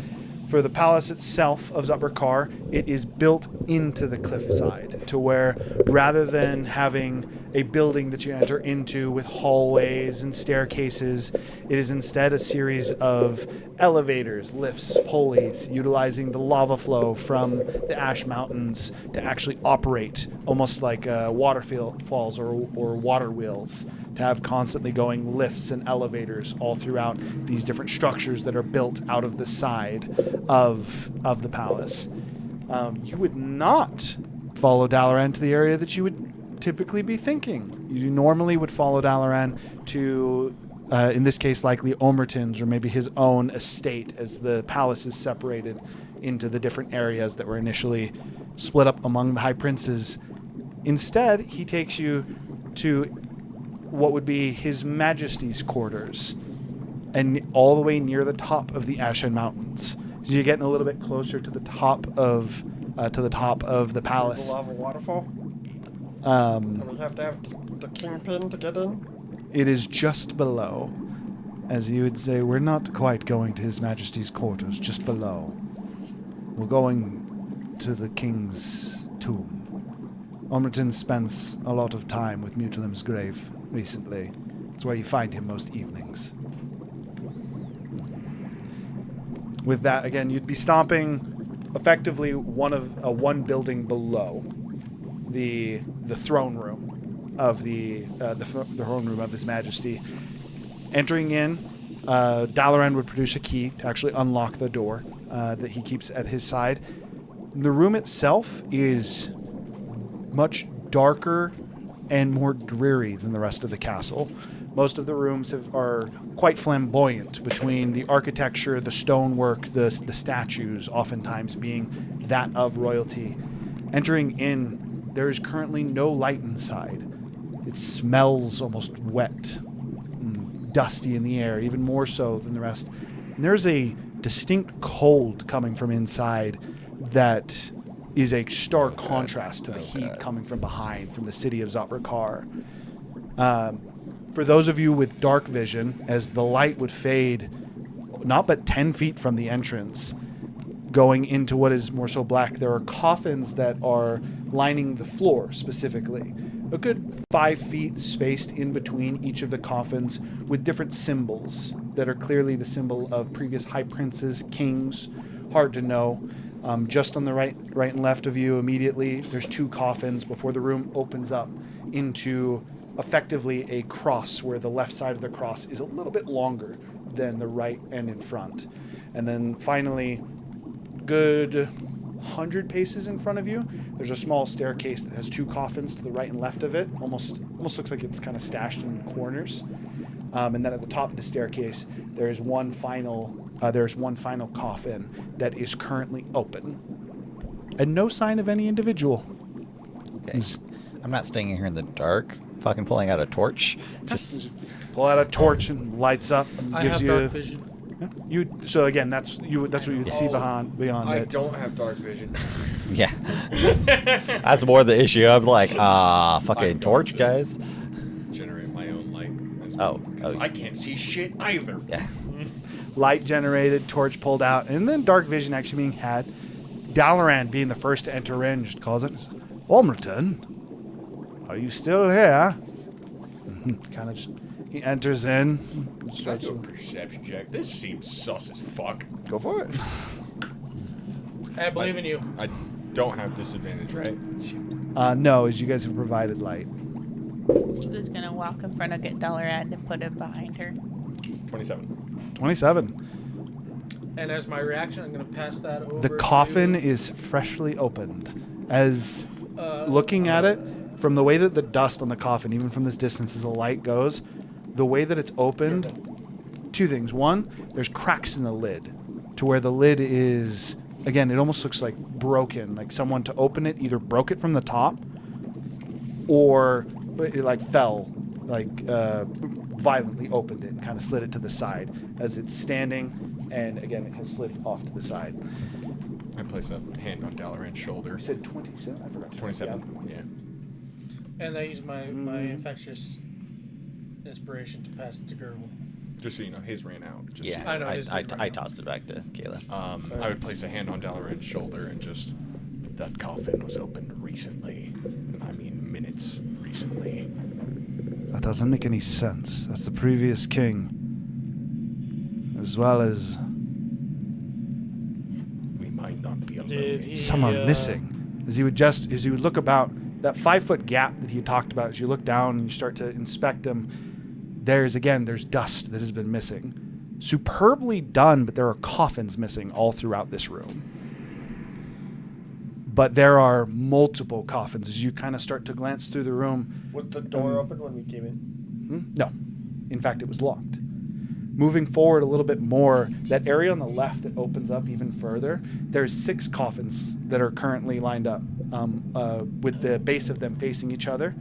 for the palace itself of Zopricar, it is built into the cliffside to where rather than having a building that you enter into with hallways and staircases, it is instead a series of elevators, lifts, pulleys, utilizing the lava flow from the Ash Mountains to actually operate almost like waterfalls or water wheels, to have constantly going lifts and elevators all throughout these different structures that are built out of the side of the palace. You would not follow Dalaran to the area that you would typically be thinking. You normally would follow Dalaran to, in this case, likely Omerton's or maybe his own estate, as the palace is separated into the different areas that were initially split up among the high princes. Instead, he takes you to what would be His Majesty's quarters, and all the way near the top of the Ashen Mountains. So you're getting a little bit closer to the top of to the top of the palace. The lava waterfall. Um, And we have to have the kingpin to get in. It is just below. As you would say, we're not quite going to His Majesty's quarters, just below. We're going to the king's tomb. Omriton spends a lot of time with Mutilim's grave recently. It's where you find him most evenings. With that, again, you'd be stomping effectively one building below the throne room of the throne room of His Majesty. Entering in, Dalaran would produce a key to actually unlock the door that he keeps at his side. The room itself is much darker and more dreary than the rest of the castle. Most of the rooms are quite flamboyant between the architecture, the stonework, the statues, oftentimes being that of royalty. Entering in, there is currently no light inside. It smells almost wet and dusty in the air, even more so than the rest. And there's a distinct cold coming from inside that is a stark contrast to the heat coming from behind, from the city of Zopricar. For those of you with dark vision, as the light would fade not but 10 feet from the entrance, going into what is more so black, there are coffins that are lining the floor specifically. A good 5 feet spaced in between each of the coffins with different symbols that are clearly the symbol of previous high princes, kings, hard to know. Just on the right and left of you immediately, there's 2 coffins before the room opens up into effectively a cross, where the left side of the cross is a little bit longer than the right and in front. And then finally, good 100 paces in front of you, there's a small staircase that has 2 coffins to the right and left of it. Almost looks like it's kind of stashed in corners. And then at the top of the staircase, there's one final coffin that is currently open, and no sign of any individual. Okay. I'm not staying here in the dark. Fucking pulling out a torch. Just pull out a torch and lights up and I gives have you. dark vision. So again, that's what you would see beyond I it. don't have dark vision. yeah. That's more the issue. I'm like, fucking torch, guys. Generate my own light. Oh. I can't see shit either. Yeah. Light generated, torch pulled out, and then dark vision actually being had. Dalaran being the first to enter in just calls it, Omriton, are you still here? Kind of just, he enters in. Should I do a perception check? This seems sus as fuck. Go for it. I believe in you. I don't have disadvantage, right? No, as you guys have provided light. She was gonna walk in front of Dalaran and put him behind her. 27. 27. And as my reaction, I'm going to pass that over. The coffin is freshly opened. As looking at it, from the way that the dust on the coffin, even from this distance as the light goes, the way that it's opened, 2 things. One, there's cracks in the lid to where the lid is, again, it almost looks like broken. Like someone to open it either broke it from the top or it like fell, like violently opened it and kind of slid it to the side as it's standing, and again it has slid off to the side. I place a hand on Dalaran's shoulder. You said 27? I forgot. 27. Yeah. And I use my infectious inspiration to pass it to Gurgle. Just so you know, his ran out. Just Yeah. I know, I tossed it back to Kayla. I would place a hand on Dalaran's shoulder and just, that coffin was opened recently. I mean, minutes recently. That doesn't make any sense. That's the previous king, as well as We might not be alone. Did he, someone missing. As you would look about that 5-foot gap that he talked about, as you look down and you start to inspect him, there's dust that has been missing. Superbly done, but there are coffins missing all throughout this room. But there are multiple coffins as you kind of start to glance through the room. Was the door open when we came in? No. In fact, it was locked. Moving forward a little bit more, that area on the left that opens up even further, there's 6 coffins that are currently lined up with the base of them facing each other.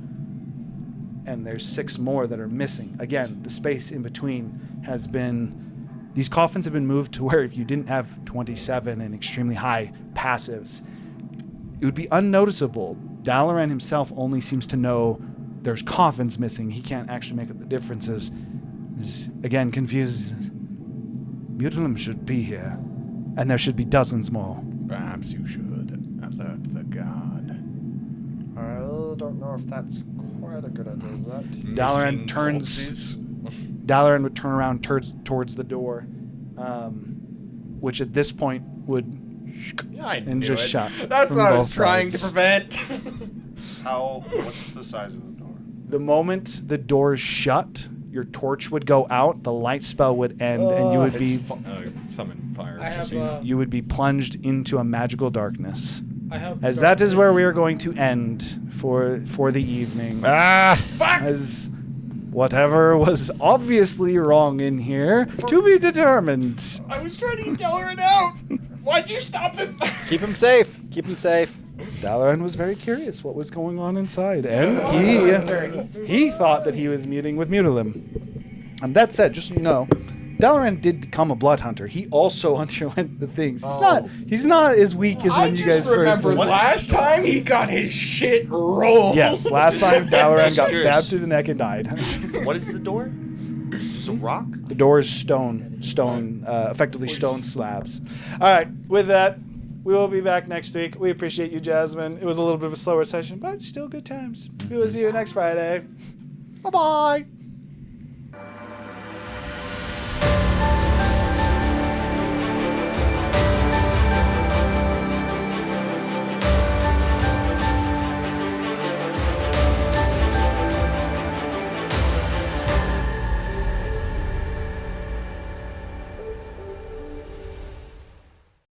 And there's 6 more that are missing. Again, the space in between has been... These coffins have been moved to where if you didn't have 27 and extremely high passives, it would be unnoticeable. Dalaran himself only seems to know there's coffins missing. He can't actually make out the differences. This, again, confuses. Mutilim should be here, and there should be dozens more. Perhaps you should alert the guard. I don't know if that's quite a good idea. Is that? Dalaran turns. Dalaran would turn around towards the door, which at this point would and just shut. That's from what I both was trying to sides. prevent. What's the size of the door? The moment the doors shut, your torch would go out, the light spell would end, and you would be Summon fire. I just have so you know. you would be plunged into a magical darkness. I have. As that is where we are going to end for the evening. As whatever was obviously wrong in here, to be determined. I was trying to get Dalaran out. Why'd you stop him? Keep him safe. Keep him safe. Dalaran was very curious what was going on inside, and he thought that he was meeting with Mutilim. And that said, just so you know, Dalaran did become a blood hunter. He also underwent the things. He's not as weak as when you guys first. Last time he got his shit rolled. Yes, last time Dalaran got Curious. stabbed through the neck and died. What is the door? Just a rock? The door is stone, effectively stone slabs. All right, with that, we will be back next week. We appreciate you, Jasmine. It was a little bit of a slower session, but still good times. We will see you next Friday. Bye-bye.